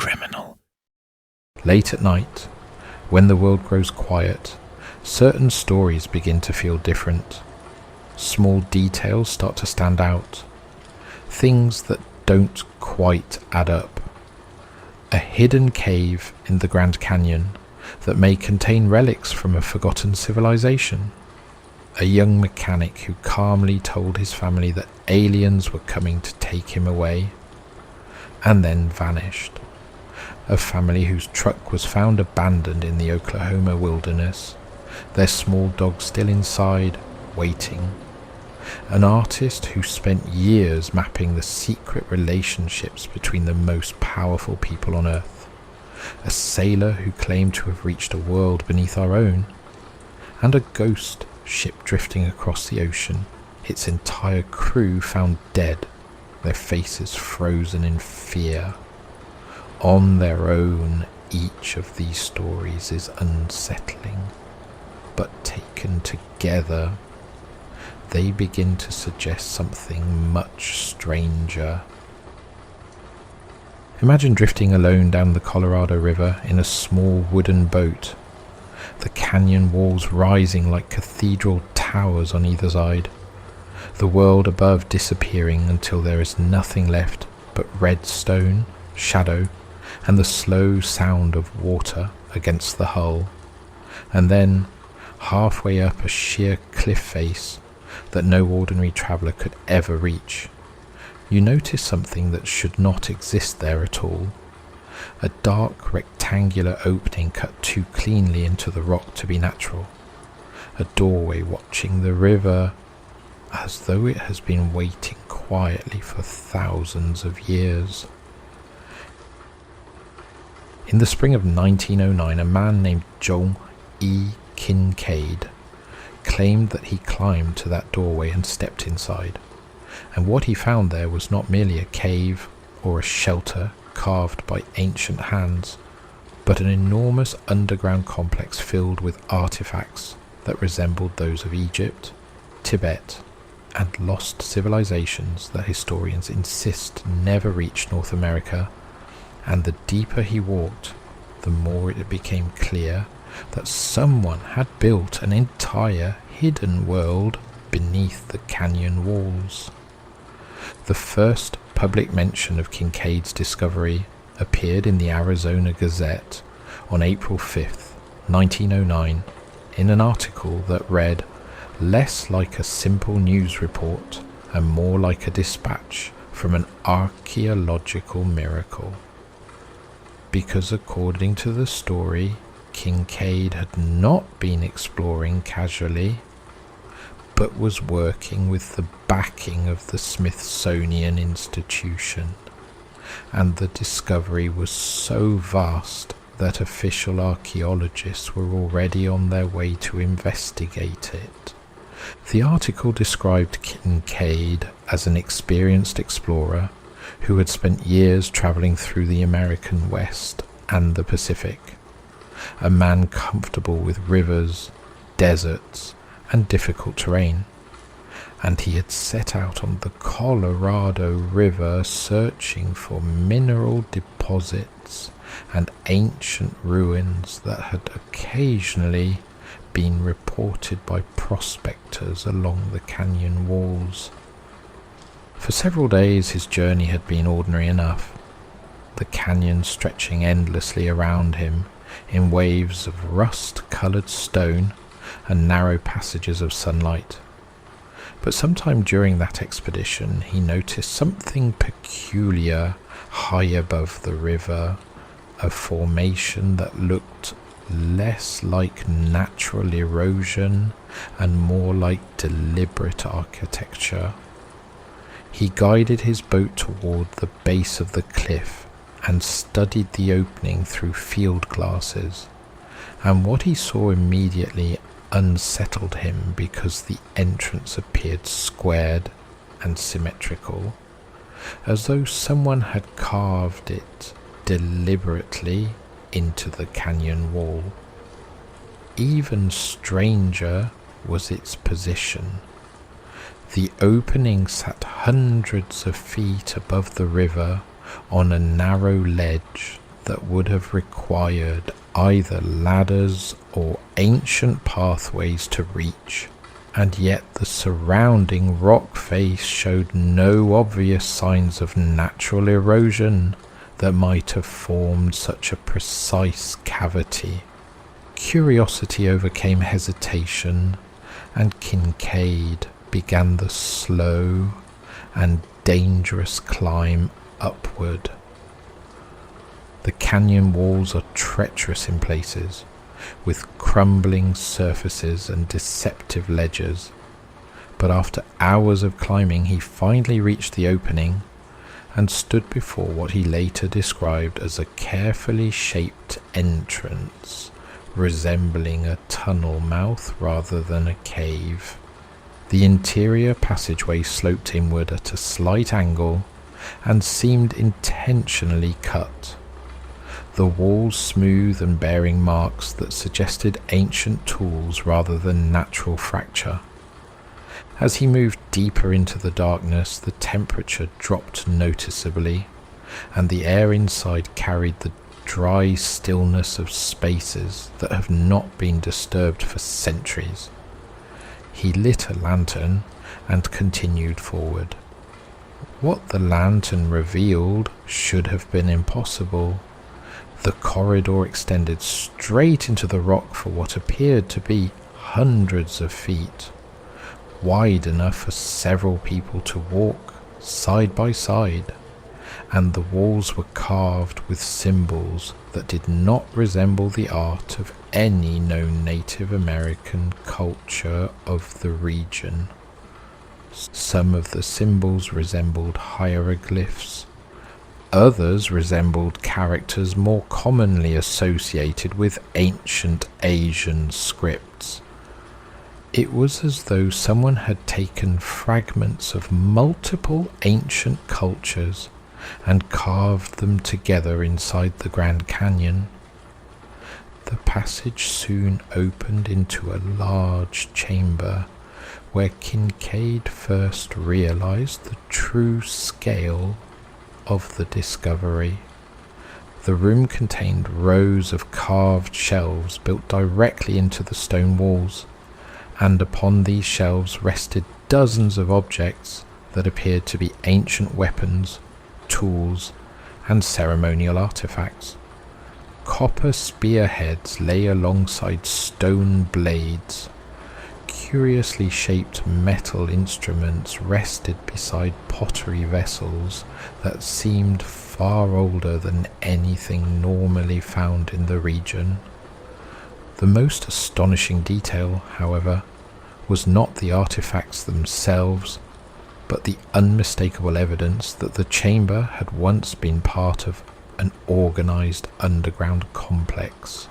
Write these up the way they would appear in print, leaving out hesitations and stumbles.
criminal. Late at night, when the world grows quiet, certain stories begin to feel different. Small details start to stand out. Things that don't quite add up. A hidden cave in the Grand Canyon that may contain relics from a forgotten civilization. A young mechanic who calmly told his family that aliens were coming to take him away, and then vanished. A family whose truck was found abandoned in the Oklahoma wilderness, their small dog still inside, waiting. An artist who spent years mapping the secret relationships between the most powerful people on Earth. A sailor who claimed to have reached a world beneath our own. And a ghost ship drifting across the ocean, its entire crew found dead, their faces frozen in fear. On their own, each of these stories is unsettling, but taken together, they begin to suggest something much stranger. Imagine drifting alone down the Colorado River in a small wooden boat, the canyon walls rising like cathedral towers on either side, the world above disappearing until there is nothing left but red stone, shadow, and the slow sound of water against the hull. And then, halfway up a sheer cliff face that no ordinary traveller could ever reach, you notice something that should not exist there at all. A dark rectangular opening cut too cleanly into the rock to be natural. A doorway watching the river as though it has been waiting quietly for thousands of years. In the spring of 1909, a man named John E. Kinkaid claimed that he climbed to that doorway and stepped inside, and what he found there was not merely a cave or a shelter carved by ancient hands, but an enormous underground complex filled with artifacts that resembled those of Egypt, Tibet, and lost civilizations that historians insist never reached North America. And the deeper he walked, the more it became clear that someone had built an entire hidden world beneath the canyon walls. The first public mention of Kinkaid's discovery appeared in the Arizona Gazette on April 5th, 1909, in an article that read, "Less like a simple news report and more like a dispatch from an archaeological miracle." Because according to the story, Kinkaid had not been exploring casually, but was working with the backing of the Smithsonian Institution, and the discovery was so vast that official archaeologists were already on their way to investigate it. The article described Kinkaid as an experienced explorer who had spent years travelling through the American West and the Pacific, a man comfortable with rivers, deserts, and difficult terrain, and he had set out on the Colorado River searching for mineral deposits and ancient ruins that had occasionally been reported by prospectors along the canyon walls. For several days his journey had been ordinary enough, the canyon stretching endlessly around him in waves of rust-coloured stone and narrow passages of sunlight. But sometime during that expedition he noticed something peculiar high above the river, a formation that looked less like natural erosion and more like deliberate architecture. He guided his boat toward the base of the cliff and studied the opening through field glasses, and what he saw immediately unsettled him because the entrance appeared squared and symmetrical, as though someone had carved it deliberately into the canyon wall. Even stranger was its position. The opening sat hundreds of feet above the river on a narrow ledge that would have required either ladders or ancient pathways to reach, and yet the surrounding rock face showed no obvious signs of natural erosion that might have formed such a precise cavity. Curiosity overcame hesitation, and Kinkaid began the slow and dangerous climb upward. The canyon walls are treacherous in places, with crumbling surfaces and deceptive ledges, but after hours of climbing he finally reached the opening and stood before what he later described as a carefully shaped entrance, resembling a tunnel mouth rather than a cave. The interior passageway sloped inward at a slight angle and seemed intentionally cut, the walls smooth and bearing marks that suggested ancient tools rather than natural fracture. As he moved deeper into the darkness, the temperature dropped noticeably, and the air inside carried the dry stillness of spaces that have not been disturbed for centuries. He lit a lantern and continued forward. What the lantern revealed should have been impossible. The corridor extended straight into the rock for what appeared to be hundreds of feet, wide enough for several people to walk side by side, and the walls were carved with symbols that did not resemble the art of any known Native American culture of the region. Some of the symbols resembled hieroglyphs, others resembled characters more commonly associated with ancient Asian scripts. It was as though someone had taken fragments of multiple ancient cultures and carved them together inside the Grand Canyon. The passage soon opened into a large chamber where Kinkaid first realized the true scale of the discovery. The room contained rows of carved shelves built directly into the stone walls, and upon these shelves rested dozens of objects that appeared to be ancient weapons, tools, and ceremonial artifacts. Copper spearheads lay alongside stone blades. Curiously shaped metal instruments rested beside pottery vessels that seemed far older than anything normally found in the region. The most astonishing detail, however, was not the artifacts themselves, but the unmistakable evidence that the chamber had once been part of an organized underground complex.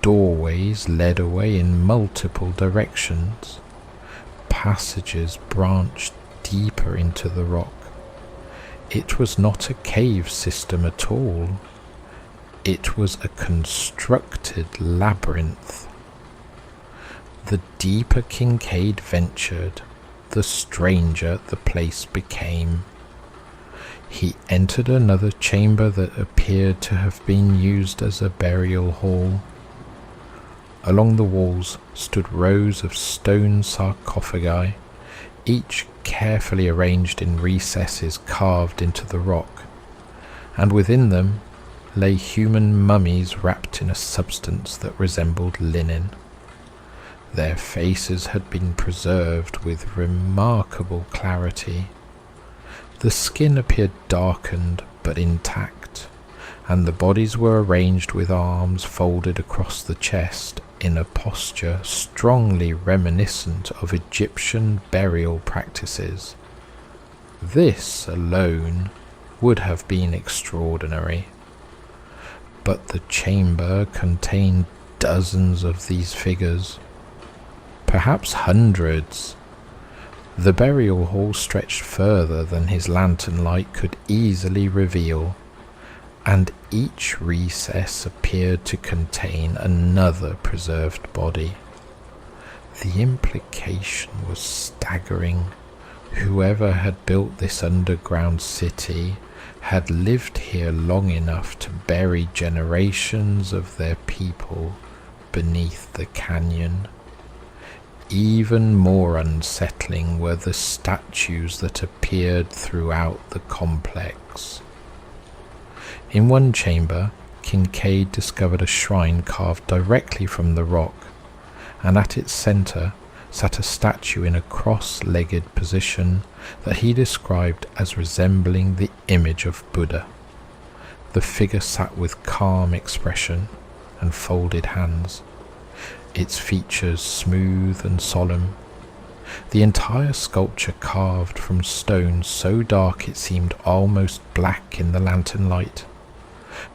Doorways led away in multiple directions. Passages branched deeper into the rock. It was not a cave system at all. It was a constructed labyrinth. The deeper Kinkaid ventured, the stranger the place became. He entered another chamber that appeared to have been used as a burial hall. Along the walls stood rows of stone sarcophagi, each carefully arranged in recesses carved into the rock, and within them lay human mummies wrapped in a substance that resembled linen. Their faces had been preserved with remarkable clarity. The skin appeared darkened but intact, and the bodies were arranged with arms folded across the chest in a posture strongly reminiscent of Egyptian burial practices. This alone would have been extraordinary, but the chamber contained dozens of these figures, perhaps hundreds. The burial hall stretched further than his lantern light could easily reveal, and each recess appeared to contain another preserved body. The implication was staggering. Whoever had built this underground city had lived here long enough to bury generations of their people beneath the canyon. Even more unsettling were the statues that appeared throughout the complex. In one chamber, Kinkaid discovered a shrine carved directly from the rock, and at its centre sat a statue in a cross-legged position that he described as resembling the image of Buddha. The figure sat with calm expression and folded hands, its features smooth and solemn. The entire sculpture carved from stone so dark it seemed almost black in the lantern light.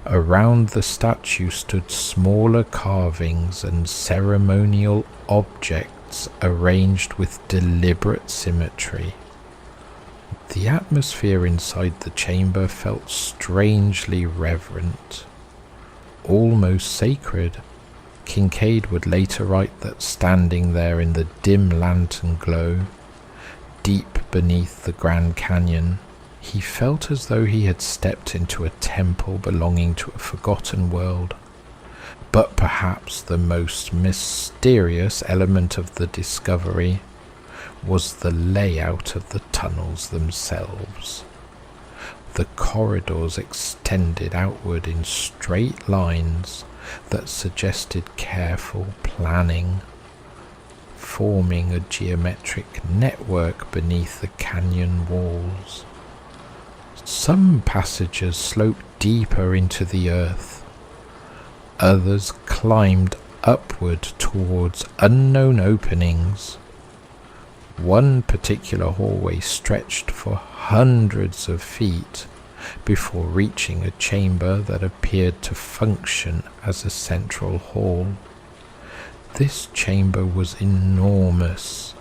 Around the statue stood smaller carvings and ceremonial objects arranged with deliberate symmetry. The atmosphere inside the chamber felt strangely reverent, almost sacred. Kinkaid would later write that standing there in the dim lantern glow, deep beneath the Grand Canyon, he felt as though he had stepped into a temple belonging to a forgotten world. But perhaps the most mysterious element of the discovery was the layout of the tunnels themselves. The corridors extended outward in straight lines that suggested careful planning, forming a geometric network beneath the canyon walls. Some passages sloped deeper into the earth. Others climbed upward towards unknown openings. One particular hallway stretched for hundreds of feet before reaching a chamber that appeared to function as a central hall. This chamber was enormous.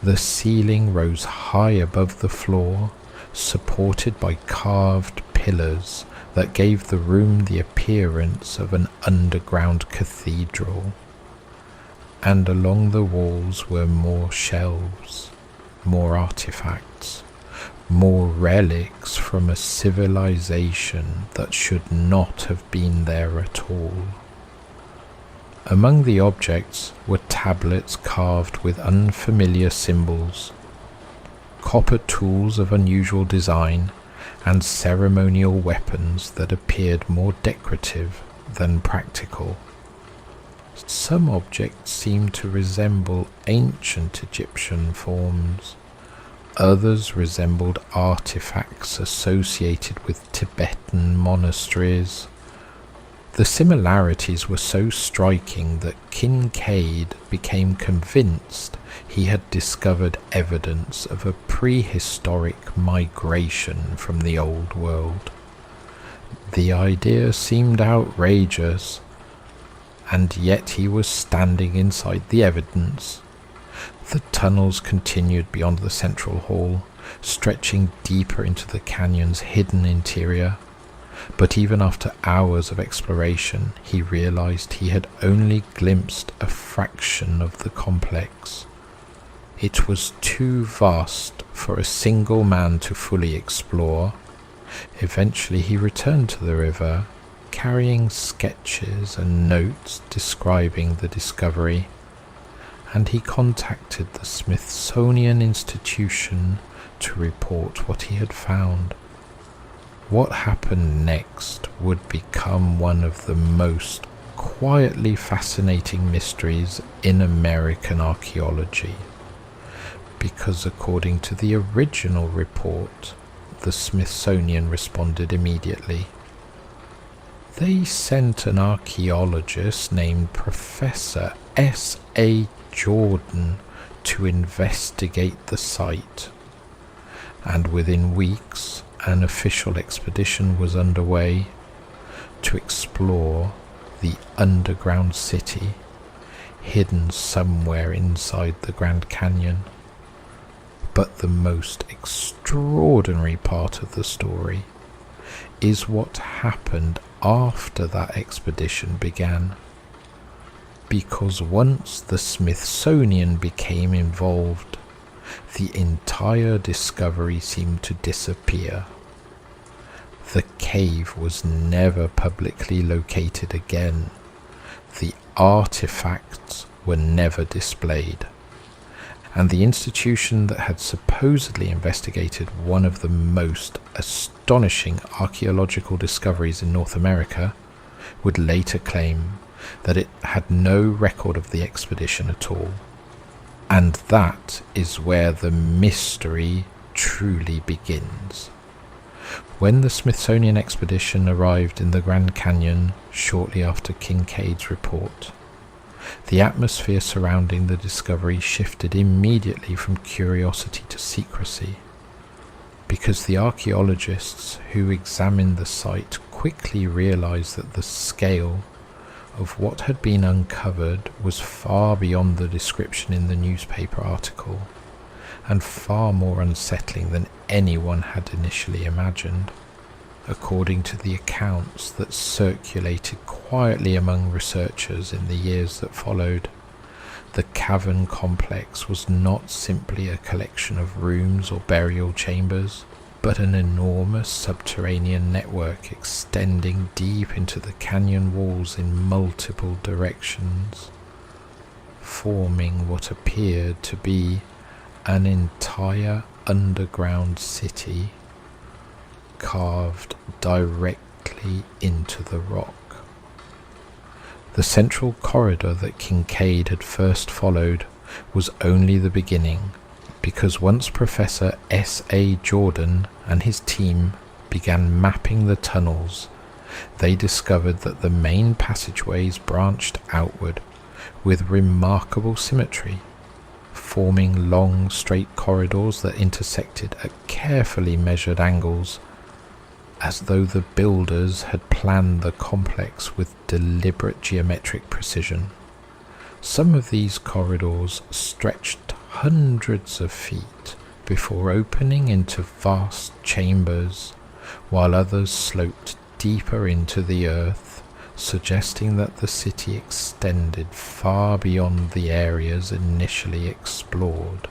The ceiling rose high above the floor, supported by carved pillars that gave the room the appearance of an underground cathedral. And along the walls were more shelves, more artifacts, more relics from a civilization that should not have been there at all. Among the objects were tablets carved with unfamiliar symbols, copper tools of unusual design, and ceremonial weapons that appeared more decorative than practical. Some objects seemed to resemble ancient Egyptian forms. Others resembled artifacts associated with Tibetan monasteries. The similarities were so striking that Kinkaid became convinced he had discovered evidence of a prehistoric migration from the old world. The idea seemed outrageous, and yet he was standing inside the evidence. The tunnels continued beyond the central hall, stretching deeper into the canyon's hidden interior. But even after hours of exploration, he realized he had only glimpsed a fraction of the complex. It was too vast for a single man to fully explore. Eventually he returned to the river, carrying sketches and notes describing the discovery, and he contacted the Smithsonian Institution to report what he had found. What happened next would become one of the most quietly fascinating mysteries in American archaeology, because according to the original report, the Smithsonian responded immediately. They sent an archaeologist named Professor S.A. Jordan to investigate the site, and within weeks an official expedition was underway to explore the underground city hidden somewhere inside the Grand Canyon. But the most extraordinary part of the story is what happened after that expedition began, because once the Smithsonian became involved, the entire discovery seemed to disappear. cave was never publicly located again. The artifacts were never displayed. And the institution that had supposedly investigated one of the most astonishing archaeological discoveries in North America would later claim that it had no record of the expedition at all. And that is where the mystery truly begins. When the Smithsonian expedition arrived in the Grand Canyon shortly after Kinkaid's report, the atmosphere surrounding the discovery shifted immediately from curiosity to secrecy, because the archaeologists who examined the site quickly realized that the scale of what had been uncovered was far beyond the description in the newspaper article, and far more unsettling than anyone had initially imagined. According to the accounts that circulated quietly among researchers in the years that followed, the cavern complex was not simply a collection of rooms or burial chambers, but an enormous subterranean network extending deep into the canyon walls in multiple directions, forming what appeared to be an entire underground city carved directly into the rock. The central corridor that Kinkaid had first followed was only the beginning, because once Professor S.A. Jordan and his team began mapping the tunnels, they discovered that the main passageways branched outward with remarkable symmetry, forming long straight corridors that intersected at carefully measured angles, as though the builders had planned the complex with deliberate geometric precision. Some of these corridors stretched hundreds of feet before opening into vast chambers, while others sloped deeper into the earth, suggesting that the city extended far beyond the areas initially explored.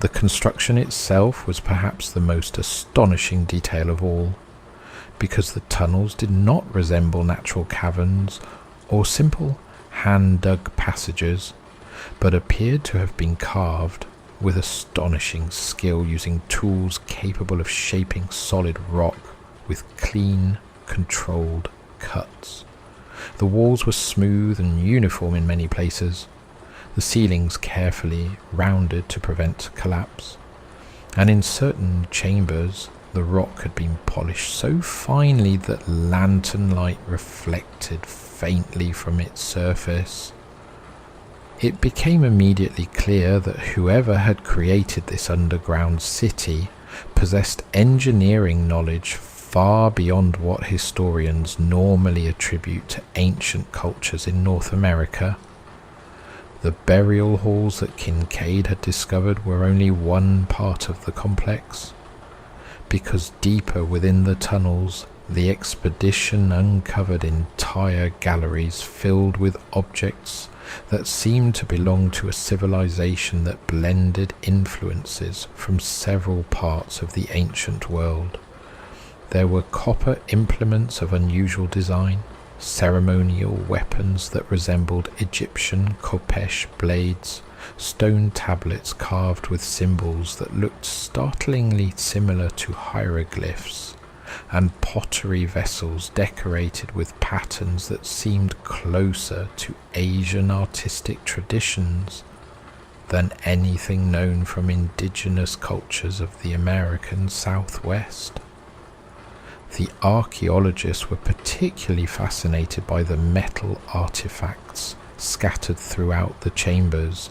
The construction itself was perhaps the most astonishing detail of all, because the tunnels did not resemble natural caverns or simple hand-dug passages, but appeared to have been carved with astonishing skill, using tools capable of shaping solid rock with clean, controlled cuts. The walls were smooth and uniform in many places, the ceilings carefully rounded to prevent collapse, and in certain chambers the rock had been polished so finely that lantern light reflected faintly from its surface. It became immediately clear that whoever had created this underground city possessed engineering knowledge far beyond what historians normally attribute to ancient cultures in North America. The burial halls that Kinkaid had discovered were only one part of the complex, because deeper within the tunnels, the expedition uncovered entire galleries filled with objects that seemed to belong to a civilization that blended influences from several parts of the ancient world. There were copper implements of unusual design, ceremonial weapons that resembled Egyptian khopesh blades, stone tablets carved with symbols that looked startlingly similar to hieroglyphs, and pottery vessels decorated with patterns that seemed closer to Asian artistic traditions than anything known from indigenous cultures of the American Southwest. The archaeologists were particularly fascinated by the metal artifacts scattered throughout the chambers,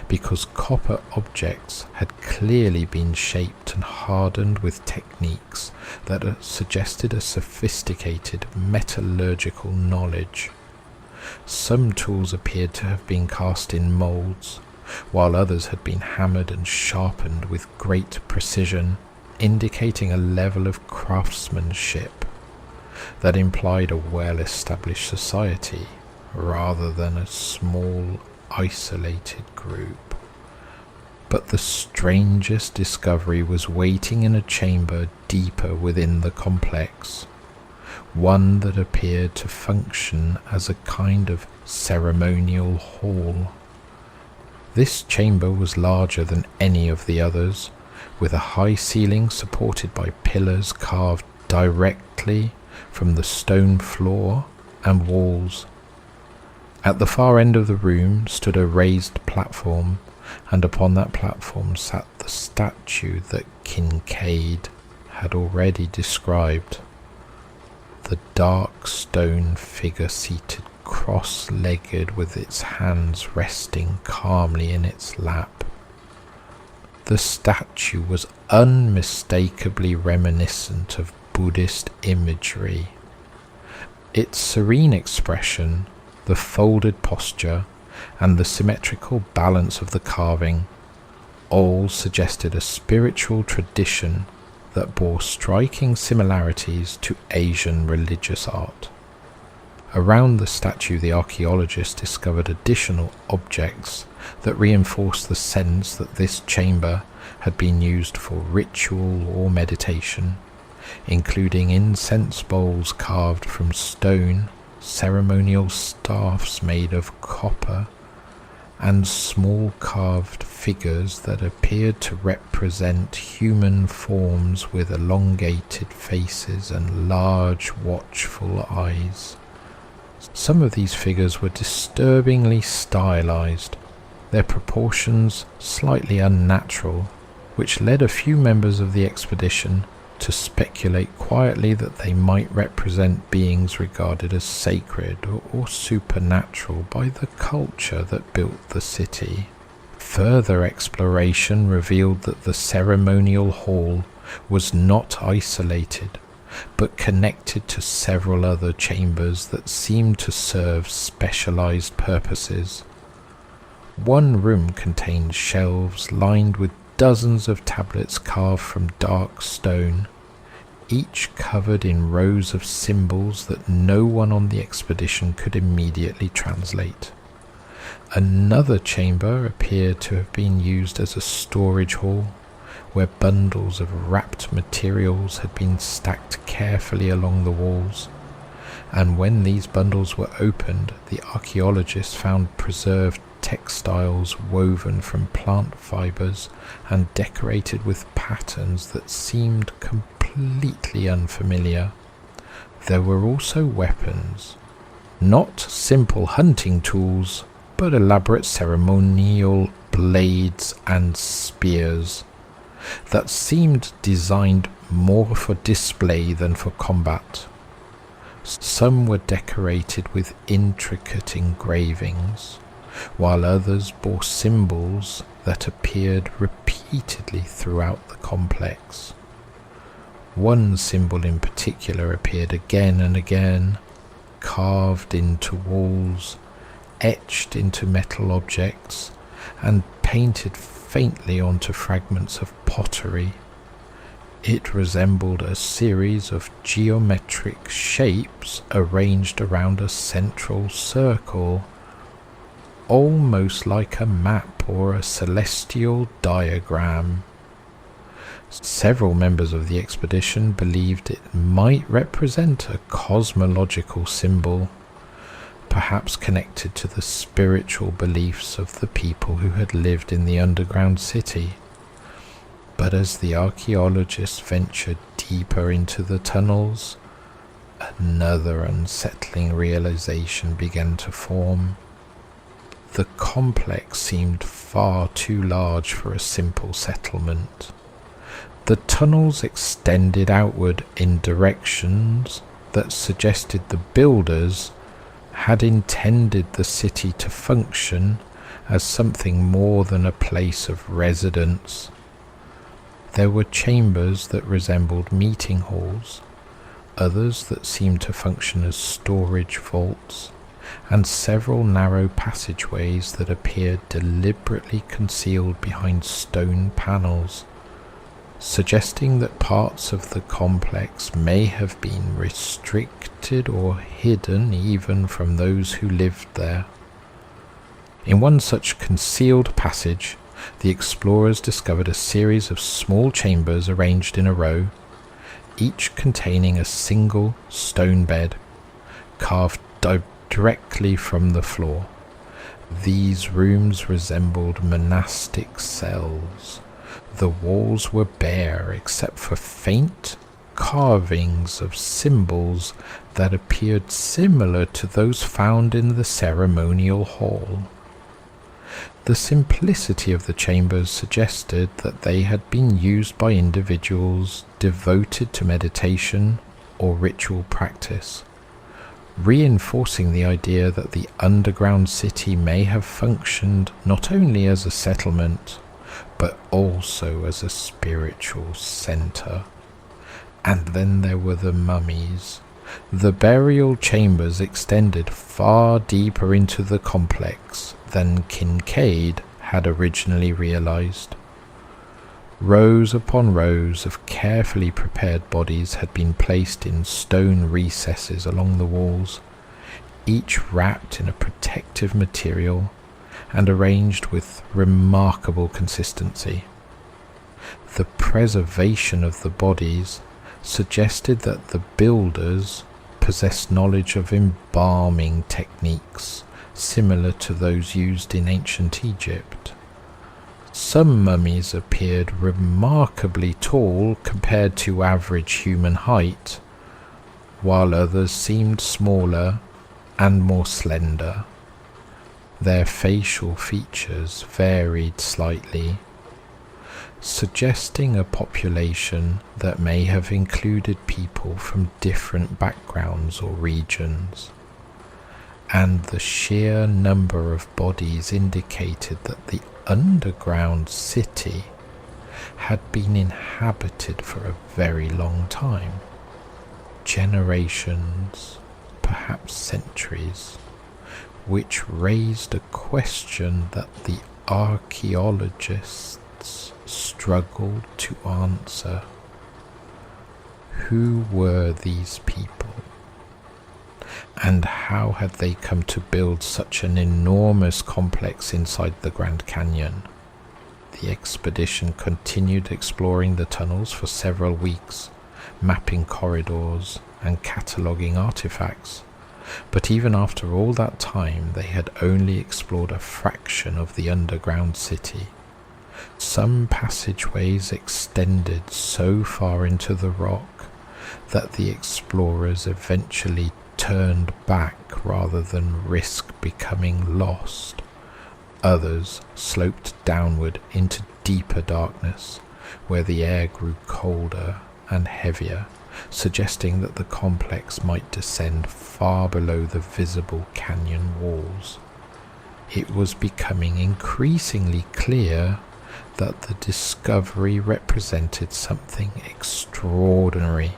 because copper objects had clearly been shaped and hardened with techniques that suggested a sophisticated metallurgical knowledge. Some tools appeared to have been cast in moulds, while others had been hammered and sharpened with great precision, indicating a level of craftsmanship that implied a well-established society rather than a small, isolated group. But the strangest discovery was waiting in a chamber deeper within the complex, one that appeared to function as a kind of ceremonial hall. This chamber was larger than any of the others, with a high ceiling supported by pillars carved directly from the stone floor and walls. At the far end of the room stood a raised platform, and upon that platform sat the statue that Kinkaid had already described. The dark stone figure seated cross-legged with its hands resting calmly in its lap. The statue was unmistakably reminiscent of Buddhist imagery. Its serene expression, the folded posture, and the symmetrical balance of the carving all suggested a spiritual tradition that bore striking similarities to Asian religious art. Around the statue, the archaeologist discovered additional objects that reinforced the sense that this chamber had been used for ritual or meditation, including incense bowls carved from stone, ceremonial staffs made of copper, and small carved figures that appeared to represent human forms with elongated faces and large watchful eyes. Some of these figures were disturbingly stylized, their proportions slightly unnatural, which led a few members of the expedition to speculate quietly that they might represent beings regarded as sacred or supernatural by the culture that built the city. Further exploration revealed that the ceremonial hall was not isolated, but connected to several other chambers that seemed to serve specialized purposes. One room contained shelves lined with dozens of tablets carved from dark stone, each covered in rows of symbols that no one on the expedition could immediately translate. Another chamber appeared to have been used as a storage hall, where bundles of wrapped materials had been stacked carefully along the walls, and when these bundles were opened, the archaeologists found preserved textiles woven from plant fibers and decorated with patterns that seemed completely unfamiliar. There were also weapons, not simple hunting tools, but elaborate ceremonial blades and spears that seemed designed more for display than for combat. Some were decorated with intricate engravings, while others bore symbols that appeared repeatedly throughout the complex. One symbol in particular appeared again and again, carved into walls, etched into metal objects, and painted faintly onto fragments of pottery. It resembled a series of geometric shapes arranged around a central circle, almost like a map or a celestial diagram. Several members of the expedition believed it might represent a cosmological symbol, perhaps connected to the spiritual beliefs of the people who had lived in the underground city. But as the archaeologists ventured deeper into the tunnels, another unsettling realization began to form. The complex seemed far too large for a simple settlement. The tunnels extended outward in directions that suggested the builders had intended the city to function as something more than a place of residence. There were chambers that resembled meeting halls, others that seemed to function as storage vaults, and several narrow passageways that appeared deliberately concealed behind stone panels, suggesting that parts of the complex may have been restricted or hidden even from those who lived there. In one such concealed passage, the explorers discovered a series of small chambers arranged in a row, each containing a single stone bed carved directly from the floor. These rooms resembled monastic cells. The walls were bare except for faint carvings of symbols that appeared similar to those found in the ceremonial hall. The simplicity of the chambers suggested that they had been used by individuals devoted to meditation or ritual practice, reinforcing the idea that the underground city may have functioned not only as a settlement, but also as a spiritual center. And then there were the mummies. The burial chambers extended far deeper into the complex than Kinkaid had originally realized. Rows upon rows of carefully prepared bodies had been placed in stone recesses along the walls, each wrapped in a protective material and arranged with remarkable consistency. The preservation of the bodies suggested that the builders possessed knowledge of embalming techniques similar to those used in ancient Egypt. Some mummies appeared remarkably tall compared to average human height, while others seemed smaller and more slender. Their facial features varied slightly, suggesting a population that may have included people from different backgrounds or regions. And the sheer number of bodies indicated that the underground city had been inhabited for a very long time. Generations, perhaps centuries, which raised a question that the archaeologists struggled to answer. Who were these people? And how had they come to build such an enormous complex inside the Grand Canyon? The expedition continued exploring the tunnels for several weeks, mapping corridors and cataloguing artifacts. But even after all that time, they had only explored a fraction of the underground city. Some passageways extended so far into the rock that the explorers eventually turned back rather than risk becoming lost. Others sloped downward into deeper darkness, where the air grew colder and heavier, suggesting that the complex might descend far below the visible canyon walls. It was becoming increasingly clear that the discovery represented something extraordinary,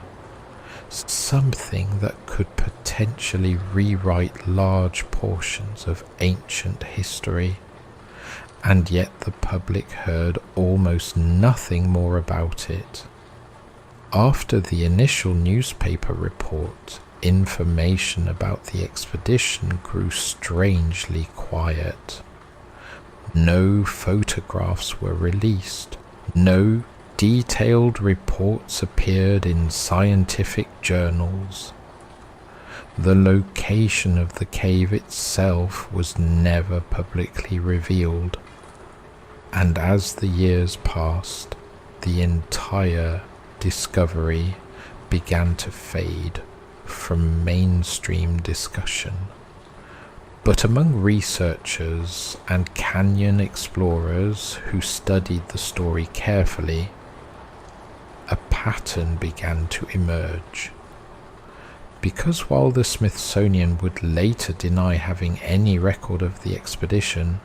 something that could potentially rewrite large portions of ancient history, and yet the public heard almost nothing more about it. After the initial newspaper report, information about the expedition grew strangely quiet. No photographs were released. No detailed reports appeared in scientific journals. The location of the cave itself was never publicly revealed. And as the years passed, the entire discovery began to fade from mainstream discussion. But among researchers and canyon explorers who studied the story carefully, a pattern began to emerge. Because while the Smithsonian would later deny having any record of the expedition,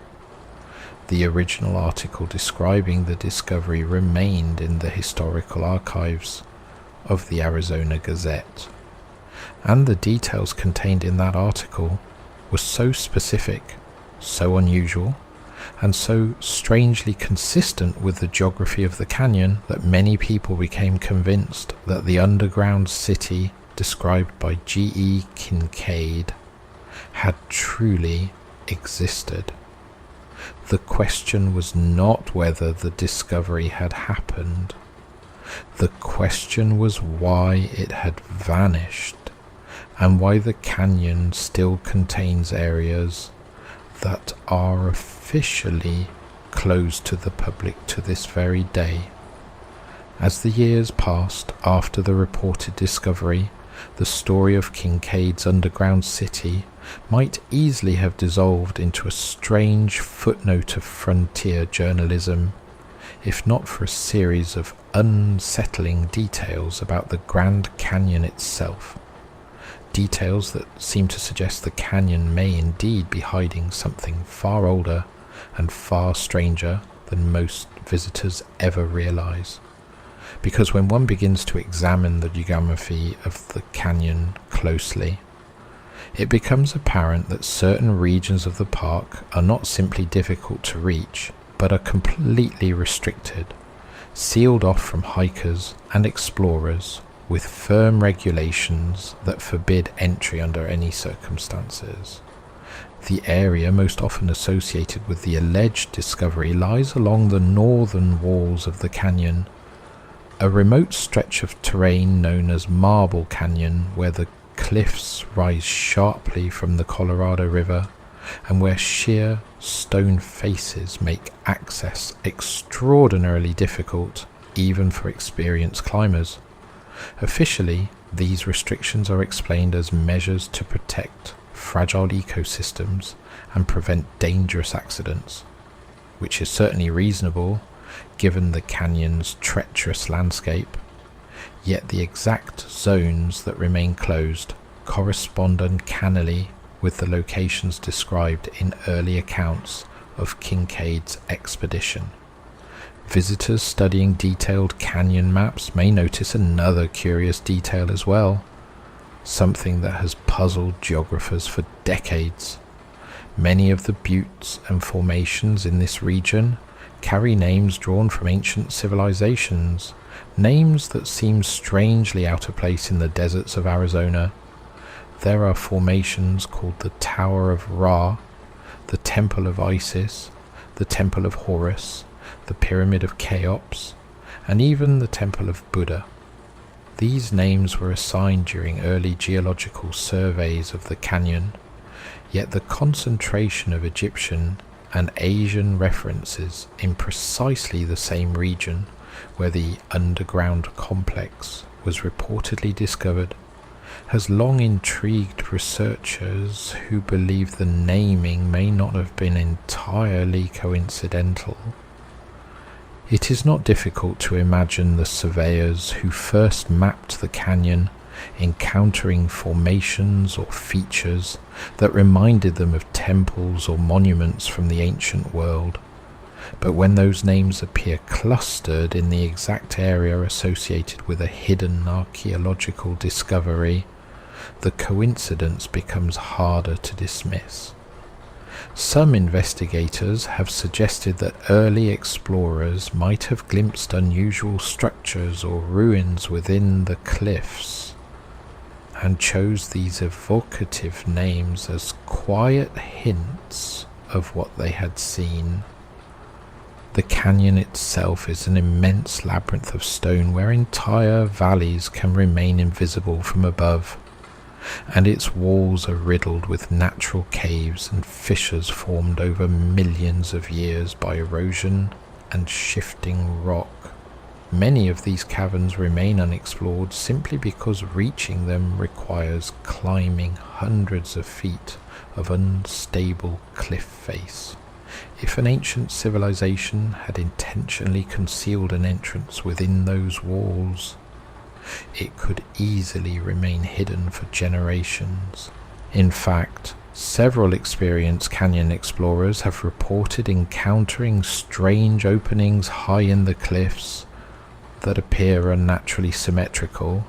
the original article describing the discovery remained in the historical archives of the Arizona Gazette, and the details contained in that article were so specific, so unusual, and so strangely consistent with the geography of the canyon that many people became convinced that the underground city described by G.E. Kinkaid had truly existed. The question was not whether the discovery had happened, The question was why it had vanished, and why the canyon still contains areas that are officially closed to the public to this very day. As the years passed after the reported discovery, the story of Kinkaid's underground city might easily have dissolved into a strange footnote of frontier journalism, if not for a series of unsettling details about the Grand Canyon itself. Details that seem to suggest the canyon may indeed be hiding something far older and far stranger than most visitors ever realize. Because when one begins to examine the geography of the canyon closely, it becomes apparent that certain regions of the park are not simply difficult to reach, but are completely restricted, sealed off from hikers and explorers with firm regulations that forbid entry under any circumstances. The area most often associated with the alleged discovery lies along the northern walls of the canyon, a remote stretch of terrain known as Marble Canyon, where the cliffs rise sharply from the Colorado River and where sheer stone faces make access extraordinarily difficult even for experienced climbers. Officially, these restrictions are explained as measures to protect fragile ecosystems and prevent dangerous accidents, which is certainly reasonable given the canyon's treacherous landscape. Yet the exact zones that remain closed correspond uncannily with the locations described in early accounts of Kinkaid's expedition. Visitors studying detailed canyon maps may notice another curious detail as well, something that has puzzled geographers for decades. Many of the buttes and formations in this region carry names drawn from ancient civilizations, names that seem strangely out of place in the deserts of Arizona. There are formations called the Tower of Ra, the Temple of Isis, the Temple of Horus, the Pyramid of Cheops, and even the Temple of Buddha. These names were assigned during early geological surveys of the canyon, yet the concentration of Egyptian and Asian references in precisely the same region where the underground complex was reportedly discovered has long intrigued researchers who believe the naming may not have been entirely coincidental. It is not difficult to imagine the surveyors who first mapped the canyon encountering formations or features that reminded them of temples or monuments from the ancient world. But when those names appear clustered in the exact area associated with a hidden archaeological discovery, the coincidence becomes harder to dismiss. Some investigators have suggested that early explorers might have glimpsed unusual structures or ruins within the cliffs, and chose these evocative names as quiet hints of what they had seen. The canyon itself is an immense labyrinth of stone where entire valleys can remain invisible from above, and its walls are riddled with natural caves and fissures formed over millions of years by erosion and shifting rock. Many of these caverns remain unexplored simply because reaching them requires climbing hundreds of feet of unstable cliff face. If an ancient civilization had intentionally concealed an entrance within those walls, it could easily remain hidden for generations. In fact, several experienced canyon explorers have reported encountering strange openings high in the cliffs that appear unnaturally symmetrical,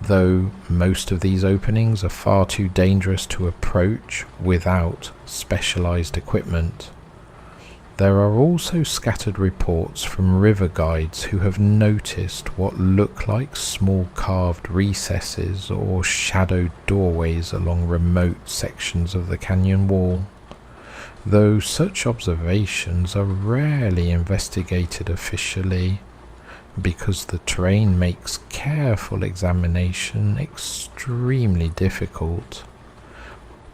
though most of these openings are far too dangerous to approach without specialized equipment. There are also scattered reports from river guides who have noticed what look like small carved recesses or shadowed doorways along remote sections of the canyon wall, though such observations are rarely investigated officially. because the terrain makes careful examination extremely difficult.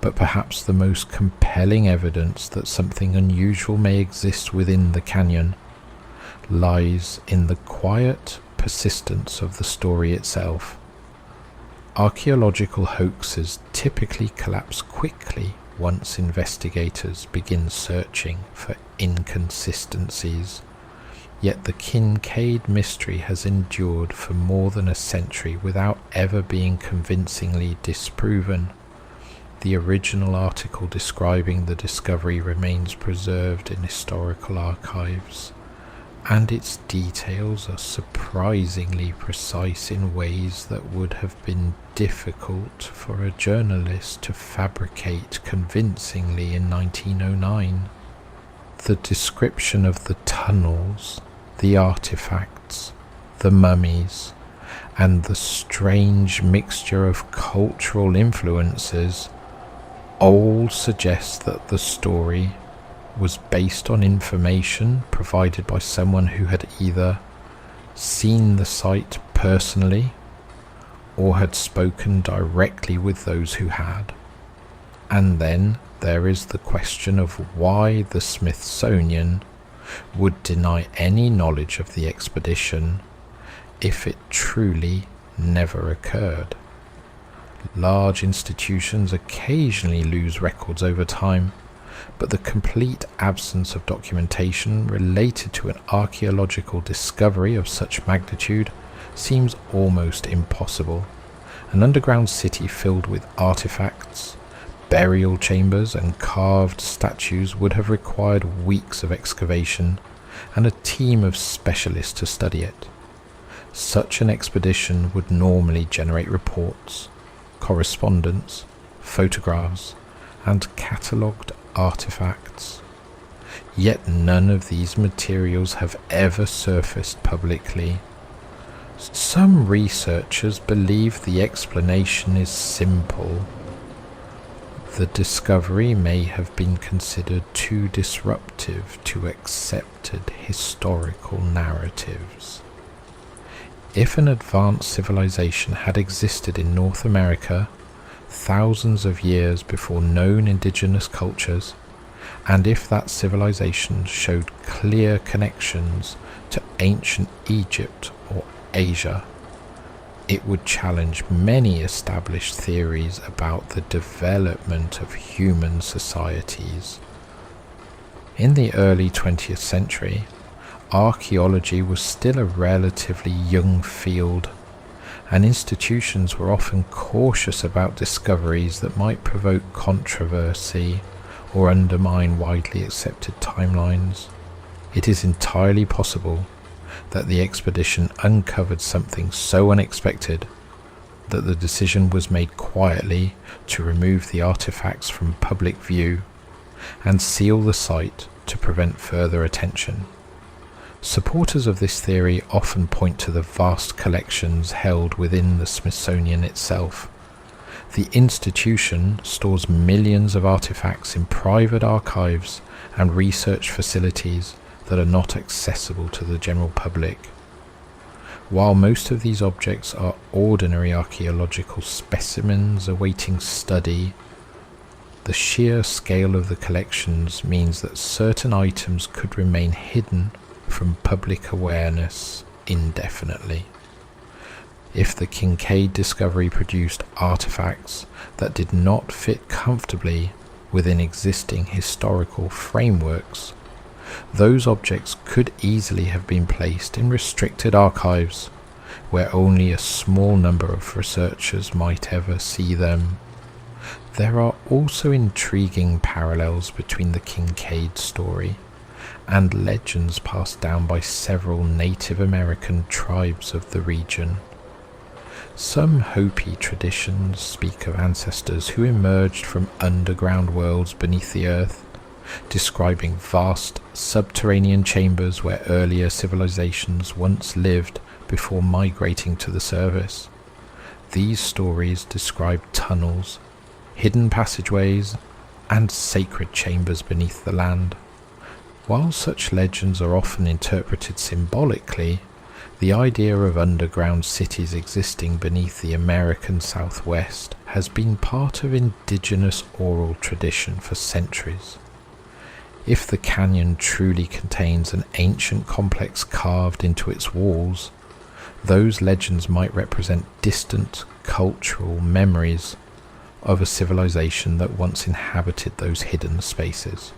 But perhaps the most compelling evidence that something unusual may exist within the canyon lies in the quiet persistence of the story itself. Archaeological hoaxes typically collapse quickly once investigators begin searching for inconsistencies, yet the Kinkaid mystery has endured for more than a century without ever being convincingly disproven. The original article describing the discovery remains preserved in historical archives, and its details are surprisingly precise in ways that would have been difficult for a journalist to fabricate convincingly in 1909. The description of the tunnels, the artifacts, the mummies, and the strange mixture of cultural influences all suggest that the story was based on information provided by someone who had either seen the site personally or had spoken directly with those who had. And then there is the question of why the Smithsonian would deny any knowledge of the expedition if it truly never occurred. Large institutions occasionally lose records over time, but the complete absence of documentation related to an archaeological discovery of such magnitude seems almost impossible. An underground city filled with artifacts, burial chambers, and carved statues would have required weeks of excavation and a team of specialists to study it. Such an expedition would normally generate reports, correspondence, photographs, and catalogued artifacts. Yet none of these materials have ever surfaced publicly. Some researchers believe the explanation is simple. The discovery may have been considered too disruptive to accepted historical narratives. If an advanced civilization had existed in North America thousands of years before known indigenous cultures, and if that civilization showed clear connections to ancient Egypt or Asia, it would challenge many established theories about the development of human societies. In the early 20th century, archaeology was still a relatively young field, and institutions were often cautious about discoveries that might provoke controversy or undermine widely accepted timelines. It is entirely possible that the expedition uncovered something so unexpected that the decision was made quietly to remove the artifacts from public view and seal the site to prevent further attention. Supporters of this theory often point to the vast collections held within the Smithsonian itself. The institution stores millions of artifacts in private archives and research facilities that are not accessible to the general public. While most of these objects are ordinary archaeological specimens awaiting study, the sheer scale of the collections means that certain items could remain hidden from public awareness indefinitely. If the Kinkaid discovery produced artifacts that did not fit comfortably within existing historical frameworks, those objects could easily have been placed in restricted archives where only a small number of researchers might ever see them. There are also intriguing parallels between the Kinkaid story and legends passed down by several Native American tribes of the region. Some Hopi traditions speak of ancestors who emerged from underground worlds beneath the earth, describing vast subterranean chambers where earlier civilizations once lived before migrating to the surface. These stories describe tunnels, hidden passageways, and sacred chambers beneath the land. While such legends are often interpreted symbolically, The idea of underground cities existing beneath the American Southwest has been part of indigenous oral tradition for centuries. If the canyon truly contains an ancient complex carved into its walls, those legends might represent distant cultural memories of a civilization that once inhabited those hidden spaces.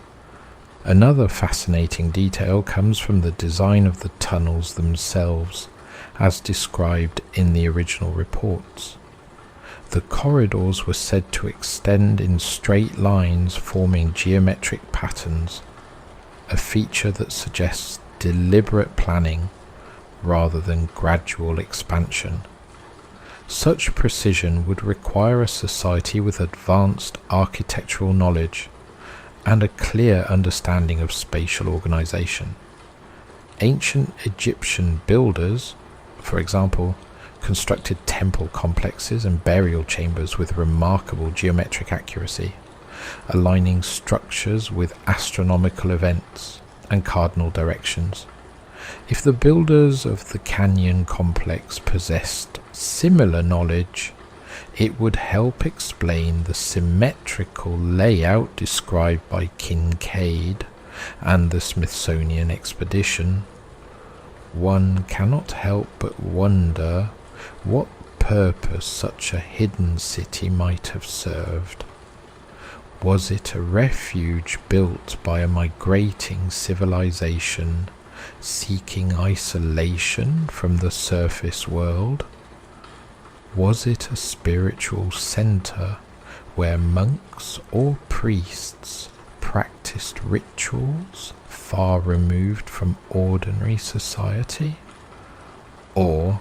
Another fascinating detail comes from the design of the tunnels themselves, as described in the original reports. The corridors were said to extend in straight lines forming geometric patterns, a feature that suggests deliberate planning rather than gradual expansion. Such precision would require a society with advanced architectural knowledge and a clear understanding of spatial organization. Ancient Egyptian builders, for example, constructed temple complexes and burial chambers with remarkable geometric accuracy, aligning structures with astronomical events and cardinal directions. If the builders of the canyon complex possessed similar knowledge, it would help explain the symmetrical layout described by Kinkaid and the Smithsonian expedition. One cannot help but wonder what purpose such a hidden city might have served. Was it a refuge built by a migrating civilization seeking isolation from the surface world? Was it a spiritual center where monks or priests practiced rituals far removed from ordinary society? Or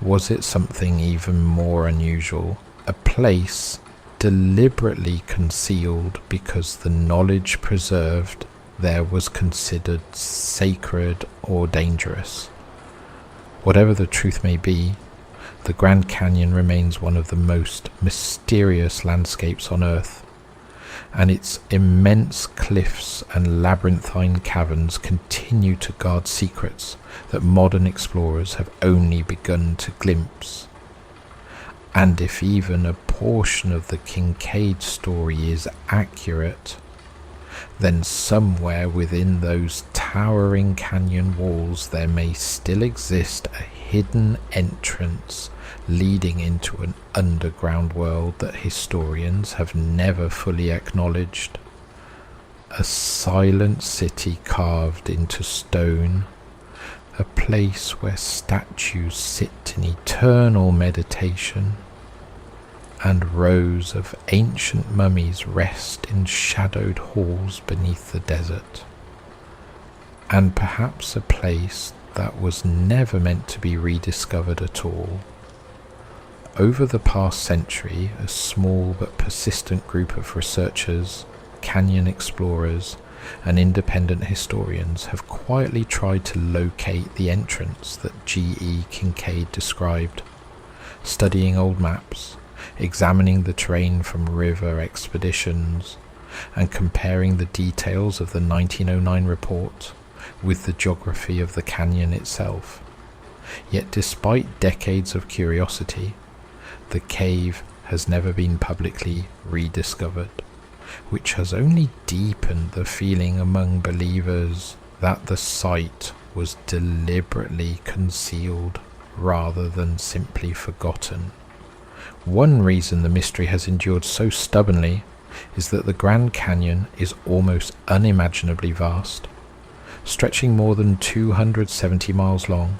was it something even more unusual, a place deliberately concealed because the knowledge preserved there was considered sacred or dangerous? Whatever the truth may be, the Grand Canyon remains one of the most mysterious landscapes on Earth, and its immense cliffs and labyrinthine caverns continue to guard secrets that modern explorers have only begun to glimpse. And if even a portion of the Kinkaid story is accurate, then somewhere within those towering canyon walls there may still exist a hidden entrance leading into an underground world that historians have never fully acknowledged. A silent city carved into stone, a place where statues sit in eternal meditation, and rows of ancient mummies rest in shadowed halls beneath the desert. And perhaps a place that was never meant to be rediscovered at all. Over the past century, a small but persistent group of researchers, canyon explorers, and independent historians have quietly tried to locate the entrance that G.E. Kinkaid described, studying old maps, examining the terrain from river expeditions, and comparing the details of the 1909 report with the geography of the canyon itself. Yet despite decades of curiosity, the cave has never been publicly rediscovered, which has only deepened the feeling among believers that the site was deliberately concealed rather than simply forgotten. One reason the mystery has endured so stubbornly is that the Grand Canyon is almost unimaginably vast, stretching more than 270 miles long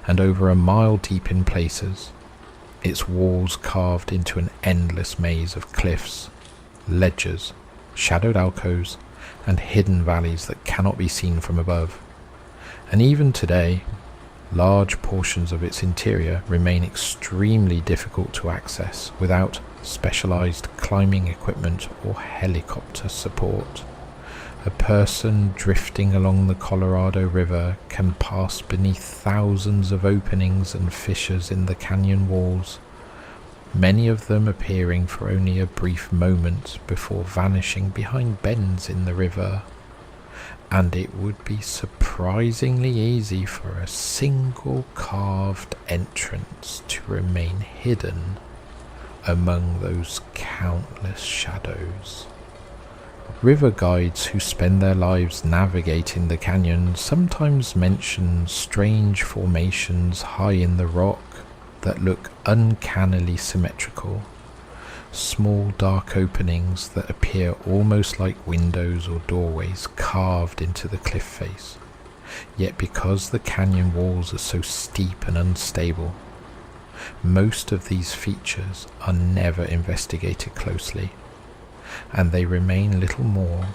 and over a mile deep in places, its walls carved into an endless maze of cliffs, ledges, shadowed alcoves, and hidden valleys that cannot be seen from above. And even today, large portions of its interior remain extremely difficult to access without specialized climbing equipment or helicopter support. A person drifting along the Colorado River can pass beneath thousands of openings and fissures in the canyon walls, many of them appearing for only a brief moment before vanishing behind bends in the river. and it would be surprisingly easy for a single carved entrance to remain hidden among those countless shadows. River guides who spend their lives navigating the canyon sometimes mention strange formations high in the rock that look uncannily symmetrical, small dark openings that appear almost like windows or doorways carved into the cliff face. Yet because the canyon walls are so steep and unstable, most of these features are never investigated closely, and they remain little more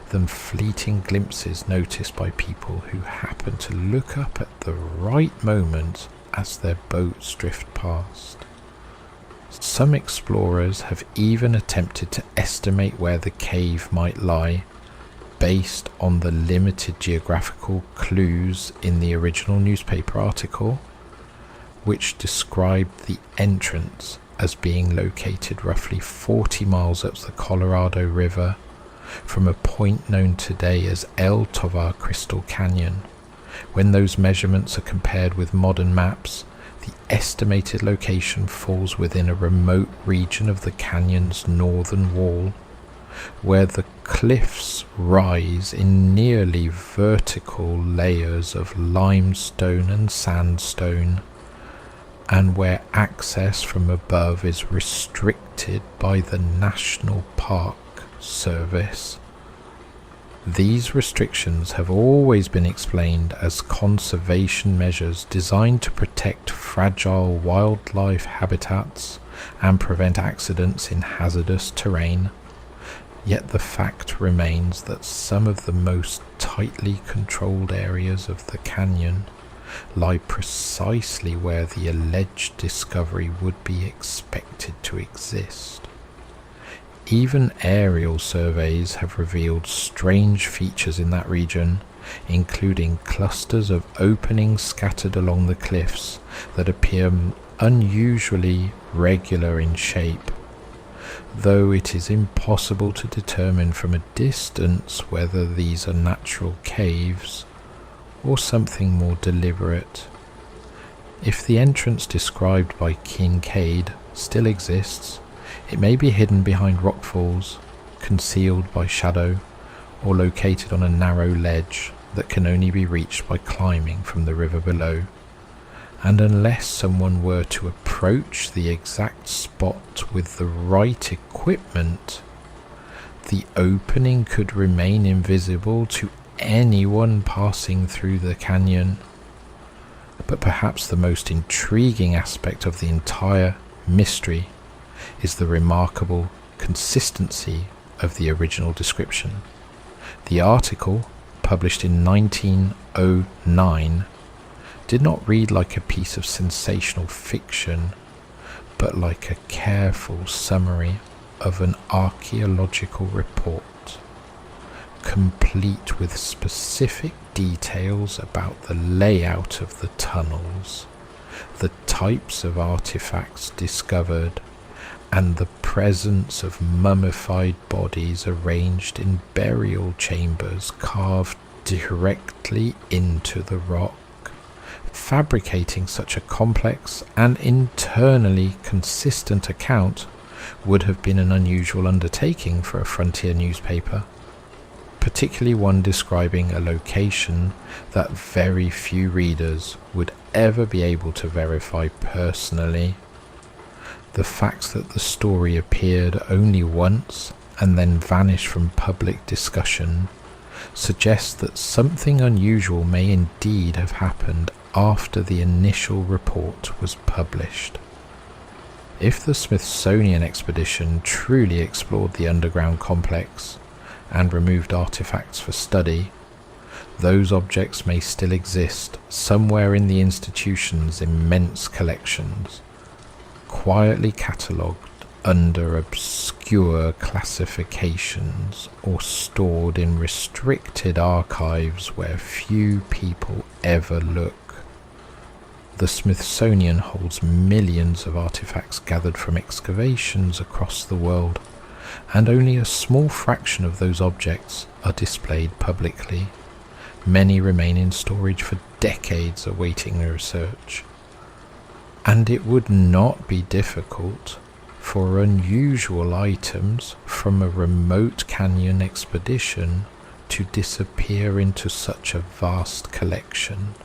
than fleeting glimpses noticed by people who happen to look up at the right moment as their boats drift past. Some explorers have even attempted to estimate where the cave might lie based on the limited geographical clues in the original newspaper article, which described the entrance as being located roughly 40 miles up the Colorado River from a point known today as El Tovar Crystal Canyon. When those measurements are compared with modern maps, the estimated location falls within a remote region of the canyon's northern wall, where the cliffs rise in nearly vertical layers of limestone and sandstone, and where access from above is restricted by the National Park Service. These restrictions have always been explained as conservation measures designed to protect fragile wildlife habitats and prevent accidents in hazardous terrain. Yet the fact remains that some of the most tightly controlled areas of the canyon lie precisely where the alleged discovery would be expected to exist. Even aerial surveys have revealed strange features in that region, including clusters of openings scattered along the cliffs that appear unusually regular in shape, though it is impossible to determine from a distance whether these are natural caves or something more deliberate. If the entrance described by Kinkaid still exists, it may be hidden behind rockfalls, concealed by shadow, or located on a narrow ledge that can only be reached by climbing from the river below. And unless someone were to approach the exact spot with the right equipment, the opening could remain invisible to anyone passing through the canyon. But perhaps the most intriguing aspect of the entire mystery is the remarkable consistency of the original description. The article, published in 1909, did not read like a piece of sensational fiction, but like a careful summary of an archaeological report, complete with specific details about the layout of the tunnels, the types of artifacts discovered, and the presence of mummified bodies arranged in burial chambers carved directly into the rock. Fabricating such a complex and internally consistent account would have been an unusual undertaking for a frontier newspaper, particularly one describing a location that very few readers would ever be able to verify personally. The fact that the story appeared only once and then vanished from public discussion suggests that something unusual may indeed have happened after the initial report was published. If the Smithsonian expedition truly explored the underground complex and removed artifacts for study, those objects may still exist somewhere in the institution's immense collections, quietly catalogued under obscure classifications or stored in restricted archives where few people ever look. The Smithsonian holds millions of artifacts gathered from excavations across the world, and only a small fraction of those objects are displayed publicly. Many remain in storage for decades awaiting research. And it would not be difficult for unusual items from a remote canyon expedition to disappear into such a vast collection.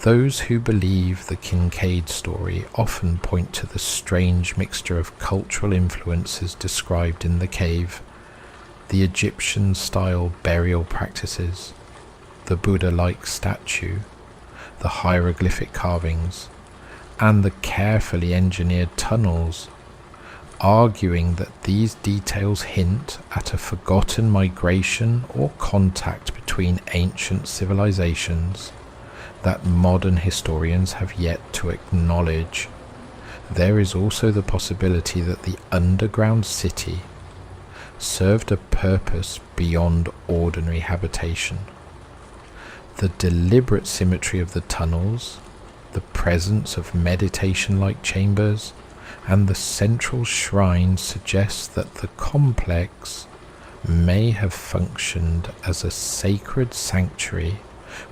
Those who believe the Kinkaid story often point to the strange mixture of cultural influences described in the cave, the Egyptian-style burial practices, the Buddha-like statue, the hieroglyphic carvings, and the carefully engineered tunnels, arguing that these details hint at a forgotten migration or contact between ancient civilizations that modern historians have yet to acknowledge. There is also the possibility that the underground city served a purpose beyond ordinary habitation. The deliberate symmetry of the tunnels, the presence of meditation-like chambers, and the central shrine suggests that the complex may have functioned as a sacred sanctuary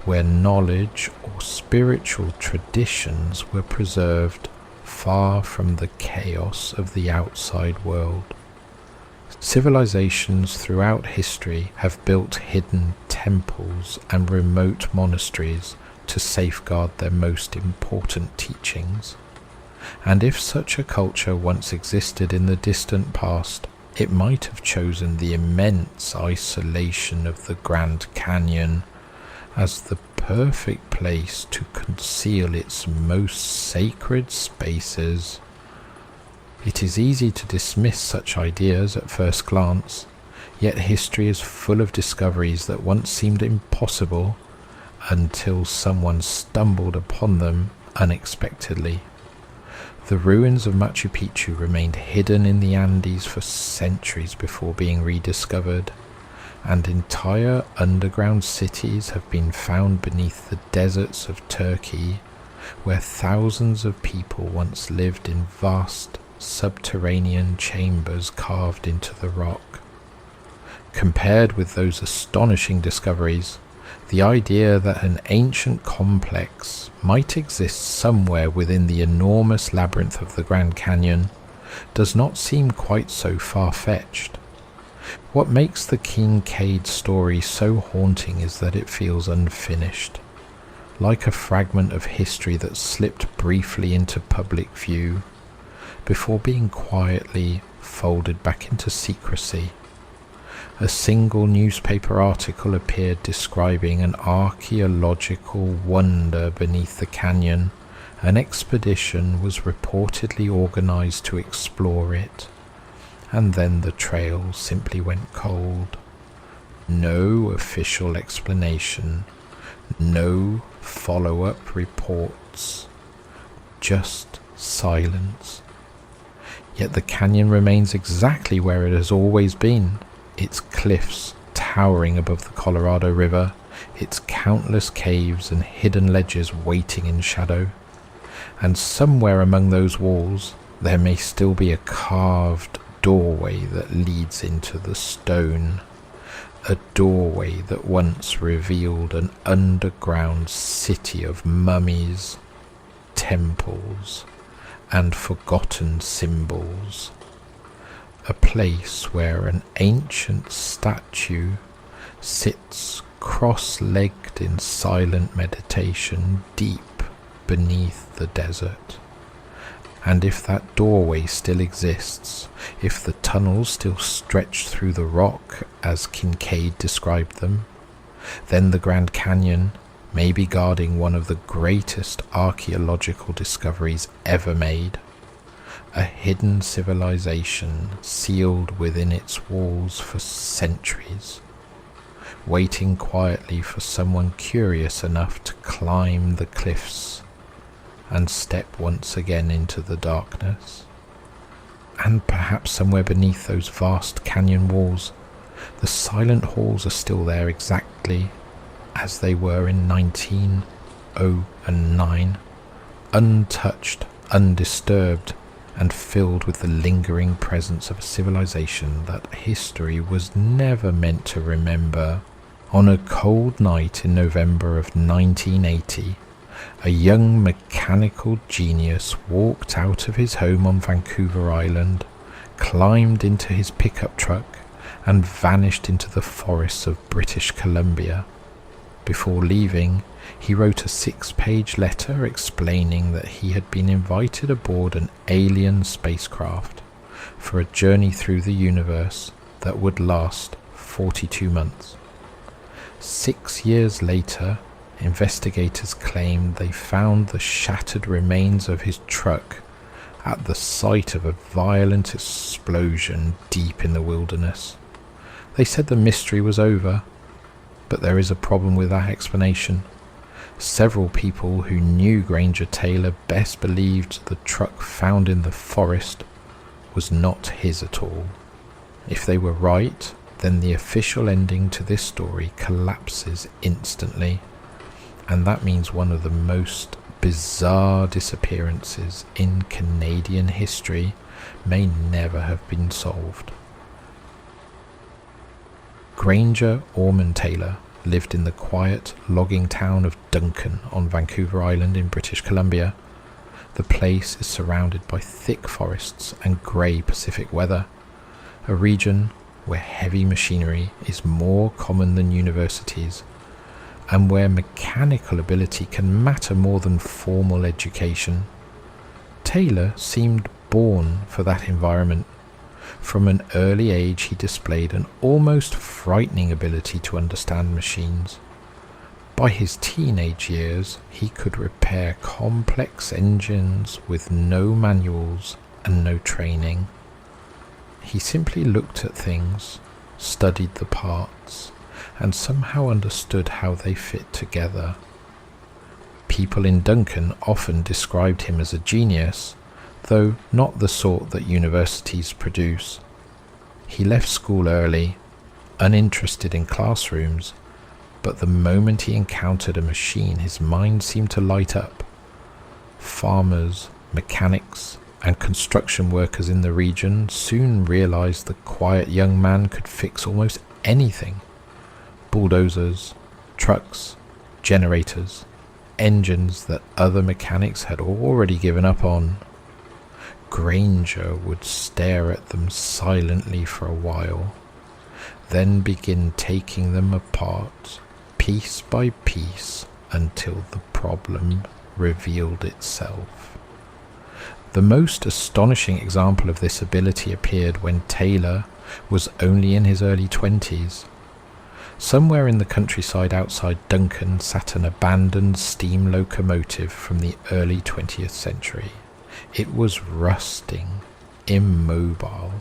where knowledge or spiritual traditions were preserved far from the chaos of the outside world. Civilizations throughout history have built hidden temples and remote monasteries to safeguard their most important teachings. And if such a culture once existed in the distant past, it might have chosen the immense isolation of the Grand Canyon as the perfect place to conceal its most sacred spaces. It is easy to dismiss such ideas at first glance, yet history is full of discoveries that once seemed impossible until someone stumbled upon them unexpectedly. The ruins of Machu Picchu remained hidden in the Andes for centuries before being rediscovered, and entire underground cities have been found beneath the deserts of Turkey, where thousands of people once lived in vast subterranean chambers carved into the rock. Compared with those astonishing discoveries, the idea that an ancient complex might exist somewhere within the enormous labyrinth of the Grand Canyon does not seem quite so far-fetched. What makes the Kinkaid story so haunting is that it feels unfinished, like a fragment of history that slipped briefly into public view before being quietly folded back into secrecy. A single newspaper article appeared describing an archaeological wonder beneath the canyon. An expedition was reportedly organized to explore it, and then the trail simply went cold. No official explanation, no follow-up reports, just silence. Yet the canyon remains exactly where it has always been, its cliffs towering above the Colorado River, its countless caves and hidden ledges waiting in shadow. And somewhere among those walls there may still be a carved doorway that leads into the stone, a doorway that once revealed an underground city of mummies, temples, and forgotten symbols. A place where an ancient statue sits cross-legged in silent meditation deep beneath the desert. And if that doorway still exists, if the tunnels still stretch through the rock as Kinkaid described them, then the Grand Canyon may be guarding one of the greatest archaeological discoveries ever made. A hidden civilization sealed within its walls for centuries, waiting quietly for someone curious enough to climb the cliffs and step once again into the darkness. And perhaps somewhere beneath those vast canyon walls, the silent halls are still there exactly as they were in 1909, untouched, undisturbed, and filled with the lingering presence of a civilization that history was never meant to remember. On a cold night in November of 1980, a young mechanical genius walked out of his home on Vancouver Island, climbed into his pickup truck, and vanished into the forests of British Columbia. Before leaving, he wrote a 6-page letter explaining that he had been invited aboard an alien spacecraft for a journey through the universe that would last 42 months. 6 years later, investigators claimed they found the shattered remains of his truck at the site of a violent explosion deep in the wilderness. They said the mystery was over, but there is a problem with that explanation. Several people who knew Granger Taylor best believed the truck found in the forest was not his at all. If they were right, then the official ending to this story collapses instantly, and that means one of the most bizarre disappearances in Canadian history may never have been solved. Granger Ormond Taylor lived in the quiet logging town of Duncan on Vancouver Island in British Columbia. The place is surrounded by thick forests and grey Pacific weather, a region where heavy machinery is more common than universities, and where mechanical ability can matter more than formal education. Taylor seemed born for that environment. From an early age he displayed an almost frightening ability to understand machines. By his teenage years he could repair complex engines with no manuals and no training. He simply looked at things, studied the parts, and somehow understood how they fit together. People in Duncan often described him as a genius, though not the sort that universities produce. He left school early, uninterested in classrooms, but the moment he encountered a machine his mind seemed to light up. Farmers, mechanics, and construction workers in the region soon realized the quiet young man could fix almost anything. Bulldozers, trucks, generators, engines that other mechanics had already given up on. Granger would stare at them silently for a while, then begin taking them apart, piece by piece, until the problem revealed itself. The most astonishing example of this ability appeared when Taylor was only in his early 20s. Somewhere in the countryside outside Duncan sat an abandoned steam locomotive from the early 20th century. It was rusting, immobile,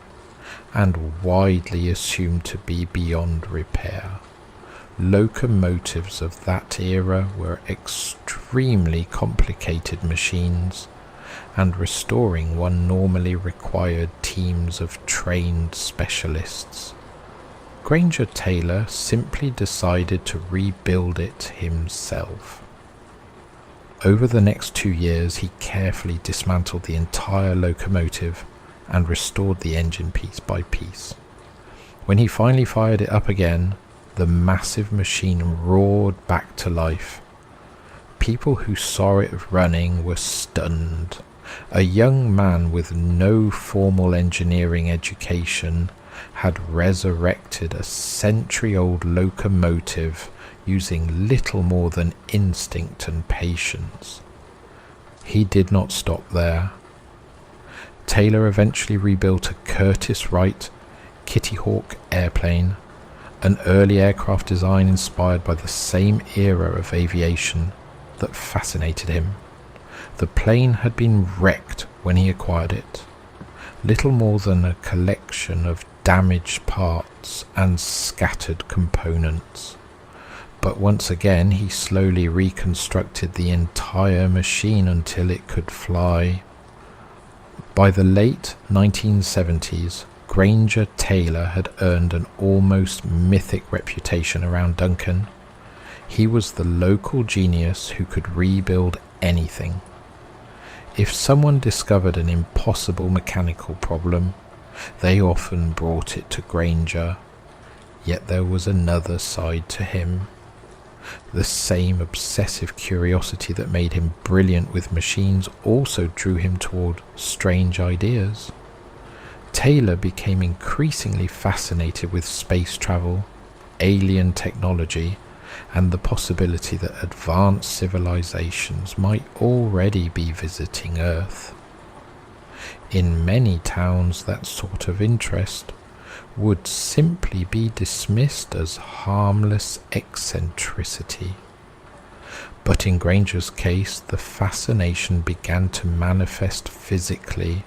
and widely assumed to be beyond repair. Locomotives of that era were extremely complicated machines, and restoring one normally required teams of trained specialists. Granger Taylor simply decided to rebuild it himself. Over the next 2 years, he carefully dismantled the entire locomotive and restored the engine piece by piece. When he finally fired it up again, the massive machine roared back to life. People who saw it running were stunned. A young man with no formal engineering education had resurrected a century-old locomotive using little more than instinct and patience. He did not stop there. Taylor eventually rebuilt a Curtiss Wright Kitty Hawk airplane, an early aircraft design inspired by the same era of aviation that fascinated him. The plane had been wrecked when he acquired it, little more than a collection of damaged parts and scattered components. But once again he slowly reconstructed the entire machine until it could fly. By the late 1970s, Granger Taylor had earned an almost mythic reputation around Duncan. He was the local genius who could rebuild anything. If someone discovered an impossible mechanical problem, they often brought it to Granger. Yet there was another side to him. The same obsessive curiosity that made him brilliant with machines also drew him toward strange ideas. Taylor became increasingly fascinated with space travel, alien technology, and the possibility that advanced civilizations might already be visiting Earth. In many towns, that sort of interest would simply be dismissed as harmless eccentricity. But in Granger's case, the fascination began to manifest physically.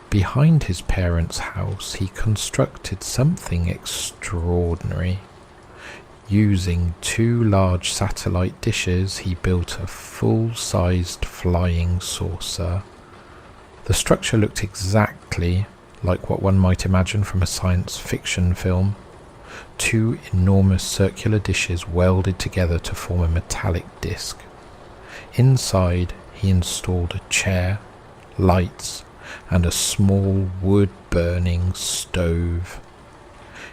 Behind his parents' house, he constructed something extraordinary. Using 2 large satellite dishes, he built a full-sized flying saucer. The structure looked exactly like what one might imagine from a science fiction film. 2 enormous circular dishes welded together to form a metallic disc. Inside, he installed a chair, lights, and a small wood-burning stove.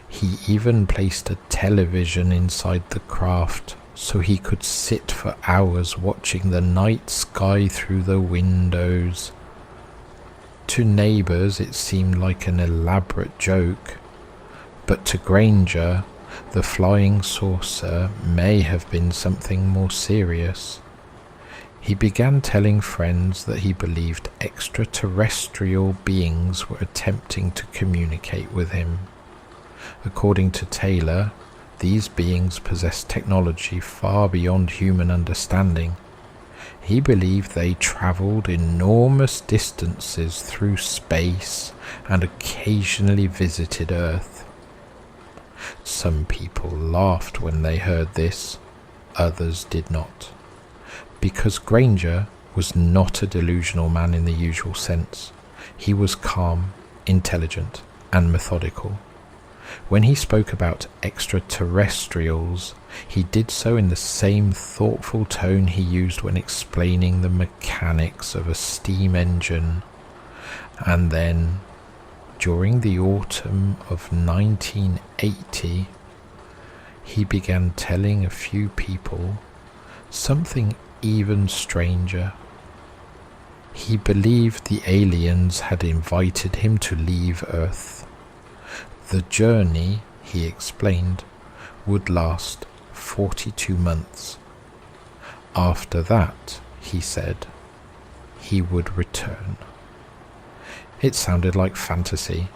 He even placed a television inside the craft, so he could sit for hours watching the night sky through the windows. To neighbours it seemed like an elaborate joke, but to Granger, the flying saucer may have been something more serious. He began telling friends that he believed extraterrestrial beings were attempting to communicate with him. According to Taylor, these beings possessed technology far beyond human understanding. He believed they travelled enormous distances through space and occasionally visited Earth. Some people laughed when they heard this, others did not. Because Granger was not a delusional man in the usual sense. He was calm, intelligent, and methodical. When he spoke about extraterrestrials, he did so in the same thoughtful tone he used when explaining the mechanics of a steam engine. And then, during the autumn of 1980, he began telling a few people something even stranger. He believed the aliens had invited him to leave Earth. The journey, he explained, would last 42 months. After that, he said, he would return. It sounded like fantasy,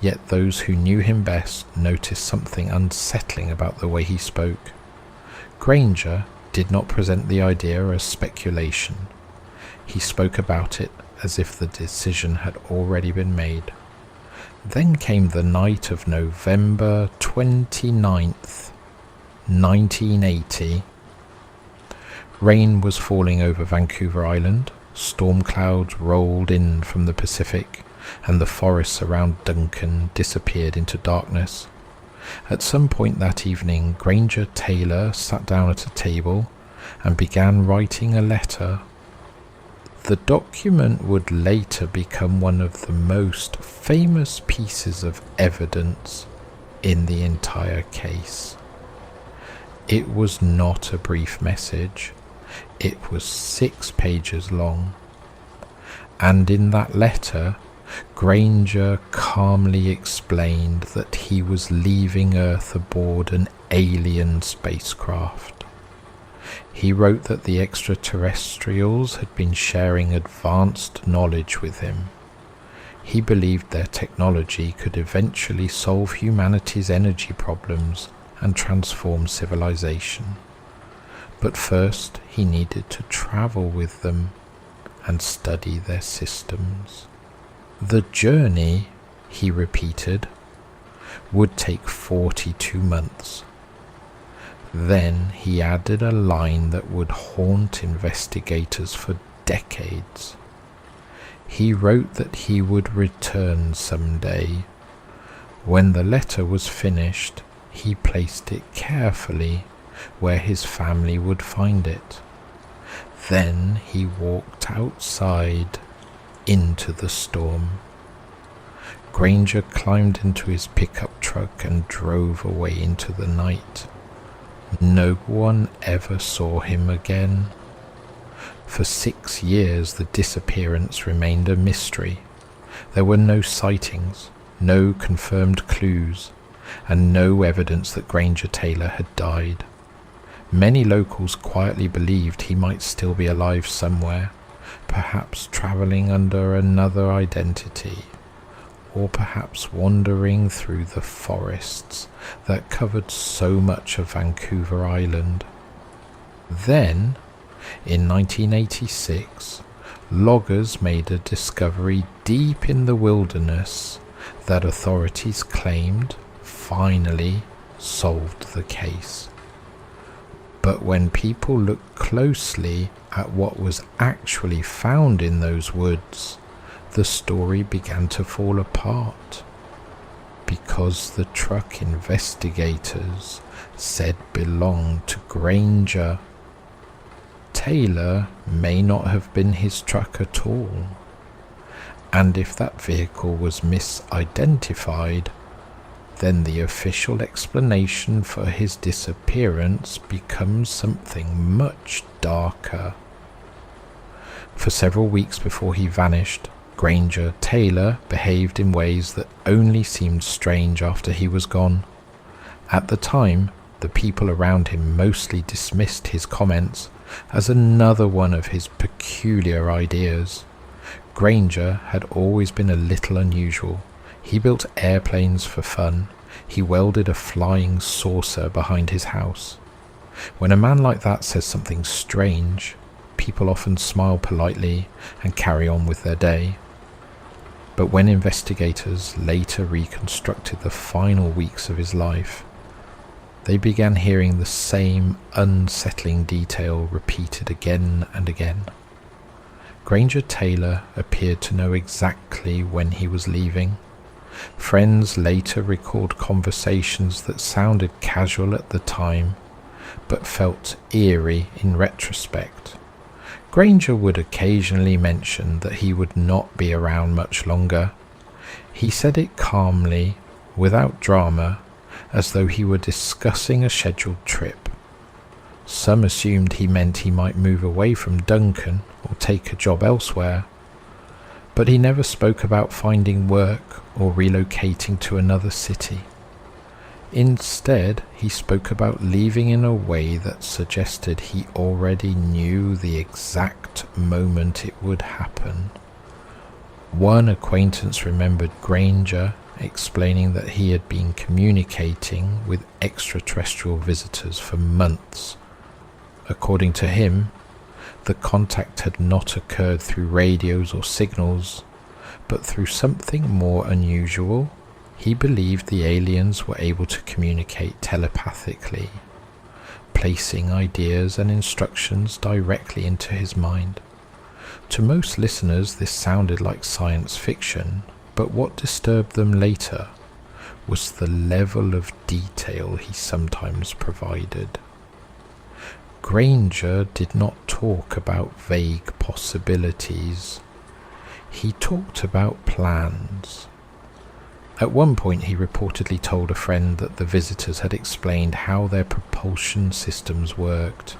yet those who knew him best noticed something unsettling about the way he spoke. Granger did not present the idea as speculation. He spoke about it as if the decision had already been made. Then came the night of November 29th, 1980. Rain was falling over Vancouver Island, storm clouds rolled in from the Pacific, and the forests around Duncan disappeared into darkness. At some point that evening, Granger Taylor sat down at a table and began writing a letter. The document would later become one of the most famous pieces of evidence in the entire case. It was not a brief message. It was 6 pages long. And in that letter, Granger calmly explained that he was leaving Earth aboard an alien spacecraft. He wrote that the extraterrestrials had been sharing advanced knowledge with him. He believed their technology could eventually solve humanity's energy problems and transform civilization. But first he needed to travel with them and study their systems. The journey, he repeated, would take 42 months. Then he added a line that would haunt investigators for decades. He wrote that he would return someday. When the letter was finished, he placed it carefully where his family would find it. Then he walked outside into the storm. Granger climbed into his pickup truck and drove away into the night. No one ever saw him again. For 6 years, the disappearance remained a mystery. There were no sightings, no confirmed clues, and no evidence that Granger Taylor had died. Many locals quietly believed he might still be alive somewhere, perhaps travelling under another identity, or perhaps wandering through the forests that covered so much of Vancouver Island. Then, in 1986, loggers made a discovery deep in the wilderness that authorities claimed finally solved the case. But when people looked closely at what was actually found in those woods, the story began to fall apart, because the truck investigators said belonged to Granger. Taylor may not have been his truck at all, and if that vehicle was misidentified, then the official explanation for his disappearance becomes something much darker. For several weeks before he vanished, Granger Taylor behaved in ways that only seemed strange after he was gone. At the time, the people around him mostly dismissed his comments as another one of his peculiar ideas. Granger had always been a little unusual. He built airplanes for fun. He welded a flying saucer behind his house. When a man like that says something strange, people often smile politely and carry on with their day. But when investigators later reconstructed the final weeks of his life, they began hearing the same unsettling detail repeated again and again. Granger Taylor appeared to know exactly when he was leaving. Friends later recalled conversations that sounded casual at the time, but felt eerie in retrospect. Granger would occasionally mention that he would not be around much longer. He said it calmly, without drama, as though he were discussing a scheduled trip. Some assumed he meant he might move away from Duncan or take a job elsewhere, but he never spoke about finding work or relocating to another city. Instead, he spoke about leaving in a way that suggested he already knew the exact moment it would happen. One acquaintance remembered Granger explaining that he had been communicating with extraterrestrial visitors for months. According to him, the contact had not occurred through radios or signals, but through something more unusual. He believed the aliens were able to communicate telepathically, placing ideas and instructions directly into his mind. To most listeners, this sounded like science fiction, but what disturbed them later was the level of detail he sometimes provided. Granger did not talk about vague possibilities. He talked about plans. At one point, he reportedly told a friend that the visitors had explained how their propulsion systems worked.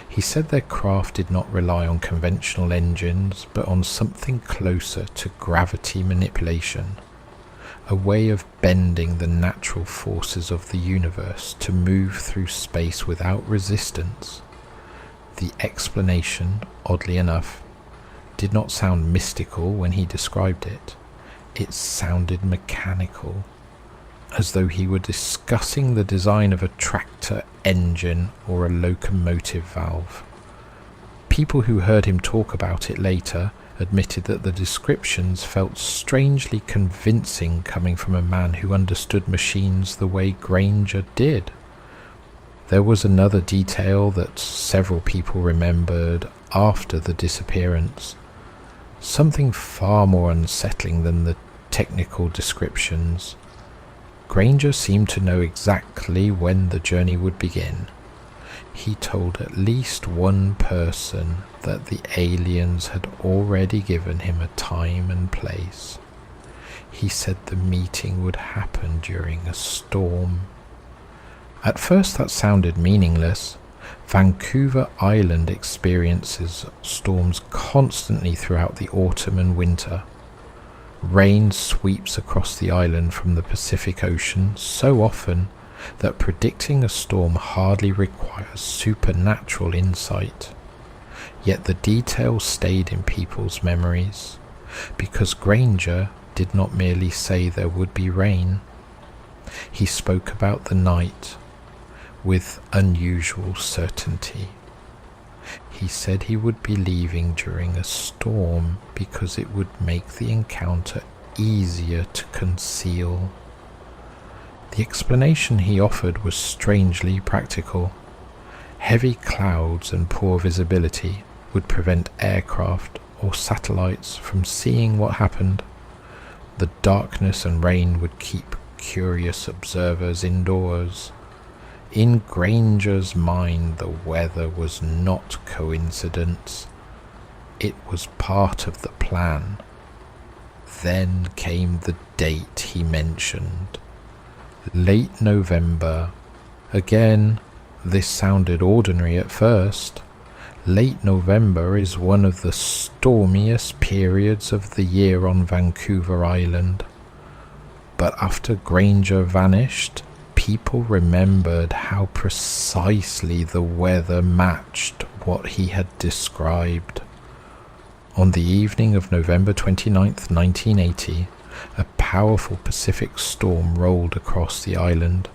He said their craft did not rely on conventional engines, but on something closer to gravity manipulation, a way of bending the natural forces of the universe to move through space without resistance. The explanation, oddly enough, did not sound mystical when he described it. It sounded mechanical, as though he were discussing the design of a tractor engine or a locomotive valve. People who heard him talk about it later admitted that the descriptions felt strangely convincing coming from a man who understood machines the way Granger did. There was another detail that several people remembered after the disappearance, something far more unsettling than the technical descriptions. Granger seemed to know exactly when the journey would begin. He told at least one person that the aliens had already given him a time and place. He said the meeting would happen during a storm. At first that sounded meaningless. Vancouver Island experiences storms constantly throughout the autumn and winter. Rain sweeps across the island from the Pacific Ocean so often that predicting a storm hardly requires supernatural insight. Yet the details stayed in people's memories, because Granger did not merely say there would be rain. He spoke about the night with unusual certainty. He said he would be leaving during a storm because it would make the encounter easier to conceal. The explanation he offered was strangely practical. Heavy clouds and poor visibility would prevent aircraft or satellites from seeing what happened. The darkness and rain would keep curious observers indoors. In Granger's mind, the weather was not coincidence. It was part of the plan. Then came the date he mentioned. Late November. Again, this sounded ordinary at first. Late November is one of the stormiest periods of the year on Vancouver Island. But after Granger vanished, people remembered how precisely the weather matched what he had described. On the evening of November 29th, 1980, a powerful Pacific storm rolled across the island.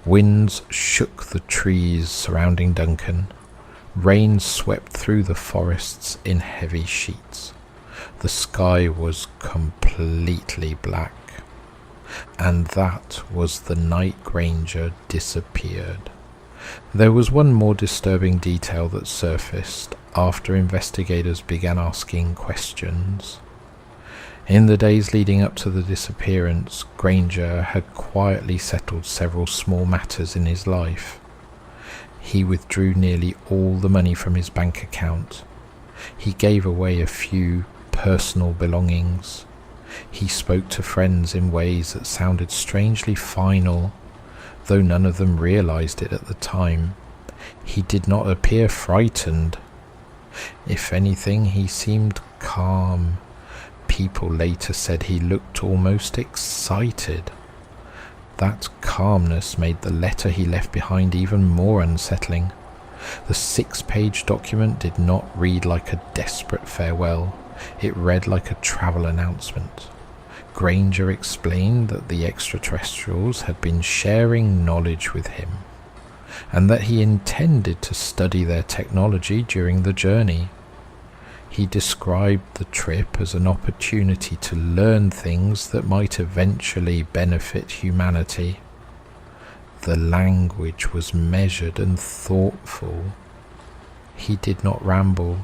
Winds shook the trees surrounding Duncan. Rain swept through the forests in heavy sheets. The sky was completely black. And that was the night Granger disappeared. There was one more disturbing detail that surfaced after investigators began asking questions. In the days leading up to the disappearance, Granger had quietly settled several small matters in his life. He withdrew nearly all the money from his bank account. He gave away a few personal belongings. He spoke to friends in ways that sounded strangely final, though none of them realized it at the time. He did not appear frightened. If anything, he seemed calm. People later said he looked almost excited. That calmness made the letter he left behind even more unsettling. The 6-page document did not read like a desperate farewell. It read like a travel announcement. Granger explained that the extraterrestrials had been sharing knowledge with him, and that he intended to study their technology during the journey. He described the trip as an opportunity to learn things that might eventually benefit humanity. The language was measured and thoughtful. He did not ramble.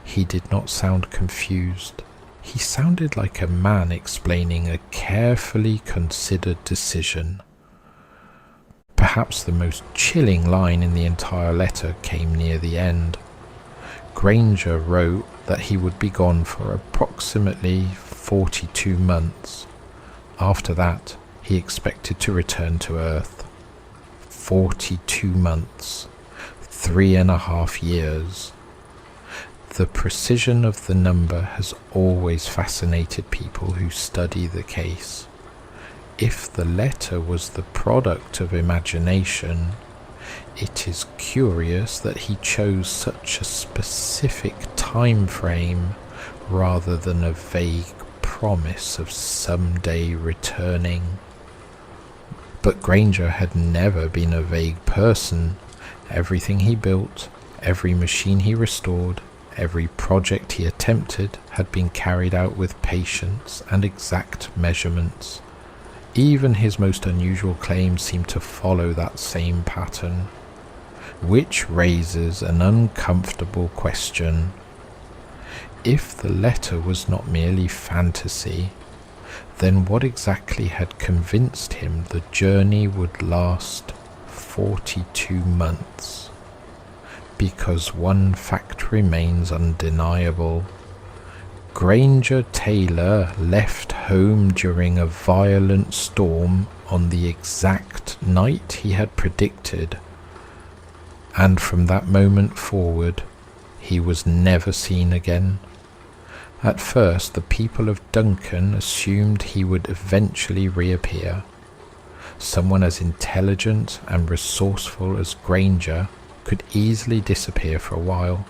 He did not sound confused. He sounded like a man explaining a carefully considered decision. Perhaps the most chilling line in the entire letter came near the end. Granger wrote that he would be gone for approximately 42 months. After that, he expected to return to Earth. 42 months. 3.5 years. The precision of the number has always fascinated people who study the case. If the letter was the product of imagination, it is curious that he chose such a specific time frame rather than a vague promise of someday returning. But Granger had never been a vague person. Everything he built, every machine he restored, every project he attempted had been carried out with patience and exact measurements. Even his most unusual claims seemed to follow that same pattern, which raises an uncomfortable question. If the letter was not merely fantasy, then what exactly had convinced him the journey would last 42 months? because one fact remains undeniable. Granger Taylor left home during a violent storm on the exact night he had predicted, and from that moment forward, he was never seen again. At first, the people of Duncan assumed he would eventually reappear. Someone as intelligent and resourceful as Granger could easily disappear for a while,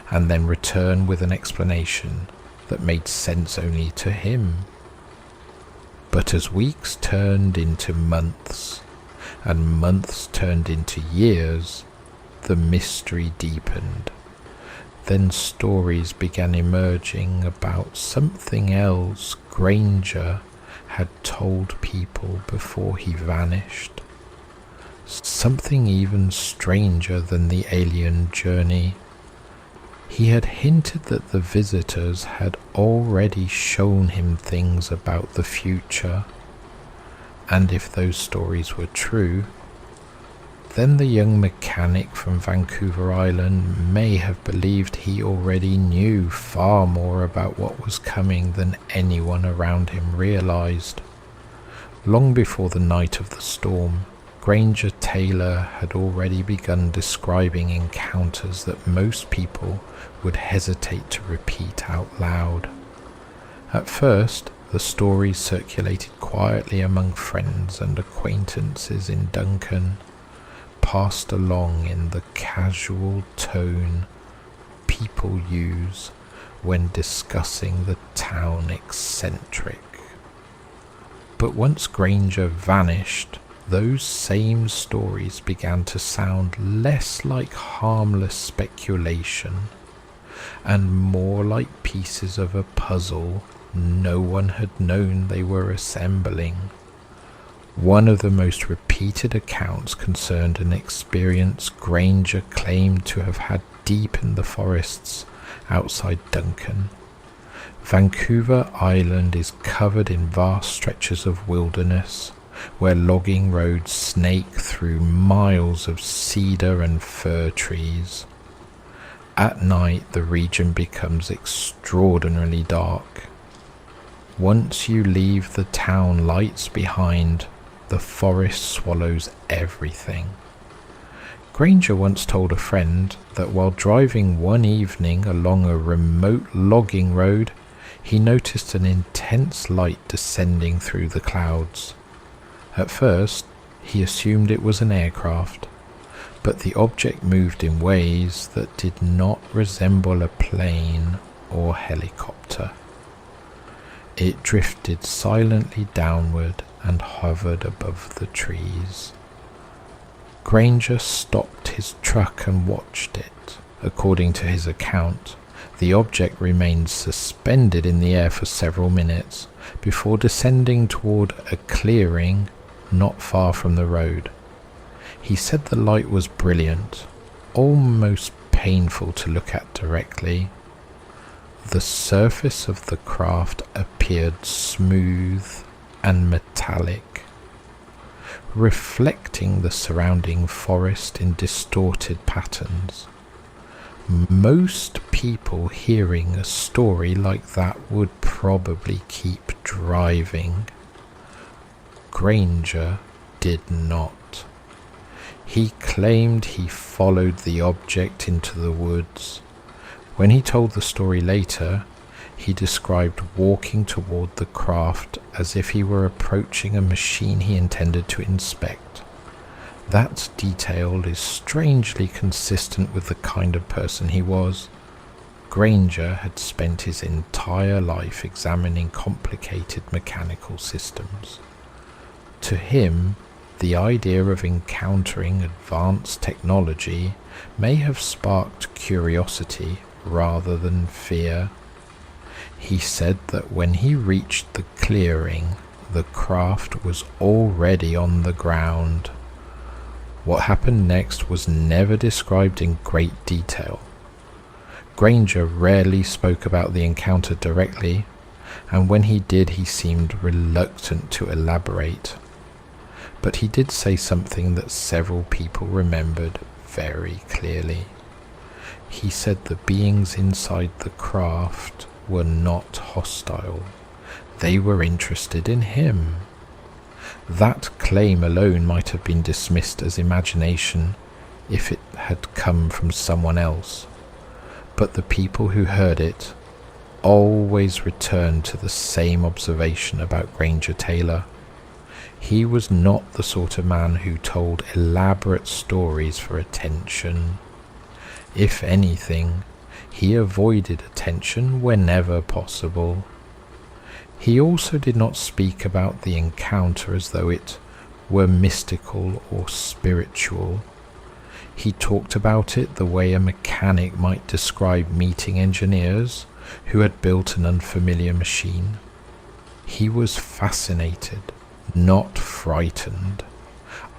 and then return with an explanation that made sense only to him. But as weeks turned into months, and months turned into years, the mystery deepened. Then stories began emerging about something else Granger had told people before he vanished. Something even stranger than the alien journey. He had hinted that the visitors had already shown him things about the future, and if those stories were true, then the young mechanic from Vancouver Island may have believed he already knew far more about what was coming than anyone around him realized. Long before the night of the storm, Granger Taylor had already begun describing encounters that most people would hesitate to repeat out loud. At first, the stories circulated quietly among friends and acquaintances in Duncan, passed along in the casual tone people use when discussing the town eccentric. But once Granger vanished, those same stories began to sound less like harmless speculation and more like pieces of a puzzle no one had known they were assembling. One of the most repeated accounts concerned an experience Granger claimed to have had deep in the forests outside Duncan. Vancouver Island is covered in vast stretches of wilderness, where logging roads snake through miles of cedar and fir trees. At night, the region becomes extraordinarily dark. Once you leave the town lights behind, the forest swallows everything. Granger once told a friend that while driving one evening along a remote logging road, he noticed an intense light descending through the clouds. At first, he assumed it was an aircraft, but the object moved in ways that did not resemble a plane or helicopter. It drifted silently downward and hovered above the trees. Granger stopped his truck and watched it. According to his account, the object remained suspended in the air for several minutes before descending toward a clearing not far from the road. He said the light was brilliant, almost painful to look at directly. The surface of the craft appeared smooth and metallic, reflecting the surrounding forest in distorted patterns. Most people hearing a story like that would probably keep driving. Granger did not. He claimed he followed the object into the woods. When he told the story later, he described walking toward the craft as if he were approaching a machine he intended to inspect. That detail is strangely consistent with the kind of person he was. Granger had spent his entire life examining complicated mechanical systems. To him, the idea of encountering advanced technology may have sparked curiosity rather than fear. He said that when he reached the clearing, the craft was already on the ground. What happened next was never described in great detail. Granger rarely spoke about the encounter directly, and when he did, he seemed reluctant to elaborate. But he did say something that several people remembered very clearly. He said the beings inside the craft were not hostile. They were interested in him. That claim alone might have been dismissed as imagination if it had come from someone else, but the people who heard it always returned to the same observation about Granger Taylor. He was not the sort of man who told elaborate stories for attention. If anything, he avoided attention whenever possible. He also did not speak about the encounter as though it were mystical or spiritual. He talked about it the way a mechanic might describe meeting engineers who had built an unfamiliar machine. He was fascinated, not frightened.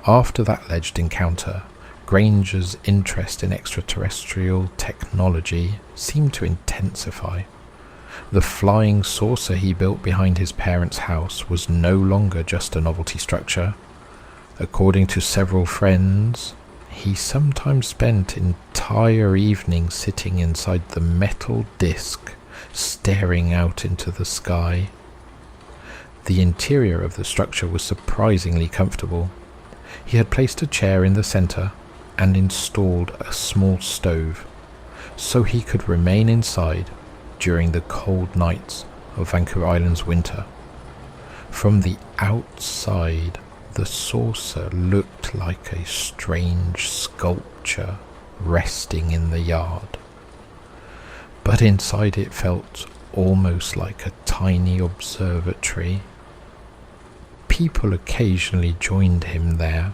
After that alleged encounter, Granger's interest in extraterrestrial technology seemed to intensify. The flying saucer he built behind his parents' house was no longer just a novelty structure. According to several friends, he sometimes spent entire evenings sitting inside the metal disc, staring out into the sky. The interior of the structure was surprisingly comfortable. He had placed a chair in the center and installed a small stove, so he could remain inside during the cold nights of Vancouver Island's winter. From the outside, the saucer looked like a strange sculpture resting in the yard, but inside it felt almost like a tiny observatory. People occasionally joined him there,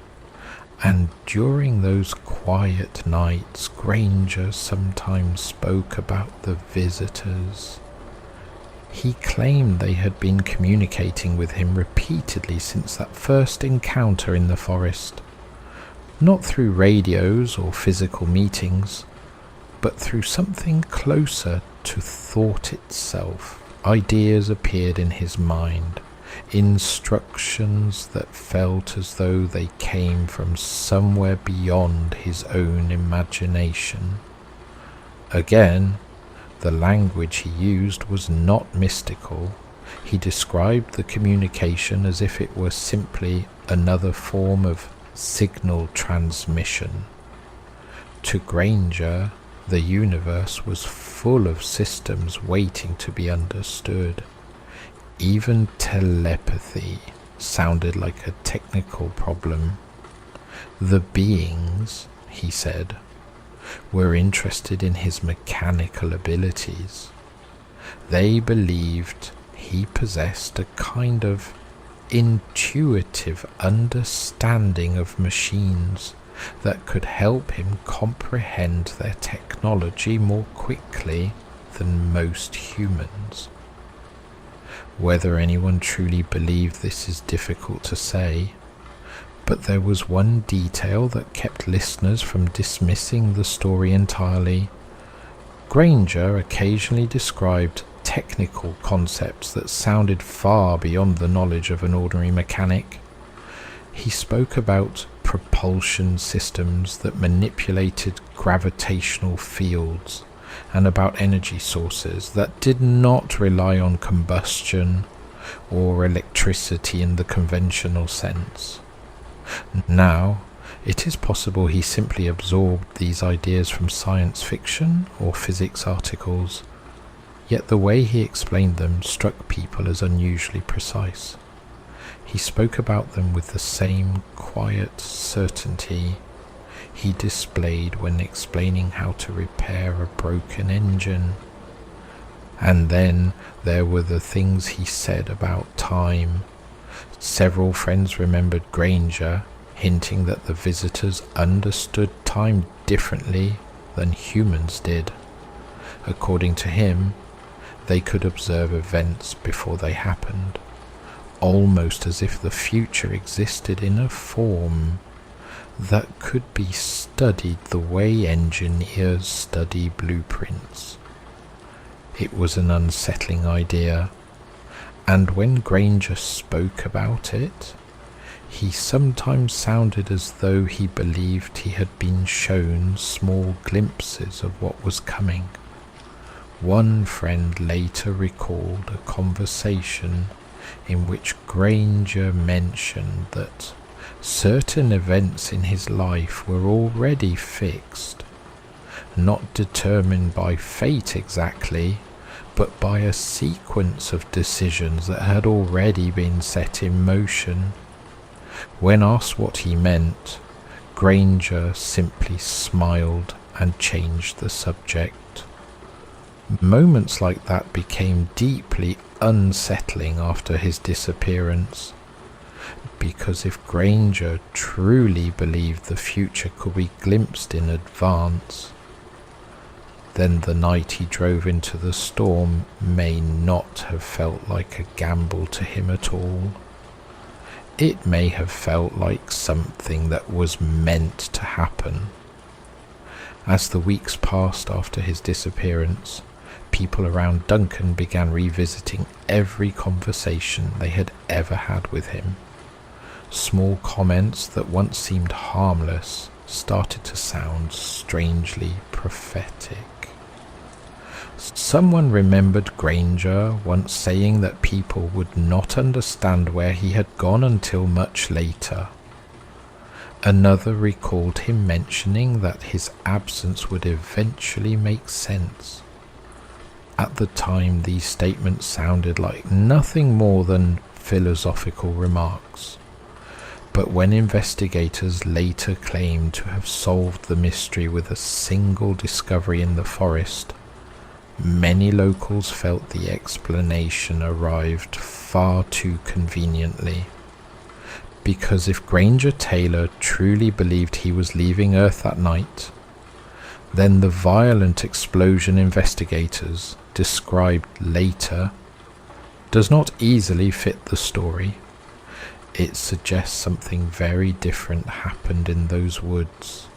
and during those quiet nights, Granger sometimes spoke about the visitors. He claimed they had been communicating with him repeatedly since that first encounter in the forest, not through radios or physical meetings, but through something closer to thought itself. Ideas appeared in his mind, instructions that felt as though they came from somewhere beyond his own imagination. Again, the language he used was not mystical. He described the communication as if it were simply another form of signal transmission. To Granger, the universe was full of systems waiting to be understood. Even telepathy sounded like a technical problem. The beings, he said, were interested in his mechanical abilities. They believed he possessed a kind of intuitive understanding of machines that could help him comprehend their technology more quickly than most humans. Whether anyone truly believed this is difficult to say, but there was one detail that kept listeners from dismissing the story entirely. Granger occasionally described technical concepts that sounded far beyond the knowledge of an ordinary mechanic. He spoke about propulsion systems that manipulated gravitational fields, and about energy sources that did not rely on combustion or electricity in the conventional sense. Now, it is possible he simply absorbed these ideas from science fiction or physics articles, yet the way he explained them struck people as unusually precise. He spoke about them with the same quiet certainty he displayed when explaining how to repair a broken engine. And then there were the things he said about time. Several friends remembered Granger hinting that the visitors understood time differently than humans did. According to him, they could observe events before they happened, almost as if the future existed in a form that could be studied the way engineers study blueprints. It was an unsettling idea, and when Granger spoke about it, He sometimes sounded as though he believed he had been shown small glimpses of what was coming. One friend later recalled a conversation in which Granger mentioned that certain events in his life were already fixed, not determined by fate exactly, but by a sequence of decisions that had already been set in motion. When asked what he meant, Granger simply smiled and changed the subject. Moments like that became deeply unsettling after his disappearance, because if Granger truly believed the future could be glimpsed in advance, then the night he drove into the storm may not have felt like a gamble to him at all. It may have felt like something that was meant to happen. As the weeks passed after his disappearance, people around Duncan began revisiting every conversation they had ever had with him. Small comments that once seemed harmless started to sound strangely prophetic. Someone remembered Granger once saying that people would not understand where he had gone until much later. Another recalled him mentioning that his absence would eventually make sense. At the time, these statements sounded like nothing more than philosophical remarks. But when investigators later claimed to have solved the mystery with a single discovery in the forest, many locals felt the explanation arrived far too conveniently. Because if Granger Taylor truly believed he was leaving Earth that night, then the violent explosion investigators described later does not easily fit the story. It suggests something very different happened in those woods.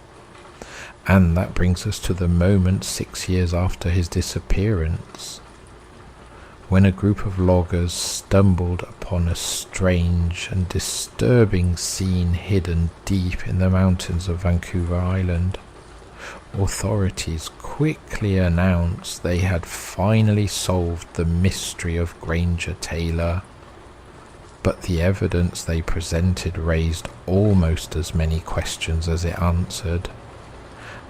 And that brings us to the moment 6 years after his disappearance, when a group of loggers stumbled upon a strange and disturbing scene hidden deep in the mountains of Vancouver Island. Authorities quickly announced they had finally solved the mystery of Granger Taylor, but the evidence they presented raised almost as many questions as it answered.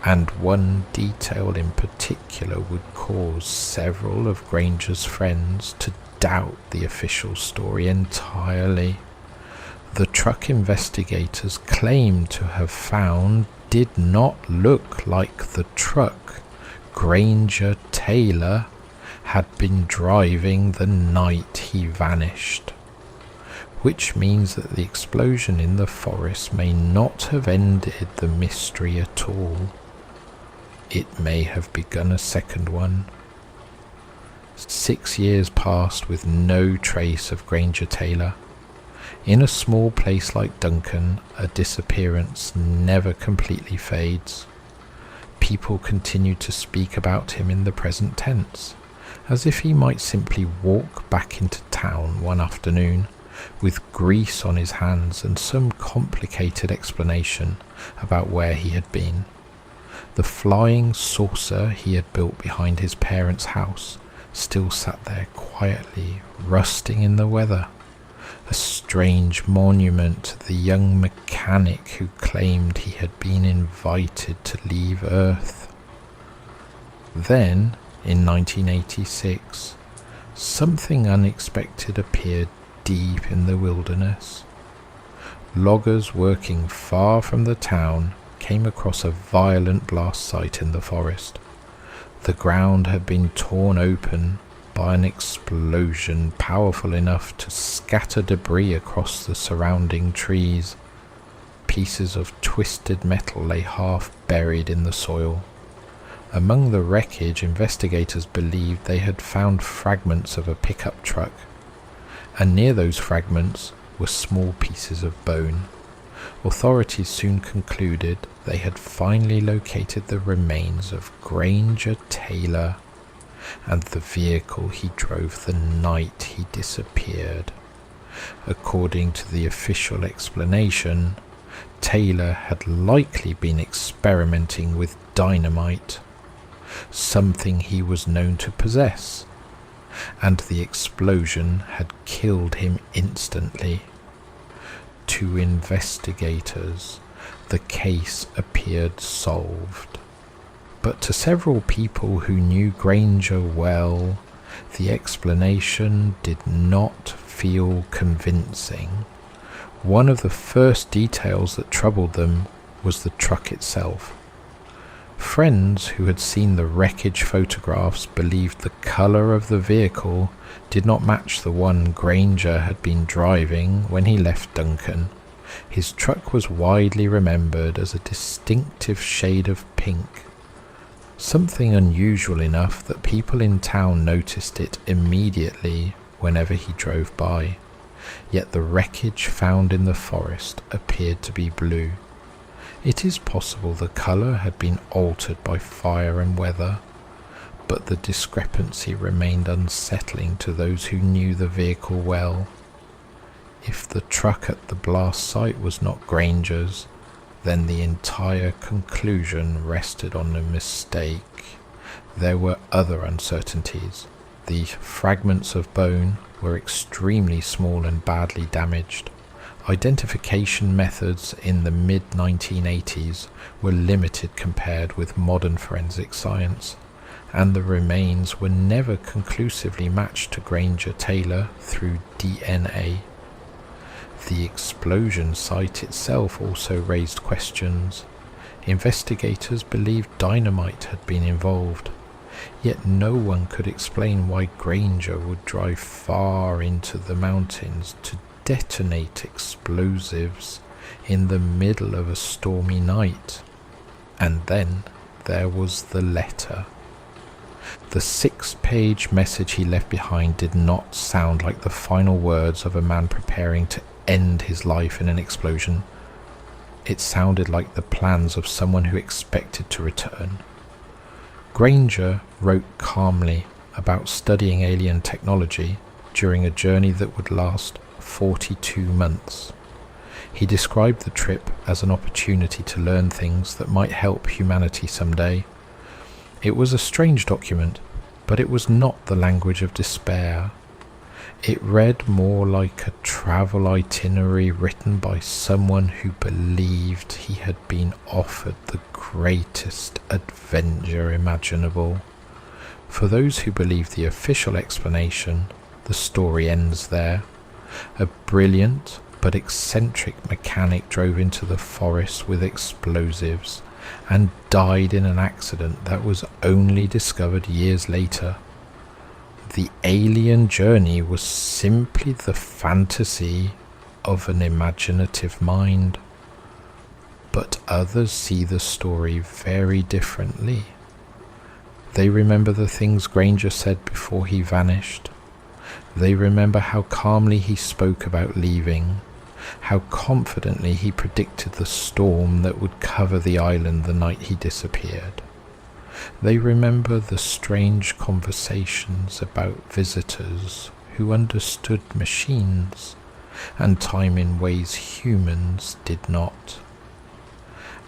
And one detail in particular would cause several of Granger's friends to doubt the official story entirely. The truck investigators claimed to have found did not look like the truck Granger Taylor had been driving the night he vanished, which means that the explosion in the forest may not have ended the mystery at all. It may have begun a second one. 6 years passed with no trace of Granger Taylor. In a small place like Duncan, a disappearance never completely fades. People continue to speak about him in the present tense, as if he might simply walk back into town one afternoon with grease on his hands and some complicated explanation about where he had been. The flying saucer he had built behind his parents' house still sat there quietly, rusting in the weather, a strange monument to the young mechanic who claimed he had been invited to leave Earth. Then, in 1986, something unexpected appeared deep in the wilderness. Loggers working far from the town came across a violent blast site in the forest. The ground had been torn open by an explosion powerful enough to scatter debris across the surrounding trees. Pieces of twisted metal lay half buried in the soil. Among the wreckage, investigators believed they had found fragments of a pickup truck, and near those fragments were small pieces of bone. Authorities soon concluded they had finally located the remains of Granger Taylor and the vehicle he drove the night he disappeared. According to the official explanation, Taylor had likely been experimenting with dynamite, something he was known to possess, and the explosion had killed him instantly. To investigators, the case appeared solved. But to several people who knew Granger well, the explanation did not feel convincing. One of the first details that troubled them was the truck itself. Friends who had seen the wreckage photographs believed the colour of the vehicle did not match the one Granger had been driving when he left Duncan. His truck was widely remembered as a distinctive shade of pink, something unusual enough that people in town noticed it immediately whenever he drove by. Yet the wreckage found in the forest appeared to be blue. It is possible the colour had been altered by fire and weather, but the discrepancy remained unsettling to those who knew the vehicle well. If the truck at the blast site was not Granger's, then the entire conclusion rested on a mistake. There were other uncertainties. The fragments of bone were extremely small and badly damaged. Identification methods in the mid-1980s were limited compared with modern forensic science, and the remains were never conclusively matched to Granger Taylor through DNA. The explosion site itself also raised questions. Investigators believed dynamite had been involved, yet no one could explain why Granger would drive far into the mountains to detonate explosives in the middle of a stormy night. And then there was the letter. The 6-page message he left behind did not sound like the final words of a man preparing to end his life in an explosion. It sounded like the plans of someone who expected to return. Granger wrote calmly about studying alien technology during a journey that would last 42 months. He described the trip as an opportunity to learn things that might help humanity someday. It was a strange document, but it was not the language of despair. It read more like a travel itinerary written by someone who believed he had been offered the greatest adventure imaginable. For those who believe the official explanation, the story ends there. A brilliant but eccentric mechanic drove into the forest with explosives and died in an accident that was only discovered years later. The alien journey was simply the fantasy of an imaginative mind. But others see the story very differently. They remember the things Granger said before he vanished. They remember how calmly he spoke about leaving, how confidently he predicted the storm that would cover the island the night he disappeared. They remember the strange conversations about visitors who understood machines and time in ways humans did not.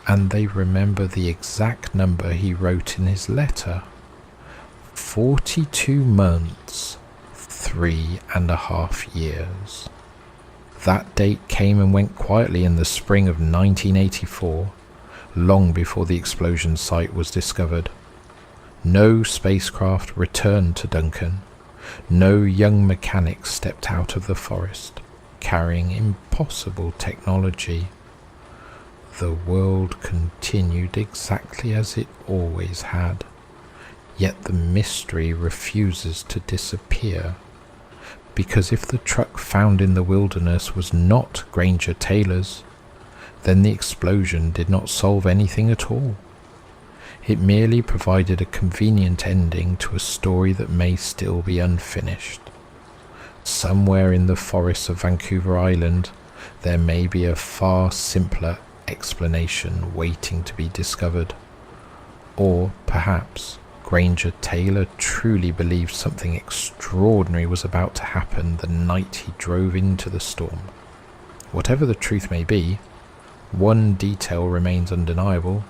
And they remember the exact number he wrote in his letter. 42 months, 3.5 years. That date came and went quietly in the spring of 1984, long before the explosion site was discovered. No spacecraft returned to Duncan. No young mechanic stepped out of the forest, carrying impossible technology. The world continued exactly as it always had, yet the mystery refuses to disappear. Because if the truck found in the wilderness was not Granger Taylor's, then the explosion did not solve anything at all. It merely provided a convenient ending to a story that may still be unfinished. Somewhere in the forests of Vancouver Island, there may be a far simpler explanation waiting to be discovered. Or perhaps Granger Taylor truly believed something extraordinary was about to happen the night he drove into the storm. Whatever the truth may be, one detail remains undeniable.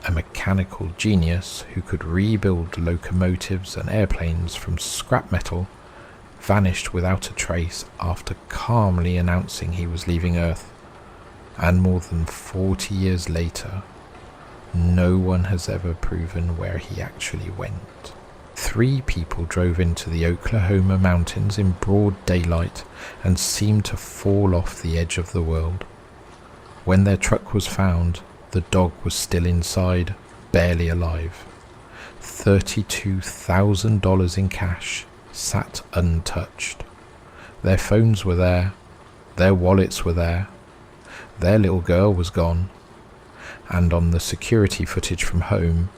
A mechanical genius who could rebuild locomotives and airplanes from scrap metal vanished without a trace after calmly announcing he was leaving Earth. And more than 40 years later, no one has ever proven where he actually went. 3 people drove into the Oklahoma mountains in broad daylight and seemed to fall off the edge of the world. When their truck was found, the dog was still inside, barely alive. $32,000 in cash sat untouched. Their phones were there, their wallets were there, their little girl was gone, and on the security footage from home,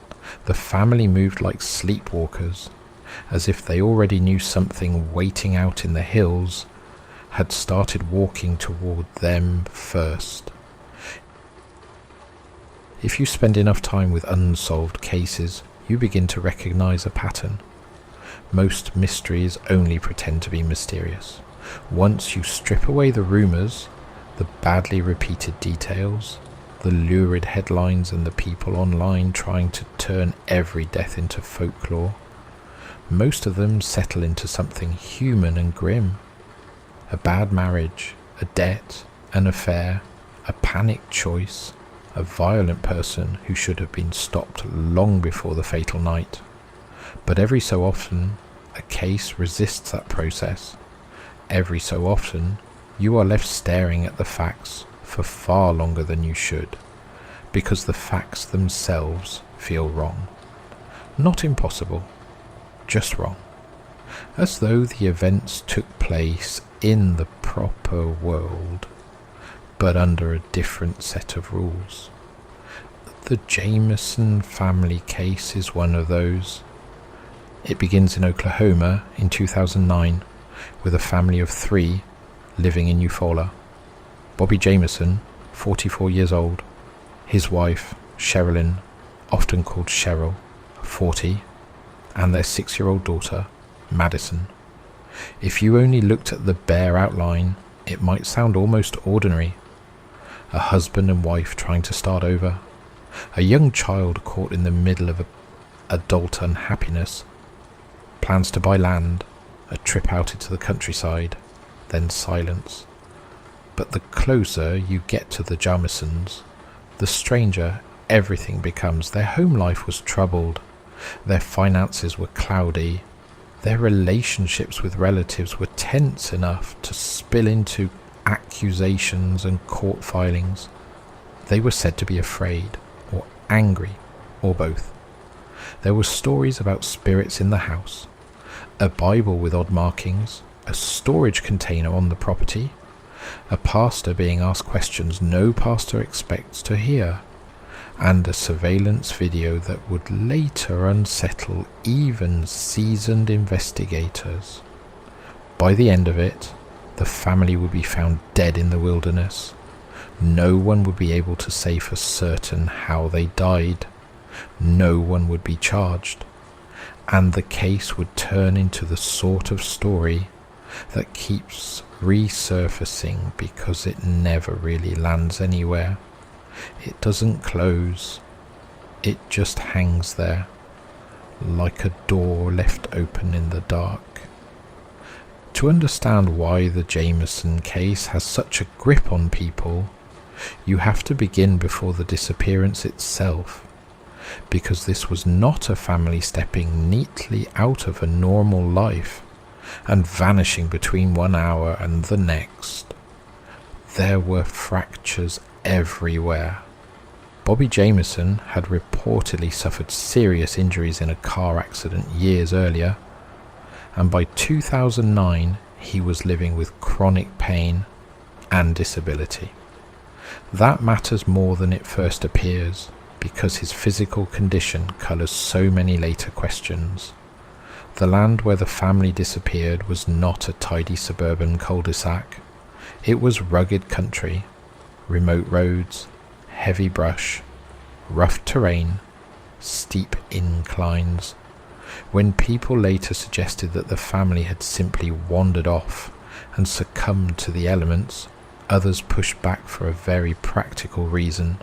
the family moved like sleepwalkers, as if they already knew something waiting out in the hills had started walking toward them first. If you spend enough time with unsolved cases, you begin to recognize a pattern. Most mysteries only pretend to be mysterious. Once you strip away the rumors, the badly repeated details, the lurid headlines and the people online trying to turn every death into folklore, most of them settle into something human and grim. A bad marriage, a debt, an affair, a panicked choice, a violent person who should have been stopped long before the fatal night. But every so often, a case resists that process. Every so often, you are left staring at the facts for far longer than you should, because the facts themselves feel wrong. Not impossible, just wrong. As though the events took place in the proper world, but under a different set of rules. The Jamison family case is one of those. It begins in Oklahoma in 2009 with a family of 3 living in Eufaula. Bobby Jamison, 44 years old, his wife, Sherilyn, often called Cheryl, 40, and their 6-year-old daughter, Madison. If you only looked at the bare outline, it might sound almost ordinary. A husband and wife trying to start over, a young child caught in the middle of adult unhappiness, plans to buy land, a trip out into the countryside, then silence. But the closer you get to the Jamisons, the stranger everything becomes. Their home life was troubled, their finances were cloudy, their relationships with relatives were tense enough to spill into accusations and court filings. They were said to be afraid, or angry, or both. There were stories about spirits in the house, a Bible with odd markings, a storage container on the property, a pastor being asked questions no pastor expects to hear, and a surveillance video that would later unsettle even seasoned investigators. By the end of it, the family would be found dead in the wilderness. No one would be able to say for certain how they died. No one would be charged. And the case would turn into the sort of story that keeps resurfacing because it never really lands anywhere. It doesn't close. It just hangs there, like a door left open in the dark. To understand why the Jamison case has such a grip on people, you have to begin before the disappearance itself, because this was not a family stepping neatly out of a normal life and vanishing between 1 hour and the next. There were fractures everywhere. Bobby Jamison had reportedly suffered serious injuries in a car accident years earlier, and by 2009 he was living with chronic pain and disability. That matters more than it first appears, because his physical condition colours so many later questions. The land where the family disappeared was not a tidy suburban cul-de-sac. It was rugged country, remote roads, heavy brush, rough terrain, steep inclines, When people later suggested that the family had simply wandered off and succumbed to the elements, others pushed back for a very practical reason.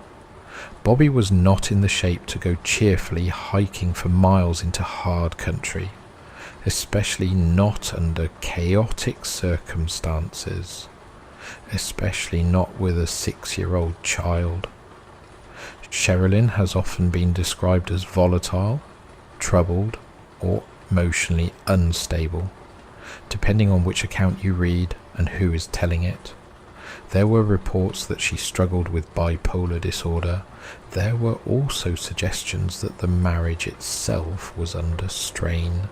Bobby was not in the shape to go cheerfully hiking for miles into hard country, especially not under chaotic circumstances, especially not with a 6-year-old child. Sherilyn has often been described as volatile, troubled, or emotionally unstable, depending on which account you read and who is telling it. There were reports that she struggled with bipolar disorder. There were also suggestions that the marriage itself was under strain,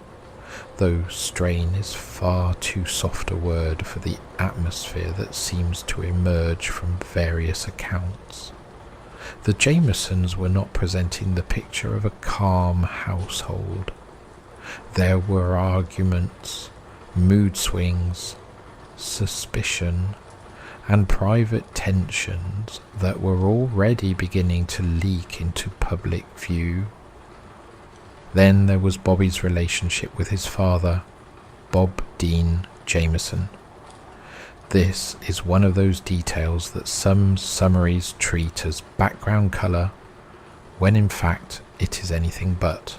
though strain is far too soft a word for the atmosphere that seems to emerge from various accounts. The Jamisons were not presenting the picture of a calm household. There were arguments, mood swings, suspicion, and private tensions that were already beginning to leak into public view. Then there was Bobby's relationship with his father, Bob Dean Jamison. This is one of those details that some summaries treat as background colour, when in fact it is anything but.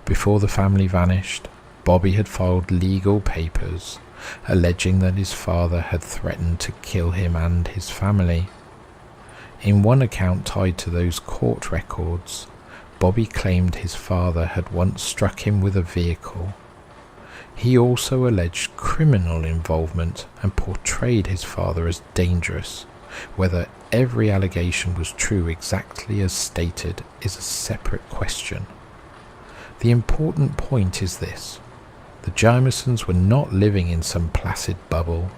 Before the family vanished, Bobby had filed legal papers alleging that his father had threatened to kill him and his family. In one account tied to those court records, Bobby claimed his father had once struck him with a vehicle. He also alleged criminal involvement and portrayed his father as dangerous. Whether every allegation was true exactly as stated is a separate question. The important point is this: the Jamisons were not living in some placid bubble.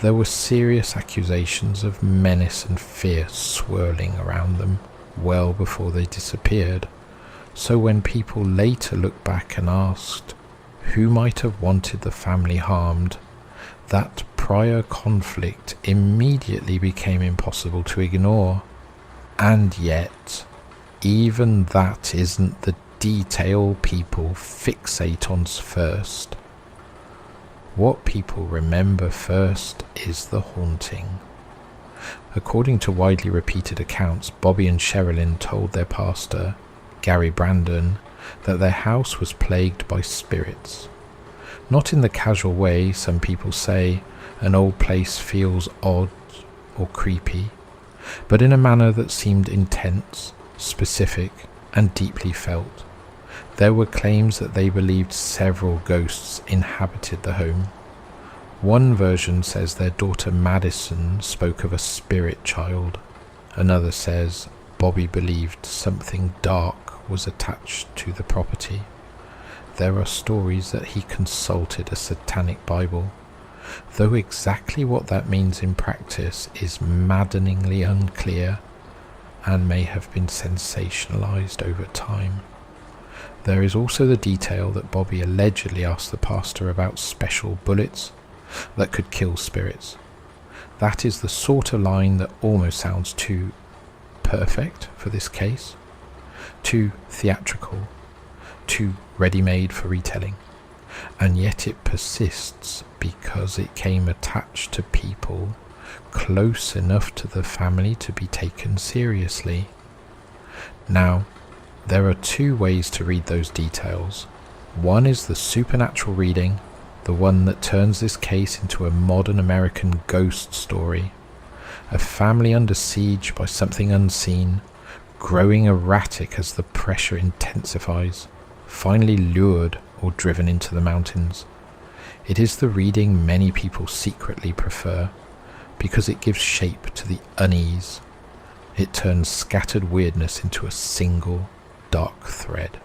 There were serious accusations of menace and fear swirling around them well before they disappeared. So when people later looked back and asked who might have wanted the family harmed, that prior conflict immediately became impossible to ignore. And yet, even that isn't the detail people fixate on first. What people remember first is the haunting. According to widely repeated accounts, Bobby and Sherilyn told their pastor, Gary Brandon, that their house was plagued by spirits. Not in the casual way some people say an old place feels odd or creepy, but in a manner that seemed intense, specific, and deeply felt. There were claims that they believed several ghosts inhabited the home. One version says their daughter Madison spoke of a spirit child. Another says Bobby believed something dark was attached to the property. There are stories that he consulted a satanic Bible, though exactly what that means in practice is maddeningly unclear and may have been sensationalized over time. There is also the detail that Bobby allegedly asked the pastor about special bullets that could kill spirits. That is the sort of line that almost sounds too perfect for this case, too theatrical, too ready-made for retelling, and yet it persists because it came attached to people close enough to the family to be taken seriously. Now, there are two ways to read those details. One is the supernatural reading, the one that turns this case into a modern American ghost story. A family under siege by something unseen, growing erratic as the pressure intensifies, finally lured or driven into the mountains. It is the reading many people secretly prefer, because it gives shape to the unease. It turns scattered weirdness into a single dark thread.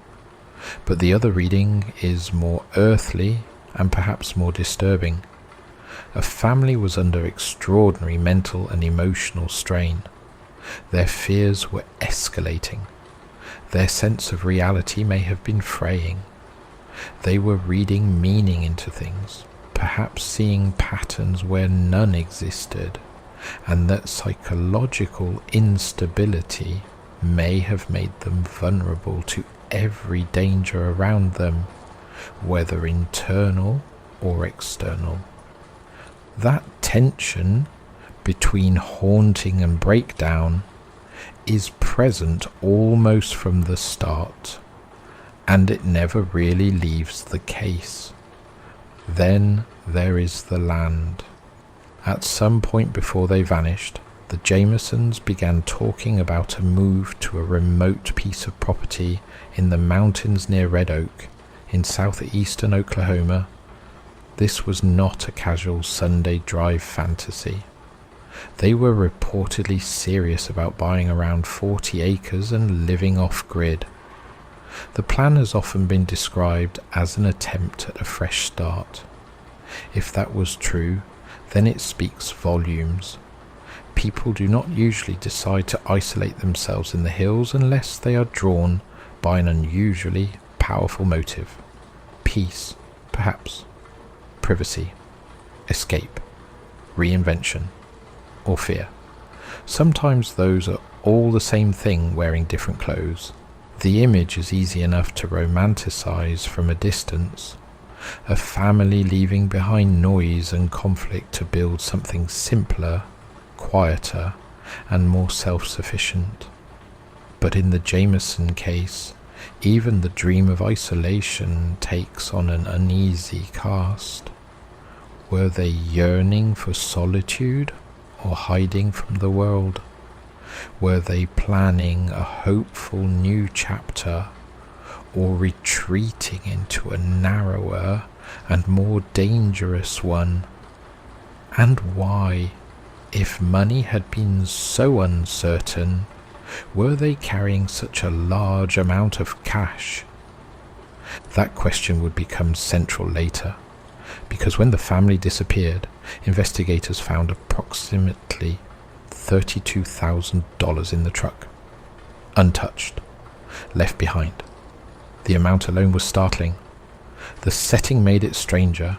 But the other reading is more earthly and perhaps more disturbing. A family was under extraordinary mental and emotional strain. Their fears were escalating. Their sense of reality may have been fraying. They were reading meaning into things, perhaps seeing patterns where none existed, and that psychological instability may have made them vulnerable to every danger around them, whether internal or external. That tension between haunting and breakdown is present almost from the start, and it never really leaves the case. Then there is the land. At some point before they vanished, the Jamisons began talking about a move to a remote piece of property in the mountains near Red Oak, in southeastern Oklahoma. This was not a casual Sunday drive fantasy. They were reportedly serious about buying around 40 acres and living off-grid. The plan has often been described as an attempt at a fresh start. If that was true, then it speaks volumes. People do not usually decide to isolate themselves in the hills unless they are drawn by an unusually powerful motive. Peace, perhaps. Privacy. Escape. Reinvention. Or fear. Sometimes those are all the same thing wearing different clothes. The image is easy enough to romanticize from a distance. A family leaving behind noise and conflict to build something simpler, quieter, and more self-sufficient. But in the Jamison case, even the dream of isolation takes on an uneasy cast. Were they yearning for solitude or hiding from the world? Were they planning a hopeful new chapter or retreating into a narrower and more dangerous one? And why, if money had been so uncertain, were they carrying such a large amount of cash? That question would become central later, because when the family disappeared, investigators found approximately $32,000 in the truck, untouched, left behind. The amount alone was startling. The setting made it stranger.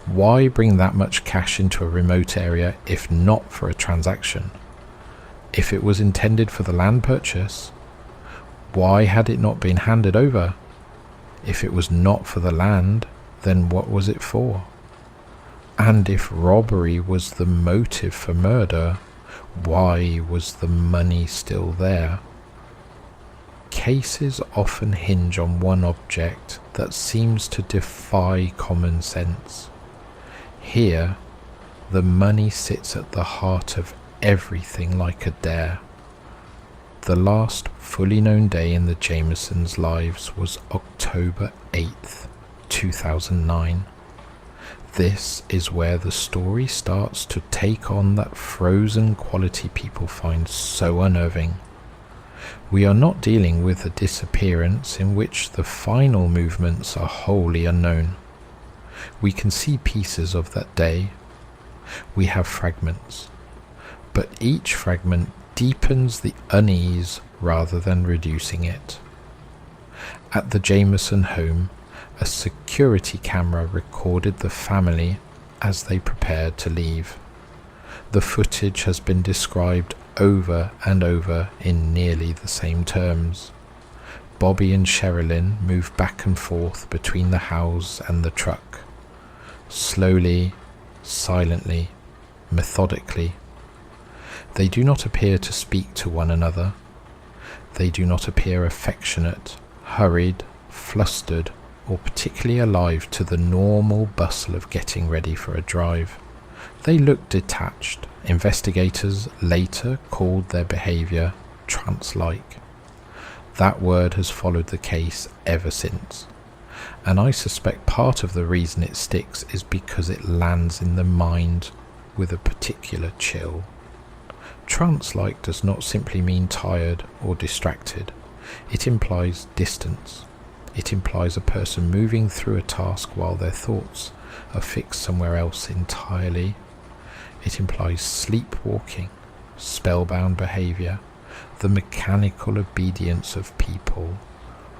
Why bring that much cash into a remote area if not for a transaction? If it was intended for the land purchase, why had it not been handed over? If it was not for the land, then what was it for? And if robbery was the motive for murder, why was the money still there? Cases often hinge on one object that seems to defy common sense. Here, the money sits at the heart of everything like a dare. The last fully known day in the Jamisons' lives was October 8th, 2009. This is where the story starts to take on that frozen quality people find so unnerving. We are not dealing with a disappearance in which the final movements are wholly unknown. We can see pieces of that day. We have fragments, but each fragment deepens the unease rather than reducing it. At the Jamison home, a security camera recorded the family as they prepared to leave. The footage has been described over and over in nearly the same terms. Bobby and Sherilyn move back and forth between the house and the truck. Slowly, silently, methodically. They do not appear to speak to one another. They do not appear affectionate, hurried, flustered, or particularly alive to the normal bustle of getting ready for a drive. They look detached. Investigators later called their behaviour trance-like. That word has followed the case ever since, and I suspect part of the reason it sticks is because it lands in the mind with a particular chill. Trance-like does not simply mean tired or distracted. It implies distance. It implies a person moving through a task while their thoughts are fixed somewhere else entirely. It implies sleepwalking, spellbound behaviour, the mechanical obedience of people,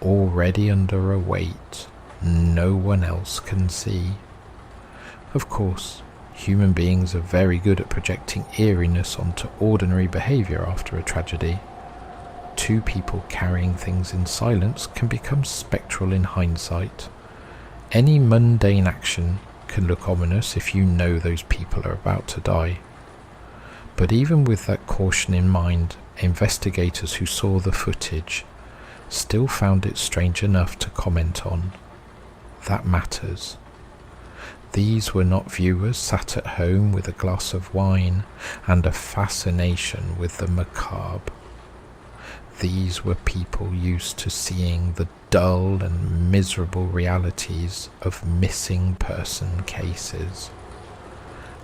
already under a weight no one else can see. Of course, human beings are very good at projecting eeriness onto ordinary behaviour after a tragedy. two people carrying things in silence can become spectral in hindsight. Any mundane action can look ominous if you know those people are about to die. But even with that caution in mind, investigators who saw the footage still found it strange enough to comment on. That matters. These were not viewers sat at home with a glass of wine and a fascination with the macabre. These were people used to seeing the dull and miserable realities of missing person cases.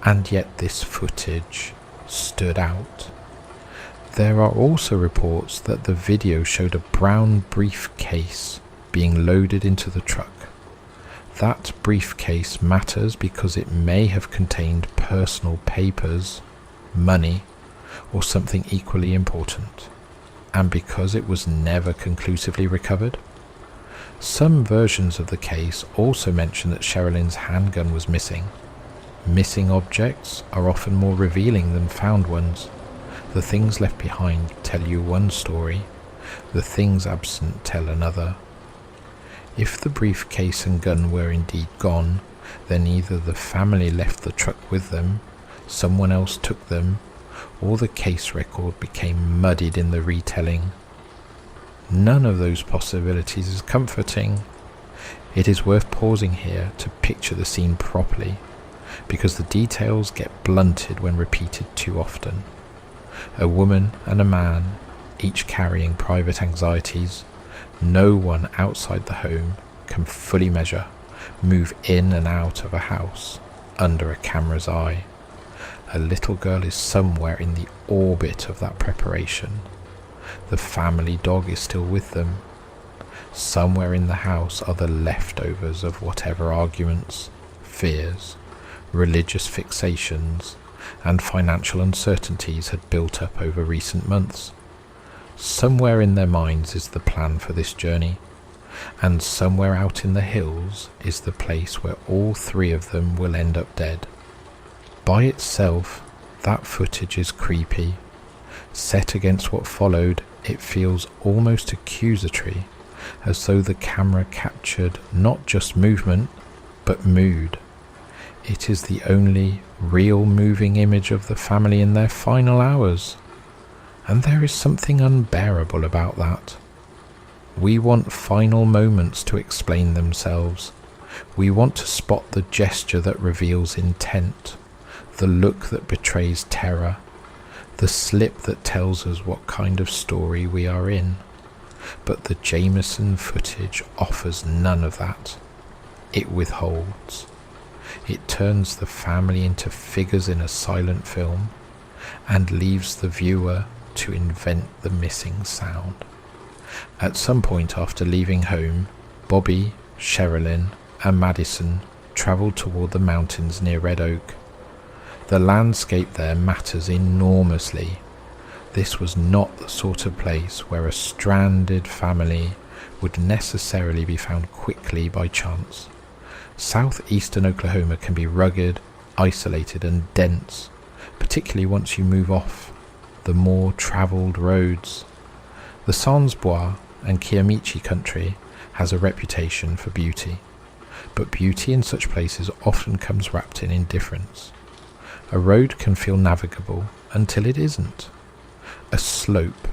And yet this footage stood out. There are also reports that the video showed a brown briefcase being loaded into the truck. That briefcase matters because it may have contained personal papers, money, or something equally important, and because it was never conclusively recovered. Some versions of the case also mention that Sherilyn's handgun was missing. Missing objects are often more revealing than found ones. The things left behind tell you one story, the things absent tell another. If the briefcase and gun were indeed gone, then either the family left the truck with them, someone else took them, or the case record became muddied in the retelling. None of those possibilities is comforting. It is worth pausing here to picture the scene properly, because the details get blunted when repeated too often. A woman and a man, each carrying private anxieties, no one outside the home can fully measure, move in and out of a house under a camera's eye. A little girl is somewhere in the orbit of that preparation. The family dog is still with them. Somewhere in the house are the leftovers of whatever arguments, fears, religious fixations, and financial uncertainties had built up over recent months. Somewhere in their minds is the plan for this journey, and somewhere out in the hills is the place where all three of them will end up dead. By itself, that footage is creepy. Set against what followed, it feels almost accusatory, as though the camera captured not just movement, but mood. It is the only real moving image of the family in their final hours. And there is something unbearable about that. We want final moments to explain themselves. We want to spot the gesture that reveals intent, the look that betrays terror, the slip that tells us what kind of story we are in. But the Jamison footage offers none of that. It withholds. It turns the family into figures in a silent film and leaves the viewer to invent the missing sound. At some point after leaving home, Bobby, Sherilyn, and Madison travelled toward the mountains near Red Oak. The landscape there matters enormously. This was not the sort of place where a stranded family would necessarily be found quickly by chance. Southeastern Oklahoma can be rugged, isolated, and dense, particularly once you move off the more travelled roads. The Sans Bois and Kiamichi country has a reputation for beauty, but beauty in such places often comes wrapped in indifference. A road can feel navigable until it isn't. A slope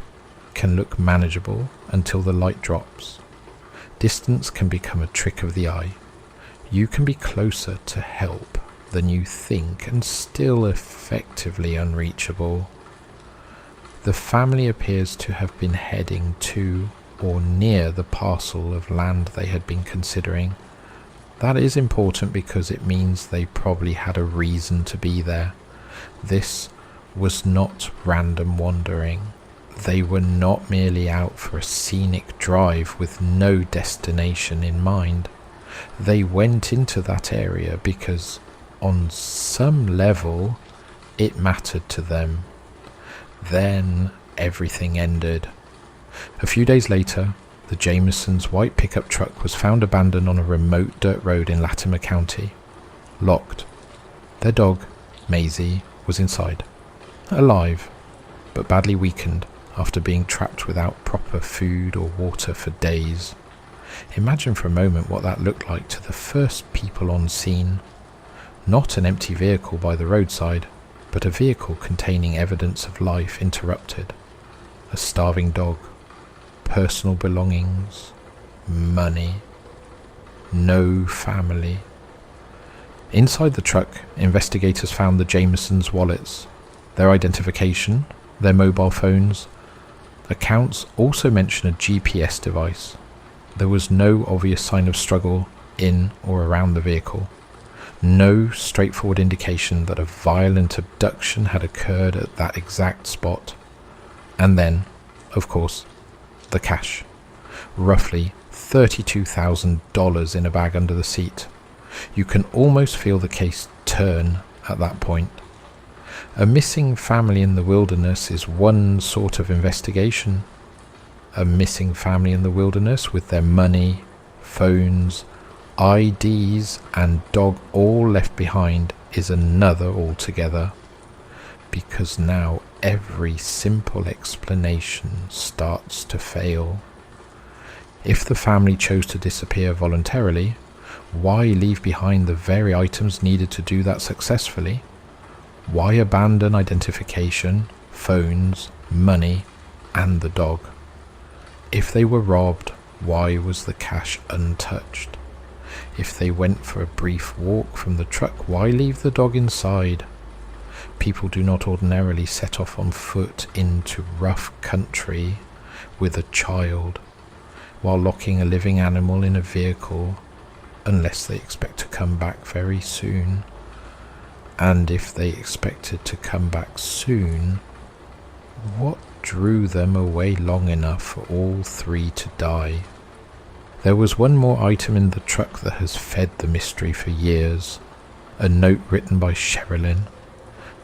can look manageable until the light drops. Distance can become a trick of the eye. You can be closer to help than you think and still effectively unreachable. The family appears to have been heading to or near the parcel of land they had been considering. That is important because it means they probably had a reason to be there. This was not random wandering. They were not merely out for a scenic drive with no destination in mind. They went into that area because, on some level, it mattered to them. Then everything ended. A few days later, the Jamisons' white pickup truck was found abandoned on a remote dirt road in Latimer County, locked. Their dog, Maisie, was inside, alive, but badly weakened after being trapped without proper food or water for days. Imagine for a moment what that looked like to the first people on scene. Not an empty vehicle by the roadside, but a vehicle containing evidence of life interrupted. A starving dog, personal belongings, money, no family. Inside the truck, investigators found the Jamisons' wallets, their identification, their mobile phones. Accounts also mention a GPS device. There was no obvious sign of struggle in or around the vehicle. No straightforward indication that a violent abduction had occurred at that exact spot. And then, of course, the cash. Roughly $32,000 in a bag under the seat. You can almost feel the case turn at that point. A missing family in the wilderness is one sort of investigation. A missing family in the wilderness with their money, phones, IDs and dog all left behind is another altogether, because now every simple explanation starts to fail. If the family chose to disappear voluntarily, why leave behind the very items needed to do that successfully? Why abandon identification, phones, money, and the dog? If they were robbed, why was the cash untouched? If they went for a brief walk from the truck, why leave the dog inside? People do not ordinarily set off on foot into rough country with a child while locking a living animal in a vehicle unless they expect to come back very soon. And if they expected to come back soon, what drew them away long enough for all three to die? There was one more item in the truck that has fed the mystery for years. A note written by Sherilyn.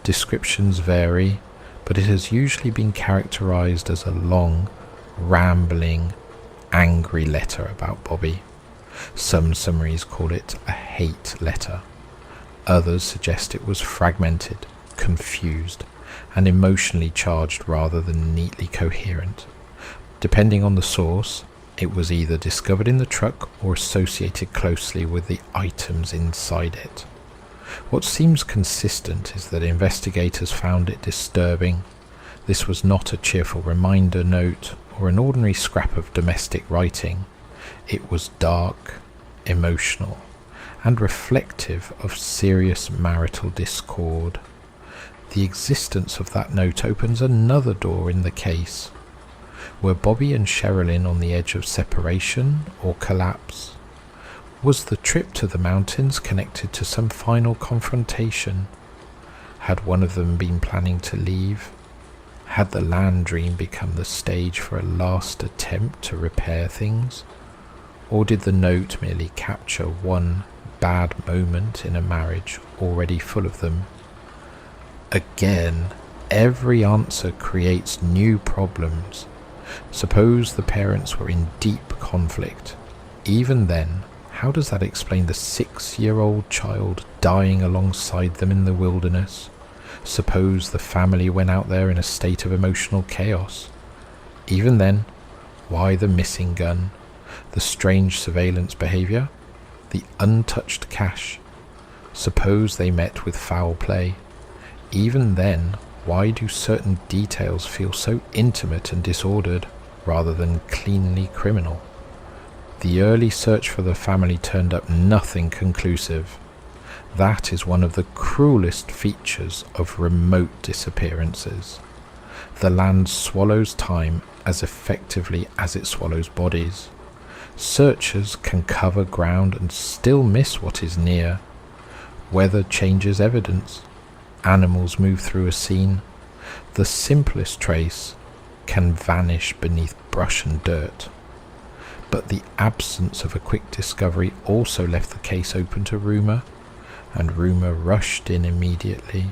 Descriptions vary, but it has usually been characterized as a long, rambling, angry letter about Bobby. Some summaries call it a hate letter. Others suggest it was fragmented, confused, and emotionally charged rather than neatly coherent. Depending on the source, it was either discovered in the truck or associated closely with the items inside it. What seems consistent is that investigators found it disturbing. This was not a cheerful reminder note or an ordinary scrap of domestic writing. It was dark, emotional, and reflective of serious marital discord. The existence of that note opens another door in the case. Were Bobby and Sherilyn on the edge of separation or collapse? Was the trip to the mountains connected to some final confrontation? Had one of them been planning to leave? Had the land dream become the stage for a last attempt to repair things? Or did the note merely capture one bad moment in a marriage already full of them? Again, every answer creates new problems. Suppose the parents were in deep conflict. Even then, how does that explain the 6-year-old child dying alongside them in the wilderness? Suppose the family went out there in a state of emotional chaos. Even then, why the missing gun? The strange surveillance behavior? The untouched cash? Suppose they met with foul play. Even then, why do certain details feel so intimate and disordered rather than cleanly criminal? The early search for the family turned up nothing conclusive. That is one of the cruelest features of remote disappearances. The land swallows time as effectively as it swallows bodies. Searchers can cover ground and still miss what is near. Weather changes evidence. Animals move through a scene. The simplest trace can vanish beneath brush and dirt. But the absence of a quick discovery also left the case open to rumour, and rumour rushed in immediately.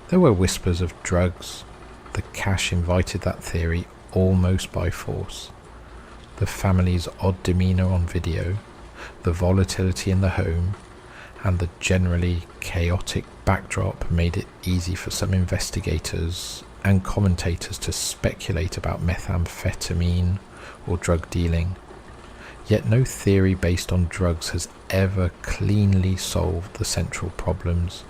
There were whispers of drugs. The cash invited that theory almost by force. The family's odd demeanour on video, the volatility in the home, and the generally chaotic backdrop made it easy for some investigators, and commentators to speculate about methamphetamine or drug dealing. Yet no theory based on drugs has ever cleanly solved the central problems.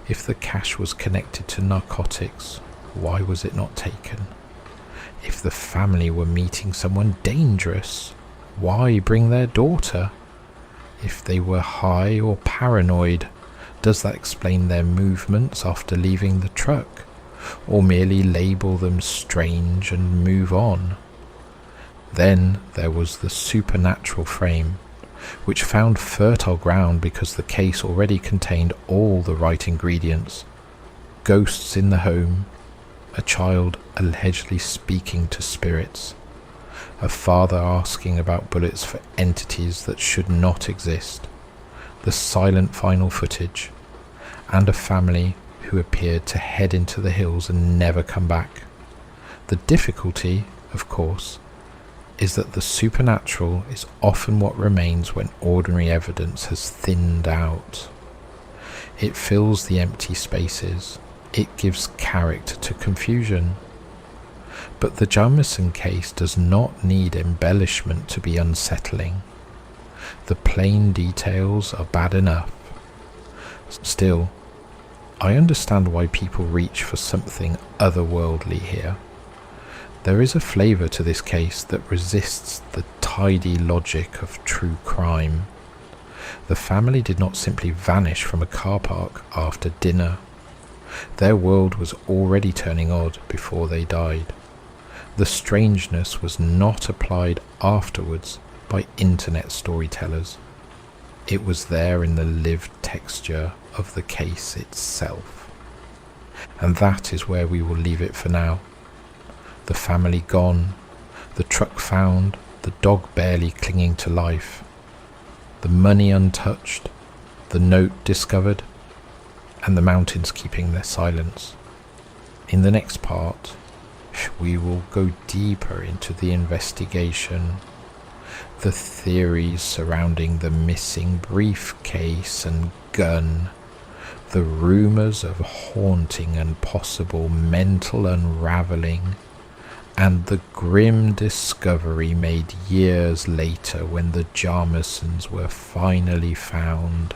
If the cash was connected to narcotics, why was it not taken? If the family were meeting someone dangerous, why bring their daughter? If they were high or paranoid, does that explain their movements after leaving the truck, or merely label them strange and move on? Then there was the supernatural frame, which found fertile ground because the case already contained all the right ingredients. Ghosts in the home, a child allegedly speaking to spirits, a father asking about bullets for entities that should not exist, the silent final footage, and a family who appeared to head into the hills and never come back. The difficulty, of course, is that the supernatural is often what remains when ordinary evidence has thinned out. It fills the empty spaces. It gives character to confusion. But the Jamison case does not need embellishment to be unsettling. The plain details are bad enough. Still, I understand why people reach for something otherworldly here. There is a flavour to this case that resists the tidy logic of true crime. The family did not simply vanish from a car park after dinner. Their world was already turning odd before they died. The strangeness was not applied afterwards by internet storytellers. It was there in the lived texture of the case itself. And that is where we will leave it for now. The family gone, the truck found, the dog barely clinging to life, the money untouched, the note discovered, and the mountains keeping their silence. In the next part, we will go deeper into the investigation, the theories surrounding the missing briefcase and gun, the rumours of haunting and possible mental unravelling, and the grim discovery made years later when the Jamisons were finally found.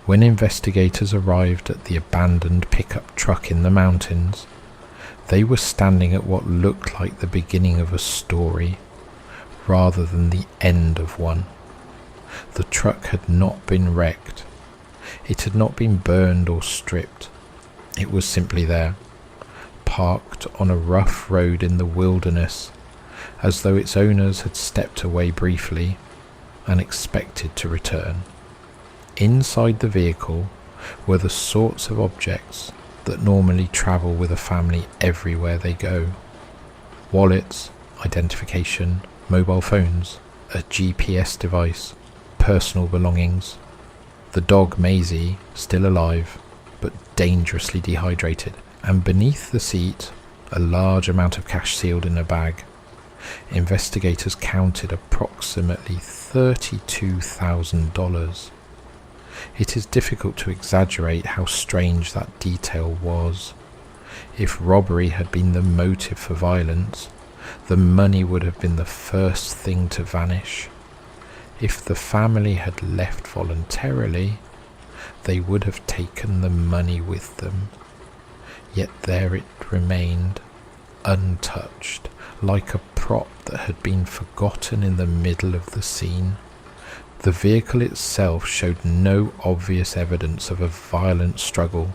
When investigators arrived at the abandoned pickup truck in the mountains, they were standing at what looked like the beginning of a story, rather than the end of one. The truck had not been wrecked. It had not been burned or stripped. It was simply there, parked on a rough road in the wilderness, as though its owners had stepped away briefly and expected to return. Inside the vehicle were the sorts of objects that normally travel with a family everywhere they go. Wallets, identification, mobile phones, a GPS device, personal belongings. The dog Maisie, still alive, but dangerously dehydrated, and beneath the seat, a large amount of cash sealed in a bag. Investigators counted approximately $32,000. It is difficult to exaggerate how strange that detail was. If robbery had been the motive for violence, the money would have been the first thing to vanish. If the family had left voluntarily, they would have taken the money with them. Yet there it remained, untouched, like a prop that had been forgotten in the middle of the scene. The vehicle itself showed no obvious evidence of a violent struggle.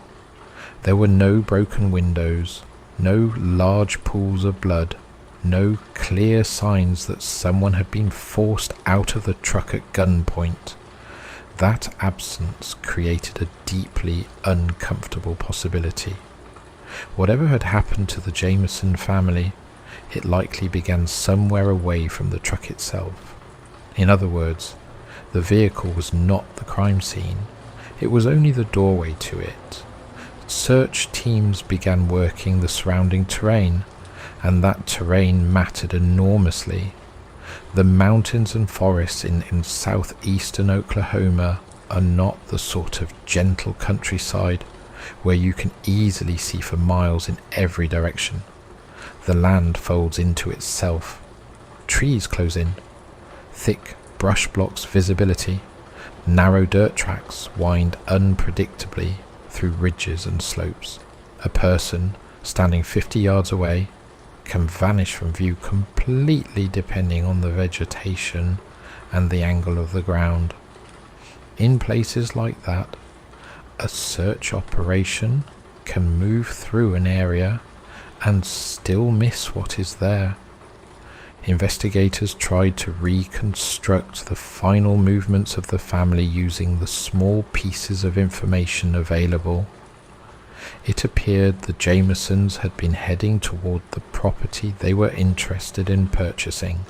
There were no broken windows, no large pools of blood, no clear signs that someone had been forced out of the truck at gunpoint. That absence created a deeply uncomfortable possibility. Whatever had happened to the Jamison family, it likely began somewhere away from the truck itself. In other words, the vehicle was not the crime scene. It was only the doorway to it. Search teams began working the surrounding terrain, and that terrain mattered enormously. The mountains and forests in southeastern Oklahoma are not the sort of gentle countryside where you can easily see for miles in every direction. The land folds into itself. Trees close in. Thick brush blocks visibility. Narrow dirt tracks wind unpredictably through ridges and slopes. A person standing 50 yards away can vanish from view completely depending on the vegetation and the angle of the ground. In places like that, a search operation can move through an area and still miss what is there. Investigators tried to reconstruct the final movements of the family using the small pieces of information available. It appeared the Jamisons had been heading toward the property they were interested in purchasing.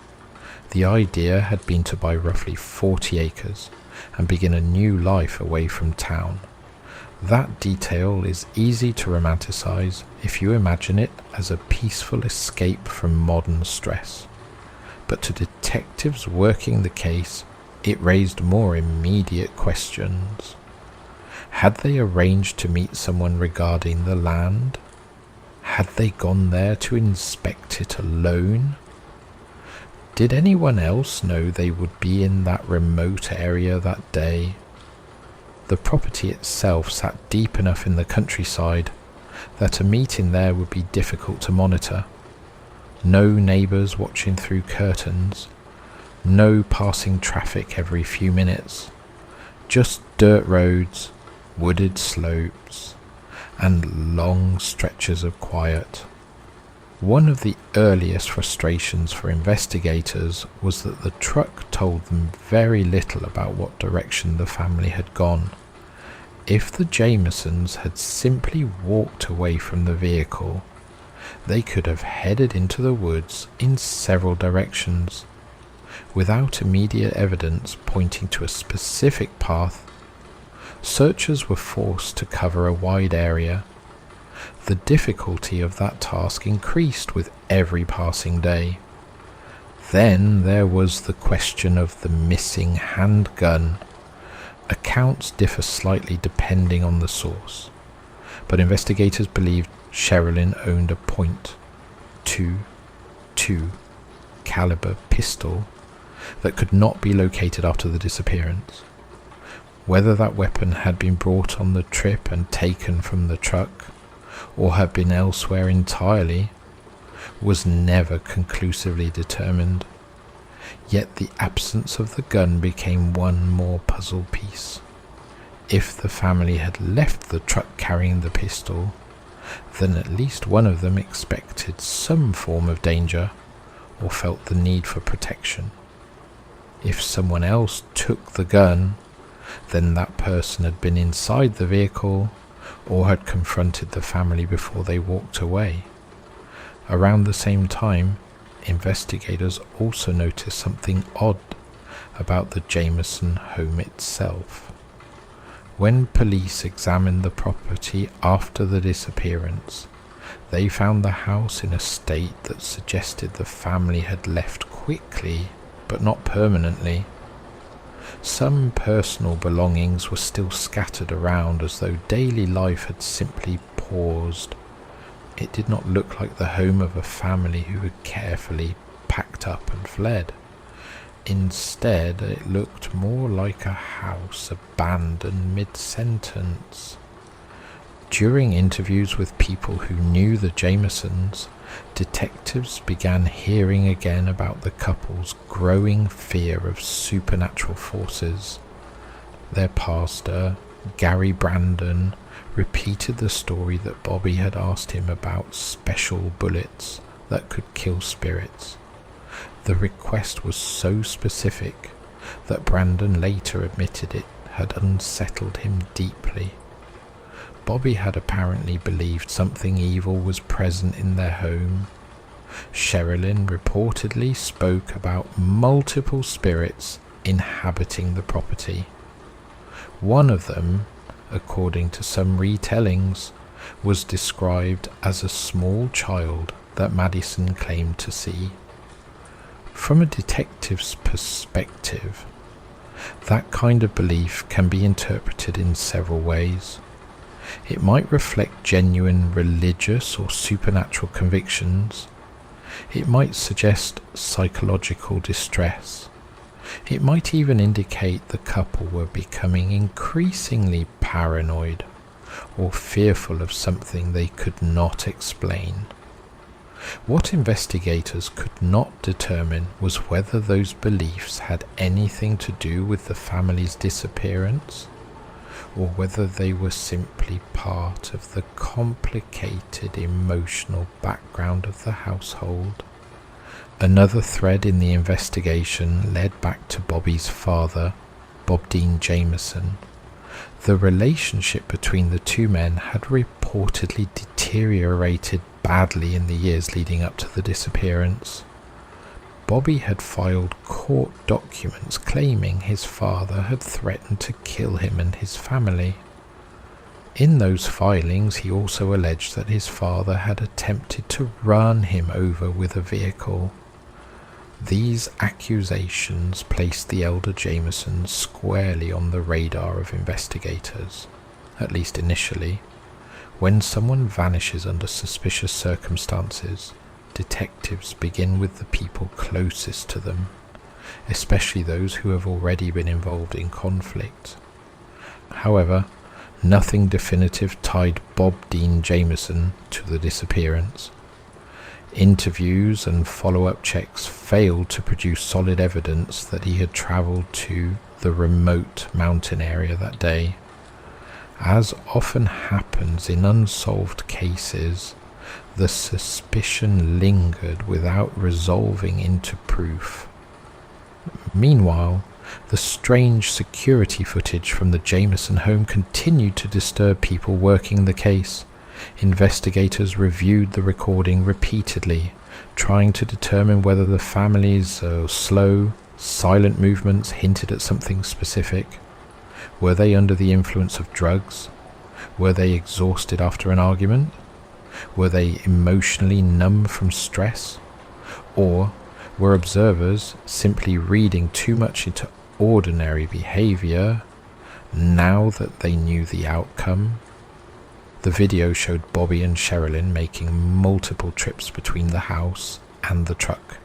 The idea had been to buy roughly 40 acres and begin a new life away from town. That detail is easy to romanticize if you imagine it as a peaceful escape from modern stress. But to detectives working the case, it raised more immediate questions. Had they arranged to meet someone regarding the land? Had they gone there to inspect it alone? Did anyone else know they would be in that remote area that day? The property itself sat deep enough in the countryside that a meeting there would be difficult to monitor. No neighbours watching through curtains, no passing traffic every few minutes, just dirt roads, wooded slopes, and long stretches of quiet. One of the earliest frustrations for investigators was that the truck told them very little about what direction the family had gone. If the Jamisons had simply walked away from the vehicle, they could have headed into the woods in several directions. Without immediate evidence pointing to a specific path, searchers were forced to cover a wide area. The difficulty of that task increased with every passing day. Then there was the question of the missing handgun. Accounts differ slightly depending on the source, but investigators believed Sherilyn owned a .22 caliber pistol that could not be located after the disappearance. Whether that weapon had been brought on the trip and taken from the truck, or had been elsewhere entirely, was never conclusively determined. Yet the absence of the gun became one more puzzle piece. If the family had left the truck carrying the pistol, then at least one of them expected some form of danger or felt the need for protection. If someone else took the gun, then that person had been inside the vehicle or had confronted the family before they walked away. Around the same time, investigators also noticed something odd about the Jamison home itself. When police examined the property after the disappearance, they found the house in a state that suggested the family had left quickly, but not permanently. Some personal belongings were still scattered around as though daily life had simply paused. It did not look like the home of a family who had carefully packed up and fled. Instead, it looked more like a house abandoned mid-sentence. During interviews with people who knew the Jamisons, detectives began hearing again about the couple's growing fear of supernatural forces. Their pastor, Gary Brandon, repeated the story that Bobby had asked him about special bullets that could kill spirits. The request was so specific that Brandon later admitted it had unsettled him deeply. Bobby had apparently believed something evil was present in their home. Sherilyn reportedly spoke about multiple spirits inhabiting the property. One of them, according to some retellings, was described as a small child that Madison claimed to see. From a detective's perspective, that kind of belief can be interpreted in several ways. It might reflect genuine religious or supernatural convictions. It might suggest psychological distress. It might even indicate the couple were becoming increasingly paranoid or fearful of something they could not explain. What investigators could not determine was whether those beliefs had anything to do with the family's disappearance, or whether they were simply part of the complicated emotional background of the household. Another thread in the investigation led back to Bobby's father, Bob Dean Jamison. The relationship between the two men had reportedly deteriorated badly in the years leading up to the disappearance. Bobby had filed court documents claiming his father had threatened to kill him and his family. In those filings, he also alleged that his father had attempted to run him over with a vehicle. These accusations placed the elder Jamison squarely on the radar of investigators, at least initially. When someone vanishes under suspicious circumstances, detectives begin with the people closest to them, especially those who have already been involved in conflict. However, nothing definitive tied Bob Dean Jamison to the disappearance. Interviews and follow-up checks failed to produce solid evidence that he had travelled to the remote mountain area that day. As often happens in unsolved cases, the suspicion lingered without resolving into proof. Meanwhile, the strange security footage from the Jamison home continued to disturb people working the case. Investigators reviewed the recording repeatedly, trying to determine whether the family's slow, silent movements hinted at something specific. Were they under the influence of drugs? Were they exhausted after an argument? Were they emotionally numb from stress? Or were observers simply reading too much into ordinary behavior now that they knew the outcome? The video showed Bobby and Sherilyn making multiple trips between the house and the truck,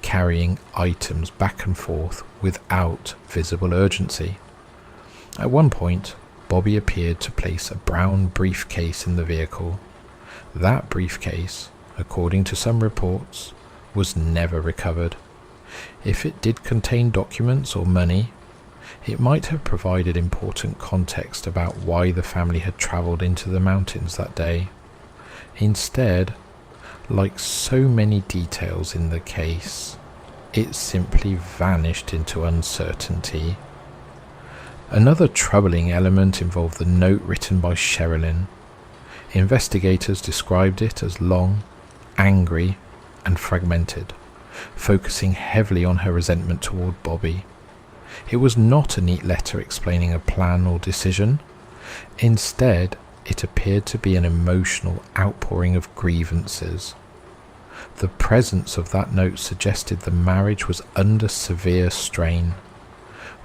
carrying items back and forth without visible urgency. At one point, Bobby appeared to place a brown briefcase in the vehicle. That briefcase, according to some reports, was never recovered. If it did contain documents or money, it might have provided important context about why the family had travelled into the mountains that day. Instead, like so many details in the case, it simply vanished into uncertainty. Another troubling element involved the note written by Sherilyn. Investigators described it as long, angry, and fragmented, focusing heavily on her resentment toward Bobby. It was not a neat letter explaining a plan or decision. Instead, it appeared to be an emotional outpouring of grievances. The presence of that note suggested the marriage was under severe strain.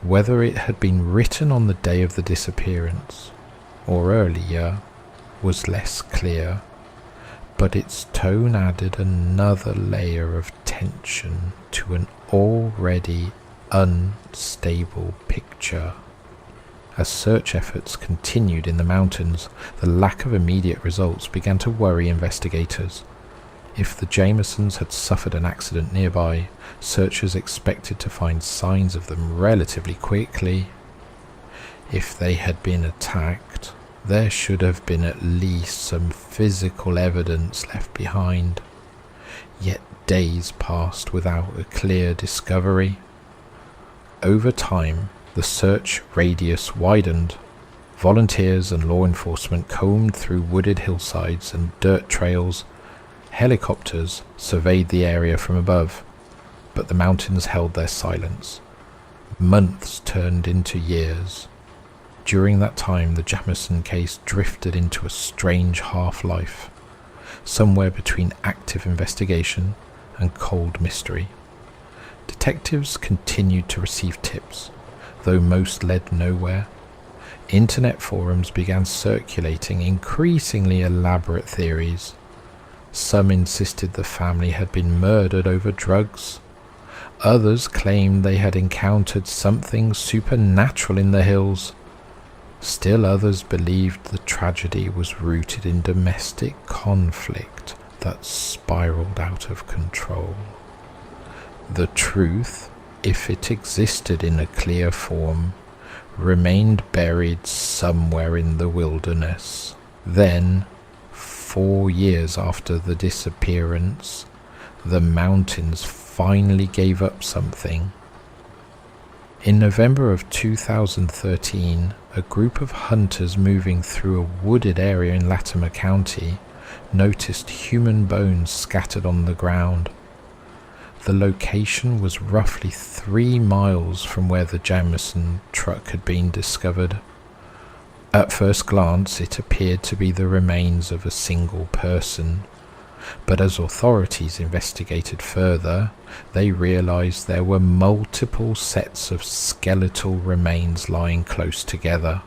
Whether it had been written on the day of the disappearance or earlier was less clear, but its tone added another layer of tension to an already unstable picture. As search efforts continued in the mountains, the lack of immediate results began to worry investigators. If the Jamisons had suffered an accident nearby, searchers expected to find signs of them relatively quickly. If they had been attacked, there should have been at least some physical evidence left behind. Yet days passed without a clear discovery. Over time, the search radius widened. Volunteers and law enforcement combed through wooded hillsides and dirt trails. Helicopters surveyed the area from above, but the mountains held their silence. Months turned into years. During that time, the Jamison case drifted into a strange half-life, somewhere between active investigation and cold mystery. Detectives continued to receive tips, though most led nowhere. Internet forums began circulating increasingly elaborate theories. Some insisted the family had been murdered over drugs. Others claimed they had encountered something supernatural in the hills. Still others believed the tragedy was rooted in domestic conflict that spiraled out of control. The truth, if it existed in a clear form, remained buried somewhere in the wilderness. Then, 4 years after the disappearance, the mountains finally gave up something. In November of 2013, a group of hunters moving through a wooded area in Latimer County noticed human bones scattered on the ground. The location was roughly 3 miles from where the Jamison truck had been discovered. At first glance, it appeared to be the remains of a single person, but as authorities investigated further, they realized there were multiple sets of skeletal remains lying close together.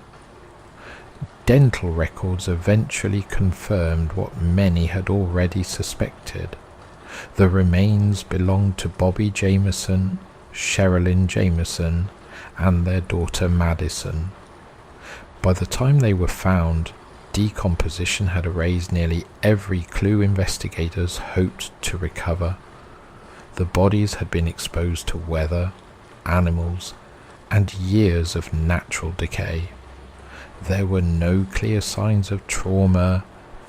Dental records eventually confirmed what many had already suspected. The remains belonged to Bobby Jamison, Sherilyn Jamison, and their daughter Madison. By the time they were found, decomposition had erased nearly every clue investigators hoped to recover. The bodies had been exposed to weather, animals, and years of natural decay. There were no clear signs of trauma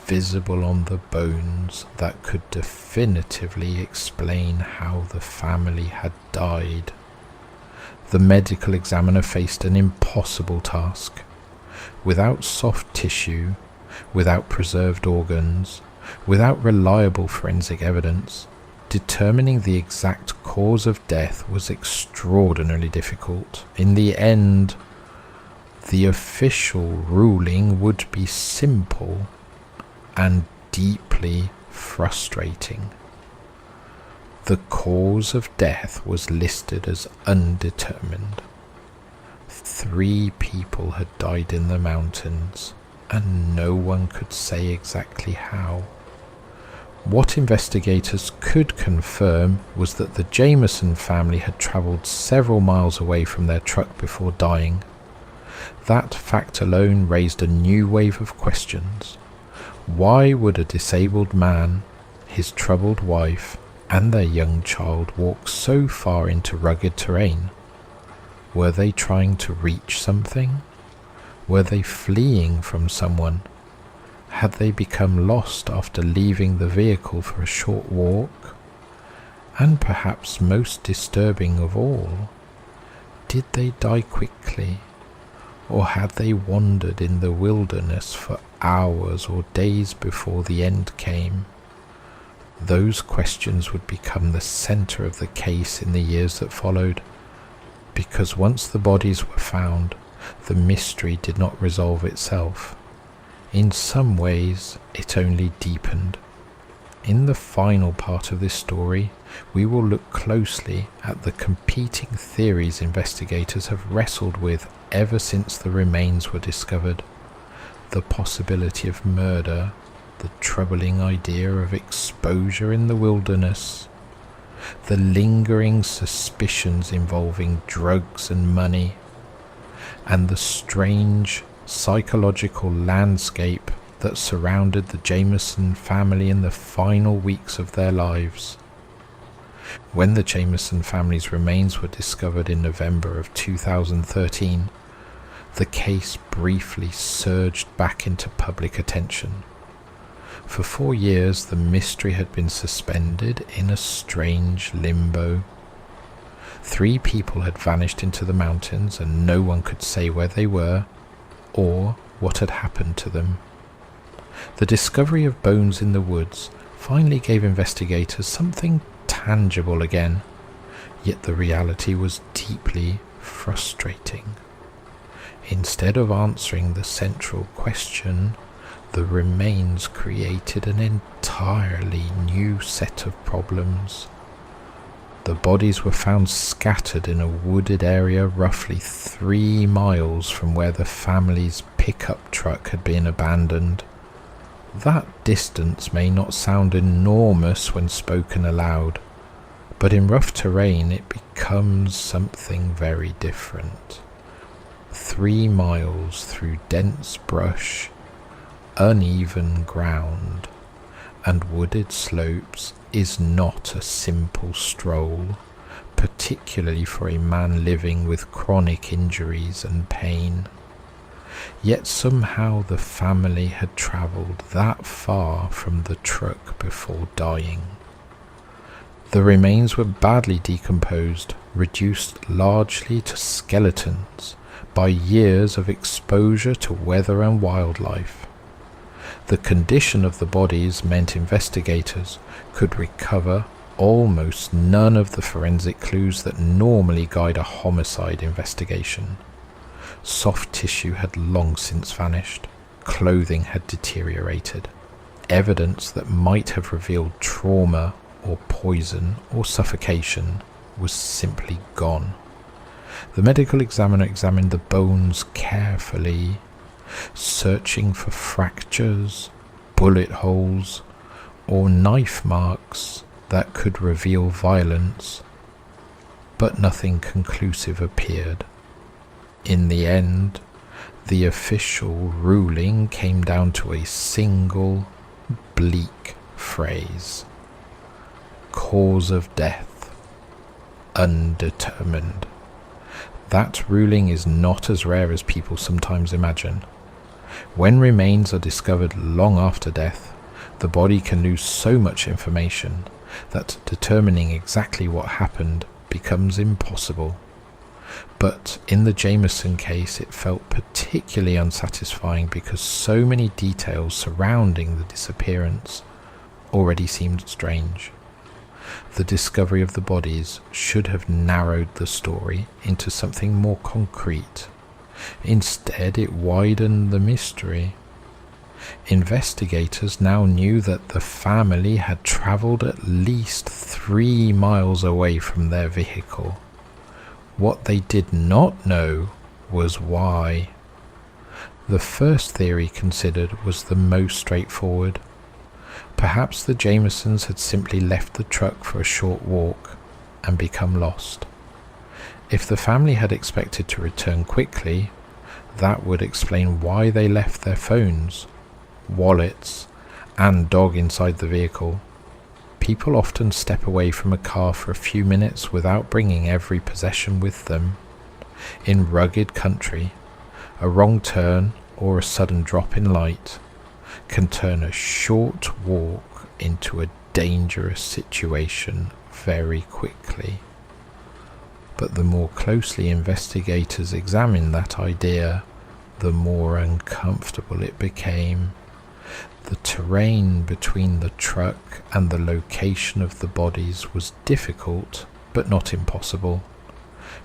visible on the bones that could definitively explain how the family had died. The medical examiner faced an impossible task. Without soft tissue, without preserved organs, without reliable forensic evidence, determining the exact cause of death was extraordinarily difficult. In the end, the official ruling would be simple and deeply frustrating. The cause of death was listed as undetermined. 3 people had died in the mountains, and no one could say exactly how. What investigators could confirm was that the Jamison family had travelled several miles away from their truck before dying. That fact alone raised a new wave of questions. Why would a disabled man, his troubled wife, and their young child walk so far into rugged terrain? Were they trying to reach something? Were they fleeing from someone? Had they become lost after leaving the vehicle for a short walk? And perhaps most disturbing of all, did they die quickly? Or had they wandered in the wilderness for hours or days before the end came? Those questions would become the center of the case in the years that followed, because once the bodies were found, the mystery did not resolve itself. In some ways, it only deepened. In the final part of this story, we will look closely at the competing theories investigators have wrestled with ever since the remains were discovered. The possibility of murder, the troubling idea of exposure in the wilderness, the lingering suspicions involving drugs and money, and the strange psychological landscape that surrounded the Jamison family in the final weeks of their lives. When the Jamison family's remains were discovered in November of 2013, the case briefly surged back into public attention. For 4 years, the mystery had been suspended in a strange limbo. 3 people had vanished into the mountains, and no one could say where they were or what had happened to them. The discovery of bones in the woods finally gave investigators something tangible again, yet the reality was deeply frustrating. Instead of answering the central question, the remains created an entirely new set of problems. the bodies were found scattered in a wooded area roughly 3 miles from where the family's pickup truck had been abandoned. That distance may not sound enormous when spoken aloud, but in rough terrain it becomes something very different. 3 miles through dense brush, uneven ground, and wooded slopes is not a simple stroll, particularly for a man living with chronic injuries and pain. Yet somehow the family had travelled that far from the truck before dying. The remains were badly decomposed, reduced largely to skeletons by years of exposure to weather and wildlife. The condition of the bodies meant investigators could recover almost none of the forensic clues that normally guide a homicide investigation. Soft tissue had long since vanished, clothing had deteriorated. Evidence that might have revealed trauma or poison or suffocation was simply gone. The medical examiner examined the bones carefully, searching for fractures, bullet holes, or knife marks that could reveal violence, but nothing conclusive appeared. In the end, the official ruling came down to a single, bleak phrase: cause of death, undetermined. That ruling is not as rare as people sometimes imagine. When remains are discovered long after death, the body can lose so much information that determining exactly what happened becomes impossible. But in the Jamison case, it felt particularly unsatisfying because so many details surrounding the disappearance already seemed strange. The discovery of the bodies should have narrowed the story into something more concrete. Instead, it widened the mystery. Investigators now knew that the family had travelled at least 3 miles away from their vehicle. What they did not know was why. The first theory considered was the most straightforward. Perhaps the Jamisons had simply left the truck for a short walk and become lost. If the family had expected to return quickly, that would explain why they left their phones, wallets, and dog inside the vehicle. People often step away from a car for a few minutes without bringing every possession with them. In rugged country, a wrong turn or a sudden drop in light can turn a short walk into a dangerous situation very quickly. But the more closely investigators examined that idea, the more uncomfortable it became. The terrain between the truck and the location of the bodies was difficult, but not impossible.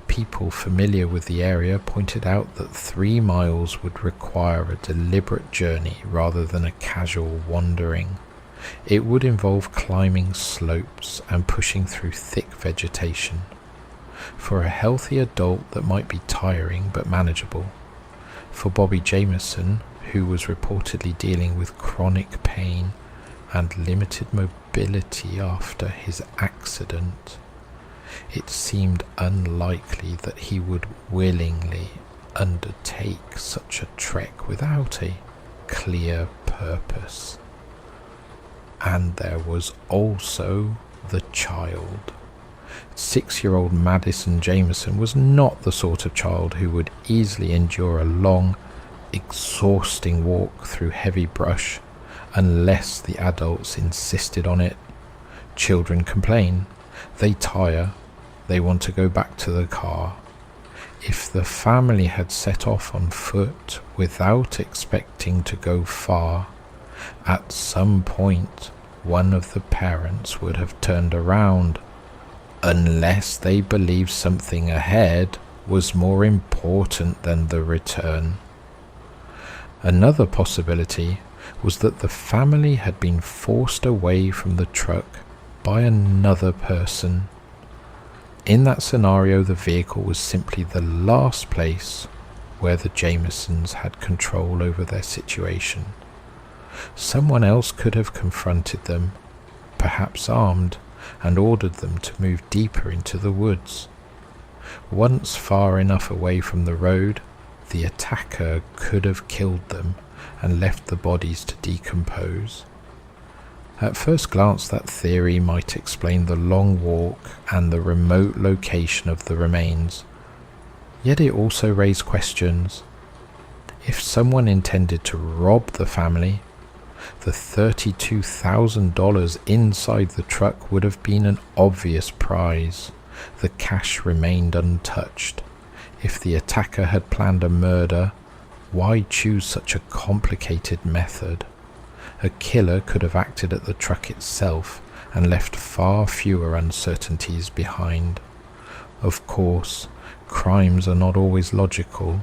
People familiar with the area pointed out that 3 miles would require a deliberate journey rather than a casual wandering. It would involve climbing slopes and pushing through thick vegetation. For a healthy adult, that might be tiring but manageable. For Bobby Jamison, who was reportedly dealing with chronic pain and limited mobility after his accident, it seemed unlikely that he would willingly undertake such a trek without a clear purpose. And there was also the child. 6-year-old Madison Jamison was not the sort of child who would easily endure a long, exhausting walk through heavy brush unless the adults insisted on it. Children complain, they tire, they want to go back to the car. If the family had set off on foot without expecting to go far, at some point one of the parents would have turned around, unless they believed something ahead was more important than the return. Another possibility was that the family had been forced away from the truck by another person. In that scenario, the vehicle was simply the last place where the Jamisons had control over their situation. Someone else could have confronted them, perhaps armed, and ordered them to move deeper into the woods. Once far enough away from the road, the attacker could have killed them and left the bodies to decompose. At first glance, that theory might explain the long walk and the remote location of the remains. Yet it also raised questions. If someone intended to rob the family, the $32,000 inside the truck would have been an obvious prize. The cash remained untouched. If the attacker had planned a murder, why choose such a complicated method? A killer could have acted at the truck itself and left far fewer uncertainties behind. Of course, crimes are not always logical.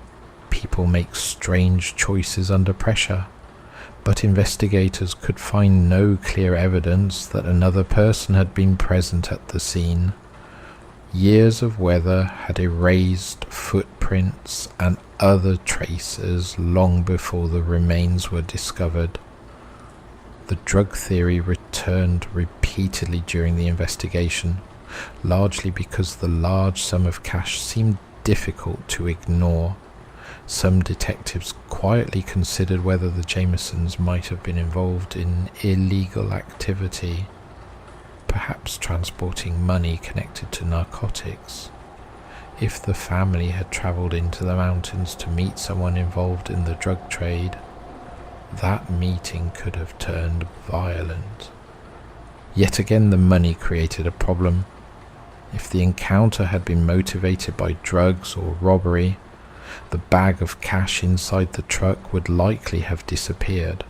People make strange choices under pressure. But investigators could find no clear evidence that another person had been present at the scene. Years of weather had erased footprints and other traces long before the remains were discovered. The drug theory returned repeatedly during the investigation, largely because the large sum of cash seemed difficult to ignore. Some detectives quietly considered whether the Jamisons might have been involved in illegal activity, perhaps transporting money connected to narcotics. If the family had travelled into the mountains to meet someone involved in the drug trade, that meeting could have turned violent. Yet again, the money created a problem. If the encounter had been motivated by drugs or robbery, the bag of cash inside the truck would likely have disappeared.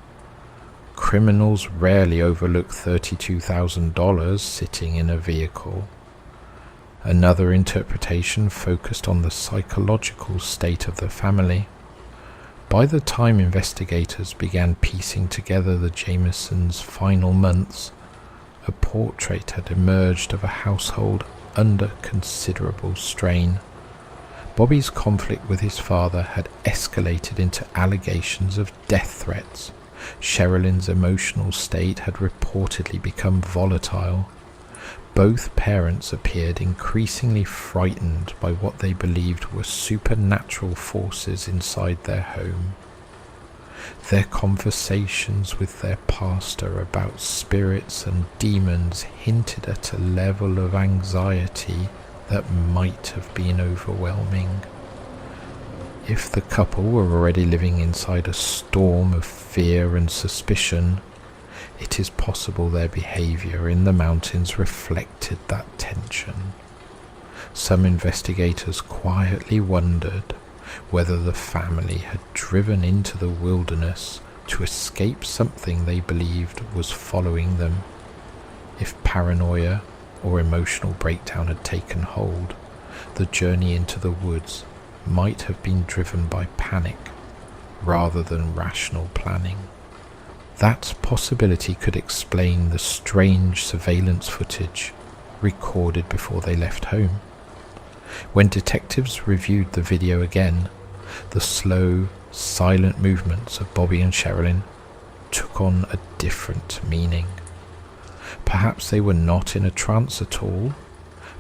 Criminals rarely overlook $32,000 sitting in a vehicle. Another interpretation focused on the psychological state of the family. By the time investigators began piecing together the Jamisons' final months, a portrait had emerged of a household under considerable strain. Bobby's conflict with his father had escalated into allegations of death threats. Sherilyn's emotional state had reportedly become volatile. Both parents appeared increasingly frightened by what they believed were supernatural forces inside their home. Their conversations with their pastor about spirits and demons hinted at a level of anxiety that might have been overwhelming. If the couple were already living inside a storm of fear and suspicion, it is possible their behavior in the mountains reflected that tension. Some investigators quietly wondered whether the family had driven into the wilderness to escape something they believed was following them. If paranoia or emotional breakdown had taken hold, the journey into the woods might have been driven by panic rather than rational planning. That possibility could explain the strange surveillance footage recorded before they left home. When detectives reviewed the video again, the slow, silent movements of Bobby and Sherilyn took on a different meaning. Perhaps they were not in a trance at all.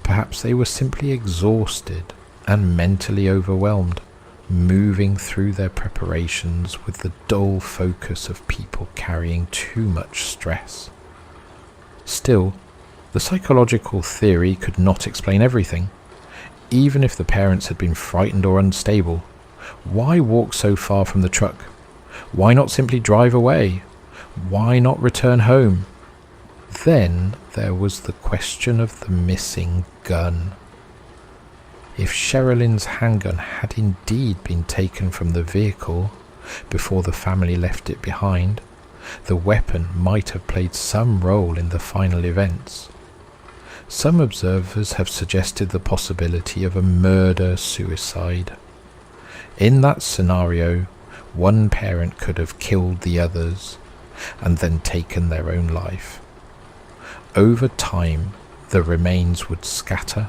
Perhaps they were simply exhausted and mentally overwhelmed, moving through their preparations with the dull focus of people carrying too much stress. Still, the psychological theory could not explain everything. Even if the parents had been frightened or unstable, why walk so far from the truck? Why not simply drive away? Why not return home? Then there was the question of the missing gun. If Sherilyn's handgun had indeed been taken from the vehicle before the family left it behind, the weapon might have played some role in the final events. Some observers have suggested the possibility of a murder-suicide. In that scenario, one parent could have killed the others and then taken their own life. Over time, the remains would scatter,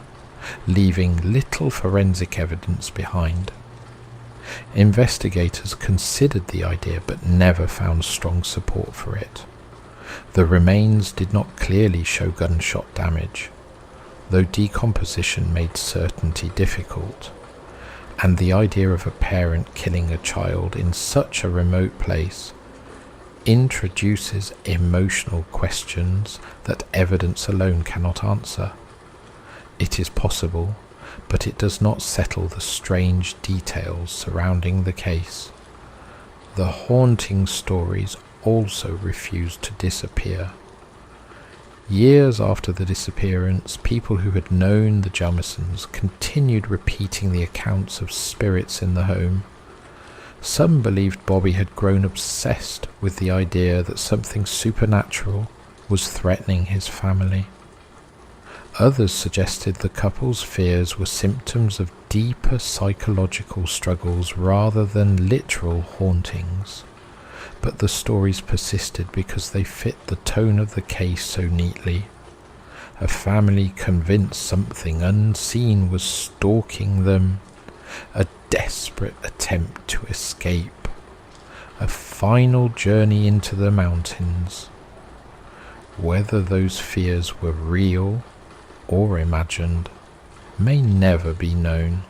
leaving little forensic evidence behind. Investigators considered the idea but never found strong support for it. The remains did not clearly show gunshot damage, though decomposition made certainty difficult, and the idea of a parent killing a child in such a remote place introduces emotional questions that evidence alone cannot answer. It is possible, but it does not settle the strange details surrounding the case. The haunting stories also refuse to disappear. Years after the disappearance, people who had known the Jamisons continued repeating the accounts of spirits in the home. Some believed Bobby had grown obsessed with the idea that something supernatural was threatening his family. Others suggested the couple's fears were symptoms of deeper psychological struggles rather than literal hauntings. But the stories persisted because they fit the tone of the case so neatly. A family convinced something unseen was stalking them, a desperate attempt to escape, a final journey into the mountains. Whether those fears were real or imagined may never be known.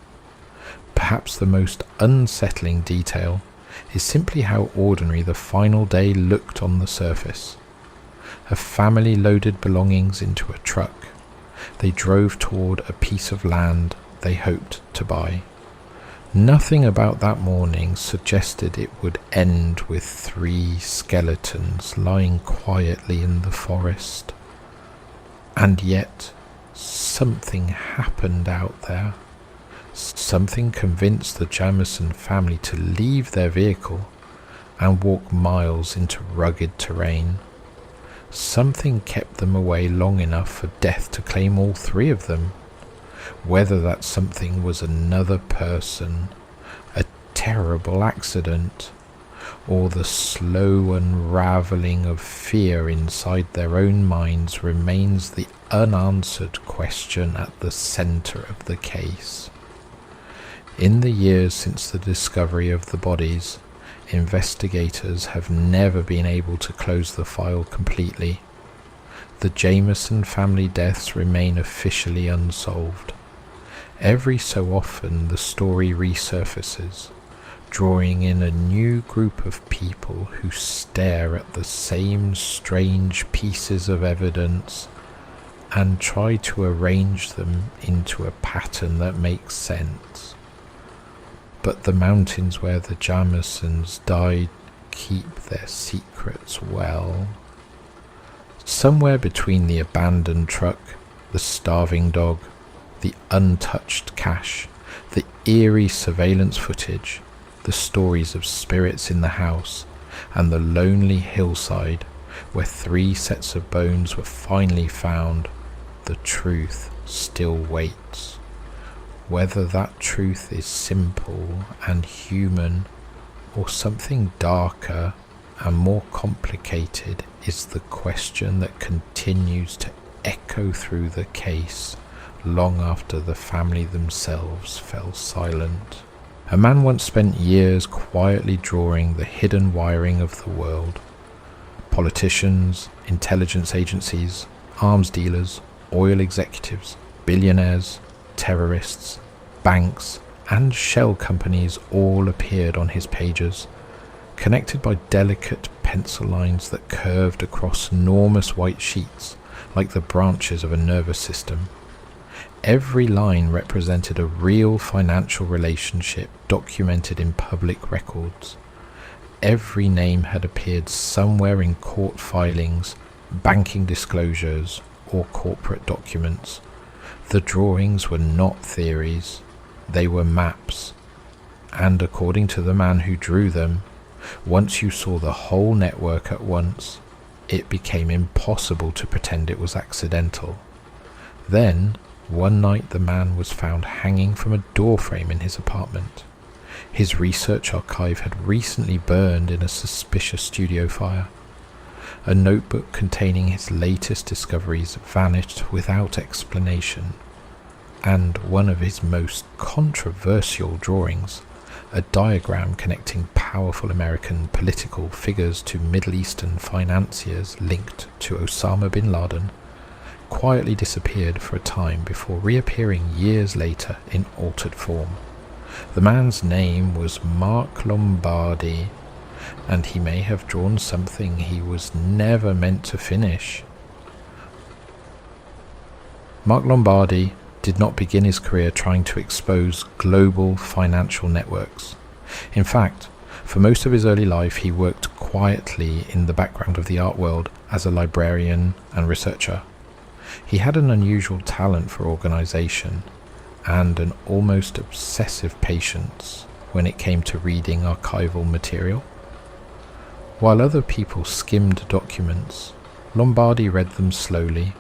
Perhaps the most unsettling detail is simply how ordinary the final day looked on the surface. A family loaded belongings into a truck. They drove toward a piece of land they hoped to buy. Nothing about that morning suggested it would end with 3 skeletons lying quietly in the forest. And yet, something happened out there. Something convinced the Jamison family to leave their vehicle and walk miles into rugged terrain. Something kept them away long enough for death to claim all 3 of them. Whether that something was another person, a terrible accident, or the slow unraveling of fear inside their own minds remains the unanswered question at the center of the case. In the years since the discovery of the bodies, investigators have never been able to close the file completely. The Jamison family deaths remain officially unsolved. Every so often the story resurfaces, drawing in a new group of people who stare at the same strange pieces of evidence and try to arrange them into a pattern that makes sense. But the mountains where the Jamisons died keep their secrets well. Somewhere between the abandoned truck, the starving dog, the untouched cash, the eerie surveillance footage, the stories of spirits in the house, and the lonely hillside where 3 sets of bones were finally found, the truth still waits. Whether that truth is simple and human or something darker and more complicated is the question that continues to echo through the case long after the family themselves fell silent. A man once spent years quietly drawing the hidden wiring of the world. Politicians, intelligence agencies, arms dealers, oil executives, billionaires, terrorists, banks, and shell companies all appeared on his pages, connected by delicate pencil lines that curved across enormous white sheets like the branches of a nervous system. Every line represented a real financial relationship documented in public records. Every name had appeared somewhere in court filings, banking disclosures, or corporate documents. The drawings were not theories, they were maps. And according to the man who drew them, once you saw the whole network at once, it became impossible to pretend it was accidental. Then, one night the man was found hanging from a doorframe in his apartment. His research archive had recently burned in a suspicious studio fire. A notebook containing his latest discoveries vanished without explanation. and one of his most controversial drawings, a diagram connecting powerful American political figures to Middle Eastern financiers linked to Osama bin Laden, quietly disappeared for a time before reappearing years later in altered form. The man's name was Mark Lombardi, and he may have drawn something he was never meant to finish. Mark Lombardi did not begin his career trying to expose global financial networks. In fact, for most of his early life he worked quietly in the background of the art world as a librarian and researcher. He had an unusual talent for organization and an almost obsessive patience when it came to reading archival material. While other people skimmed documents, Lombardi read them slowly,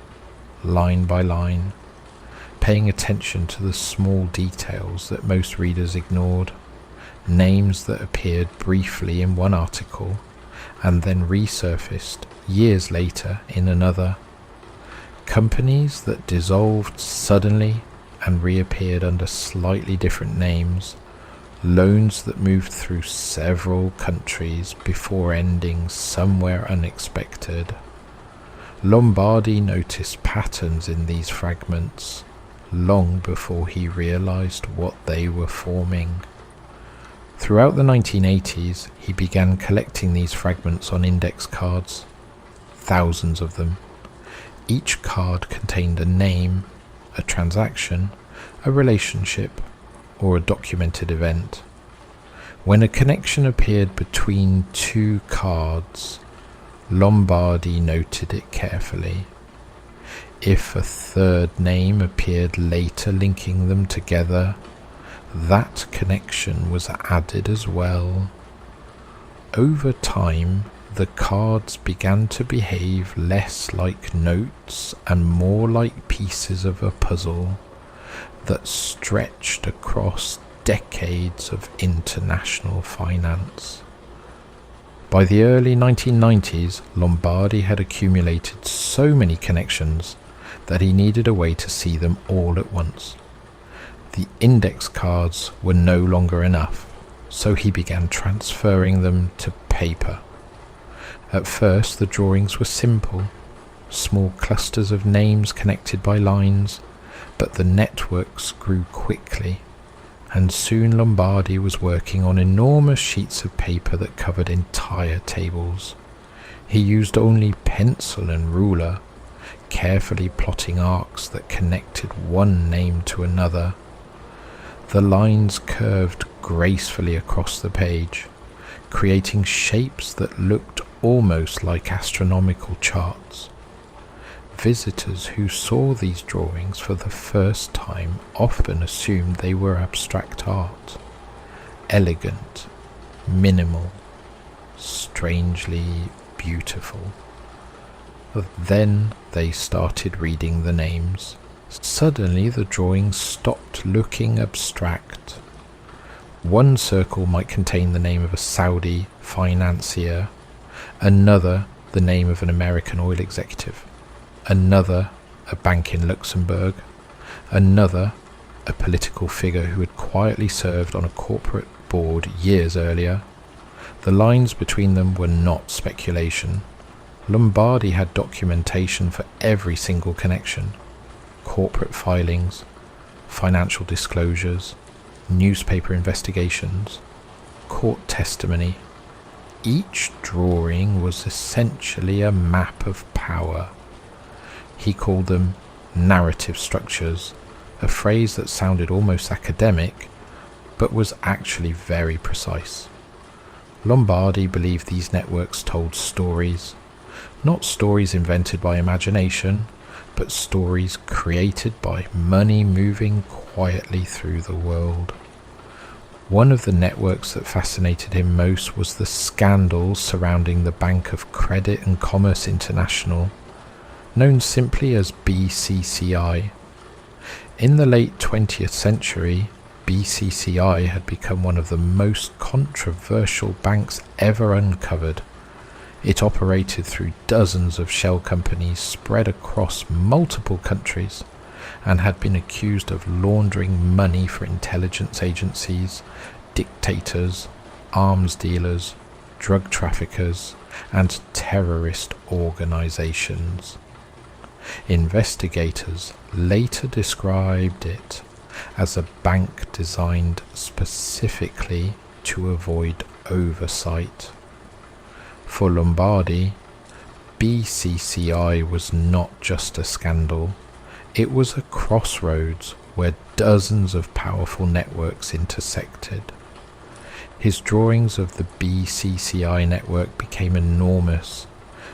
line by line, paying attention to the small details that most readers ignored, names that appeared briefly in one article and then resurfaced years later in another, companies that dissolved suddenly and reappeared under slightly different names, loans that moved through several countries before ending somewhere unexpected. Lombardi noticed patterns in these fragments long before he realized what they were forming. Throughout the 1980s, he began collecting these fragments on index cards, thousands of them. Each card contained a name, a transaction, a relationship, or a documented event. When a connection appeared between two cards, Lombardi noted it carefully. If a third name appeared later linking them together, that connection was added as well. Over time, the cards began to behave less like notes and more like pieces of a puzzle that stretched across decades of international finance. By the early 1990s, Lombardi had accumulated so many connections that he needed a way to see them all at once. The index cards were no longer enough, so he began transferring them to paper. At first, the drawings were simple, small clusters of names connected by lines, but the networks grew quickly, and soon Lombardi was working on enormous sheets of paper that covered entire tables. He used only pencil and ruler, carefully plotting arcs that connected one name to another. The lines curved gracefully across the page, creating shapes that looked almost like astronomical charts. Visitors who saw these drawings for the first time often assumed they were abstract art, elegant, minimal, strangely beautiful. Then they started reading the names. Suddenly the drawings stopped looking abstract. One circle might contain the name of a Saudi financier, another the name of an American oil executive, another a bank in Luxembourg, another a political figure who had quietly served on a corporate board years earlier. The lines between them were not speculation. Lombardi had documentation for every single connection: corporate filings, financial disclosures, newspaper investigations, court testimony. Each drawing was essentially a map of power. He called them narrative structures, a phrase that sounded almost academic, but was actually very precise. Lombardi believed these networks told stories, not stories invented by imagination, but stories created by money moving quietly through the world. One of the networks that fascinated him most was the scandal surrounding the Bank of Credit and Commerce International, known simply as BCCI. In the late 20th century, BCCI had become one of the most controversial banks ever uncovered. It operated through dozens of shell companies spread across multiple countries, and had been accused of laundering money for intelligence agencies, dictators, arms dealers, drug traffickers, and terrorist organizations. Investigators later described it as a bank designed specifically to avoid oversight. For Lombardi, BCCI was not just a scandal, it was a crossroads where dozens of powerful networks intersected. His drawings of the BCCI network became enormous,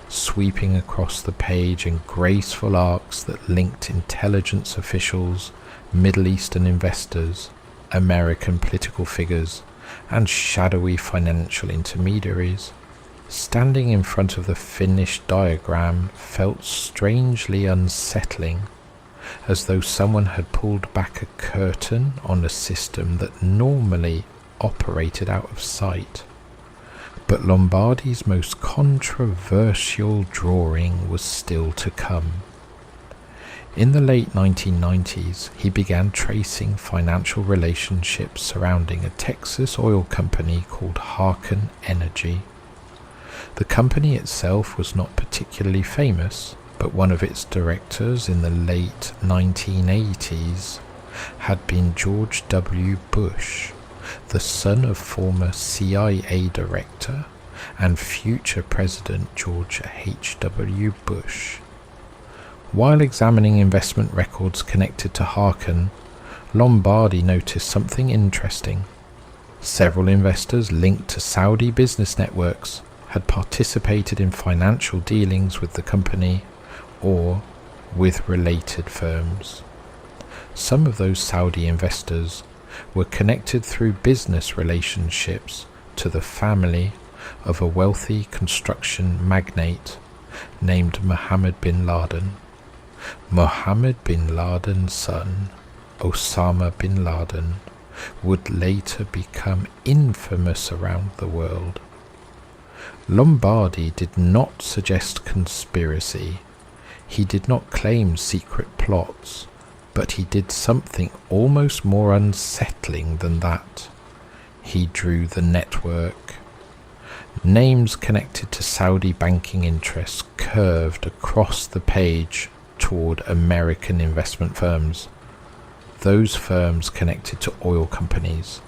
sweeping across the page in graceful arcs that linked intelligence officials, Middle Eastern investors, American political figures, and shadowy financial intermediaries. Standing in front of the finished diagram felt strangely unsettling, as though someone had pulled back a curtain on a system that normally operated out of sight. But Lombardi's most controversial drawing was still to come. In the late 1990s, he began tracing financial relationships surrounding a Texas oil company called Harken Energy. The company itself was not particularly famous, but one of its directors in the late 1980s had been George W. Bush, the son of former CIA director and future President George H.W. Bush. While examining investment records connected to Harken, Lombardi noticed something interesting. Several investors linked to Saudi business networks had participated in financial dealings with the company or with related firms. Some of those Saudi investors were connected through business relationships to the family of a wealthy construction magnate named Mohammed bin Laden. Mohammed bin Laden's son, Osama bin Laden, would later become infamous around the world. Lombardi did not suggest conspiracy. He did not claim secret plots, but he did something almost more unsettling than that. He drew the network. Names connected to Saudi banking interests curved across the page toward American investment firms. Those firms connected to oil companies.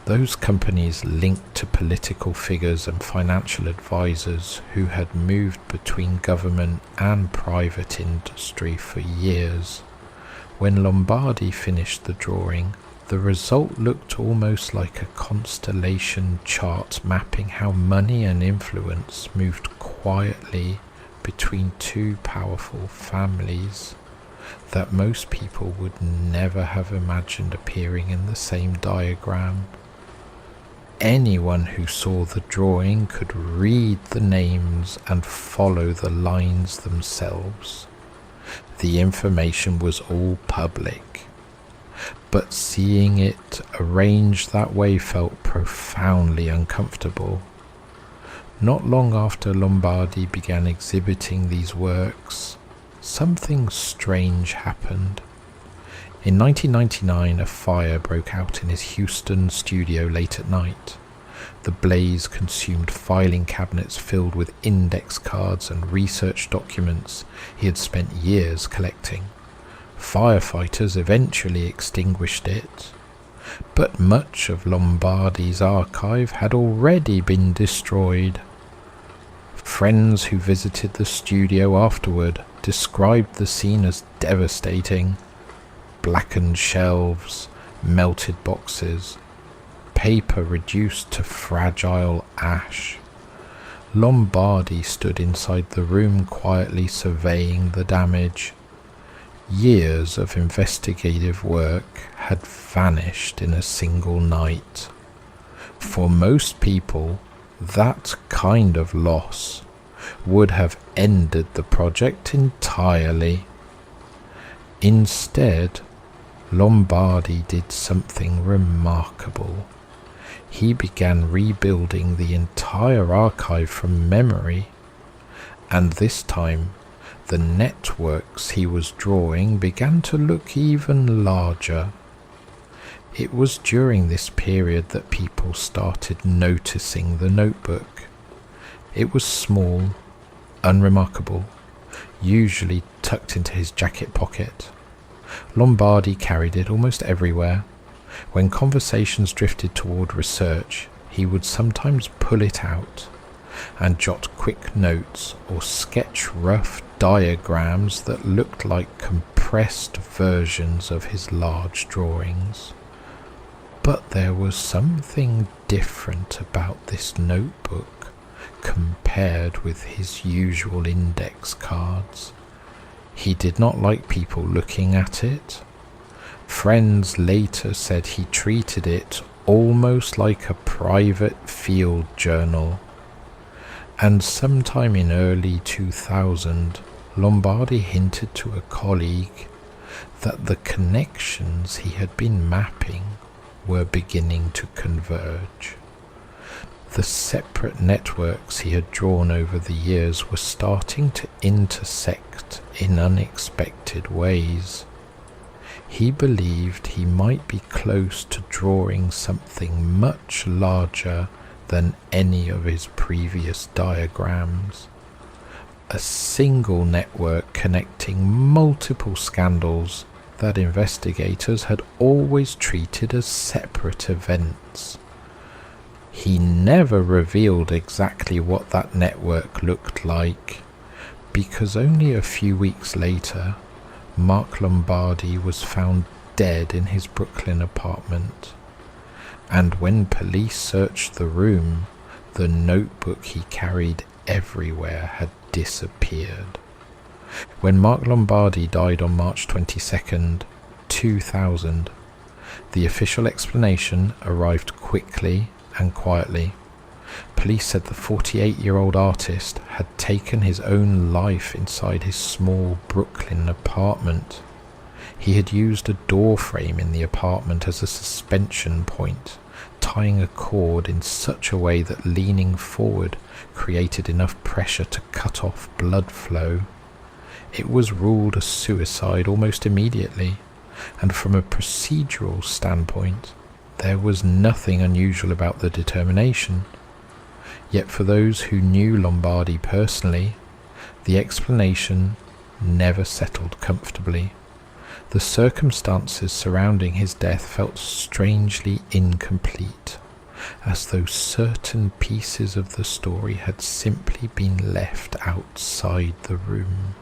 Those companies linked to political figures and financial advisors who had moved between government and private industry for years. When Lombardi finished the drawing, the result looked almost like a constellation chart mapping how money and influence moved quietly between two powerful families that most people would never have imagined appearing in the same diagram. Anyone who saw the drawing could read the names and follow the lines themselves. The information was all public, but seeing it arranged that way felt profoundly uncomfortable. Not long after Lombardi began exhibiting these works, something strange happened. In 1999, a fire broke out in his Houston studio late at night. The blaze consumed filing cabinets filled with index cards and research documents he had spent years collecting. Firefighters eventually extinguished it, but much of Lombardi's archive had already been destroyed. Friends who visited the studio afterward described the scene as devastating. Blackened shelves, melted boxes, paper reduced to fragile ash. Lombardi stood inside the room quietly surveying the damage. Years of investigative work had vanished in a single night. For most people, that kind of loss would have ended the project entirely. Instead, Lombardi did something remarkable. He began rebuilding the entire archive from memory, and this time the networks he was drawing began to look even larger. It was during this period that people started noticing the notebook. It was small, unremarkable, usually tucked into his jacket pocket. Lombardi carried it almost everywhere. When conversations drifted toward research, he would sometimes pull it out and jot quick notes or sketch rough diagrams that looked like compressed versions of his large drawings. But there was something different about this notebook compared with his usual index cards. He did not like people looking at it. Friends later said he treated it almost like a private field journal. And sometime in early 2000, Lombardi hinted to a colleague that the connections he had been mapping were beginning to converge. The separate networks he had drawn over the years were starting to intersect in unexpected ways. He believed he might be close to drawing something much larger than any of his previous diagrams. A single network connecting multiple scandals that investigators had always treated as separate events. He never revealed exactly what that network looked like, because only a few weeks later, Mark Lombardi was found dead in his Brooklyn apartment. And when police searched the room, the notebook he carried everywhere had disappeared. When Mark Lombardi died on March 22nd, 2000, the official explanation arrived quickly and quietly. Police said the 48-year-old artist had taken his own life inside his small Brooklyn apartment. He had used a door frame in the apartment as a suspension point, tying a cord in such a way that leaning forward created enough pressure to cut off blood flow. It was ruled a suicide almost immediately, and from a procedural standpoint, there was nothing unusual about the determination. Yet for those who knew Lombardi personally, the explanation never settled comfortably. The circumstances surrounding his death felt strangely incomplete, as though certain pieces of the story had simply been left outside the room.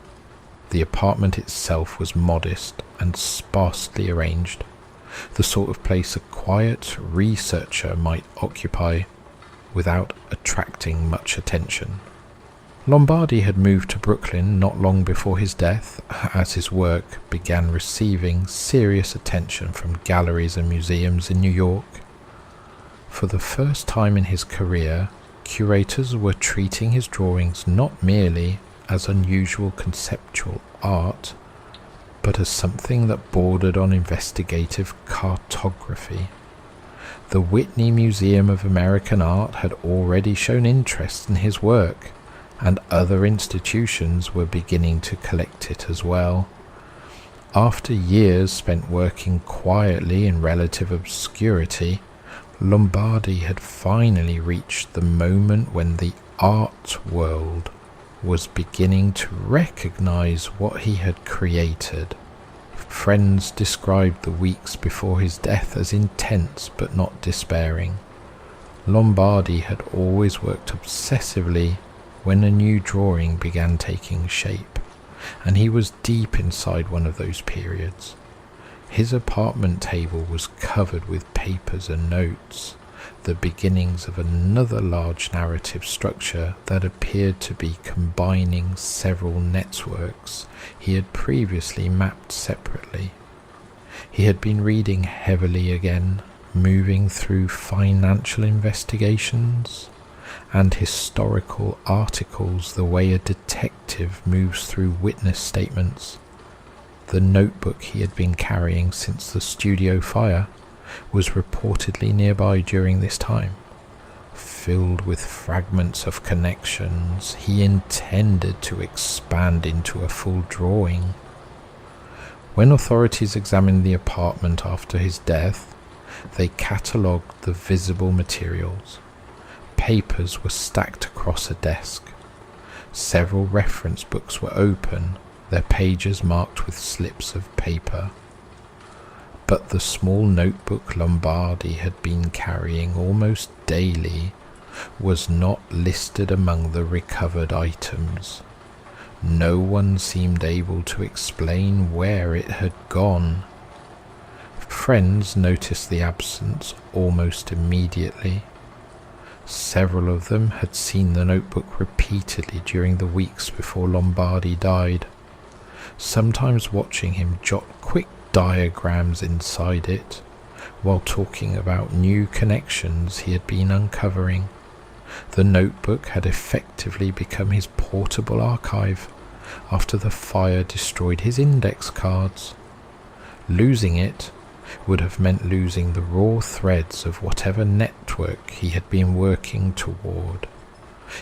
The apartment itself was modest and sparsely arranged, the sort of place a quiet researcher might occupy without attracting much attention. Lombardi had moved to Brooklyn not long before his death, as his work began receiving serious attention from galleries and museums in New York. For the first time in his career, curators were treating his drawings not merely as unusual conceptual art, but as something that bordered on investigative cartography. The Whitney Museum of American Art had already shown interest in his work, and other institutions were beginning to collect it as well. After years spent working quietly in relative obscurity, Lombardi had finally reached the moment when the art world was beginning to recognize what he had created. Friends described the weeks before his death as intense but not despairing. Lombardi had always worked obsessively when a new drawing began taking shape, and he was deep inside one of those periods. His apartment table was covered with papers and notes, the beginnings of another large narrative structure that appeared to be combining several networks he had previously mapped separately. He had been reading heavily again, moving through financial investigations and historical articles the way a detective moves through witness statements. The notebook he had been carrying since the studio fire was reportedly nearby during this time, filled with fragments of connections he intended to expand into a full drawing. When authorities examined the apartment after his death, they catalogued the visible materials. Papers were stacked across a desk. Several reference books were open, their pages marked with slips of paper. But the small notebook Lombardi had been carrying almost daily was not listed among the recovered items. No one seemed able to explain where it had gone. Friends noticed the absence almost immediately. Several of them had seen the notebook repeatedly during the weeks before Lombardi died, sometimes watching him jot quick diagrams inside it while talking about new connections he had been uncovering. The notebook had effectively become his portable archive after the fire destroyed his index cards. Losing it would have meant losing the raw threads of whatever network he had been working toward.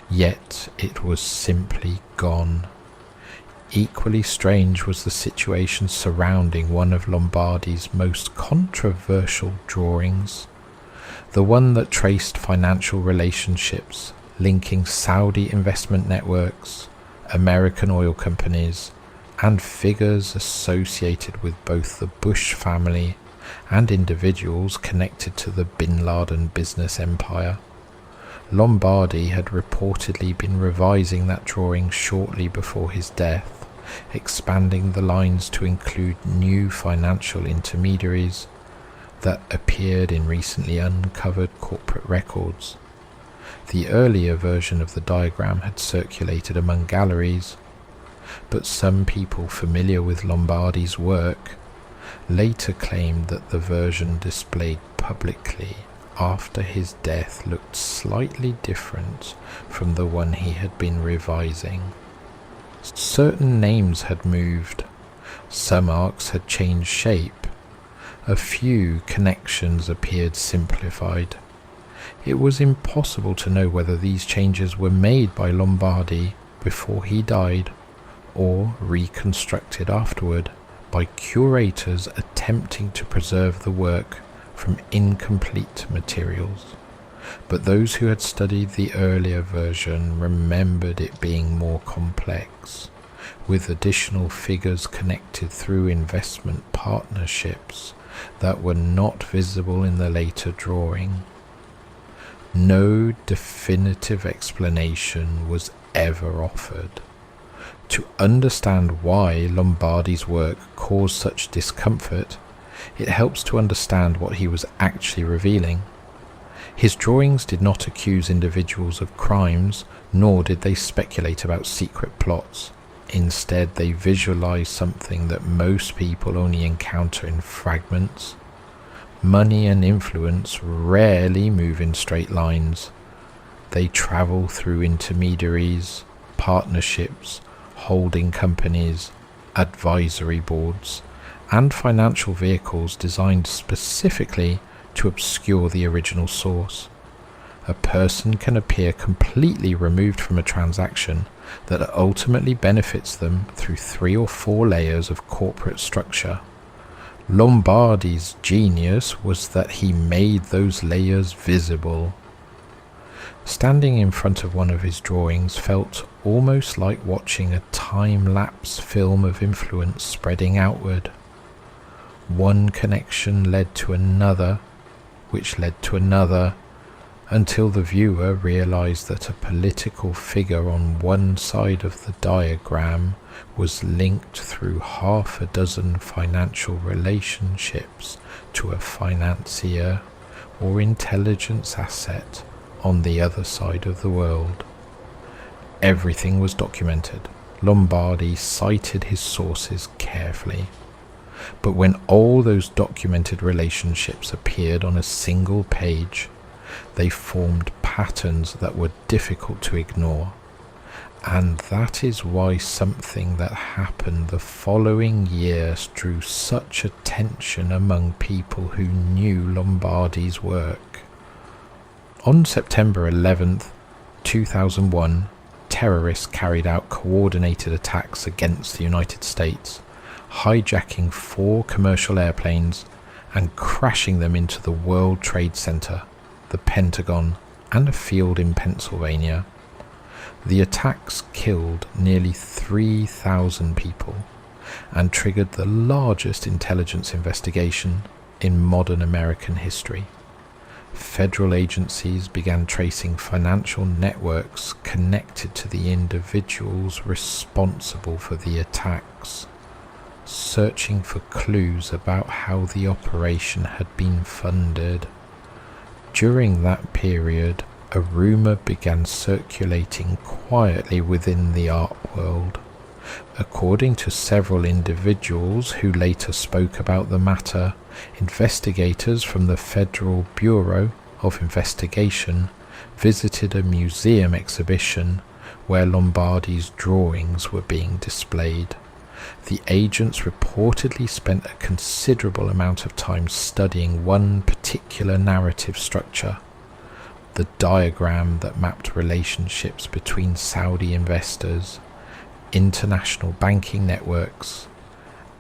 Yet it was simply gone. Equally strange was the situation surrounding one of Lombardi's most controversial drawings, the one that traced financial relationships linking Saudi investment networks, American oil companies, and figures associated with both the Bush family and individuals connected to the Bin Laden business empire. Lombardi had reportedly been revising that drawing shortly before his death, expanding the lines to include new financial intermediaries that appeared in recently uncovered corporate records. The earlier version of the diagram had circulated among galleries, but some people familiar with Lombardi's work later claimed that the version displayed publicly after his death looked slightly different from the one he had been revising. Certain names had moved, some arcs had changed shape, a few connections appeared simplified. It was impossible to know whether these changes were made by Lombardi before he died or reconstructed afterward by curators attempting to preserve the work from incomplete materials. But those who had studied the earlier version remembered it being more complex, with additional figures connected through investment partnerships that were not visible in the later drawing. No definitive explanation was ever offered. To understand why Lombardi's work caused such discomfort, it helps to understand what he was actually revealing. His drawings did not accuse individuals of crimes, nor did they speculate about secret plots. Instead, they visualized something that most people only encounter in fragments. Money and influence rarely move in straight lines. They travel through intermediaries, partnerships, holding companies, advisory boards, and financial vehicles designed specifically to obscure the original source. A person can appear completely removed from a transaction that ultimately benefits them through 3 or 4 layers of corporate structure. Lombardi's genius was that he made those layers visible. Standing in front of one of his drawings felt almost like watching a time-lapse film of influence spreading outward. One connection led to another, which led to another, until the viewer realized that a political figure on one side of the diagram was linked through half a dozen financial relationships to a financier or intelligence asset on the other side of the world. Everything was documented. Lombardi cited his sources carefully. But when all those documented relationships appeared on a single page, they formed patterns that were difficult to ignore. And that is why something that happened the following year drew such attention among people who knew Lombardi's work. On September 11th, 2001, terrorists carried out coordinated attacks against the United States, hijacking 4 commercial airplanes and crashing them into the World Trade Center, the Pentagon, and a field in Pennsylvania. The attacks killed nearly 3,000 people and triggered the largest intelligence investigation in modern American history. Federal agencies began tracing financial networks connected to the individuals responsible for the attacks, searching for clues about how the operation had been funded. During that period, a rumor began circulating quietly within the art world. According to several individuals who later spoke about the matter, investigators from the Federal Bureau of Investigation visited a museum exhibition where Lombardi's drawings were being displayed. The agents reportedly spent a considerable amount of time studying one particular narrative structure, the diagram that mapped relationships between Saudi investors, international banking networks,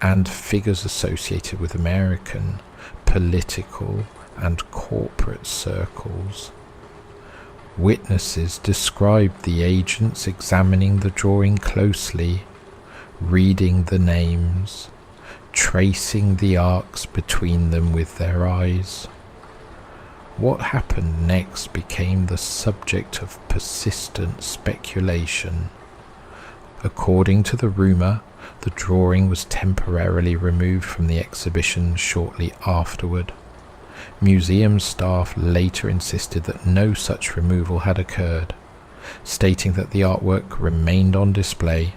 and figures associated with American political and corporate circles. Witnesses described the agents examining the drawing closely, reading the names, tracing the arcs between them with their eyes. What happened next became the subject of persistent speculation. According to the rumor, the drawing was temporarily removed from the exhibition shortly afterward. Museum staff later insisted that no such removal had occurred, stating that the artwork remained on display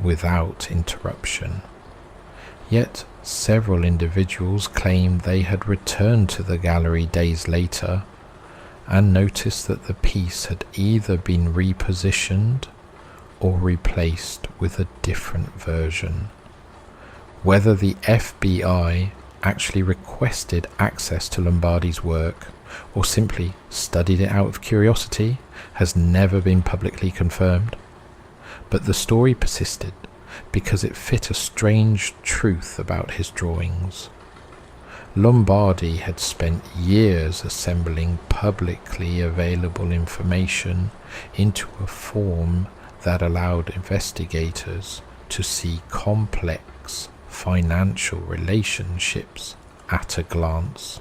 without interruption. Yet several individuals claimed they had returned to the gallery days later and noticed that the piece had either been repositioned or replaced with a different version. Whether the FBI actually requested access to Lombardi's work or simply studied it out of curiosity has never been publicly confirmed. But the story persisted because it fit a strange truth about his drawings. Lombardi had spent years assembling publicly available information into a form that allowed investigators to see complex financial relationships at a glance.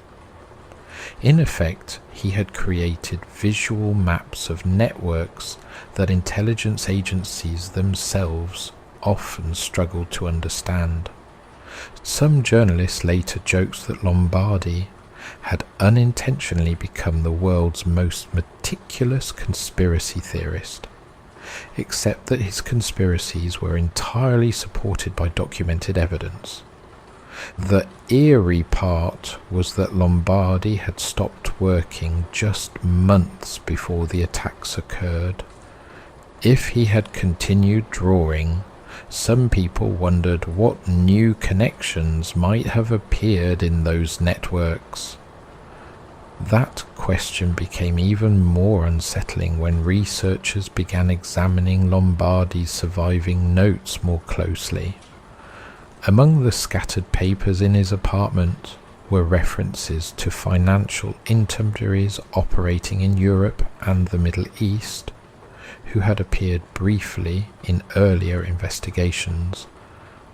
In effect, he had created visual maps of networks that intelligence agencies themselves often struggled to understand. Some journalists later joked that Lombardi had unintentionally become the world's most meticulous conspiracy theorist, except that his conspiracies were entirely supported by documented evidence. The eerie part was that Lombardi had stopped working just months before the attacks occurred. If he had continued drawing, some people wondered what new connections might have appeared in those networks. That question became even more unsettling when researchers began examining Lombardi's surviving notes more closely. Among the scattered papers in his apartment were references to financial intermediaries operating in Europe and the Middle East, who had appeared briefly in earlier investigations,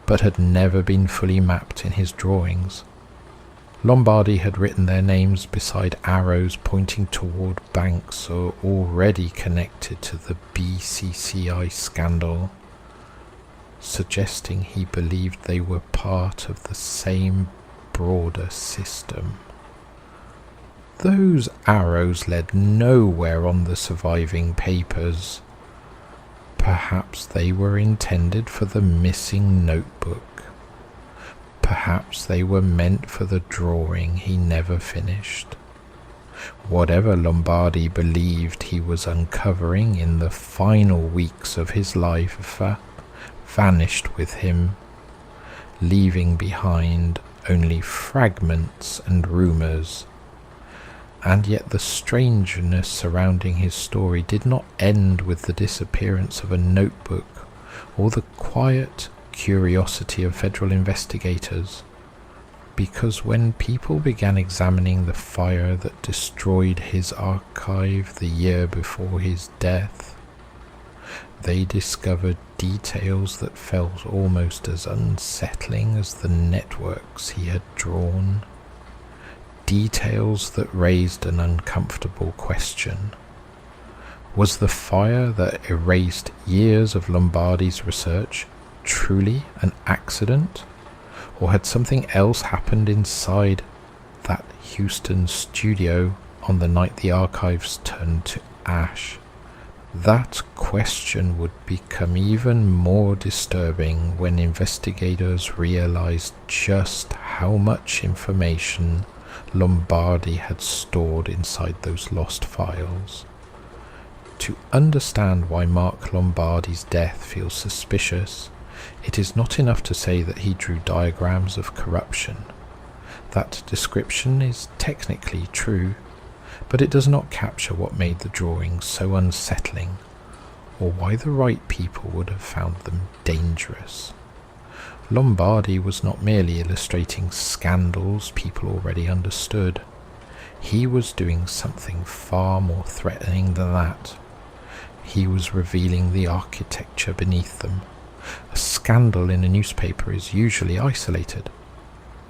but had never been fully mapped in his drawings. Lombardi had written their names beside arrows pointing toward banks already connected to the BCCI scandal, suggesting he believed they were part of the same broader system. Those arrows led nowhere on the surviving papers. Perhaps they were intended for the missing notebook. Perhaps they were meant for the drawing he never finished. Whatever Lombardi believed he was uncovering in the final weeks of his life vanished with him, leaving behind only fragments and rumors. And yet the strangeness surrounding his story did not end with the disappearance of a notebook or the quiet curiosity of federal investigators, because when people began examining the fire that destroyed his archive the year before his death, they discovered details that felt almost as unsettling as the networks he had drawn. Details that raised an uncomfortable question. Was the fire that erased years of Lombardi's research truly an accident? Or had something else happened inside that Houston studio on the night the archives turned to ash? That question would become even more disturbing when investigators realized just how much information Lombardi had stored inside those lost files. To understand why Mark Lombardi's death feels suspicious, it is not enough to say that he drew diagrams of corruption. That description is technically true, but it does not capture what made the drawings so unsettling, or why the right people would have found them dangerous. Lombardi was not merely illustrating scandals people already understood. He was doing something far more threatening than that. He was revealing the architecture beneath them. A scandal in a newspaper is usually isolated.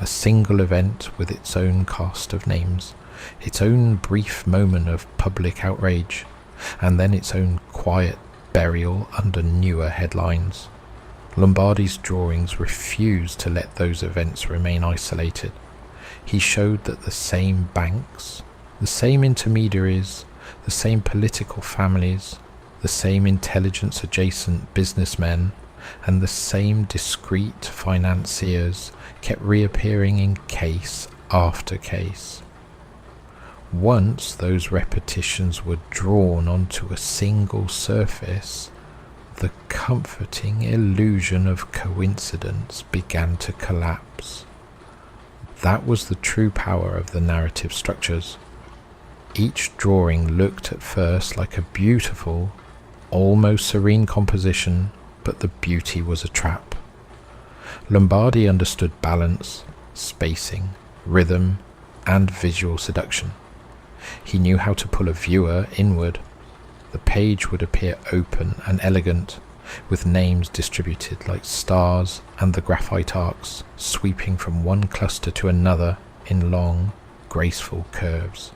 A single event with its own cast of names, its own brief moment of public outrage, and then its own quiet burial under newer headlines. Lombardi's drawings refused to let those events remain isolated. He showed that the same banks, the same intermediaries, the same political families, the same intelligence-adjacent businessmen, and the same discreet financiers kept reappearing in case after case. Once those repetitions were drawn onto a single surface, the comforting illusion of coincidence began to collapse. That was the true power of the narrative structures. Each drawing looked at first like a beautiful, almost serene composition, but the beauty was a trap. Lombardi understood balance, spacing, rhythm, and visual seduction. He knew how to pull a viewer inward. The page would appear open and elegant, with names distributed like stars and the graphite arcs sweeping from one cluster to another in long, graceful curves.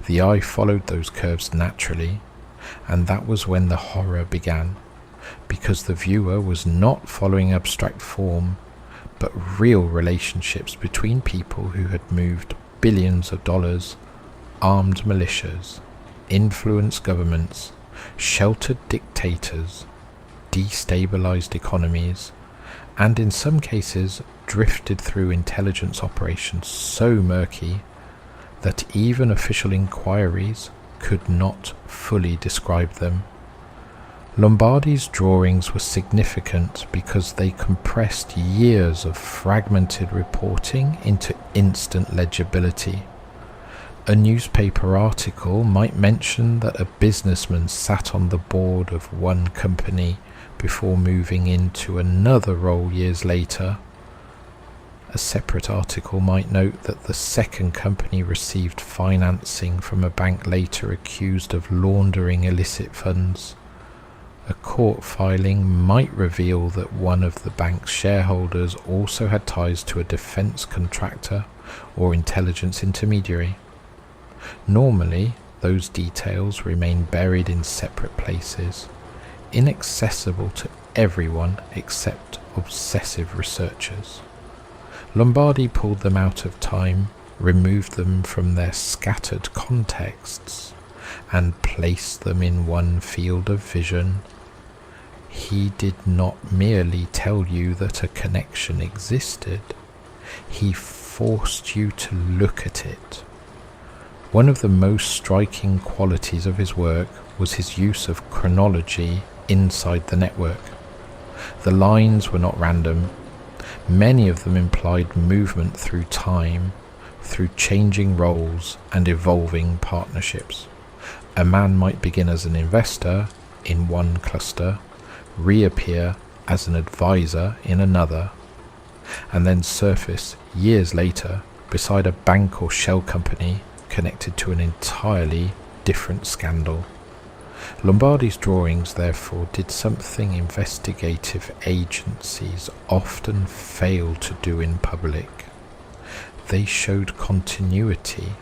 The eye followed those curves naturally, and that was when the horror began, because the viewer was not following abstract form, but real relationships between people who had moved billions of dollars, armed militias, influenced governments, sheltered dictators, destabilized economies, and in some cases drifted through intelligence operations so murky that even official inquiries could not fully describe them. Lombardi's drawings were significant because they compressed years of fragmented reporting into instant legibility. A newspaper article might mention that a businessman sat on the board of one company before moving into another role years later. A separate article might note that the second company received financing from a bank later accused of laundering illicit funds. A court filing might reveal that one of the bank's shareholders also had ties to a defense contractor or intelligence intermediary. Normally, those details remain buried in separate places, inaccessible to everyone except obsessive researchers. Lombardi pulled them out of time, removed them from their scattered contexts, and placed them in one field of vision. He did not merely tell you that a connection existed, he forced you to look at it. One of the most striking qualities of his work was his use of chronology inside the network. The lines were not random. Many of them implied movement through time, through changing roles and evolving partnerships. A man might begin as an investor in one cluster, reappear as an advisor in another, and then surface years later beside a bank or shell company connected to an entirely different scandal. Lombardi's drawings therefore did something investigative agencies often fail to do in public. They showed continuity.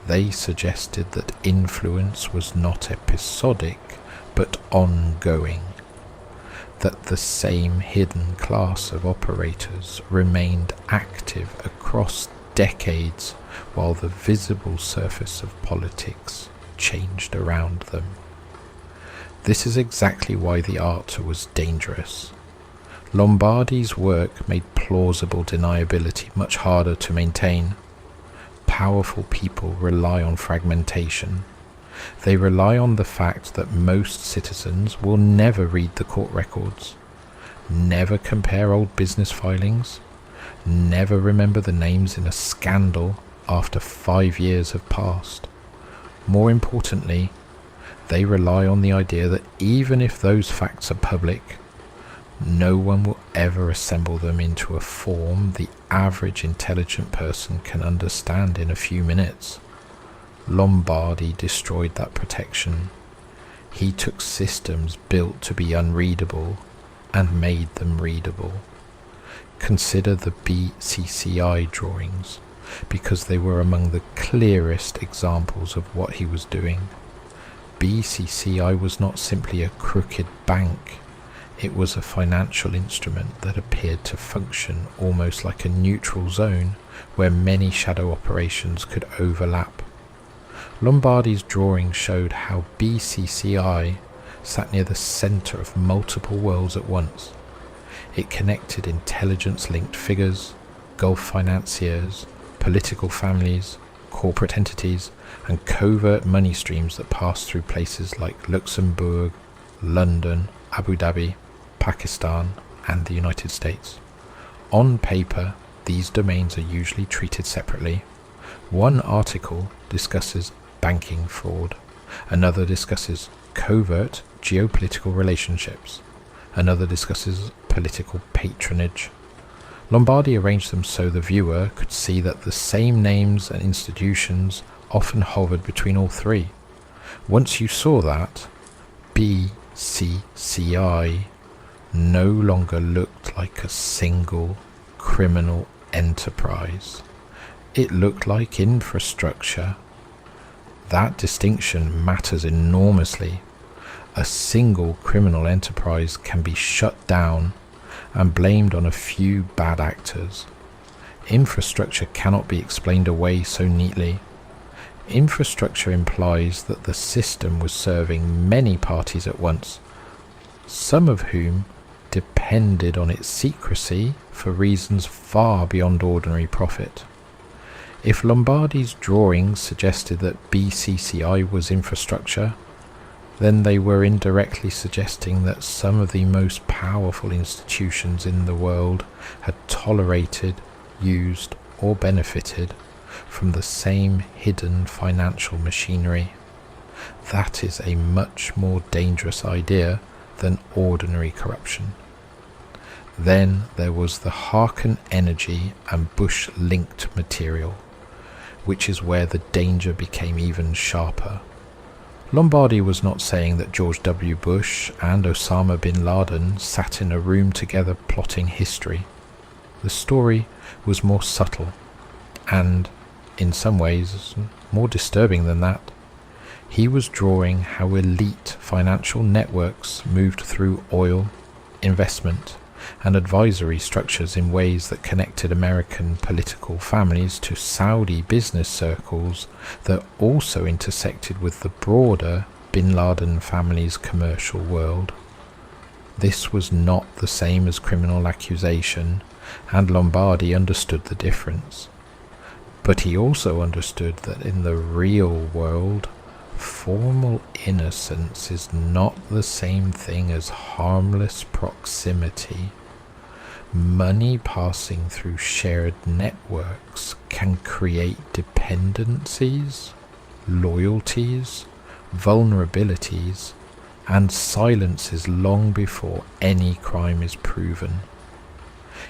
They suggested that influence was not episodic but ongoing, that the same hidden class of operators remained active across decades while the visible surface of politics changed around them. This is exactly why the art was dangerous. Lombardi's work made plausible deniability much harder to maintain. Powerful people rely on fragmentation. They rely on the fact that most citizens will never read the court records, never compare old business filings, never remember the names in a scandal after 5 years have passed. More importantly, they rely on the idea that even if those facts are public, no one will ever assemble them into a form the average intelligent person can understand in a few minutes. Lombardi destroyed that protection. He took systems built to be unreadable and made them readable. Consider the BCCI drawings, because they were among the clearest examples of what he was doing. BCCI was not simply a crooked bank. It was a financial instrument that appeared to function almost like a neutral zone where many shadow operations could overlap. Lombardi's drawing showed how BCCI sat near the center of multiple worlds at once. It connected intelligence-linked figures, Gulf financiers, political families, corporate entities, and covert money streams that passed through places like Luxembourg, London, Abu Dhabi, Pakistan, and the United States. On paper, these domains are usually treated separately. One article discusses banking fraud, another discusses covert geopolitical relationships, another discusses political patronage. Lombardi arranged them so the viewer could see that the same names and institutions often hovered between all three. Once you saw that, BCCI no longer looked like a single criminal enterprise. It looked like infrastructure. That distinction matters enormously. A single criminal enterprise can be shut down and blamed on a few bad actors. Infrastructure cannot be explained away so neatly. Infrastructure implies that the system was serving many parties at once, some of whom depended on its secrecy for reasons far beyond ordinary profit. If Lombardi's drawings suggested that BCCI was infrastructure, then they were indirectly suggesting that some of the most powerful institutions in the world had tolerated, used, or benefited from the same hidden financial machinery. That is a much more dangerous idea than ordinary corruption. Then there was the Harken energy and Bush-linked material, which is where the danger became even sharper. Lombardi was not saying that George W. Bush and Osama bin Laden sat in a room together plotting history. The story was more subtle and, in some ways, more disturbing than that. He was drawing how elite financial networks moved through oil, investment, and advisory structures in ways that connected American political families to Saudi business circles that also intersected with the broader bin Laden family's commercial world. This was not the same as criminal accusation, and Lombardi understood the difference. But he also understood that in the real world, formal innocence is not the same thing as harmless proximity. Money passing through shared networks can create dependencies, loyalties, vulnerabilities, and silences long before any crime is proven.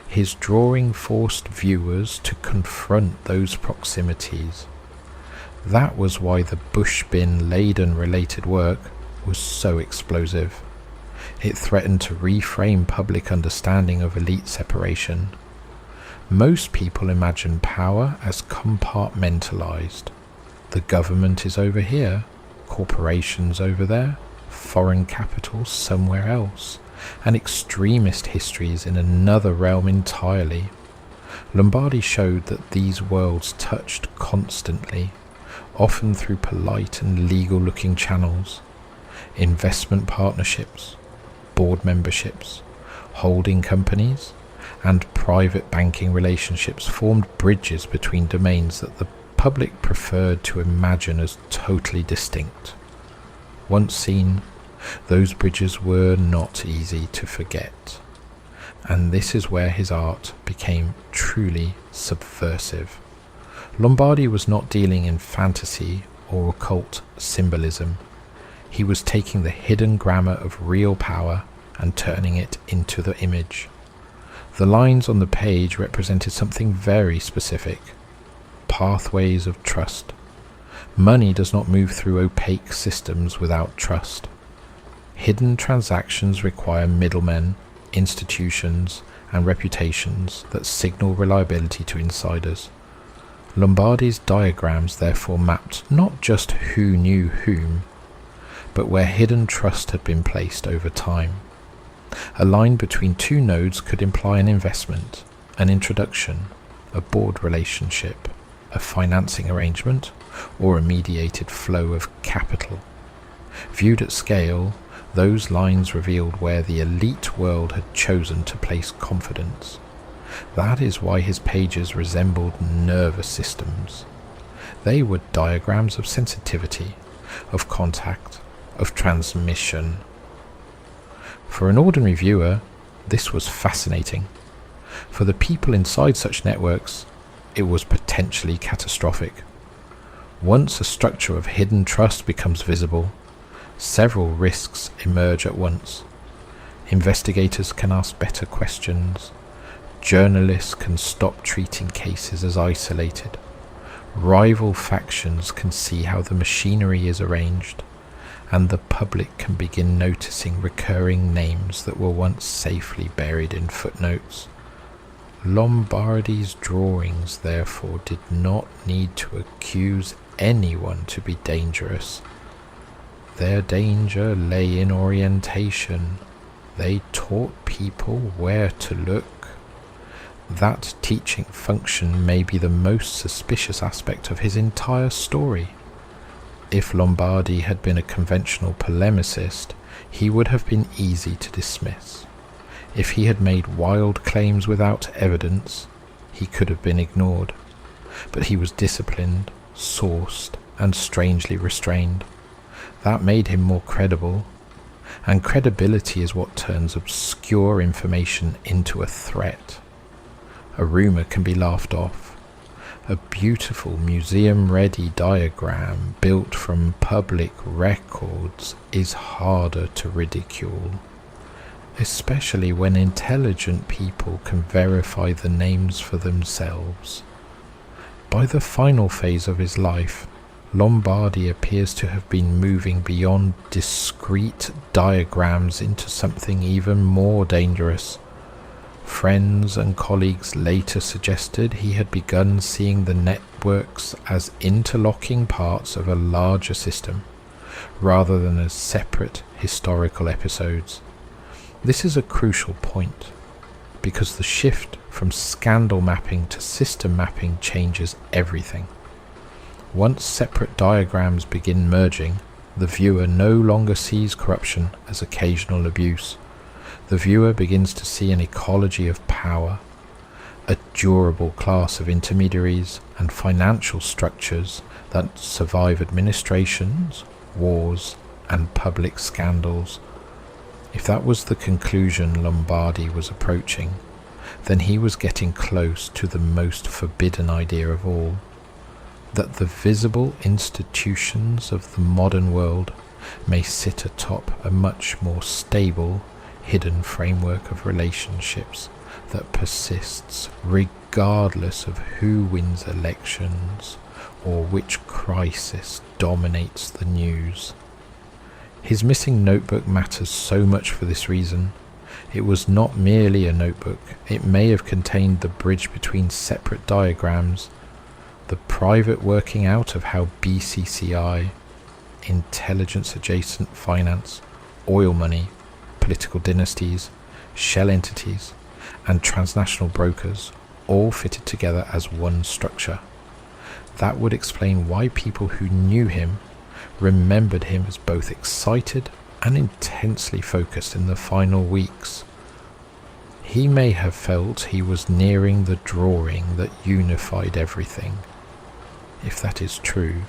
His drawing forced viewers to confront those proximities. That was why the Bushbin-Laden related work was so explosive. It threatened to reframe public understanding of elite separation. Most people imagine power as compartmentalized. The government is over here, corporations over there, foreign capital somewhere else, and extremist histories in another realm entirely. Lombardi showed that these worlds touched constantly, often through polite and legal-looking channels. Investment partnerships, board memberships, holding companies, and private banking relationships formed bridges between domains that the public preferred to imagine as totally distinct. Once seen, those bridges were not easy to forget, and this is where his art became truly subversive. Lombardi was not dealing in fantasy or occult symbolism. He was taking the hidden grammar of real power and turning it into the image. The lines on the page represented something very specific: pathways of trust. Money does not move through opaque systems without trust. Hidden transactions require middlemen, institutions, and reputations that signal reliability to insiders. Lombardi's diagrams therefore mapped not just who knew whom, but where hidden trust had been placed over time. A line between two nodes could imply an investment, an introduction, a board relationship, a financing arrangement, or a mediated flow of capital. Viewed at scale, those lines revealed where the elite world had chosen to place confidence. That is why his pages resembled nervous systems. They were diagrams of sensitivity, of contact, of transmission. For an ordinary viewer, this was fascinating. For the people inside such networks, it was potentially catastrophic. Once a structure of hidden trust becomes visible, several risks emerge at once. Investigators can ask better questions. Journalists can stop treating cases as isolated. Rival factions can see how the machinery is arranged, and the public can begin noticing recurring names that were once safely buried in footnotes. Lombardi's drawings, therefore, did not need to accuse anyone to be dangerous. Their danger lay in orientation. They taught people where to look. That teaching function may be the most suspicious aspect of his entire story. If Lombardi had been a conventional polemicist, he would have been easy to dismiss. If he had made wild claims without evidence, he could have been ignored. But he was disciplined, sourced, and strangely restrained. That made him more credible, and credibility is what turns obscure information into a threat. A rumor can be laughed off. A beautiful museum-ready diagram built from public records is harder to ridicule, especially when intelligent people can verify the names for themselves. By the final phase of his life, Lombardi appears to have been moving beyond discrete diagrams into something even more dangerous. Friends and colleagues later suggested he had begun seeing the networks as interlocking parts of a larger system, rather than as separate historical episodes. This is a crucial point, because the shift from scandal mapping to system mapping changes everything. Once separate diagrams begin merging, the viewer no longer sees corruption as occasional abuse. The viewer begins to see an ecology of power, a durable class of intermediaries and financial structures that survive administrations, wars, and public scandals. If that was the conclusion Lombardi was approaching, then he was getting close to the most forbidden idea of all, that the visible institutions of the modern world may sit atop a much more stable, hidden framework of relationships that persists regardless of who wins elections or which crisis dominates the news. His missing notebook matters so much for this reason. It was not merely a notebook. It may have contained the bridge between separate diagrams, the private working out of how BCCI, intelligence-adjacent finance, oil money, political dynasties, shell entities, and transnational brokers all fitted together as one structure. That would explain why people who knew him remembered him as both excited and intensely focused in the final weeks. He may have felt he was nearing the drawing that unified everything. If that is true,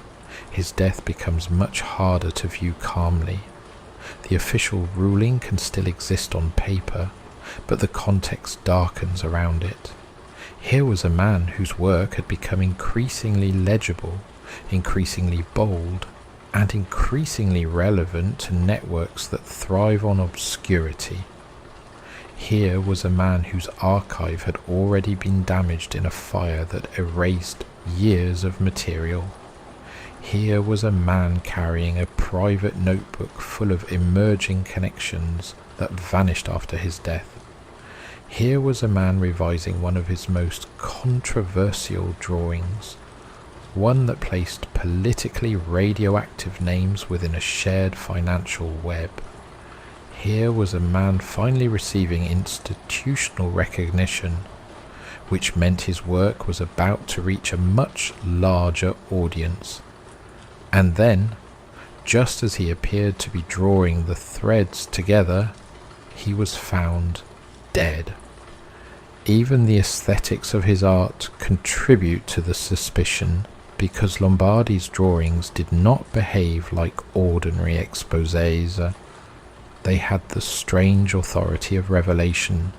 his death becomes much harder to view calmly. The official ruling can still exist on paper, but the context darkens around it. Here was a man whose work had become increasingly legible, increasingly bold, and increasingly relevant to networks that thrive on obscurity. Here was a man whose archive had already been damaged in a fire that erased years of material. Here was a man carrying a private notebook full of emerging connections that vanished after his death. Here was a man revising one of his most controversial drawings, one that placed politically radioactive names within a shared financial web. Here was a man finally receiving institutional recognition, which meant his work was about to reach a much larger audience. And then, just as he appeared to be drawing the threads together, he was found dead. Even the aesthetics of his art contribute to the suspicion, because Lombardi's drawings did not behave like ordinary exposés. They had the strange authority of revelation.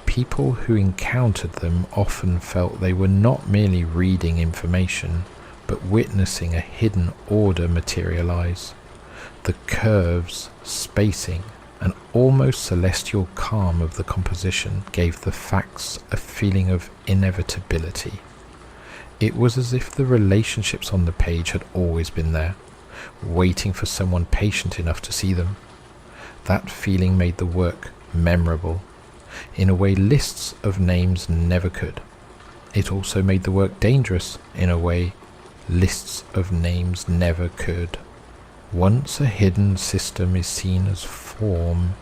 People who encountered them often felt they were not merely reading information, but witnessing a hidden order materialize. The curves, spacing, and almost celestial calm of the composition gave the facts a feeling of inevitability. It was as if the relationships on the page had always been there, waiting for someone patient enough to see them. That feeling made the work memorable, in a way lists of names never could. It also made the work dangerous, in a way lists of names never could. Once a hidden system is seen as form,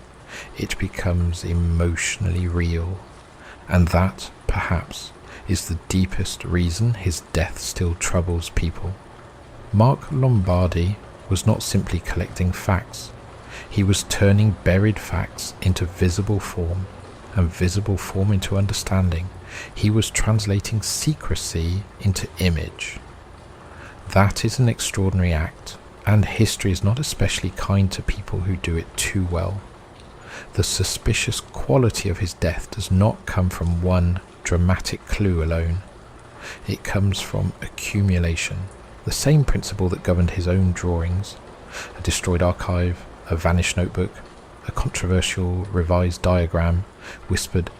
it becomes emotionally real, and that, perhaps, is the deepest reason his death still troubles people. Mark Lombardi was not simply collecting facts. He was turning buried facts into visible form, and visible form into understanding. He was translating secrecy into image. That is an extraordinary act, and history is not especially kind to people who do it too well. The suspicious quality of his death does not come from one dramatic clue alone. It comes from accumulation, the same principle that governed his own drawings: a destroyed archive, a vanished notebook, a controversial revised diagram, whispered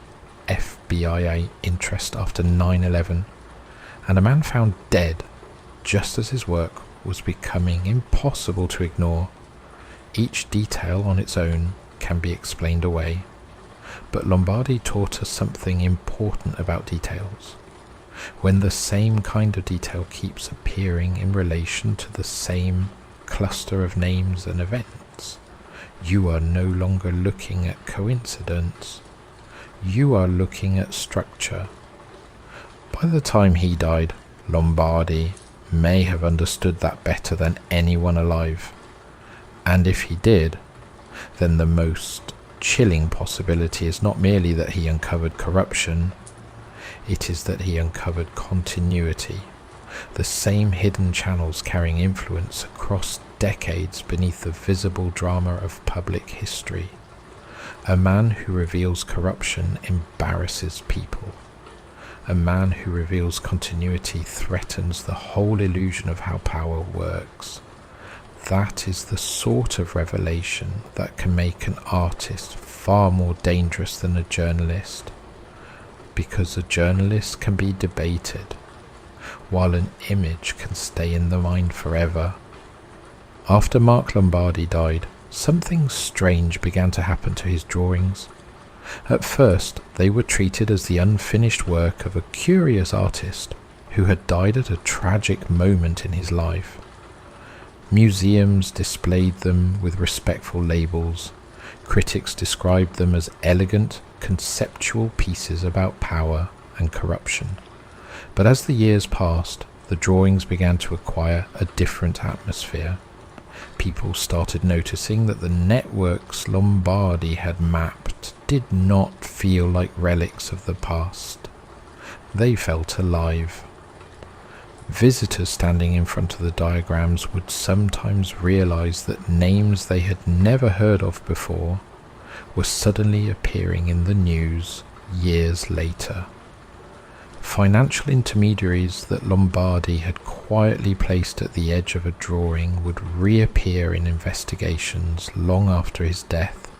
FBI interest after 9/11, and a man found dead just as his work was becoming impossible to ignore. Each detail on its own can be explained away, but Lombardi taught us something important about details. When the same kind of detail keeps appearing in relation to the same cluster of names and events, you are no longer looking at coincidence. You are looking at structure. By the time he died, Lombardi may have understood that better than anyone alive. And if he did, then the most chilling possibility is not merely that he uncovered corruption, it is that he uncovered continuity, the same hidden channels carrying influence across decades beneath the visible drama of public history. A man who reveals corruption embarrasses people. A man who reveals continuity threatens the whole illusion of how power works. That is the sort of revelation that can make an artist far more dangerous than a journalist, because a journalist can be debated, while an image can stay in the mind forever. After Mark Lombardi died, something strange began to happen to his drawings. At first, they were treated as the unfinished work of a curious artist who had died at a tragic moment in his life. Museums displayed them with respectful labels. Critics described them as elegant, conceptual pieces about power and corruption. But as the years passed, the drawings began to acquire a different atmosphere. People started noticing that the networks Lombardi had mapped did not feel like relics of the past. They felt alive. Visitors standing in front of the diagrams would sometimes realize that names they had never heard of before were suddenly appearing in the news years later. Financial intermediaries that Lombardi had quietly placed at the edge of a drawing would reappear in investigations long after his death.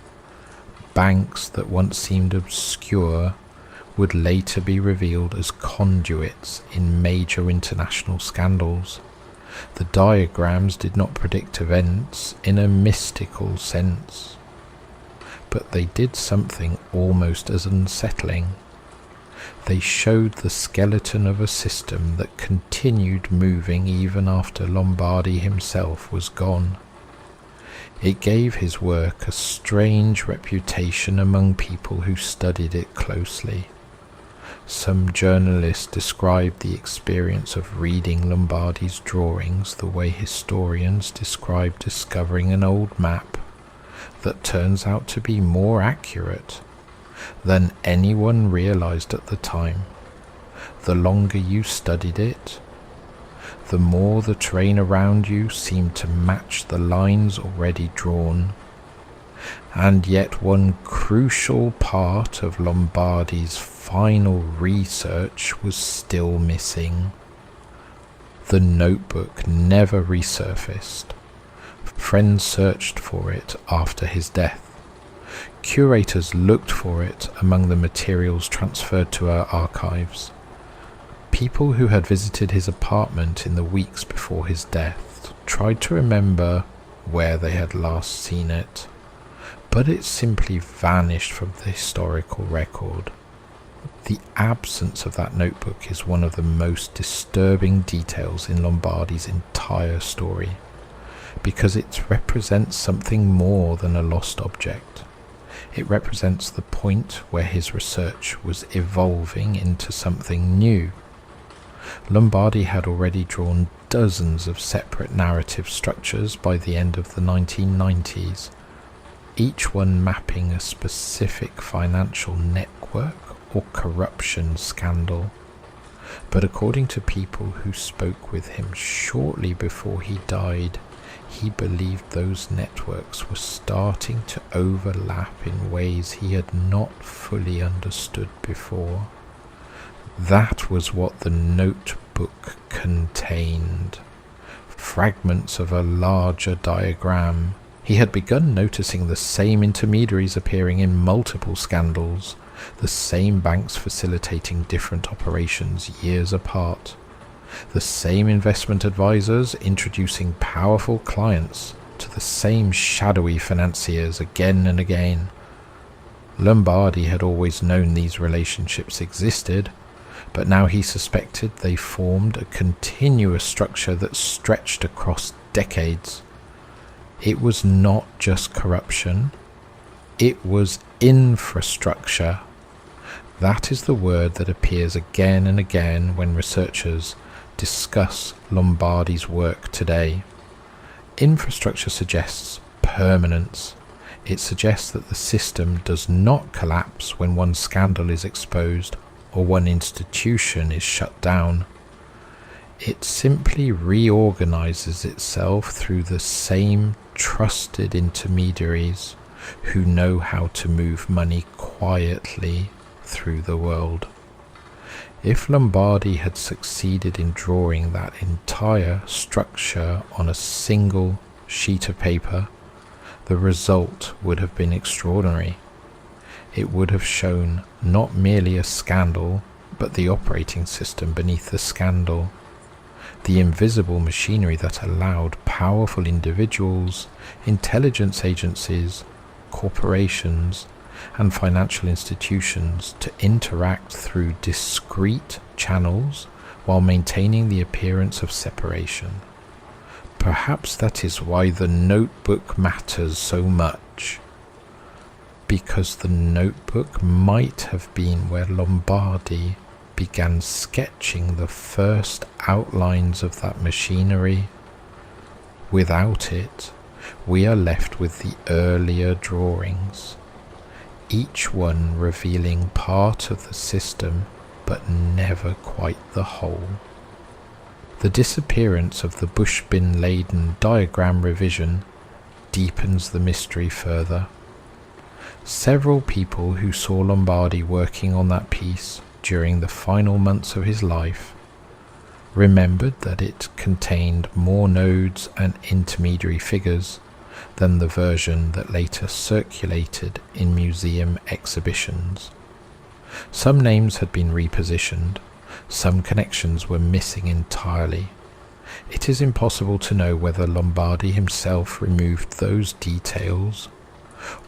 Banks that once seemed obscure would later be revealed as conduits in major international scandals. The diagrams did not predict events in a mystical sense, but they did something almost as unsettling. They showed the skeleton of a system that continued moving even after Lombardi himself was gone. It gave his work a strange reputation among people who studied it closely. Some journalists described the experience of reading Lombardi's drawings the way historians describe discovering an old map that turns out to be more accurate than anyone realized at the time. The longer you studied it, the more the terrain around you seemed to match the lines already drawn. And yet one crucial part of Lombardi's final research was still missing. The notebook never resurfaced. Friends searched for it after his death. Curators looked for it among the materials transferred to our archives. People who had visited his apartment in the weeks before his death tried to remember where they had last seen it, but it simply vanished from the historical record. The absence of that notebook is one of the most disturbing details in Lombardi's entire story, because it represents something more than a lost object. It represents the point where his research was evolving into something new. Lombardi had already drawn dozens of separate narrative structures by the end of the 1990s, each one mapping a specific financial network or corruption scandal. But according to people who spoke with him shortly before he died, he believed those networks were starting to overlap in ways he had not fully understood before. That was what the notebook contained. Fragments of a larger diagram. He had begun noticing the same intermediaries appearing in multiple scandals, the same banks facilitating different operations years apart, the same investment advisors introducing powerful clients to the same shadowy financiers again and again. Lombardi had always known these relationships existed, but now he suspected they formed a continuous structure that stretched across decades. It was not just corruption, it was infrastructure. That is the word that appears again and again when researchers discuss Lombardi's work today. Infrastructure suggests permanence. It suggests that the system does not collapse when one scandal is exposed or one institution is shut down. It simply reorganizes itself through the same trusted intermediaries who know how to move money quietly through the world. If Lombardi had succeeded in drawing that entire structure on a single sheet of paper, the result would have been extraordinary. It would have shown not merely a scandal, but the operating system beneath the scandal, the invisible machinery that allowed powerful individuals, intelligence agencies, corporations, and financial institutions to interact through discrete channels while maintaining the appearance of separation. Perhaps that is why the notebook matters so much, because the notebook might have been where Lombardi began sketching the first outlines of that machinery. Without it, we are left with the earlier drawings, each one revealing part of the system but never quite the whole. The disappearance of the bushbin-laden diagram revision deepens the mystery further. Several people who saw Lombardi working on that piece during the final months of his life remembered that it contained more nodes and intermediary figures than the version that later circulated in museum exhibitions. Some names had been repositioned, some connections were missing entirely. It is impossible to know whether Lombardi himself removed those details,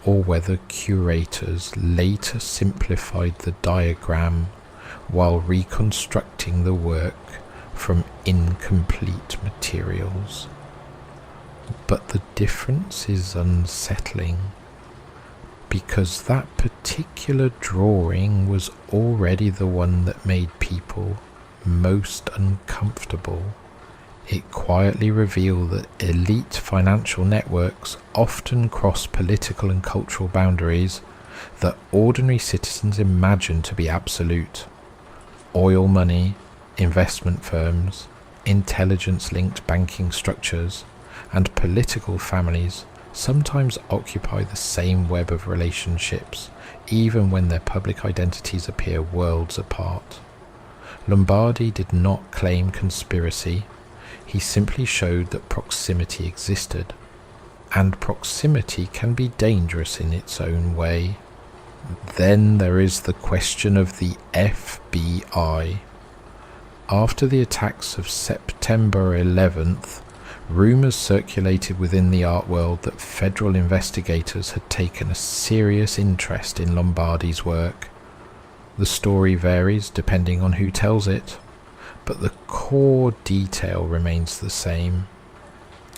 or whether curators later simplified the diagram while reconstructing the work from incomplete materials. But the difference is unsettling, because that particular drawing was already the one that made people most uncomfortable. It quietly revealed that elite financial networks often cross political and cultural boundaries that ordinary citizens imagine to be absolute. Oil money, investment firms, intelligence-linked banking structures, and political families sometimes occupy the same web of relationships, even when their public identities appear worlds apart. Lombardi did not claim conspiracy. He simply showed that proximity existed, and proximity can be dangerous in its own way. Then there is the question of the FBI. After the attacks of September 11th, rumours circulated within the art world that federal investigators had taken a serious interest in Lombardi's work. The story varies depending on who tells it, but the core detail remains the same.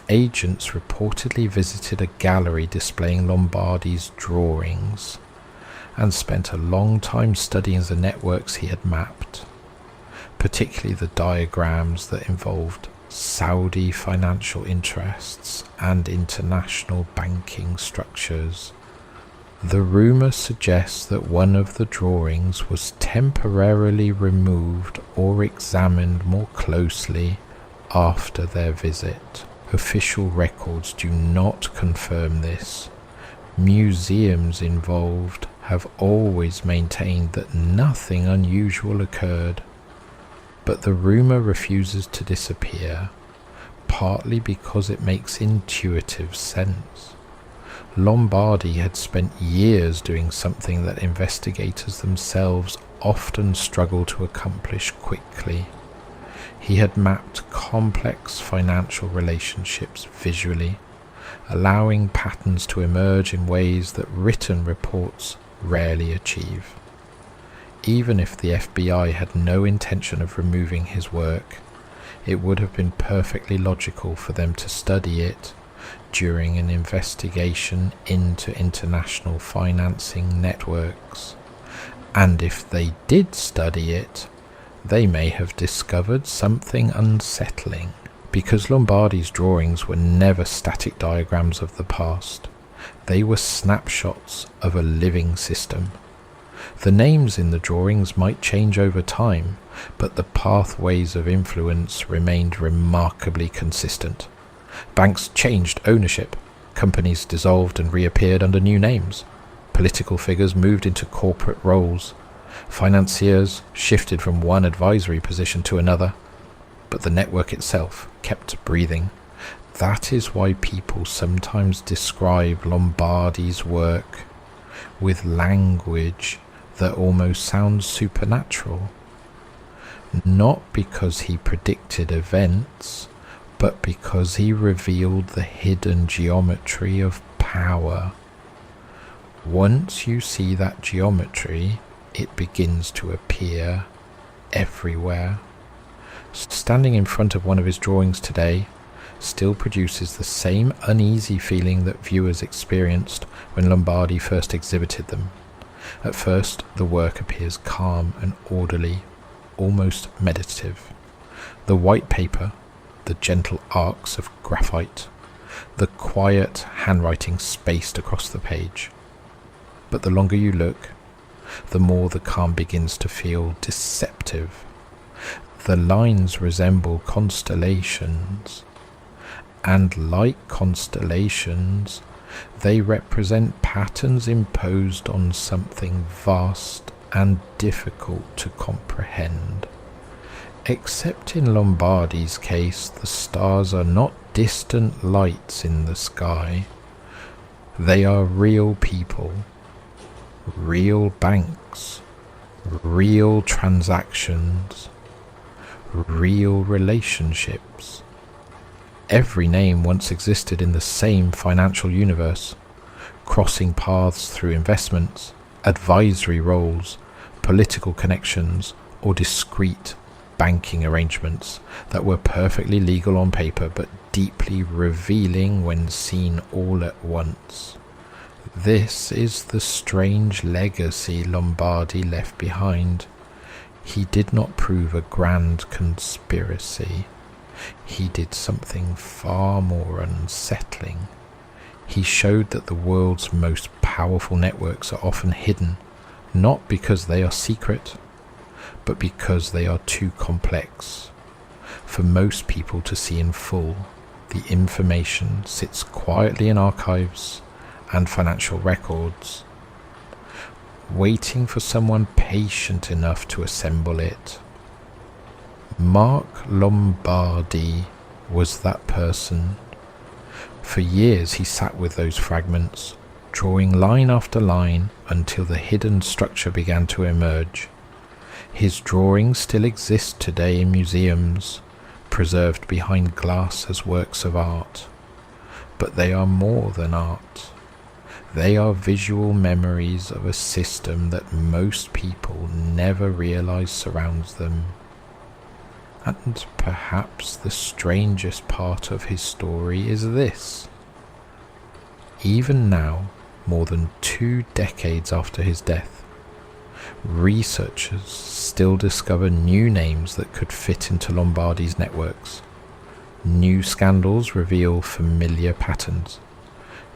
Agents reportedly visited a gallery displaying Lombardi's drawings and spent a long time studying the networks he had mapped, particularly the diagrams that involved Saudi financial interests and international banking structures. The rumour suggests that one of the drawings was temporarily removed or examined more closely after their visit. Official records do not confirm this. Museums involved have always maintained that nothing unusual occurred, but the rumour refuses to disappear, partly because it makes intuitive sense. Lombardi had spent years doing something that investigators themselves often struggle to accomplish quickly. He had mapped complex financial relationships visually, allowing patterns to emerge in ways that written reports rarely achieve. Even if the FBI had no intention of removing his work, it would have been perfectly logical for them to study it during an investigation into international financing networks. And if they did study it, they may have discovered something unsettling, because Lombardi's drawings were never static diagrams of the past. They were snapshots of a living system. The names in the drawings might change over time, but the pathways of influence remained remarkably consistent. Banks changed ownership, Companies dissolved and reappeared under new names. Political figures moved into corporate roles. Financiers shifted from one advisory position to another. But the network itself kept breathing. That is why people sometimes describe Lombardi's work with language that almost sounds supernatural. Not because he predicted events, but because he revealed the hidden geometry of power. Once you see that geometry, it begins to appear everywhere. Standing in front of one of his drawings today still produces the same uneasy feeling that viewers experienced when Lombardi first exhibited them. At first, the work appears calm and orderly, almost meditative. The white paper, the gentle arcs of graphite, the quiet handwriting spaced across the page. But the longer you look, the more the calm begins to feel deceptive. The lines resemble constellations, and like constellations, they represent patterns imposed on something vast and difficult to comprehend. Except in Lombardi's case, the stars are not distant lights in the sky. They are real people, real banks, real transactions, real relationships. Every name once existed in the same financial universe, crossing paths through investments, advisory roles, political connections, or discrete banking arrangements that were perfectly legal on paper but deeply revealing when seen all at once. This is the strange legacy Lombardi left behind. He did not prove a grand conspiracy. He did something far more unsettling. He showed that the world's most powerful networks are often hidden, not because they are secret, but because they are too complex for most people to see in full. The information sits quietly in archives and financial records, waiting for someone patient enough to assemble it. Mark Lombardi was that person. For years he sat with those fragments, drawing line after line until the hidden structure began to emerge. His drawings still exist today in museums, preserved behind glass as works of art. But they are more than art. They are visual memories of a system that most people never realize surrounds them. And perhaps the strangest part of his story is this. Even now, more than 2 decades after his death, researchers still discover new names that could fit into Lombardi's networks. New scandals reveal familiar patterns.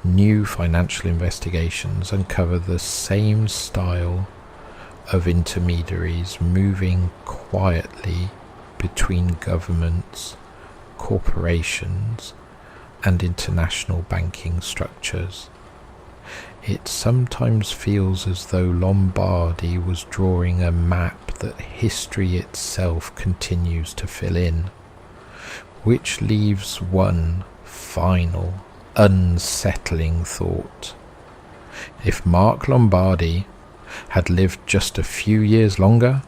New financial investigations uncover the same style of intermediaries moving quietly between governments, corporations, and international banking structures. It sometimes feels as though Lombardi was drawing a map that history itself continues to fill in, which leaves one final, unsettling thought. If Mark Lombardi had lived just a few years longer,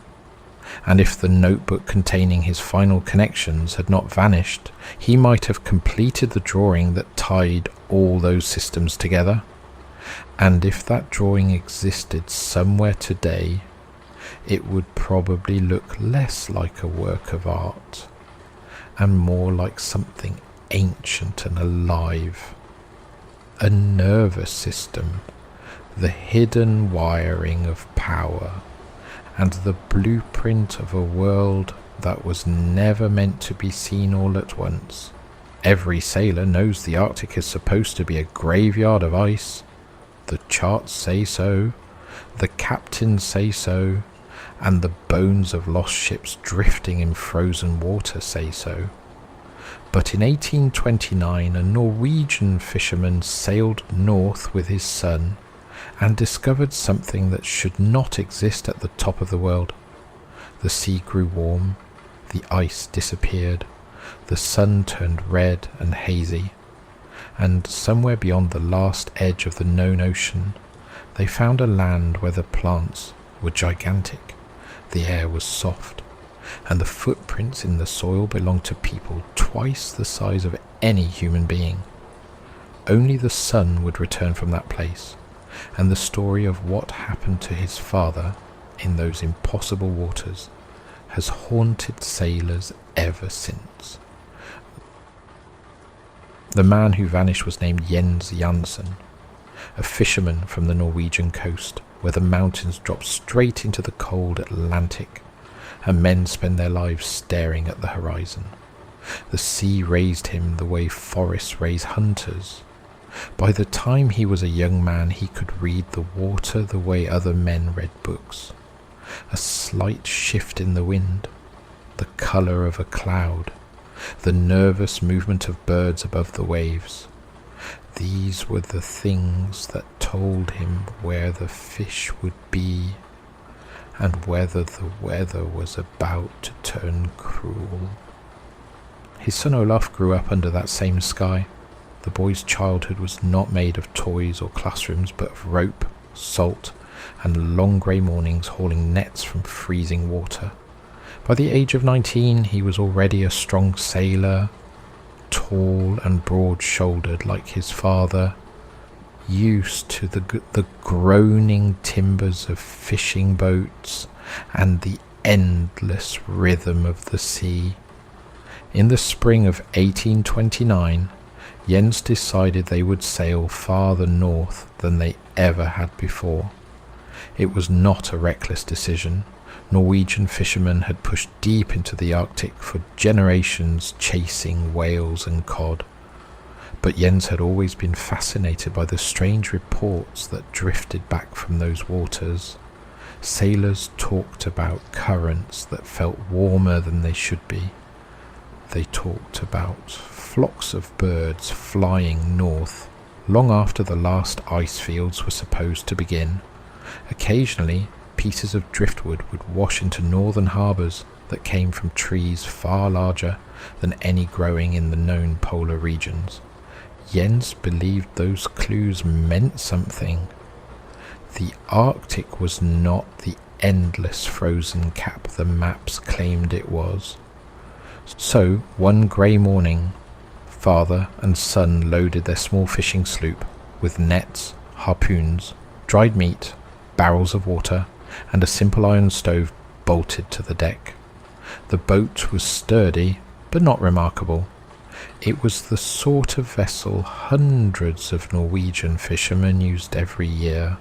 and if the notebook containing his final connections had not vanished, he might have completed the drawing that tied all those systems together. And if that drawing existed somewhere today, it would probably look less like a work of art and more like something ancient and alive. A nervous system, the hidden wiring of power, and the blueprint of a world that was never meant to be seen all at once. Every sailor knows the Arctic is supposed to be a graveyard of ice. The charts say so, the captains say so, and the bones of lost ships drifting in frozen water say so. But in 1829 a Norwegian fisherman sailed north with his son and discovered something that should not exist at the top of the world. The sea grew warm, the ice disappeared, the sun turned red and hazy, and somewhere beyond the last edge of the known ocean, they found a land where the plants were gigantic, the air was soft, and the footprints in the soil belonged to people twice the size of any human being. Only the son would return from that place, and the story of what happened to his father in those impossible waters has haunted sailors ever since. The man who vanished was named Jens Jansen, a fisherman from the Norwegian coast, where the mountains drop straight into the cold Atlantic, and men spend their lives staring at the horizon. The sea raised him the way forests raise hunters. By the time he was a young man, he could read the water the way other men read books. A slight shift in the wind, the colour of a cloud, the nervous movement of birds above the waves. These were the things that told him where the fish would be and whether the weather was about to turn cruel. His son Olaf grew up under that same sky. The boy's childhood was not made of toys or classrooms, but of rope, salt, and long grey mornings hauling nets from freezing water. By the age of 19, he was already a strong sailor, tall and broad-shouldered like his father, used to the groaning timbers of fishing boats and the endless rhythm of the sea. In the spring of 1829, Jens decided they would sail farther north than they ever had before. It was not a reckless decision. Norwegian fishermen had pushed deep into the Arctic for generations, chasing whales and cod. But Jens had always been fascinated by the strange reports that drifted back from those waters. Sailors talked about currents that felt warmer than they should be. They talked about flocks of birds flying north long after the last ice fields were supposed to begin. Occasionally, pieces of driftwood would wash into northern harbours that came from trees far larger than any growing in the known polar regions. Jens believed those clues meant something. The Arctic was not the endless frozen cap the maps claimed it was. So, one grey morning, father and son loaded their small fishing sloop with nets, harpoons, dried meat, barrels of water, and a simple iron stove bolted to the deck. The boat was sturdy, but not remarkable. It was the sort of vessel hundreds of Norwegian fishermen used every year,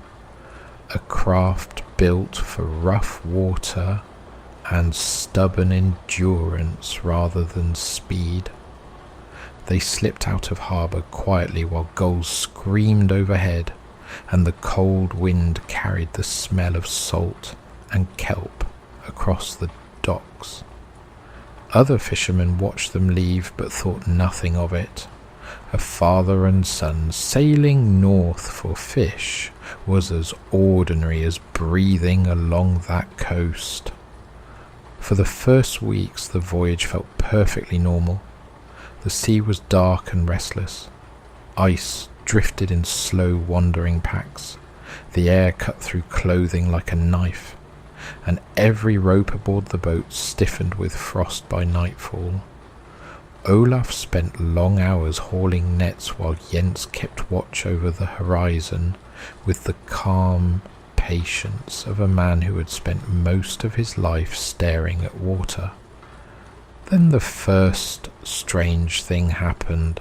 a craft built for rough water and stubborn endurance rather than speed. They slipped out of harbour quietly while gulls screamed overhead, and the cold wind carried the smell of salt and kelp across the docks. Other fishermen watched them leave but thought nothing of it. A father and son sailing north for fish was as ordinary as breathing along that coast. For the first weeks the voyage felt perfectly normal. The sea was dark and restless. Ice drifted in slow wandering packs. The air cut through clothing like a knife, and every rope aboard the boat stiffened with frost by nightfall. Olaf spent long hours hauling nets while Jens kept watch over the horizon with the calm patience of a man who had spent most of his life staring at water. Then the first strange thing happened.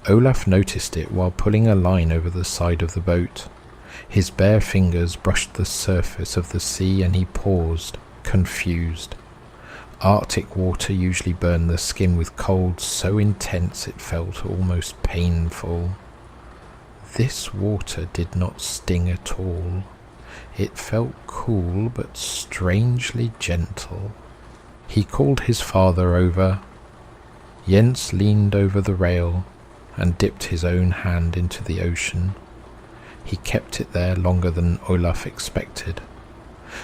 Olaf noticed it while pulling a line over the side of the boat. His bare fingers brushed the surface of the sea and he paused, confused. Arctic water usually burned the skin with cold so intense it felt almost painful. This water did not sting at all. It felt cool but strangely gentle. He called his father over. Jens leaned over the rail and dipped his own hand into the ocean. He kept it there longer than Olaf expected,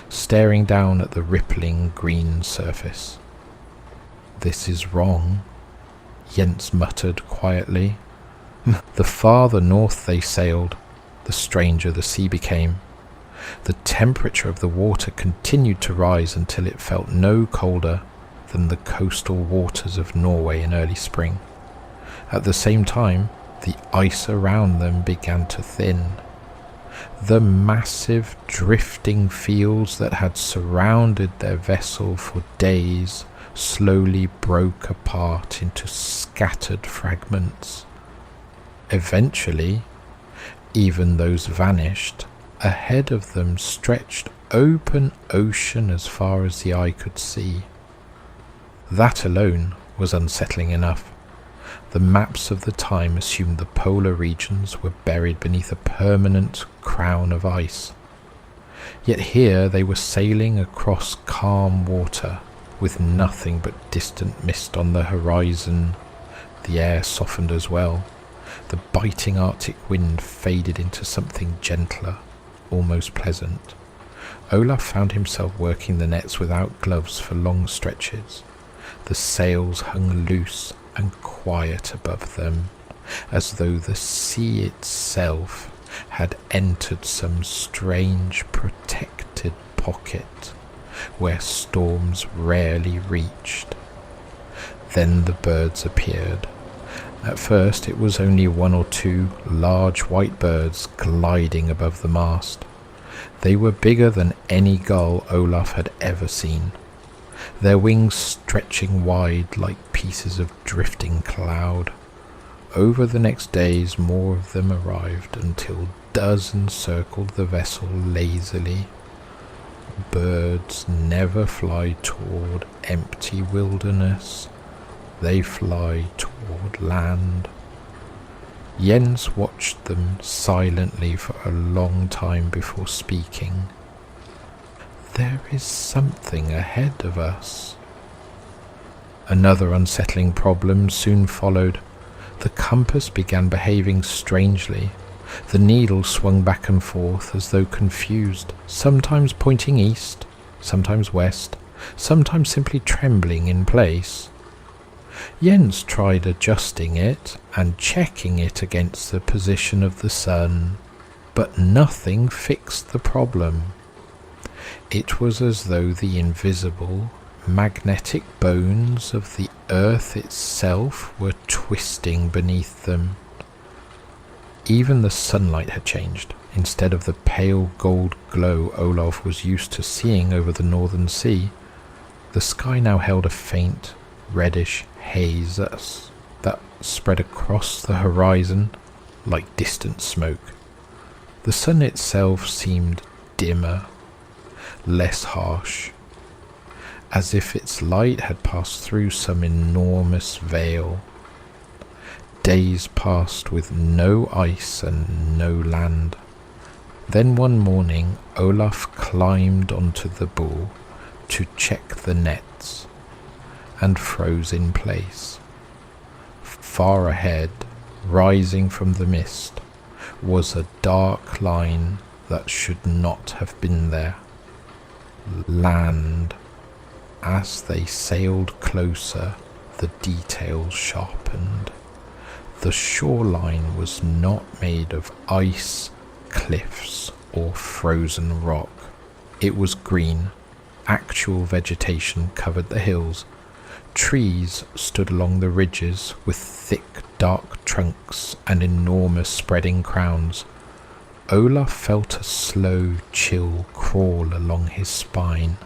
staring down at the rippling green surface. "This is wrong," Jens muttered quietly. The farther north they sailed, the stranger the sea became. The temperature of the water continued to rise until it felt no colder than the coastal waters of Norway in early spring. At the same time, the ice around them began to thin. The massive drifting fields that had surrounded their vessel for days slowly broke apart into scattered fragments. Eventually, even those vanished. Ahead of them stretched open ocean as far as the eye could see. That alone was unsettling enough. The maps of the time assumed the polar regions were buried beneath a permanent crown of ice. Yet here they were sailing across calm water, with nothing but distant mist on the horizon. The air softened as well. The biting Arctic wind faded into something gentler, almost pleasant. Olaf found himself working the nets without gloves for long stretches. The sails hung loose and quiet above them, as though the sea itself had entered some strange protected pocket where storms rarely reached. Then the birds appeared. At first it was only one or two large white birds gliding above the mast. They were bigger than any gull Olaf had ever seen, their wings stretching wide like pieces of drifting cloud. Over the next days more of them arrived until dozens circled the vessel lazily. Birds never fly toward empty wilderness. They fly toward land. Jens watched them silently for a long time before speaking. "There is something ahead of us." Another unsettling problem soon followed. The compass began behaving strangely. The needle swung back and forth as though confused, sometimes pointing east, sometimes west, sometimes simply trembling in place. Jens tried adjusting it and checking it against the position of the sun, but nothing fixed the problem. It was as though the invisible, magnetic bones of the earth itself were twisting beneath them. Even the sunlight had changed. Instead of the pale gold glow Olaf was used to seeing over the northern sea, the sky now held a faint, reddish haze that spread across the horizon like distant smoke. The sun itself seemed dimmer, less harsh, as if its light had passed through some enormous veil. Days passed with no ice and no land. Then one morning Olaf climbed onto the bull to check the nets and froze in place. Far ahead, rising from the mist, was a dark line that should not have been there. Land. As they sailed closer, the details sharpened. The shoreline was not made of ice, cliffs, or frozen rock. It was green. Actual vegetation covered the hills. Trees stood along the ridges with thick, dark trunks and enormous spreading crowns. Olaf felt a slow chill crawl along his spine.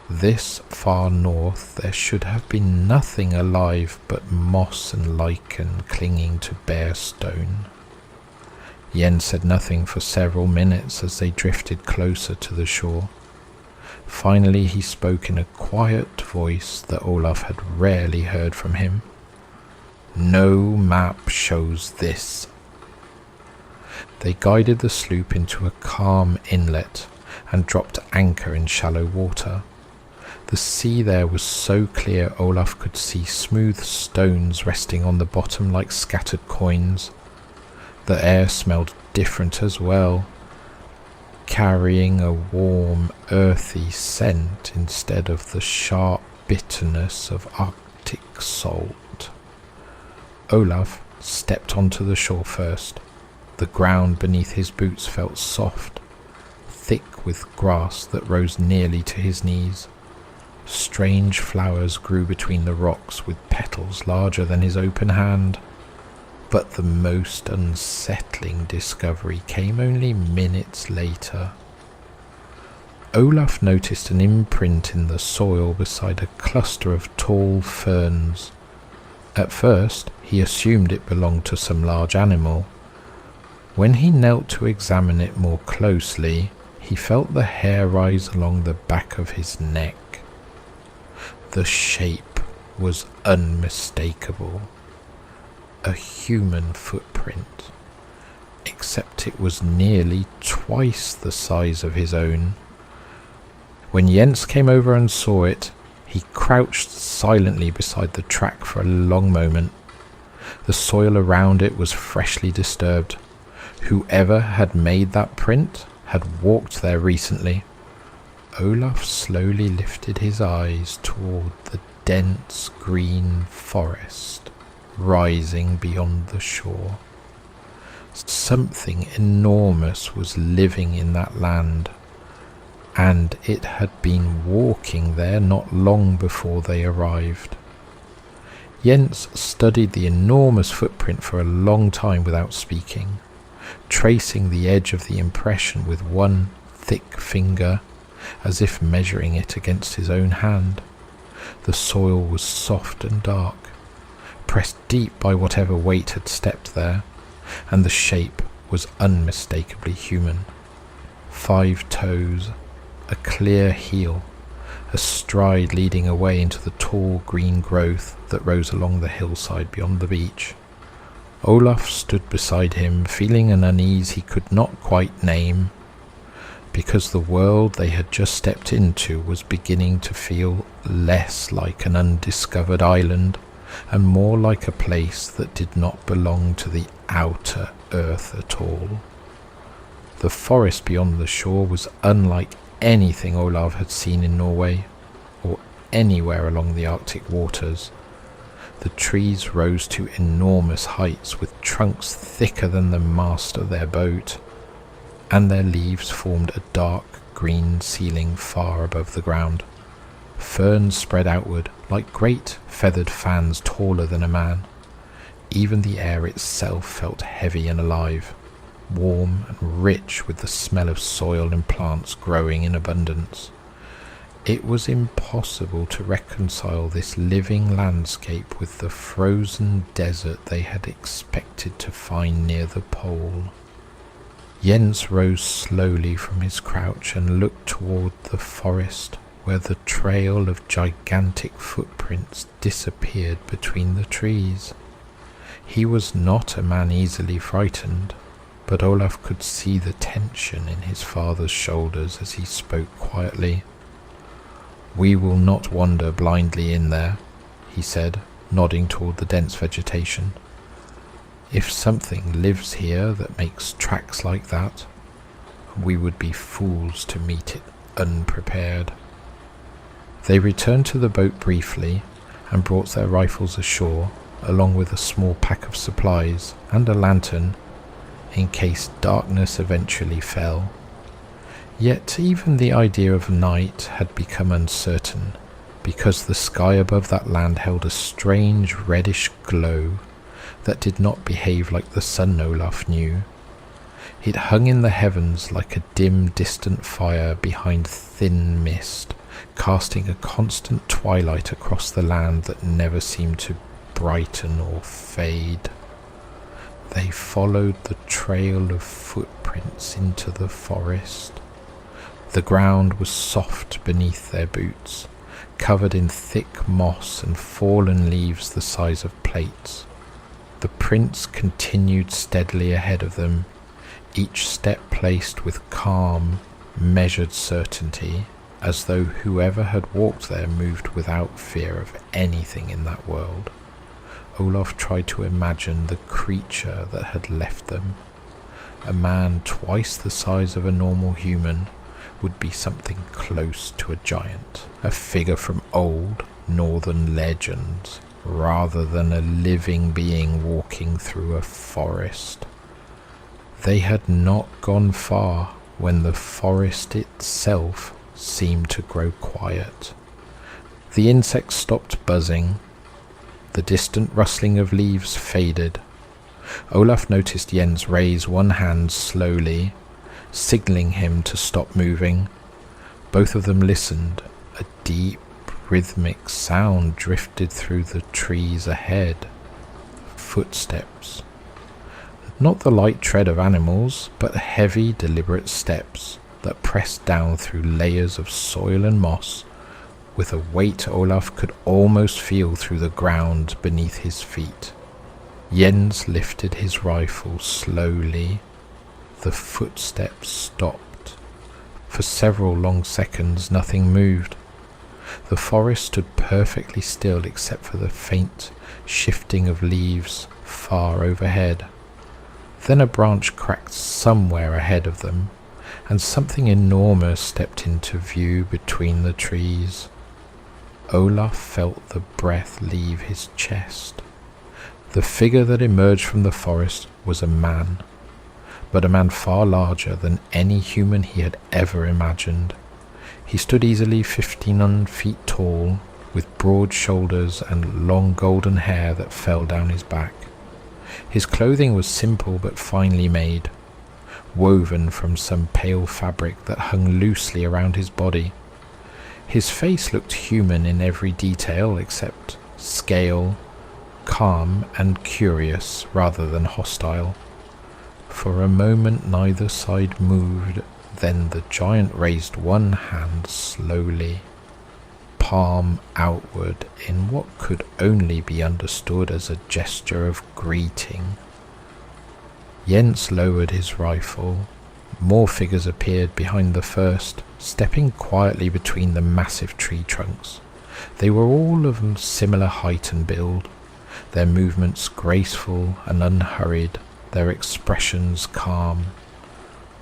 This far north there should have been nothing alive but moss and lichen clinging to bare stone. Jens said nothing for several minutes as they drifted closer to the shore. Finally he spoke in a quiet voice that Olaf had rarely heard from him. "No map shows this." They guided the sloop into a calm inlet and dropped anchor in shallow water. The sea there was so clear Olaf could see smooth stones resting on the bottom like scattered coins. The air smelled different as well, carrying a warm, earthy scent instead of the sharp bitterness of Arctic salt. Olaf stepped onto the shore first. The ground beneath his boots felt soft, thick with grass that rose nearly to his knees. Strange flowers grew between the rocks with petals larger than his open hand. But the most unsettling discovery came only minutes later. Olaf noticed an imprint in the soil beside a cluster of tall ferns. At first, he assumed it belonged to some large animal. When he knelt to examine it more closely, he felt the hair rise along the back of his neck. The shape was unmistakable. A human footprint, except it was nearly twice the size of his own. When Jens came over and saw it, he crouched silently beside the track for a long moment. The soil around it was freshly disturbed. Whoever had made that print had walked there recently. Olaf slowly lifted his eyes toward the dense green forest rising beyond the shore. Something enormous was living in that land, and it had been walking there not long before they arrived. Jens studied the enormous footprint for a long time without speaking, tracing the edge of the impression with one thick finger, as if measuring it against his own hand. The soil was soft and dark, pressed deep by whatever weight had stepped there, and the shape was unmistakably human. 5 toes, a clear heel, a stride leading away into the tall green growth that rose along the hillside beyond the beach. Olaf stood beside him, feeling an unease he could not quite name, because the world they had just stepped into was beginning to feel less like an undiscovered island and more like a place that did not belong to the outer earth at all. The forest beyond the shore was unlike anything Olav had seen in Norway or anywhere along the Arctic waters. The trees rose to enormous heights with trunks thicker than the mast of their boat, and their leaves formed a dark green ceiling far above the ground. Ferns spread outward like great feathered fans taller than a man. Even the air itself felt heavy and alive, warm and rich with the smell of soil and plants growing in abundance. It was impossible to reconcile this living landscape with the frozen desert they had expected to find near the pole. Jens rose slowly from his crouch and looked toward the forest, where the trail of gigantic footprints disappeared between the trees. He was not a man easily frightened, but Olaf could see the tension in his father's shoulders as he spoke quietly. "We will not wander blindly in there," he said, nodding toward the dense vegetation. "If something lives here that makes tracks like that, we would be fools to meet it unprepared." They returned to the boat briefly and brought their rifles ashore, along with a small pack of supplies and a lantern, in case darkness eventually fell. Yet even the idea of night had become uncertain, because the sky above that land held a strange reddish glow that did not behave like the sun Olaf knew. It hung in the heavens like a dim, distant fire behind thin mist, casting a constant twilight across the land that never seemed to brighten or fade. They followed the trail of footprints into the forest. The ground was soft beneath their boots, covered in thick moss and fallen leaves the size of plates. The prints continued steadily ahead of them, each step placed with calm, measured certainty, as though whoever had walked there moved without fear of anything in that world. Olaf tried to imagine the creature that had left them. A man twice the size of a normal human would be something close to a giant, a figure from old northern legends, rather than a living being walking through a forest. They had not gone far when the forest itself seemed to grow quiet. The insects stopped buzzing. The distant rustling of leaves faded. Olaf noticed Jens raise one hand slowly, signaling him to stop moving. Both of them listened. A deep, rhythmic sound drifted through the trees ahead. Footsteps. Not the light tread of animals, but heavy, deliberate steps that pressed down through layers of soil and moss with a weight Olaf could almost feel through the ground beneath his feet. Jens lifted his rifle slowly. The footsteps stopped. For several long seconds nothing moved. The forest stood perfectly still except for the faint shifting of leaves far overhead. Then a branch cracked somewhere ahead of them, and something enormous stepped into view between the trees. Olaf felt the breath leave his chest. The figure that emerged from the forest was a man, but a man far larger than any human he had ever imagined. He stood easily 15 feet tall, with broad shoulders and long golden hair that fell down his back. His clothing was simple but finely made, woven from some pale fabric that hung loosely around his body. His face looked human in every detail except scale, calm and curious rather than hostile. For a moment neither side moved, then the giant raised one hand slowly, palm outward in what could only be understood as a gesture of greeting. Jens lowered his rifle. More figures appeared behind the first, stepping quietly between the massive tree trunks. They were all of similar height and build, their movements graceful and unhurried, their expressions calm.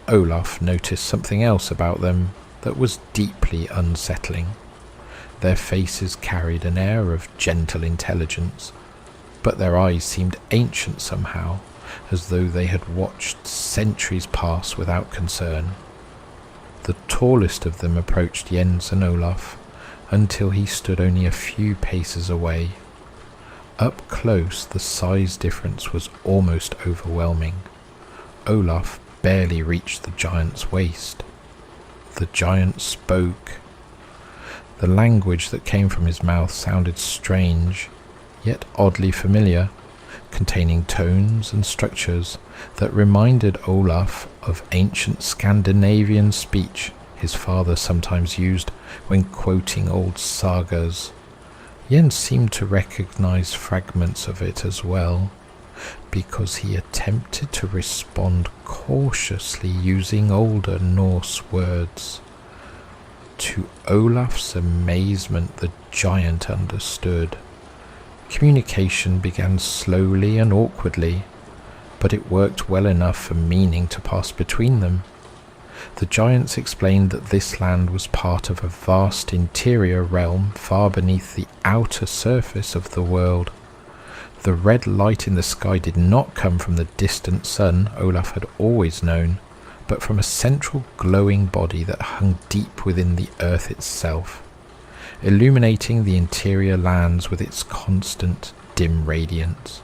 Olaf noticed something else about them that was deeply unsettling. Their faces carried an air of gentle intelligence, but their eyes seemed ancient somehow, as though they had watched centuries pass without concern. The tallest of them approached Jens and Olaf until he stood only a few paces away. Up close, the size difference was almost overwhelming. Olaf barely reached the giant's waist. The giant spoke. The language that came from his mouth sounded strange, yet oddly familiar, containing tones and structures that reminded Olaf of ancient Scandinavian speech his father sometimes used when quoting old sagas. Jens seemed to recognize fragments of it as well, because he attempted to respond cautiously using older Norse words. To Olaf's amazement, the giant understood. Communication began slowly and awkwardly, but it worked well enough for meaning to pass between them. The giants explained that this land was part of a vast interior realm far beneath the outer surface of the world. The red light in the sky did not come from the distant sun Olaf had always known, but from a central glowing body that hung deep within the earth itself, illuminating the interior lands with its constant dim radiance.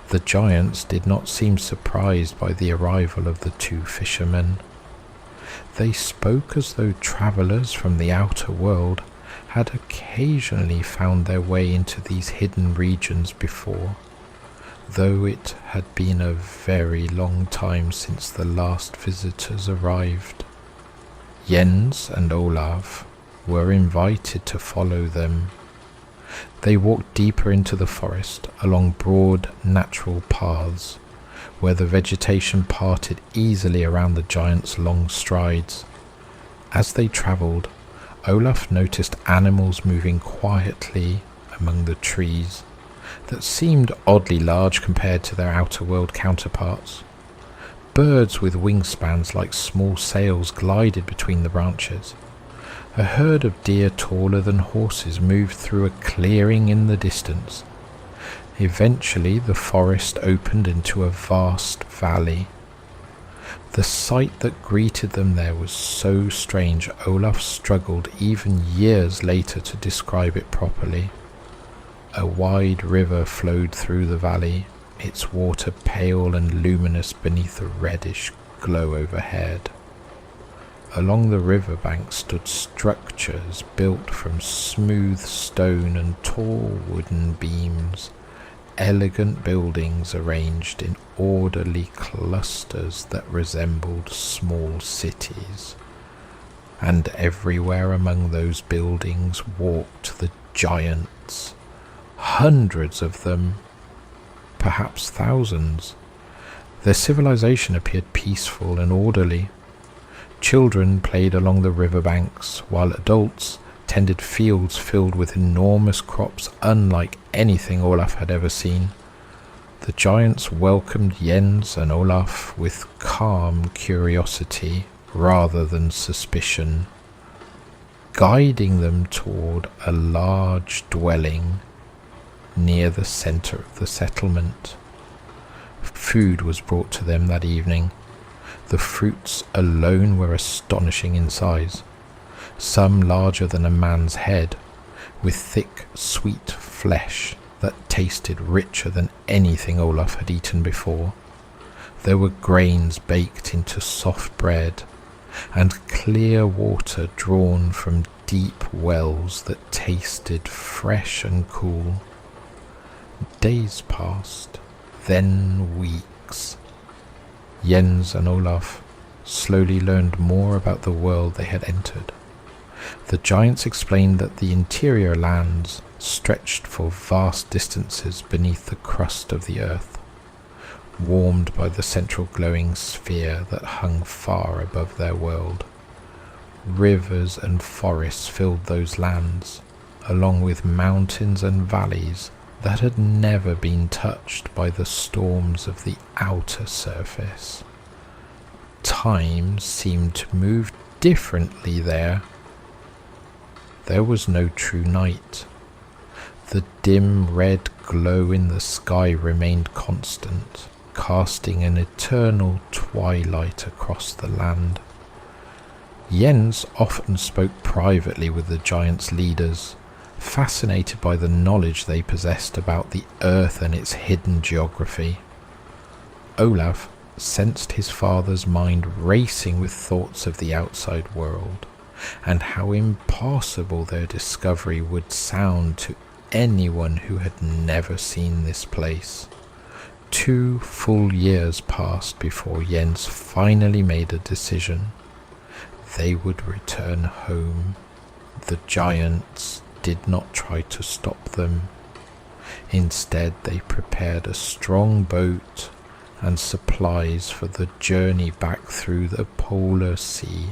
The giants did not seem surprised by the arrival of the two fishermen. They spoke as though travellers from the outer world had occasionally found their way into these hidden regions before, though it had been a very long time since the last visitors arrived. Jens and Olaf were invited to follow them. They walked deeper into the forest along broad, natural paths, where the vegetation parted easily around the giant's long strides. As they travelled, Olaf noticed animals moving quietly among the trees that seemed oddly large compared to their outer world counterparts. Birds with wingspans like small sails glided between the branches. A herd of deer taller than horses moved through a clearing in the distance. Eventually the forest opened into a vast valley. The sight that greeted them there was so strange Olaf struggled even years later to describe it properly. A wide river flowed through the valley, its water pale and luminous beneath a reddish glow overhead. Along the riverbank stood structures built from smooth stone and tall wooden beams, elegant buildings arranged in orderly clusters that resembled small cities. And everywhere among those buildings walked the giants, hundreds of them, perhaps thousands. Their civilization appeared peaceful and orderly. Children played along the riverbanks, while adults tended fields filled with enormous crops unlike anything Olaf had ever seen. The giants welcomed Jens and Olaf with calm curiosity rather than suspicion, guiding them toward a large dwelling near the center of the settlement. Food was brought to them that evening. The fruits alone were astonishing in size, some larger than a man's head, with thick, sweet flesh that tasted richer than anything Olaf had eaten before. There were grains baked into soft bread, and clear water drawn from deep wells that tasted fresh and cool. Days passed, then weeks. Jens and Olaf slowly learned more about the world they had entered. The giants explained that the interior lands stretched for vast distances beneath the crust of the earth, warmed by the central glowing sphere that hung far above their world. Rivers and forests filled those lands, along with mountains and valleys that had never been touched by the storms of the outer surface. Time seemed to move differently there. There was no true night. The dim red glow in the sky remained constant, casting an eternal twilight across the land. Jens often spoke privately with the giants' leaders, fascinated by the knowledge they possessed about the earth and its hidden geography. Olaf sensed his father's mind racing with thoughts of the outside world, and how impossible their discovery would sound to anyone who had never seen this place. 2 full years passed before Jens finally made a decision. They would return home. The giants did not try to stop them. Instead, they prepared a strong boat and supplies for the journey back through the polar sea.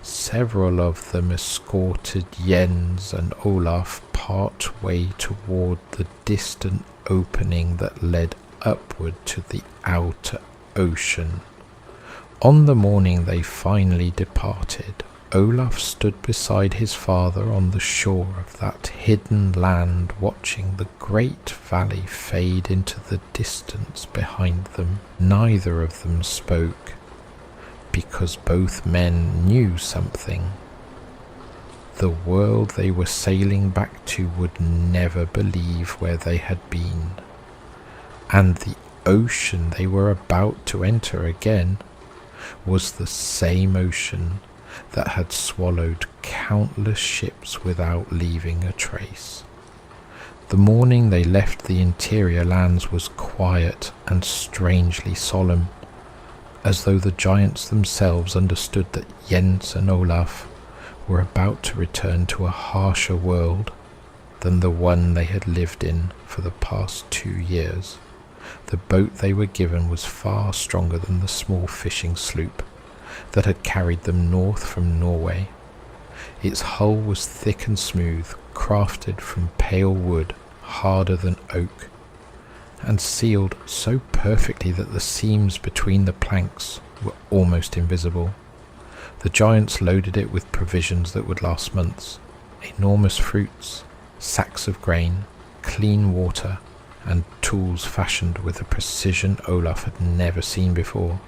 Several of them escorted Jens and Olaf part way toward the distant opening that led upward to the outer ocean. On the morning they finally departed, Olaf stood beside his father on the shore of that hidden land, watching the great valley fade into the distance behind them. Neither of them spoke, because both men knew something. The world they were sailing back to would never believe where they had been, and the ocean they were about to enter again was the same ocean that had swallowed countless ships without leaving a trace. The morning they left the interior lands was quiet and strangely solemn, as though the giants themselves understood that Jens and Olaf were about to return to a harsher world than the one they had lived in for the past 2 years. The boat they were given was far stronger than the small fishing sloop that had carried them north from Norway. Its hull was thick and smooth, crafted from pale wood, harder than oak, and sealed so perfectly that the seams between the planks were almost invisible. The giants loaded it with provisions that would last months: enormous fruits, sacks of grain, clean water, and tools fashioned with a precision Olaf had never seen before.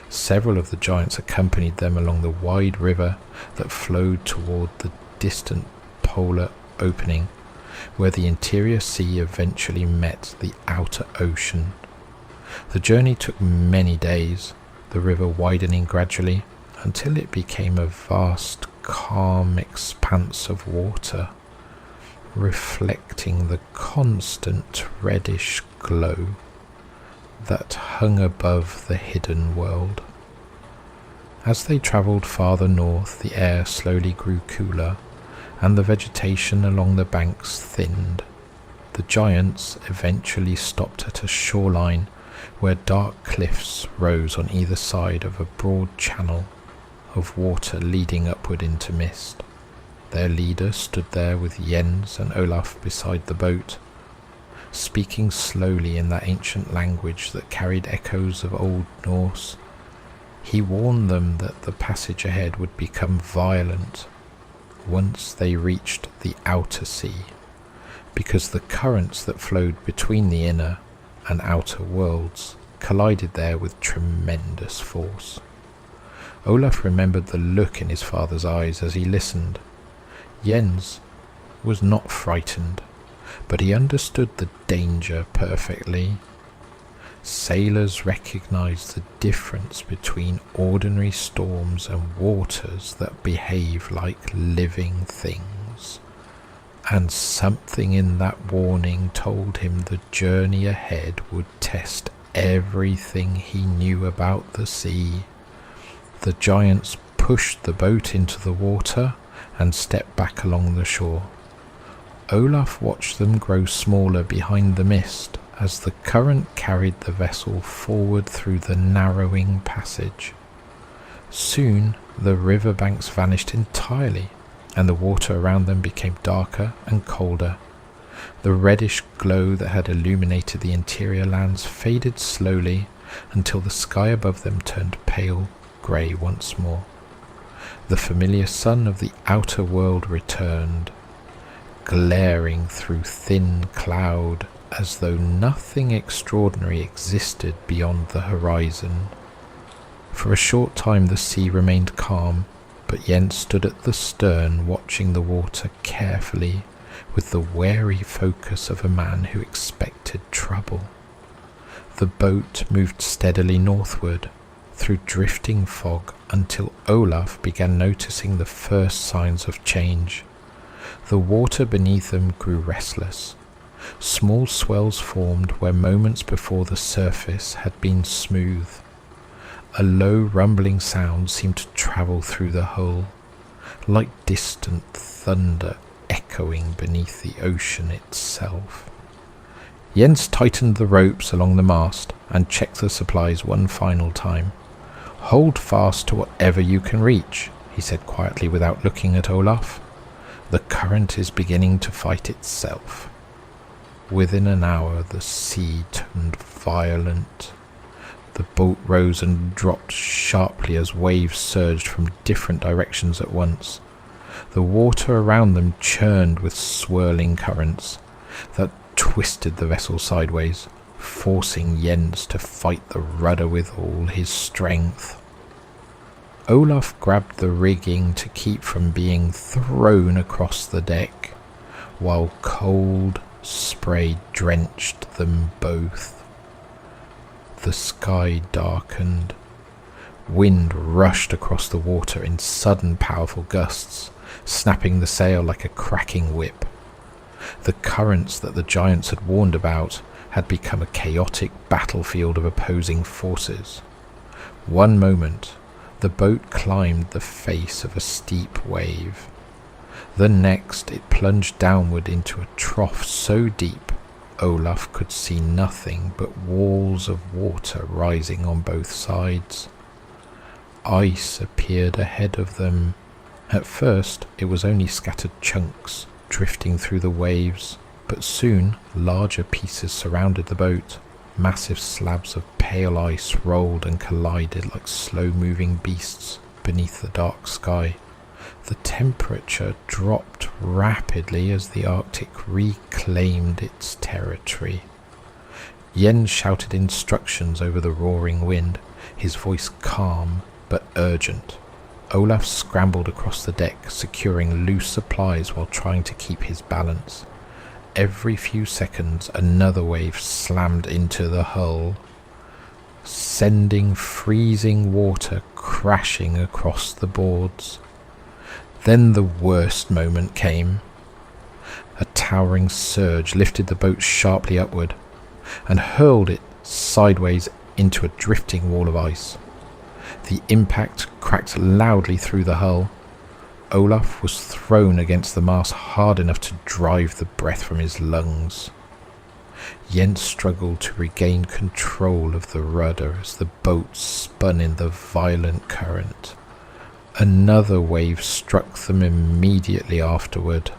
Several of the giants accompanied them along the wide river that flowed toward the distant polar opening, where the interior sea eventually met the outer ocean. The journey took many days, the river widening gradually until it became a vast, calm expanse of water, reflecting the constant reddish glow that hung above the hidden world. As they travelled farther north, the air slowly grew cooler, and the vegetation along the banks thinned. The giants eventually stopped at a shoreline where dark cliffs rose on either side of a broad channel of water leading upward into mist. Their leader stood there with Jens and Olaf beside the boat, speaking slowly in that ancient language that carried echoes of Old Norse. He warned them that the passage ahead would become violent once they reached the outer sea, because the currents that flowed between the inner and outer worlds collided there with tremendous force. Olaf remembered the look in his father's eyes as he listened. Jens was not frightened, but he understood the danger perfectly. Sailors recognized the difference between ordinary storms and waters that behave like living things, and something in that warning told him the journey ahead would test everything he knew about the sea. The giants pushed the boat into the water and stepped back along the shore. Olaf watched them grow smaller behind the mist as the current carried the vessel forward through the narrowing passage. Soon the river banks vanished entirely, and the water around them became darker and colder. The reddish glow that had illuminated the interior lands faded slowly until the sky above them turned pale grey once more. The familiar sun of the outer world returned, glaring through thin cloud as though nothing extraordinary existed beyond the horizon. For a short time the sea remained calm, but Jens stood at the stern watching the water carefully with the wary focus of a man who expected trouble. The boat moved steadily northward through drifting fog until Olaf began noticing the first signs of change. The water beneath them grew restless. Small swells formed where moments before the surface had been smooth. A low rumbling sound seemed to travel through the hull, like distant thunder echoing beneath the ocean itself. Jens tightened the ropes along the mast and checked the supplies one final time. "Hold fast to whatever you can reach," he said quietly without looking at Olaf. "The current is beginning to fight itself." Within an hour the sea turned violent. The boat rose and dropped sharply as waves surged from different directions at once. The water around them churned with swirling currents that twisted the vessel sideways, forcing Jens to fight the rudder with all his strength. Olaf grabbed the rigging to keep from being thrown across the deck, while cold spray drenched them both. The sky darkened. Wind rushed across the water in sudden powerful gusts, snapping the sail like a cracking whip. The currents that the giants had warned about had become a chaotic battlefield of opposing forces. One moment, the boat climbed the face of a steep wave. The next, it plunged downward into a trough so deep Olaf could see nothing but walls of water rising on both sides. Ice appeared ahead of them, At first it was only scattered chunks drifting through the waves, but soon larger pieces surrounded the boat. Massive slabs of pale ice rolled and collided like slow-moving beasts beneath the dark sky. The temperature dropped rapidly as the Arctic reclaimed its territory. Jens shouted instructions over the roaring wind, his voice calm but urgent. Olaf scrambled across the deck, securing loose supplies while trying to keep his balance. Every few seconds another wave slammed into the hull, sending freezing water crashing across the boards. Then the worst moment came. A towering surge lifted the boat sharply upward and hurled it sideways into a drifting wall of ice. The impact cracked loudly through the hull. Olaf was thrown against the mast hard enough to drive the breath from his lungs. Jens struggled to regain control of the rudder as the boat spun in the violent current. Another wave struck them immediately afterward.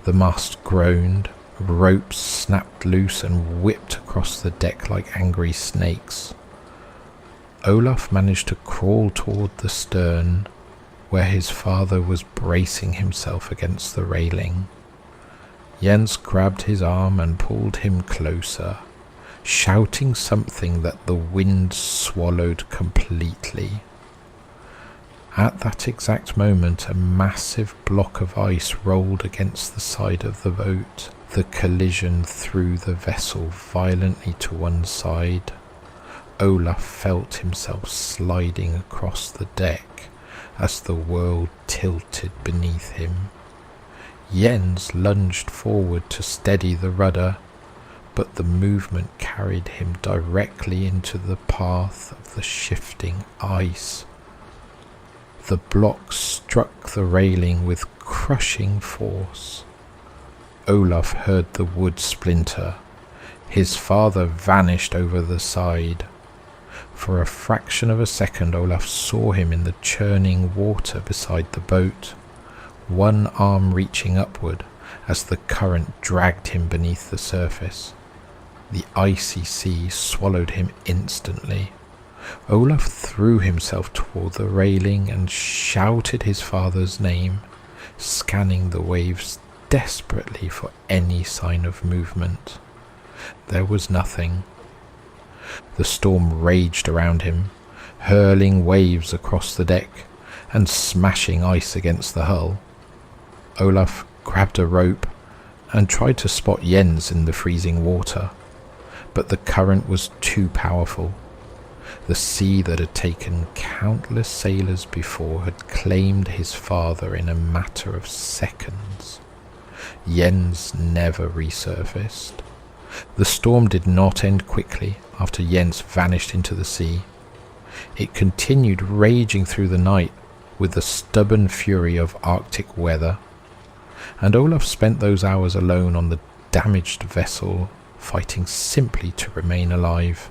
The mast groaned, ropes snapped loose and whipped across the deck like angry snakes. Olaf managed to crawl toward the stern, where his father was bracing himself against the railing. Jens grabbed his arm and pulled him closer, shouting something that the wind swallowed completely. At that exact moment, a massive block of ice rolled against the side of the boat. The collision threw the vessel violently to one side. Olaf felt himself sliding across the deck as the world tilted beneath him. Jens lunged forward to steady the rudder, but the movement carried him directly into the path of the shifting ice. The block struck the railing with crushing force. Olaf heard the wood splinter. His father vanished over the side. For a fraction of a second, Olaf saw him in the churning water beside the boat, one arm reaching upward as the current dragged him beneath the surface. The icy sea swallowed him instantly. Olaf threw himself toward the railing and shouted his father's name, scanning the waves desperately for any sign of movement. There was nothing. The storm raged around him, hurling waves across the deck and smashing ice against the hull. Olaf grabbed a rope and tried to spot Jens in the freezing water, but the current was too powerful. The sea that had taken countless sailors before had claimed his father in a matter of seconds. Jens never resurfaced. The storm did not end quickly after Jens vanished into the sea. It continued raging through the night with the stubborn fury of Arctic weather, and Olaf spent those hours alone on the damaged vessel, fighting simply to remain alive.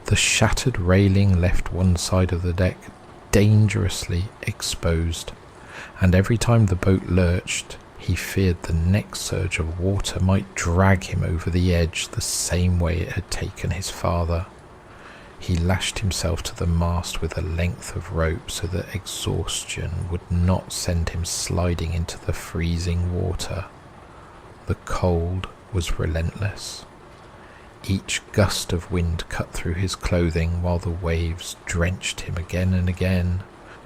The shattered railing left one side of the deck dangerously exposed, and every time the boat lurched, he feared the next surge of water might drag him over the edge the same way it had taken his father. He lashed himself to the mast with a length of rope so that exhaustion would not send him sliding into the freezing water. The cold was relentless. Each gust of wind cut through his clothing while the waves drenched him again and again,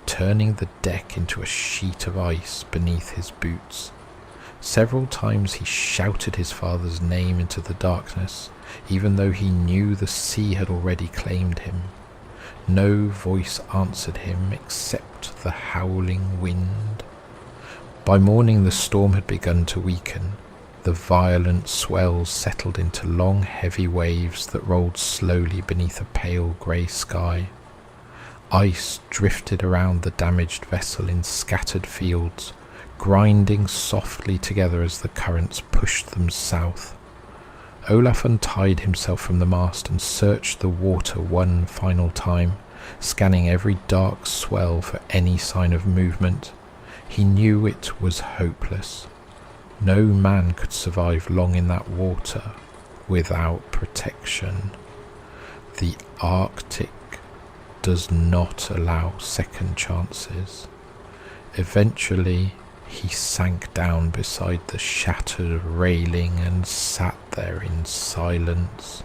turning the deck into a sheet of ice beneath his boots. Several times he shouted his father's name into the darkness, even though he knew the sea had already claimed him. No voice answered him except the howling wind. By morning the storm had begun to weaken. The violent swells settled into long, heavy waves that rolled slowly beneath a pale grey sky. Ice drifted around the damaged vessel in scattered fields, grinding softly together as the currents pushed them south. Olaf untied himself from the mast and searched the water one final time, scanning every dark swell for any sign of movement. He knew it was hopeless. No man could survive long in that water without protection. The Arctic does not allow second chances. Eventually, he sank down beside the shattered railing and sat there in silence,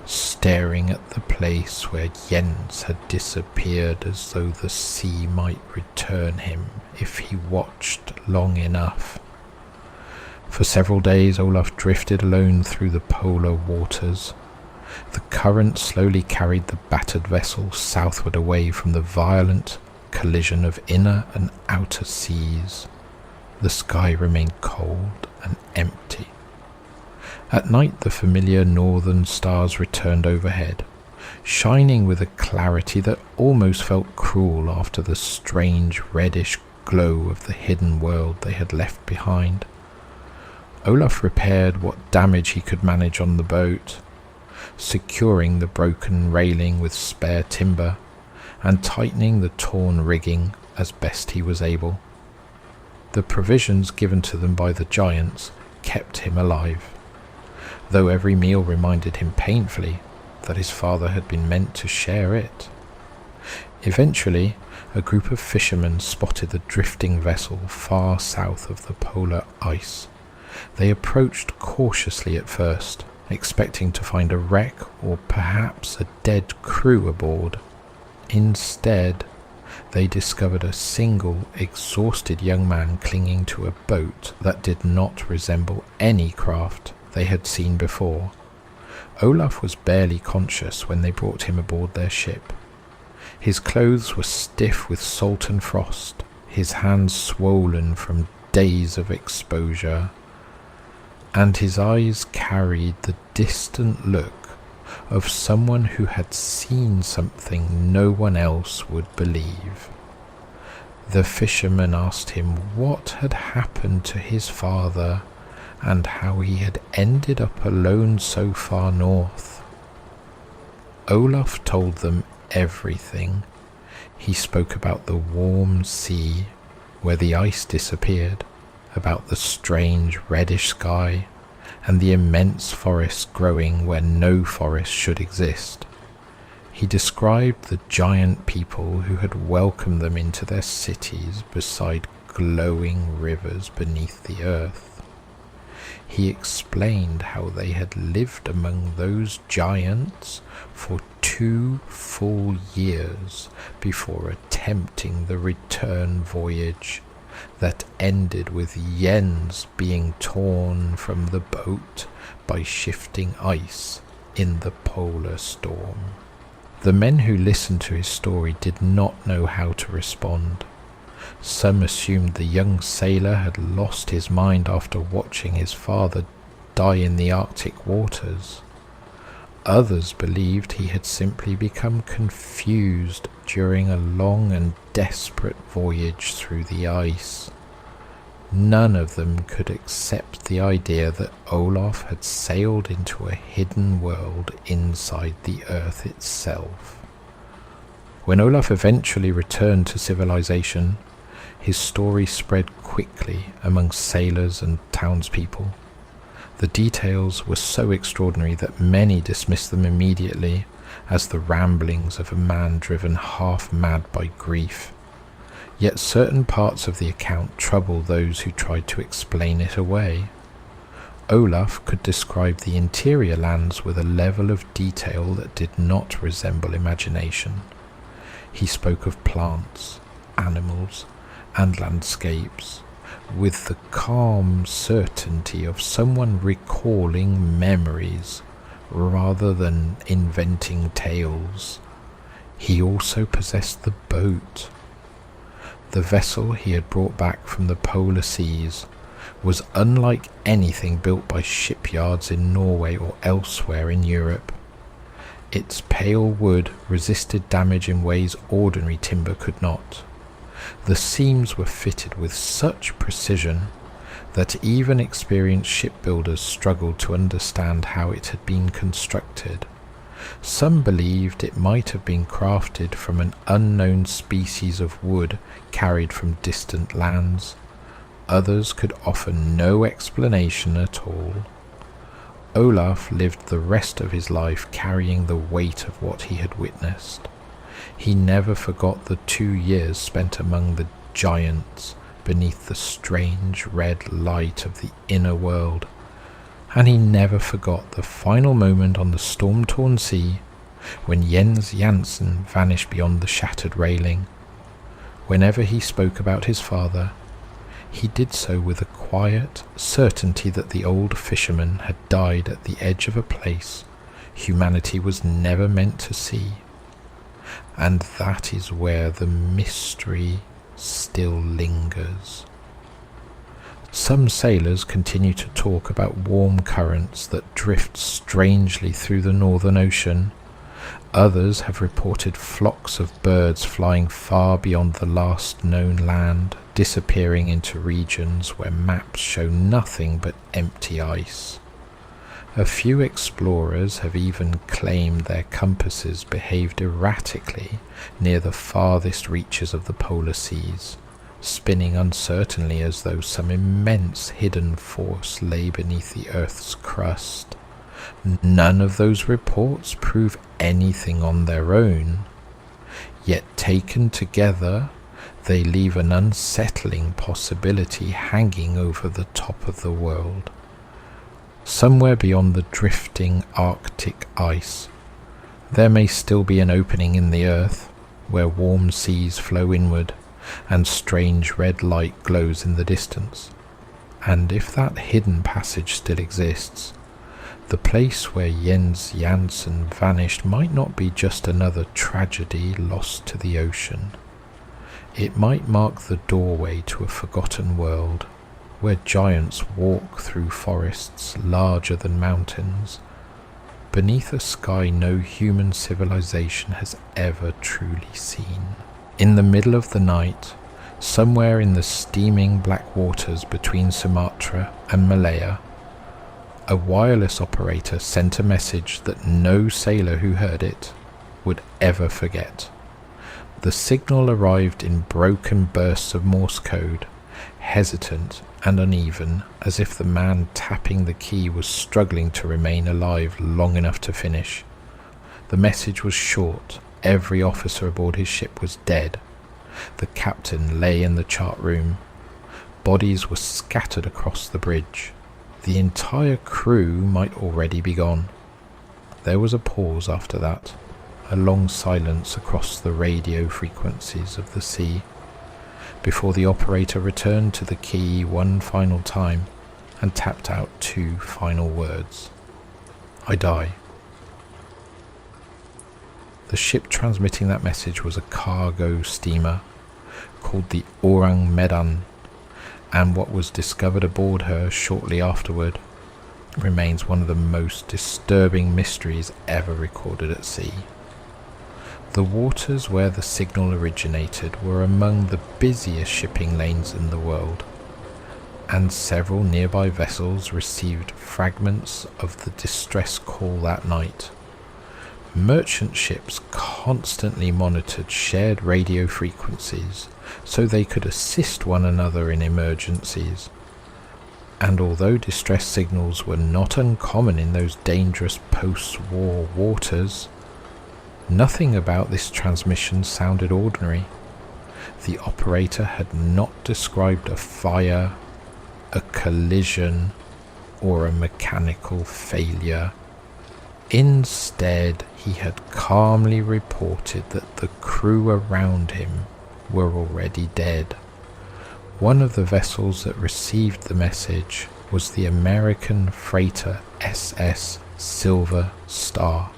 staring at the place where Jens had disappeared, as though the sea might return him if he watched long enough. For several days Olaf drifted alone through the polar waters. The current slowly carried the battered vessel southward away from the violent collision of inner and outer seas. The sky remained cold and empty. At night the familiar northern stars returned overhead, shining with a clarity that almost felt cruel after the strange reddish glow of the hidden world they had left behind. Olaf repaired what damage he could manage on the boat, securing the broken railing with spare timber and tightening the torn rigging as best he was able. The provisions given to them by the giants kept him alive, though every meal reminded him painfully that his father had been meant to share it. Eventually, a group of fishermen spotted the drifting vessel far south of the polar ice. They approached cautiously at first, expecting to find a wreck or perhaps a dead crew aboard. Instead, they discovered a single, exhausted young man clinging to a boat that did not resemble any craft they had seen before. Olaf was barely conscious when they brought him aboard their ship. His clothes were stiff with salt and frost, his hands swollen from days of exposure, and his eyes carried the distant look of someone who had seen something no one else would believe. The fisherman asked him what had happened to his father and how he had ended up alone so far north. Olaf told them everything. He spoke about the warm sea where the ice disappeared, about the strange reddish sky, and the immense forest growing where no forest should exist. He described the giant people who had welcomed them into their cities beside glowing rivers beneath the earth. He explained how they had lived among those giants for 2 full years before attempting the return voyage that ended with Jens being torn from the boat by shifting ice in the polar storm. The men who listened to his story did not know how to respond. Some assumed the young sailor had lost his mind after watching his father die in the Arctic waters. Others believed he had simply become confused during a long and desperate voyage through the ice. None of them could accept the idea that Olaf had sailed into a hidden world inside the earth itself. When Olaf eventually returned to civilization, his story spread quickly among sailors and townspeople. The details were so extraordinary that many dismissed them immediately as the ramblings of a man driven half mad by grief. Yet certain parts of the account troubled those who tried to explain it away. Olaf could describe the interior lands with a level of detail that did not resemble imagination. He spoke of plants, animals, and landscapes with the calm certainty of someone recalling memories rather than inventing tales. He also possessed the boat. The vessel he had brought back from the polar seas was unlike anything built by shipyards in Norway or elsewhere in Europe. Its pale wood resisted damage in ways ordinary timber could not. The seams were fitted with such precision that even experienced shipbuilders struggled to understand how it had been constructed, Some believed it might have been crafted from an unknown species of wood carried from distant lands. Others could offer no explanation at all. Olaf lived the rest of his life carrying the weight of what he had witnessed. He never forgot the 2 years spent among the giants beneath the strange red light of the inner world, and he never forgot the final moment on the storm-torn sea when Jens Jansen vanished beyond the shattered railing. Whenever he spoke about his father, he did so with a quiet certainty that the old fisherman had died at the edge of a place humanity was never meant to see. And that is where the mystery still lingers. Some sailors continue to talk about warm currents that drift strangely through the Northern Ocean. Others have reported flocks of birds flying far beyond the last known land, disappearing into regions where maps show nothing but empty ice. A few explorers have even claimed their compasses behaved erratically near the farthest reaches of the polar seas, spinning uncertainly as though some immense hidden force lay beneath the Earth's crust. None of those reports prove anything on their own, yet taken together they leave an unsettling possibility hanging over the top of the world. Somewhere beyond the drifting Arctic ice, there may still be an opening in the earth where warm seas flow inward and strange red light glows in the distance. And if that hidden passage still exists, the place where Jens Jansen vanished might not be just another tragedy lost to the ocean. It might mark the doorway to a forgotten world, where giants walk through forests larger than mountains, beneath a sky no human civilization has ever truly seen. In the middle of the night, somewhere in the steaming black waters between Sumatra and Malaya, a wireless operator sent a message that no sailor who heard it would ever forget. The signal arrived in broken bursts of Morse code, hesitant and uneven, as if the man tapping the key was struggling to remain alive long enough to finish. The message was short. Every officer aboard his ship was dead. The captain lay in the chart room. Bodies were scattered across the bridge. The entire crew might already be gone. There was a pause after that, a long silence across the radio frequencies of the sea, before the operator returned to the key one final time and tapped out 2 final words. "I die." The ship transmitting that message was a cargo steamer called the Orang Medan, and what was discovered aboard her shortly afterward remains one of the most disturbing mysteries ever recorded at sea. The waters where the signal originated were among the busiest shipping lanes in the world, and several nearby vessels received fragments of the distress call that night. Merchant ships constantly monitored shared radio frequencies so they could assist one another in emergencies. And although distress signals were not uncommon in those dangerous post-war waters, nothing about this transmission sounded ordinary. The operator had not described a fire, a collision, or a mechanical failure. Instead, he had calmly reported that the crew around him were already dead. One of the vessels that received the message was the American freighter SS Silver Star,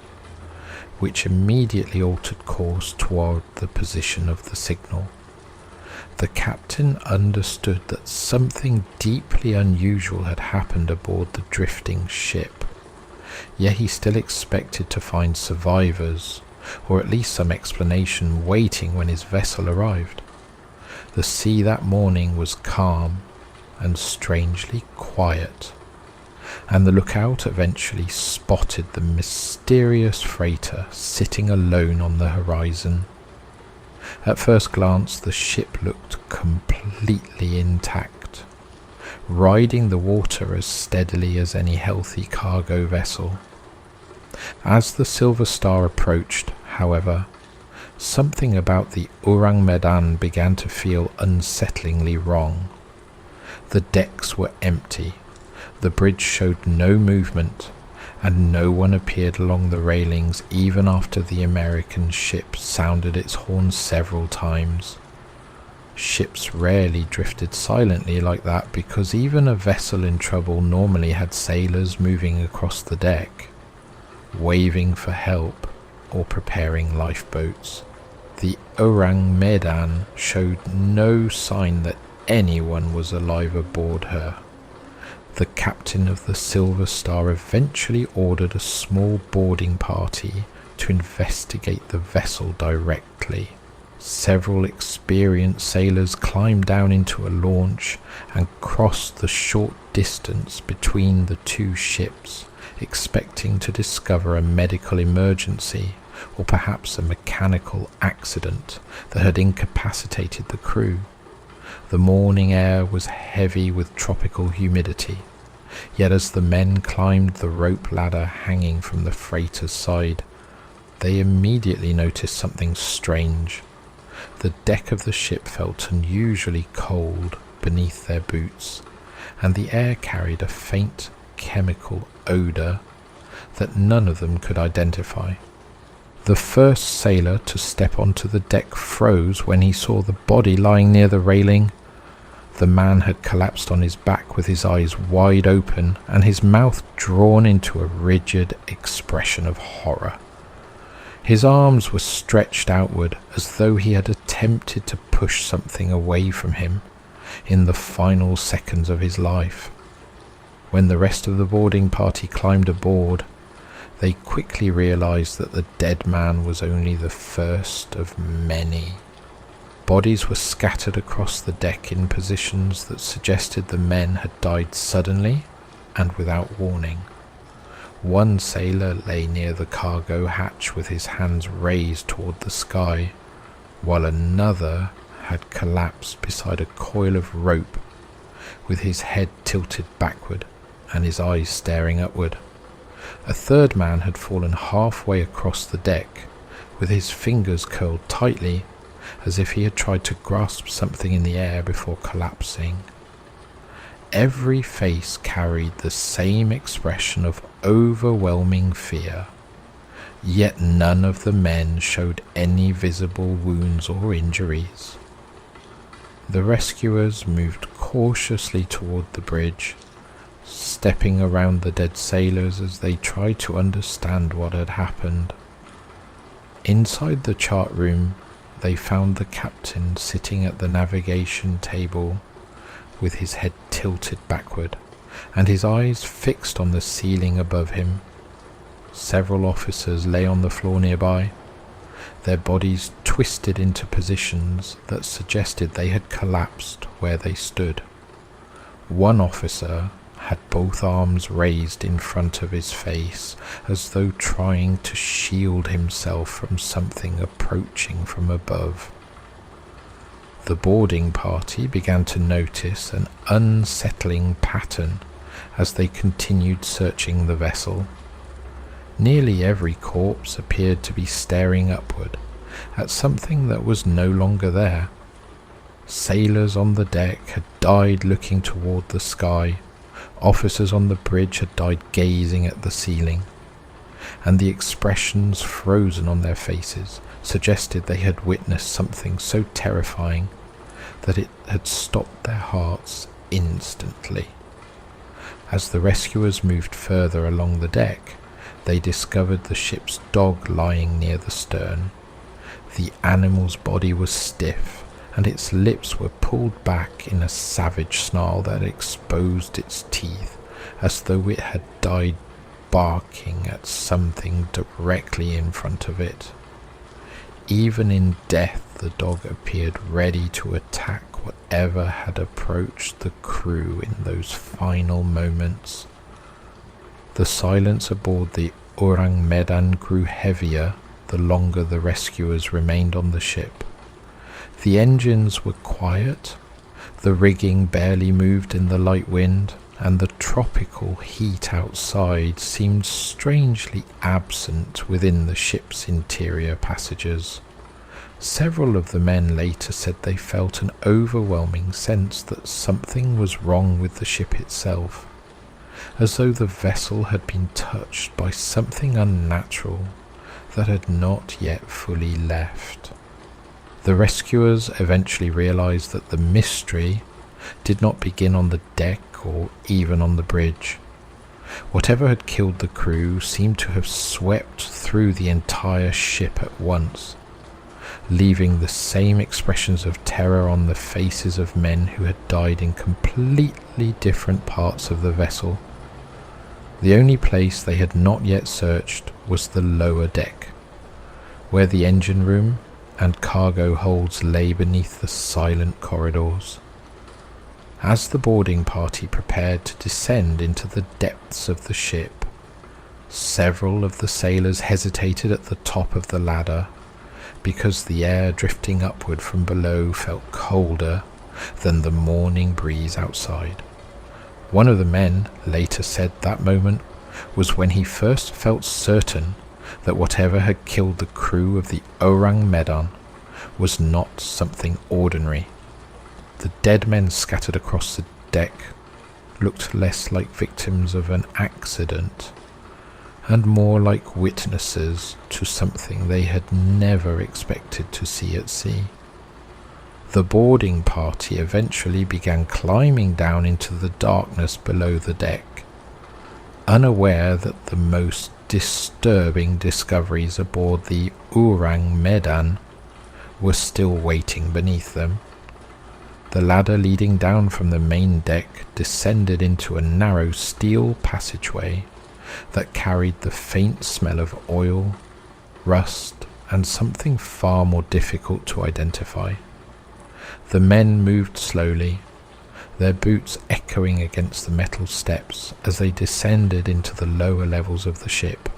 which immediately altered course toward the position of the signal. The captain understood that something deeply unusual had happened aboard the drifting ship, yet he still expected to find survivors, or at least some explanation waiting when his vessel arrived. The sea that morning was calm and strangely quiet, and the lookout eventually spotted the mysterious freighter sitting alone on the horizon. At first glance, the ship looked completely intact, riding the water as steadily as any healthy cargo vessel. As the Silver Star approached, however, something about the Orang Medan began to feel unsettlingly wrong. The decks were empty, the bridge showed no movement, and no one appeared along the railings even after the American ship sounded its horn several times. Ships rarely drifted silently like that because even a vessel in trouble normally had sailors moving across the deck, waving for help or preparing lifeboats. The Orang Medan showed no sign that anyone was alive aboard her. The captain of the Silver Star eventually ordered a small boarding party to investigate the vessel directly. Several experienced sailors climbed down into a launch and crossed the short distance between the two ships, expecting to discover a medical emergency or perhaps a mechanical accident that had incapacitated the crew. The morning air was heavy with tropical humidity, yet as the men climbed the rope ladder hanging from the freighter's side, they immediately noticed something strange. The deck of the ship felt unusually cold beneath their boots, and the air carried a faint chemical odour that none of them could identify. The first sailor to step onto the deck froze when he saw the body lying near the railing. The man had collapsed on his back with his eyes wide open and his mouth drawn into a rigid expression of horror. His arms were stretched outward as though he had attempted to push something away from him in the final seconds of his life. When the rest of the boarding party climbed aboard, they quickly realized that the dead man was only the first of many. Bodies were scattered across the deck in positions that suggested the men had died suddenly and without warning. One sailor lay near the cargo hatch with his hands raised toward the sky, while another had collapsed beside a coil of rope with his head tilted backward and his eyes staring upward. A third man had fallen halfway across the deck with his fingers curled tightly as if he had tried to grasp something in the air before collapsing. Every face carried the same expression of overwhelming fear, yet none of the men showed any visible wounds or injuries. The rescuers moved cautiously toward the bridge, stepping around the dead sailors as they tried to understand what had happened. Inside the chart room, they found the captain sitting at the navigation table with his head tilted backward and his eyes fixed on the ceiling above him. Several officers lay on the floor nearby, their bodies twisted into positions that suggested they had collapsed where they stood. One officer had both arms raised in front of his face as though trying to shield himself from something approaching from above. The boarding party began to notice an unsettling pattern as they continued searching the vessel. Nearly every corpse appeared to be staring upward at something that was no longer there. Sailors on the deck had died looking toward the sky, officers on the bridge had died gazing at the ceiling, and the expressions frozen on their faces suggested they had witnessed something so terrifying that it had stopped their hearts instantly. As the rescuers moved further along the deck, they discovered the ship's dog lying near the stern. The animal's body was stiff, and its lips were pulled back in a savage snarl that exposed its teeth, as though it had died barking at something directly in front of it. Even in death, the dog appeared ready to attack whatever had approached the crew in those final moments. The silence aboard the Orang Medan grew heavier the longer the rescuers remained on the ship. The engines were quiet, the rigging barely moved in the light wind, and the tropical heat outside seemed strangely absent within the ship's interior passages. Several of the men later said they felt an overwhelming sense that something was wrong with the ship itself, as though the vessel had been touched by something unnatural that had not yet fully left. The rescuers eventually realized that the mystery did not begin on the deck or even on the bridge. Whatever had killed the crew seemed to have swept through the entire ship at once, leaving the same expressions of terror on the faces of men who had died in completely different parts of the vessel. The only place they had not yet searched was the lower deck, where the engine room and cargo holds lay beneath the silent corridors. As the boarding party prepared to descend into the depths of the ship, several of the sailors hesitated at the top of the ladder because the air drifting upward from below felt colder than the morning breeze outside. One of the men later said that moment was when he first felt certain that whatever had killed the crew of the Orang Medan was not something ordinary. The dead men scattered across the deck looked less like victims of an accident and more like witnesses to something they had never expected to see at sea. The boarding party eventually began climbing down into the darkness below the deck, unaware that the most disturbing discoveries aboard the Orang Medan were still waiting beneath them. The ladder leading down from the main deck descended into a narrow steel passageway that carried the faint smell of oil, rust, and something far more difficult to identify. The men moved slowly, their boots echoing against the metal steps as they descended into the lower levels of the ship.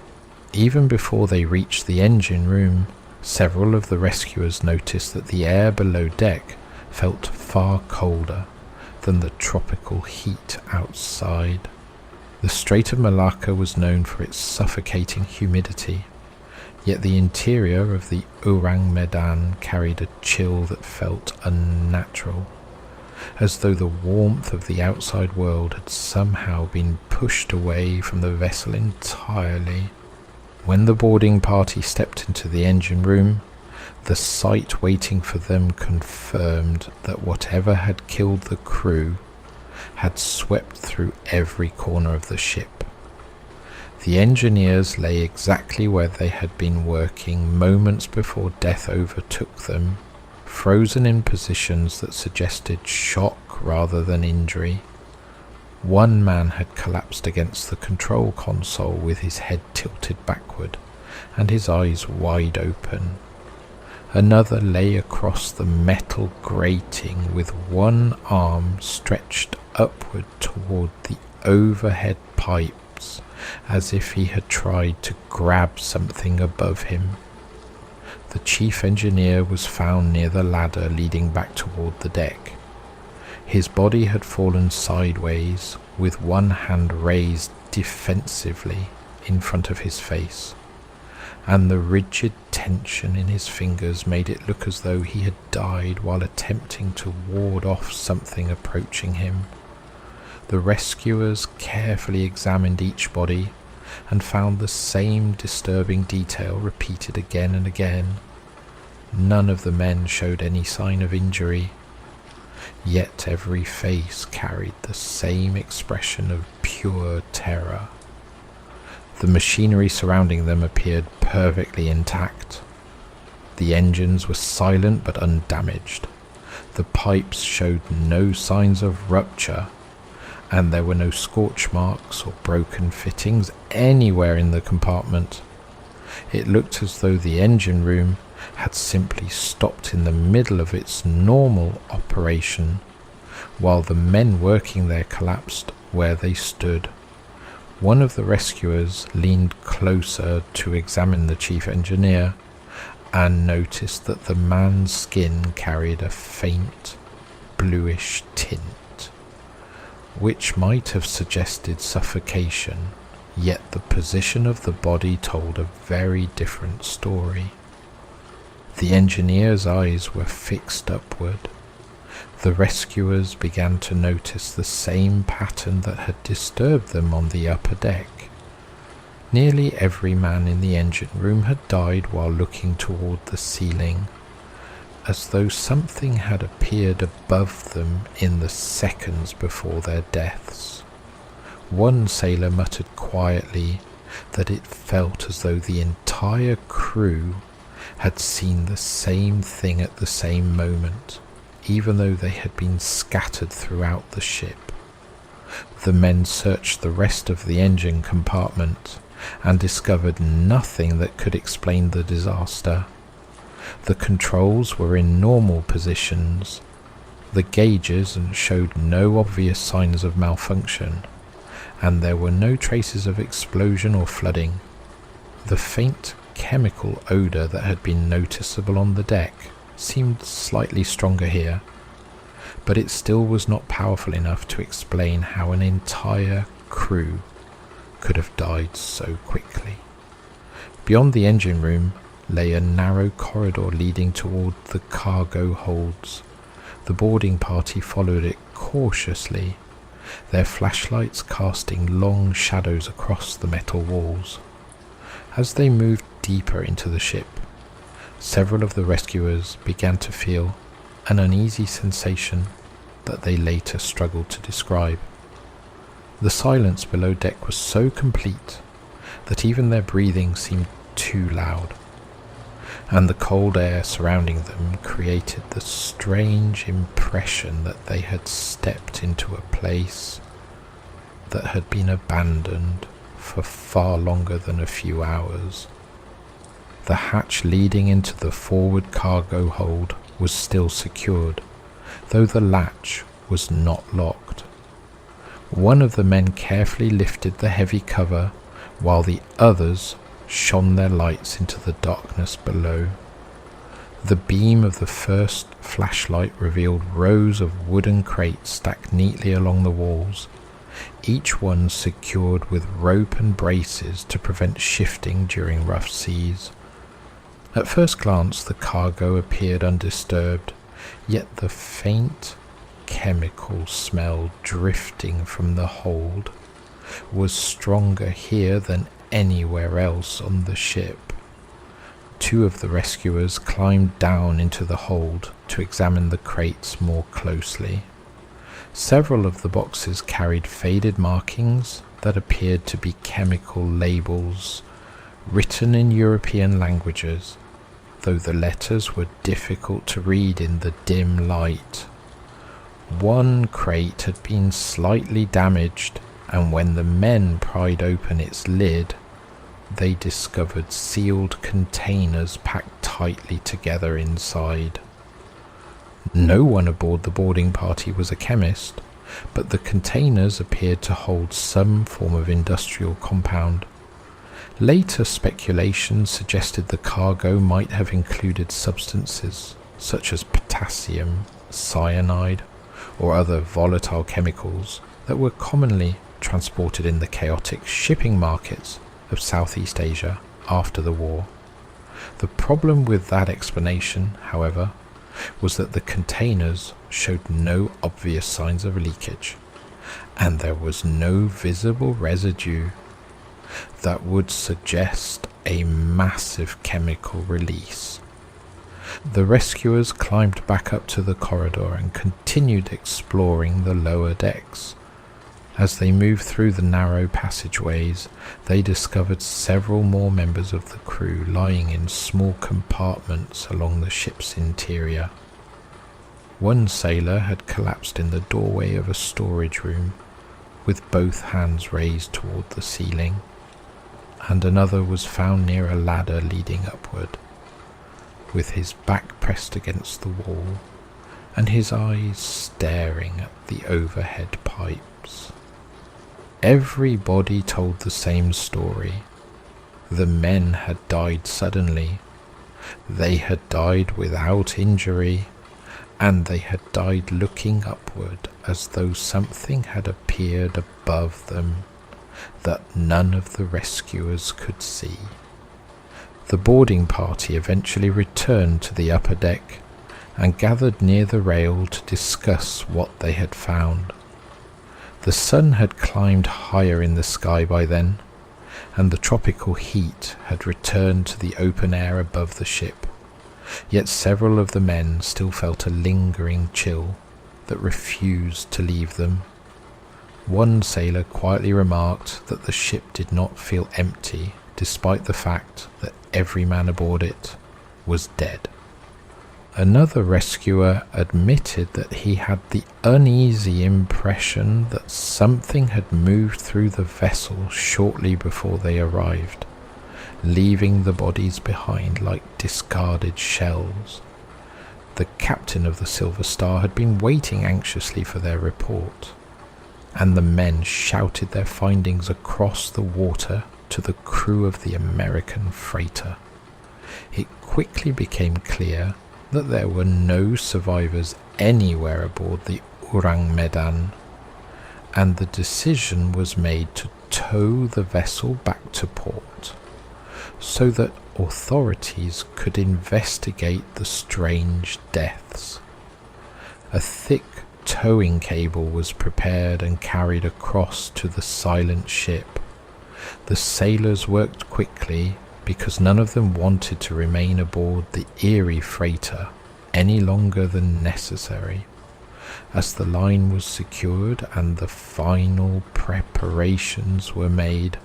Even before they reached the engine room, several of the rescuers noticed that the air below deck felt far colder than the tropical heat outside. The Strait of Malacca was known for its suffocating humidity, yet the interior of the Orang Medan carried a chill that felt unnatural, as though the warmth of the outside world had somehow been pushed away from the vessel entirely. When the boarding party stepped into the engine room, the sight waiting for them confirmed that whatever had killed the crew had swept through every corner of the ship. The engineers lay exactly where they had been working moments before death overtook them, frozen in positions that suggested shock rather than injury. One man had collapsed against the control console with his head tilted backward and his eyes wide open. Another lay across the metal grating with one arm stretched upward toward the overhead pipes as if he had tried to grab something above him. The chief engineer was found near the ladder leading back toward the deck. His body had fallen sideways, with one hand raised defensively in front of his face, and the rigid tension in his fingers made it look as though he had died while attempting to ward off something approaching him. The rescuers carefully examined each body and found the same disturbing detail repeated again and again. None of the men showed any sign of injury, yet every face carried the same expression of pure terror. The machinery surrounding them appeared perfectly intact. The engines were silent but undamaged. The pipes showed no signs of rupture, and there were no scorch marks or broken fittings anywhere in the compartment. It looked as though the engine room had simply stopped in the middle of its normal operation, while the men working there collapsed where they stood, One of the rescuers leaned closer to examine the chief engineer and noticed that the man's skin carried a faint bluish tint, which might have suggested suffocation, yet the position of the body told a very different story. The engineer's eyes were fixed upward. The rescuers began to notice the same pattern that had disturbed them on the upper deck. Nearly every man in the engine room had died while looking toward the ceiling, as though something had appeared above them in the seconds before their deaths. One sailor muttered quietly that it felt as though the entire crew had seen the same thing at the same moment, even though they had been scattered throughout the ship. The men searched the rest of the engine compartment and discovered nothing that could explain the disaster. The controls were in normal positions. The gauges showed no obvious signs of malfunction, and there were no traces of explosion or flooding. The faint chemical odour that had been noticeable on the deck seemed slightly stronger here, but it still was not powerful enough to explain how an entire crew could have died so quickly. Beyond the engine room lay a narrow corridor leading toward the cargo holds. The boarding party followed it cautiously, their flashlights casting long shadows across the metal walls. As they moved deeper into the ship, several of the rescuers began to feel an uneasy sensation that they later struggled to describe. The silence below deck was so complete that even their breathing seemed too loud, and the cold air surrounding them created the strange impression that they had stepped into a place that had been abandoned for far longer than a few hours. The hatch leading into the forward cargo hold was still secured, though the latch was not locked. One of the men carefully lifted the heavy cover, while the others shone their lights into the darkness below. The beam of the first flashlight revealed rows of wooden crates stacked neatly along the walls, each one secured with rope and braces to prevent shifting during rough seas. At first glance, the cargo appeared undisturbed, yet the faint chemical smell drifting from the hold was stronger here than anywhere else on the ship. Two of the rescuers climbed down into the hold to examine the crates more closely. Several of the boxes carried faded markings that appeared to be chemical labels written in European languages, though the letters were difficult to read in the dim light. One crate had been slightly damaged, and when the men pried open its lid, they discovered sealed containers packed tightly together inside. No one aboard the boarding party was a chemist, but the containers appeared to hold some form of industrial compound. Later speculation suggested the cargo might have included substances such as potassium, cyanide, or other volatile chemicals that were commonly transported in the chaotic shipping markets of Southeast Asia after the war. The problem with that explanation, however, was that the containers showed no obvious signs of leakage, and there was no visible residue that would suggest a massive chemical release. The rescuers climbed back up to the corridor and continued exploring the lower decks. As they moved through the narrow passageways, they discovered several more members of the crew lying in small compartments along the ship's interior. One sailor had collapsed in the doorway of a storage room, with both hands raised toward the ceiling, and another was found near a ladder leading upward, with his back pressed against the wall and his eyes staring at the overhead pipes. Everybody told the same story. The men had died suddenly. They had died without injury, and they had died looking upward as though something had appeared above them that none of the rescuers could see. The boarding party eventually returned to the upper deck and gathered near the rail to discuss what they had found. The sun had climbed higher in the sky by then, and the tropical heat had returned to the open air above the ship, yet several of the men still felt a lingering chill that refused to leave them. One sailor quietly remarked that the ship did not feel empty despite the fact that every man aboard it was dead. Another rescuer admitted that he had the uneasy impression that something had moved through the vessel shortly before they arrived, leaving the bodies behind like discarded shells. The captain of the Silver Star had been waiting anxiously for their report, and the men shouted their findings across the water to the crew of the American freighter. It quickly became clear that there were no survivors anywhere aboard the Orang Medan, and the decision was made to tow the vessel back to port so that authorities could investigate the strange deaths. A thick towing cable was prepared and carried across to the silent ship. The sailors worked quickly because none of them wanted to remain aboard the eerie freighter any longer than necessary. As the line was secured and the final preparations were made,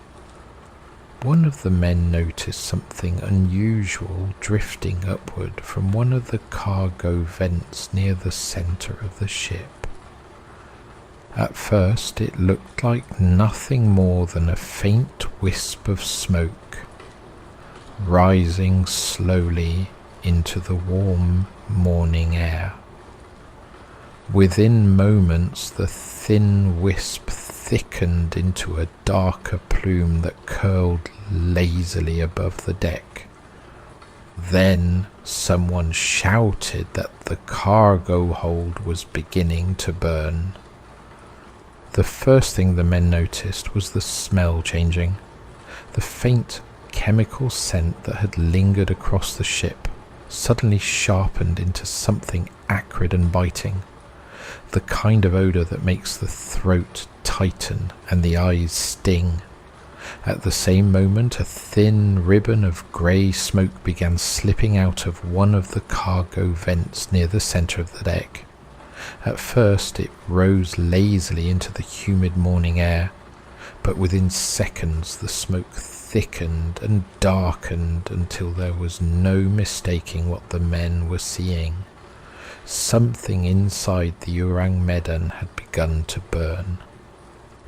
one of the men noticed something unusual drifting upward from one of the cargo vents near the center of the ship. At first it looked like nothing more than a faint wisp of smoke, rising slowly into the warm morning air. Within moments the thin wisp thickened into a darker plume that curled lazily above the deck. Then someone shouted that the cargo hold was beginning to burn. The first thing the men noticed was the smell changing. The faint chemical scent that had lingered across the ship suddenly sharpened into something acrid and biting, the kind of odour that makes the throat tighten and the eyes sting. At the same moment, a thin ribbon of grey smoke began slipping out of one of the cargo vents near the centre of the deck. At first it rose lazily into the humid morning air, but within seconds the smoke thickened and darkened until there was no mistaking what the men were seeing. Something inside the Orang Medan had begun to burn.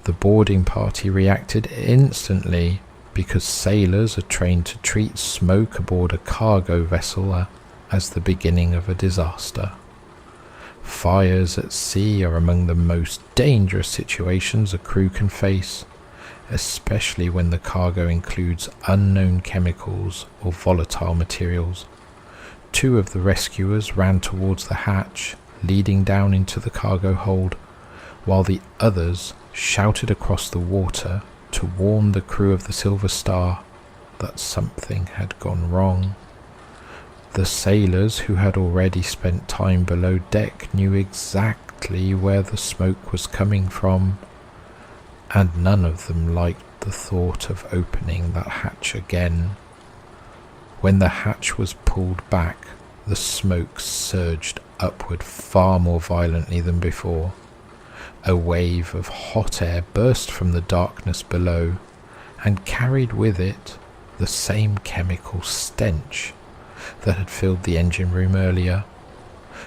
The boarding party reacted instantly because sailors are trained to treat smoke aboard a cargo vessel as the beginning of a disaster. Fires at sea are among the most dangerous situations a crew can face, especially when the cargo includes unknown chemicals or volatile materials. Two of the rescuers ran towards the hatch leading down into the cargo hold, while the others shouted across the water to warn the crew of the Silver Star that something had gone wrong. The sailors who had already spent time below deck knew exactly where the smoke was coming from, and none of them liked the thought of opening that hatch again. When the hatch was pulled back, the smoke surged upward far more violently than before. A wave of hot air burst from the darkness below and carried with it the same chemical stench that had filled the engine room earlier.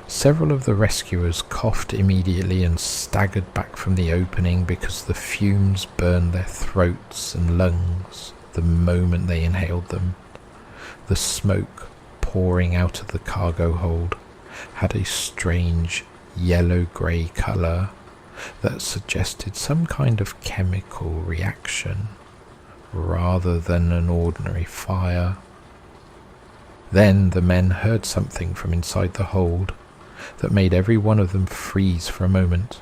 Several of the rescuers coughed immediately and staggered back from the opening because the fumes burned their throats and lungs the moment they inhaled them. The smoke pouring out of the cargo hold had a strange yellow-grey colour, that suggested some kind of chemical reaction rather than an ordinary fire. Then the men heard something from inside the hold that made every one of them freeze for a moment.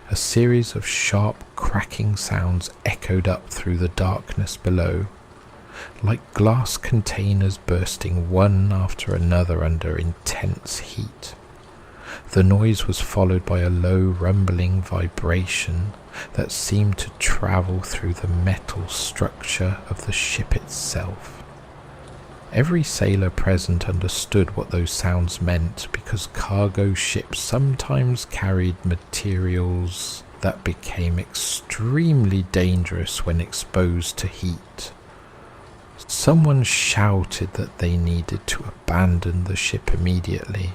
A series of sharp cracking sounds echoed up through the darkness below, like glass containers bursting one after another under intense heat. The noise was followed by a low rumbling vibration that seemed to travel through the metal structure of the ship itself. Every sailor present understood what those sounds meant, because cargo ships sometimes carried materials that became extremely dangerous when exposed to heat. Someone shouted that they needed to abandon the ship immediately.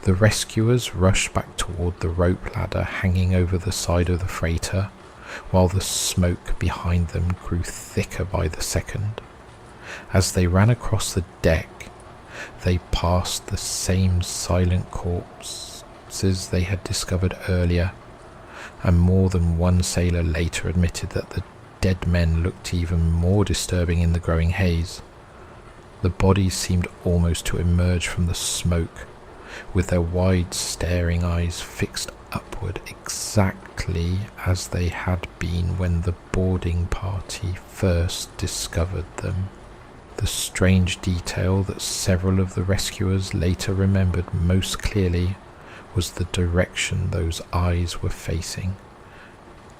The rescuers rushed back toward the rope ladder hanging over the side of the freighter, while the smoke behind them grew thicker by the second. As they ran across the deck, they passed the same silent corpses they had discovered earlier, and more than one sailor later admitted that the dead men looked even more disturbing in the growing haze. The bodies seemed almost to emerge from the smoke, with their wide staring eyes fixed upward exactly as they had been when the boarding party first discovered them. The strange detail that several of the rescuers later remembered most clearly was the direction those eyes were facing.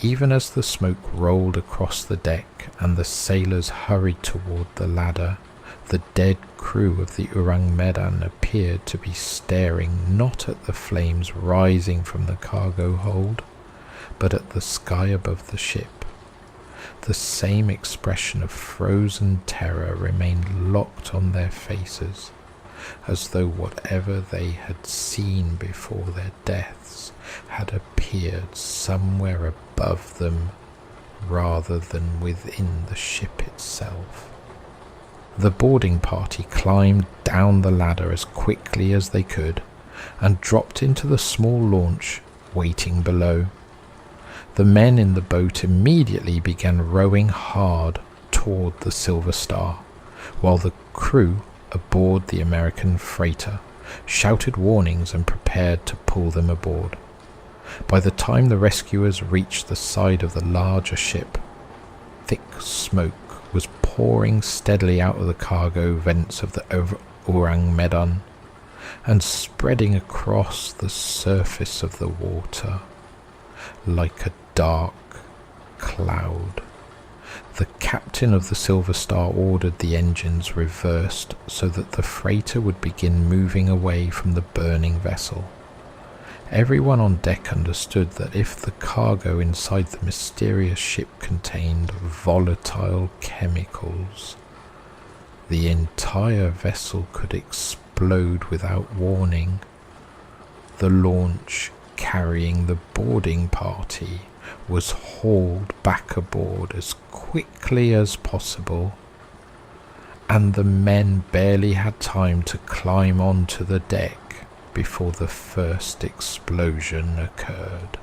Even as the smoke rolled across the deck and the sailors hurried toward the ladder, the dead crew of the Orang Medan appeared to be staring not at the flames rising from the cargo hold, but at the sky above the ship. The same expression of frozen terror remained locked on their faces, as though whatever they had seen before their deaths had appeared somewhere above them rather than within the ship itself. The boarding party climbed down the ladder as quickly as they could and dropped into the small launch waiting below. The men in the boat immediately began rowing hard toward the Silver Star, while the crew aboard the American freighter shouted warnings and prepared to pull them aboard. By the time the rescuers reached the side of the larger ship, thick smoke was pouring steadily out of the cargo vents of the Orang Medan and spreading across the surface of the water like a dark cloud. The captain of the Silver Star ordered the engines reversed so that the freighter would begin moving away from the burning vessel. Everyone on deck understood that if the cargo inside the mysterious ship contained volatile chemicals, the entire vessel could explode without warning. The launch carrying the boarding party was hauled back aboard as quickly as possible, and the men barely had time to climb onto the deck before the first explosion occurred.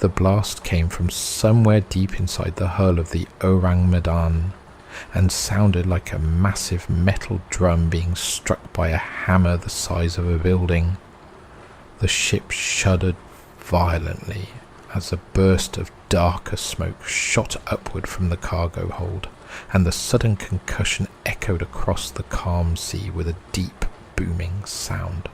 The blast came from somewhere deep inside the hull of the Orang Medan and sounded like a massive metal drum being struck by a hammer the size of a building. The ship shuddered violently as a burst of darker smoke shot upward from the cargo hold, and the sudden concussion echoed across the calm sea with a deep booming sound.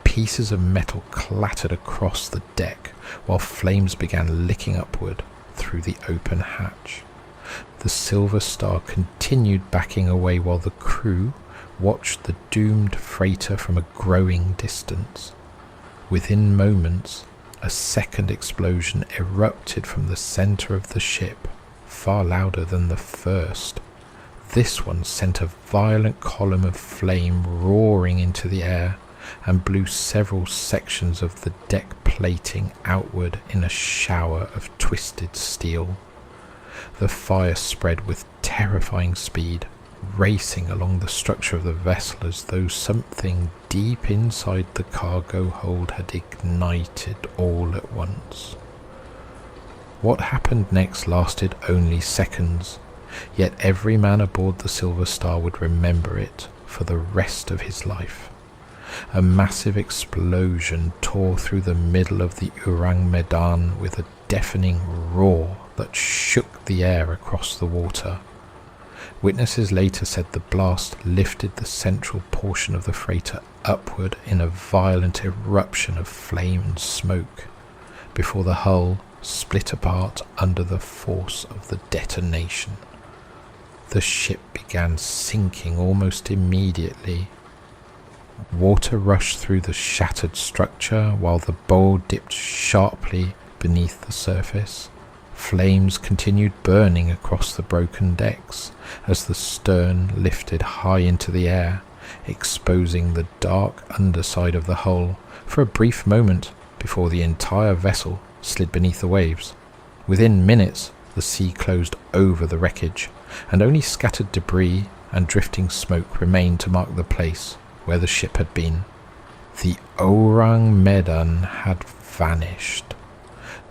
Pieces of metal clattered across the deck while flames began licking upward through the open hatch. The Silver Star continued backing away while the crew watched the doomed freighter from a growing distance. Within moments, a second explosion erupted from the center of the ship, far louder than the first. This one sent a violent column of flame roaring into the air and blew several sections of the deck plating outward in a shower of twisted steel. The fire spread with terrifying speed, racing along the structure of the vessel as though something deep inside the cargo hold had ignited all at once. What happened next lasted only seconds, yet every man aboard the Silver Star would remember it for the rest of his life. A massive explosion tore through the middle of the Orang Medan with a deafening roar that shook the air across the water. Witnesses later said the blast lifted the central portion of the freighter upward in a violent eruption of flame and smoke, before the hull split apart under the force of the detonation. The ship began sinking almost immediately. Water rushed through the shattered structure while the bowl dipped sharply beneath the surface. Flames continued burning across the broken decks as the stern lifted high into the air, exposing the dark underside of the hull for a brief moment before the entire vessel slid beneath the waves. Within minutes, the sea closed over the wreckage, and only scattered debris and drifting smoke remained to mark the place where the ship had been. The Orang Medan had vanished.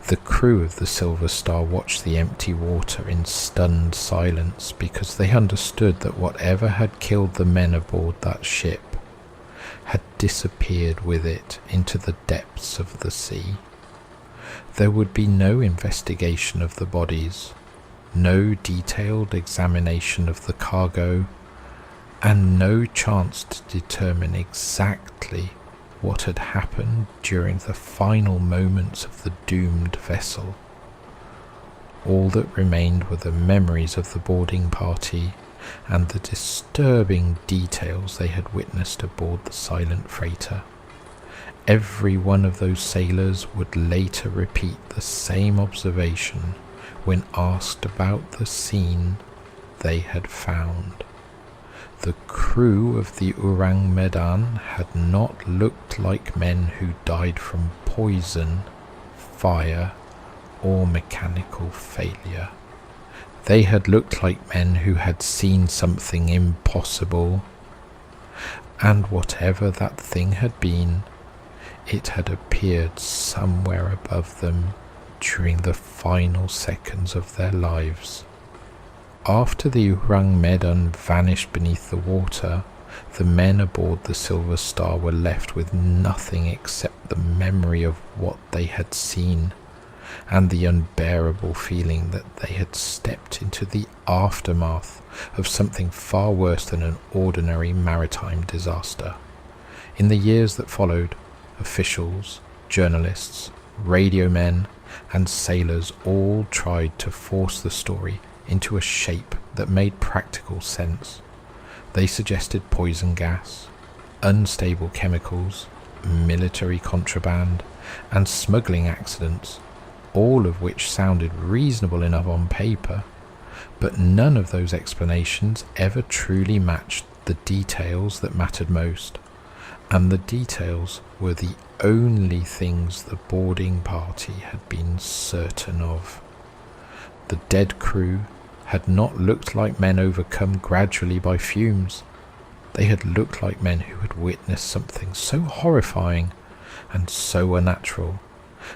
The crew of the Silver Star watched the empty water in stunned silence because they understood that whatever had killed the men aboard that ship had disappeared with it into the depths of the sea. There would be no investigation of the bodies, no detailed examination of the cargo, and no chance to determine exactly what had happened during the final moments of the doomed vessel. All that remained were the memories of the boarding party and the disturbing details they had witnessed aboard the silent freighter. Every one of those sailors would later repeat the same observation when asked about the scene they had found. The crew of the Orang Medan had not looked like men who died from poison, fire, or mechanical failure. They had looked like men who had seen something impossible, and whatever that thing had been, it had appeared somewhere above them during the final seconds of their lives. After the Orang Medan vanished beneath the water, the men aboard the Silver Star were left with nothing except the memory of what they had seen and the unbearable feeling that they had stepped into the aftermath of something far worse than an ordinary maritime disaster. In the years that followed, officials, journalists, radio men, and sailors all tried to force the story into a shape that made practical sense. They suggested poison gas, unstable chemicals, military contraband, and smuggling accidents, all of which sounded reasonable enough on paper, but none of those explanations ever truly matched the details that mattered most, and the details were the only things the boarding party had been certain of. The dead crew had not looked like men overcome gradually by fumes. They had looked like men who had witnessed something so horrifying and so unnatural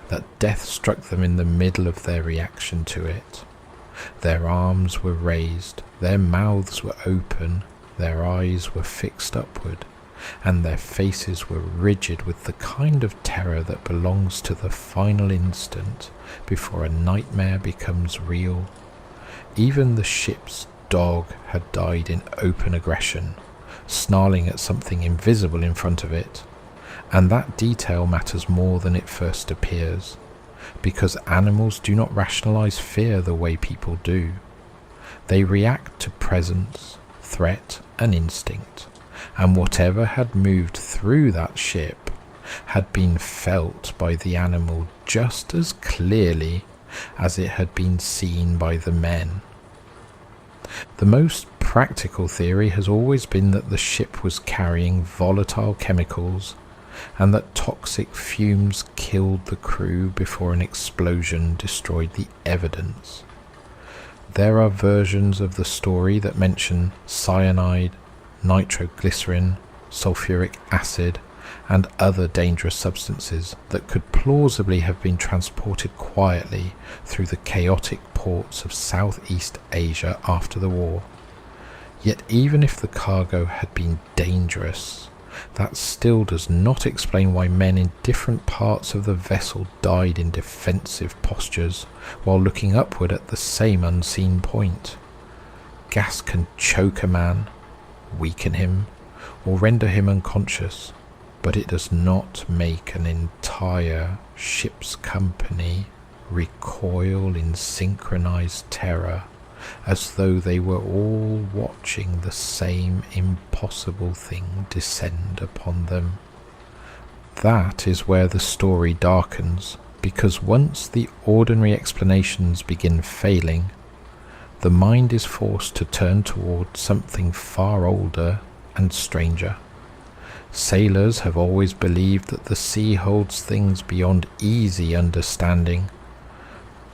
that death struck them in the middle of their reaction to it. Their arms were raised, their mouths were open, their eyes were fixed upward, and their faces were rigid with the kind of terror that belongs to the final instant before a nightmare becomes real. Even the ship's dog had died in open aggression, snarling at something invisible in front of it, and that detail matters more than it first appears, because animals do not rationalize fear the way people do. They react to presence, threat, and instinct, and whatever had moved through that ship had been felt by the animal just as clearly as it had been seen by the men. The most practical theory has always been that the ship was carrying volatile chemicals and that toxic fumes killed the crew before an explosion destroyed the evidence. There are versions of the story that mention cyanide, nitroglycerin, sulfuric acid, and other dangerous substances that could plausibly have been transported quietly through the chaotic ports of Southeast Asia after the war. Yet even if the cargo had been dangerous, that still does not explain why men in different parts of the vessel died in defensive postures while looking upward at the same unseen point. Gas can choke a man, weaken him, or render him unconscious, but it does not make an entire ship's company recoil in synchronized terror, as though they were all watching the same impossible thing descend upon them. That is where the story darkens, because once the ordinary explanations begin failing, the mind is forced to turn toward something far older and stranger. Sailors have always believed that the sea holds things beyond easy understanding,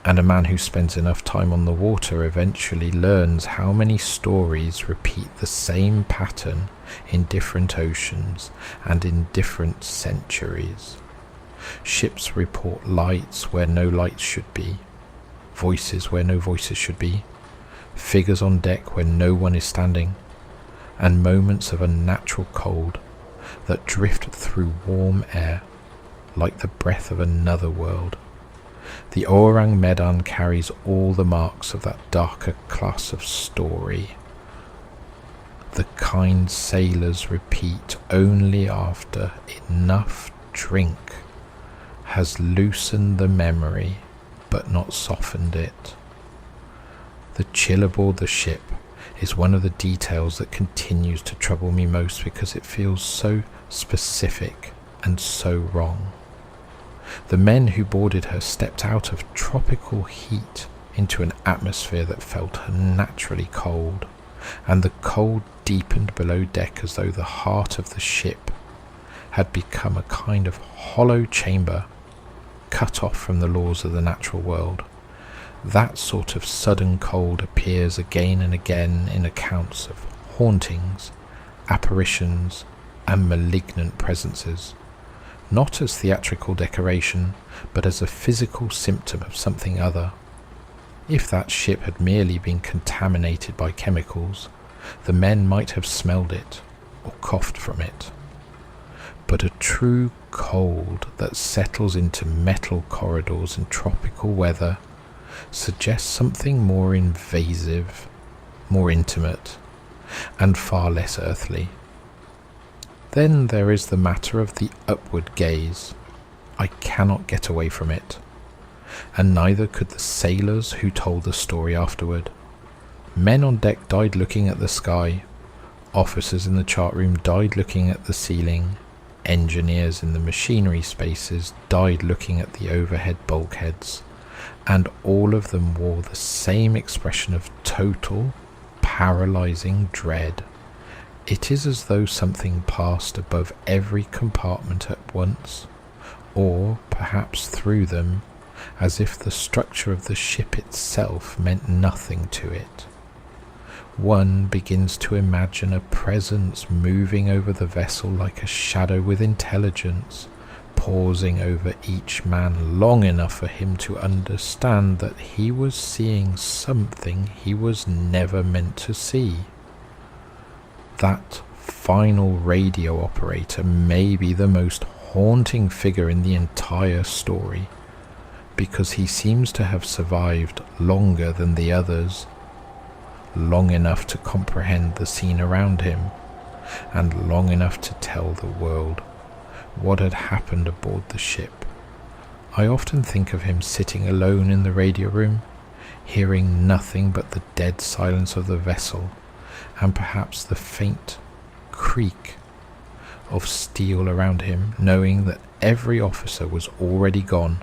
and a man who spends enough time on the water eventually learns how many stories repeat the same pattern in different oceans and in different centuries. Ships report lights where no lights should be, voices where no voices should be, figures on deck where no one is standing, and moments of unnatural cold that drift through warm air like the breath of another world. The Orang Medan carries all the marks of that darker class of story, the kind sailors repeat only after enough drink has loosened the memory but not softened it. The chill aboard the ship is one of the details that continues to trouble me most because it feels so specific and so wrong. The men who boarded her stepped out of tropical heat into an atmosphere that felt unnaturally cold, and the cold deepened below deck as though the heart of the ship had become a kind of hollow chamber cut off from the laws of the natural world. That sort of sudden cold appears again and again in accounts of hauntings, apparitions, and malignant presences, not as theatrical decoration, but as a physical symptom of something other. If that ship had merely been contaminated by chemicals, the men might have smelled it or coughed from it. But a true cold that settles into metal corridors in tropical weather suggests something more invasive, more intimate, and far less earthly. Then there is the matter of the upward gaze. I cannot get away from it, and neither could the sailors who told the story afterward. Men on deck died looking at the sky, officers in the chart room died looking at the ceiling, engineers in the machinery spaces died looking at the overhead bulkheads, and all of them wore the same expression of total, paralyzing dread. It is as though something passed above every compartment at once, or perhaps through them, as if the structure of the ship itself meant nothing to it. One begins to imagine a presence moving over the vessel like a shadow with intelligence, pausing over each man long enough for him to understand that he was seeing something he was never meant to see. That final radio operator may be the most haunting figure in the entire story, because he seems to have survived longer than the others, long enough to comprehend the scene around him, and long enough to tell the world what had happened aboard the ship. I often think of him sitting alone in the radio room, hearing nothing but the dead silence of the vessel, and perhaps the faint creak of steel around him, knowing that every officer was already gone,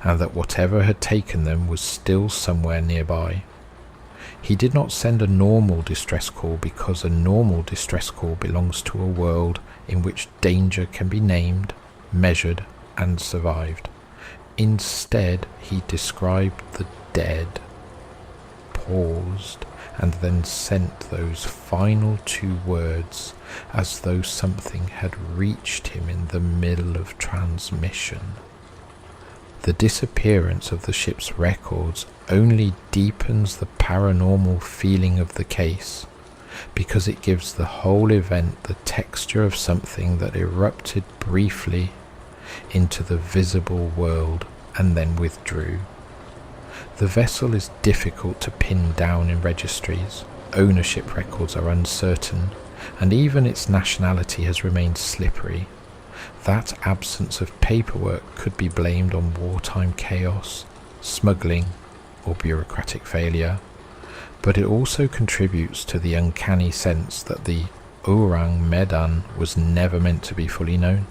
and that whatever had taken them was still somewhere nearby. He did not send a normal distress call because a normal distress call belongs to a world in which danger can be named, measured, and survived. Instead, he described the dead, paused and then sent those final 2 words as though something had reached him in the middle of transmission. The disappearance of the ship's records only deepens the paranormal feeling of the case, because it gives the whole event the texture of something that erupted briefly into the visible world and then withdrew. The vessel is difficult to pin down in registries, ownership records are uncertain, and even its nationality has remained slippery. That absence of paperwork could be blamed on wartime chaos, smuggling, or bureaucratic failure, but it also contributes to the uncanny sense that the Orang Medan was never meant to be fully known.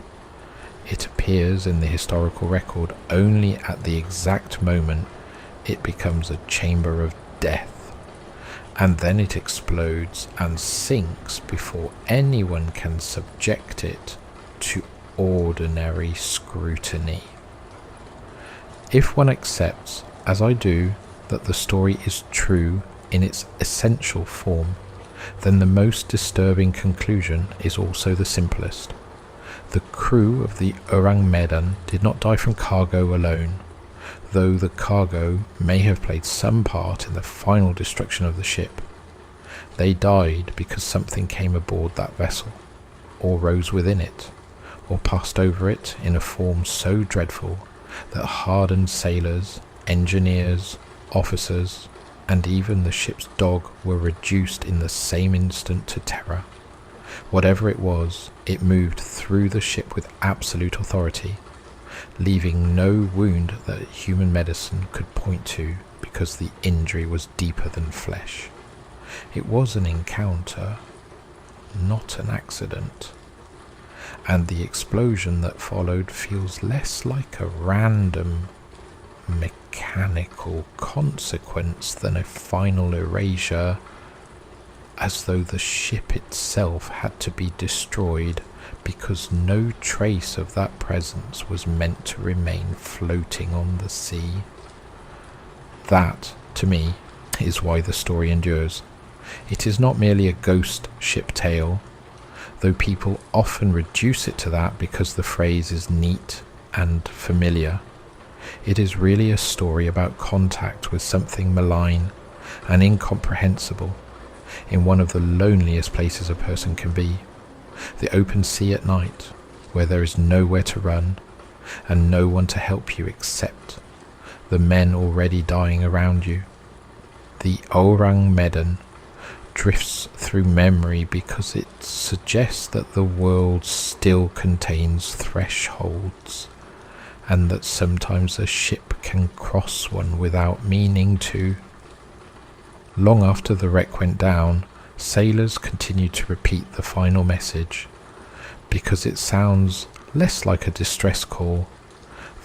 It appears in the historical record only at the exact moment it becomes a chamber of death, and then it explodes and sinks before anyone can subject it to ordinary scrutiny. If one accepts, as I do, that the story is true in its essential form, then the most disturbing conclusion is also the simplest. The crew of the Orang Medan did not die from cargo alone, though the cargo may have played some part in the final destruction of the ship. They died because something came aboard that vessel, or rose within it, or passed over it in a form so dreadful that hardened sailors, engineers, officers, and even the ship's dog were reduced in the same instant to terror. Whatever it was, it moved through the ship with absolute authority, leaving no wound that human medicine could point to because the injury was deeper than flesh. It was an encounter, not an accident. And the explosion that followed feels less like a random, mechanical consequence than a final erasure, as though the ship itself had to be destroyed because no trace of that presence was meant to remain floating on the sea. That, to me, is why the story endures. It is not merely a ghost ship tale, though people often reduce it to that because the phrase is neat and familiar. It is really a story about contact with something malign and incomprehensible in one of the loneliest places a person can be, the open sea at night, where there is nowhere to run and no one to help you except the men already dying around you. The Orang Medan drifts through memory because it suggests that the world still contains thresholds, and that sometimes a ship can cross one without meaning to. Long after the wreck went down, sailors continued to repeat the final message, because it sounds less like a distress call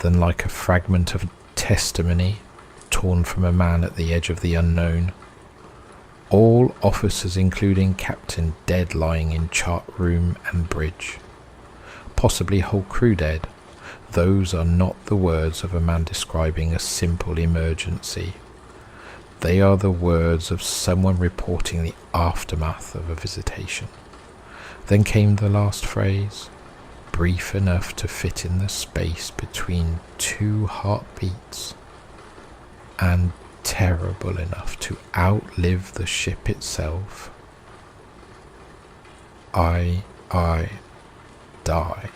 than like a fragment of testimony torn from a man at the edge of the unknown. All officers, including captain, dead, lying in chart room and bridge. Possibly whole crew dead. Those are not the words of a man describing a simple emergency. They are the words of someone reporting the aftermath of a visitation. Then came the last phrase, brief enough to fit in the space between 2 heartbeats, and terrible enough to outlive the ship itself. I die.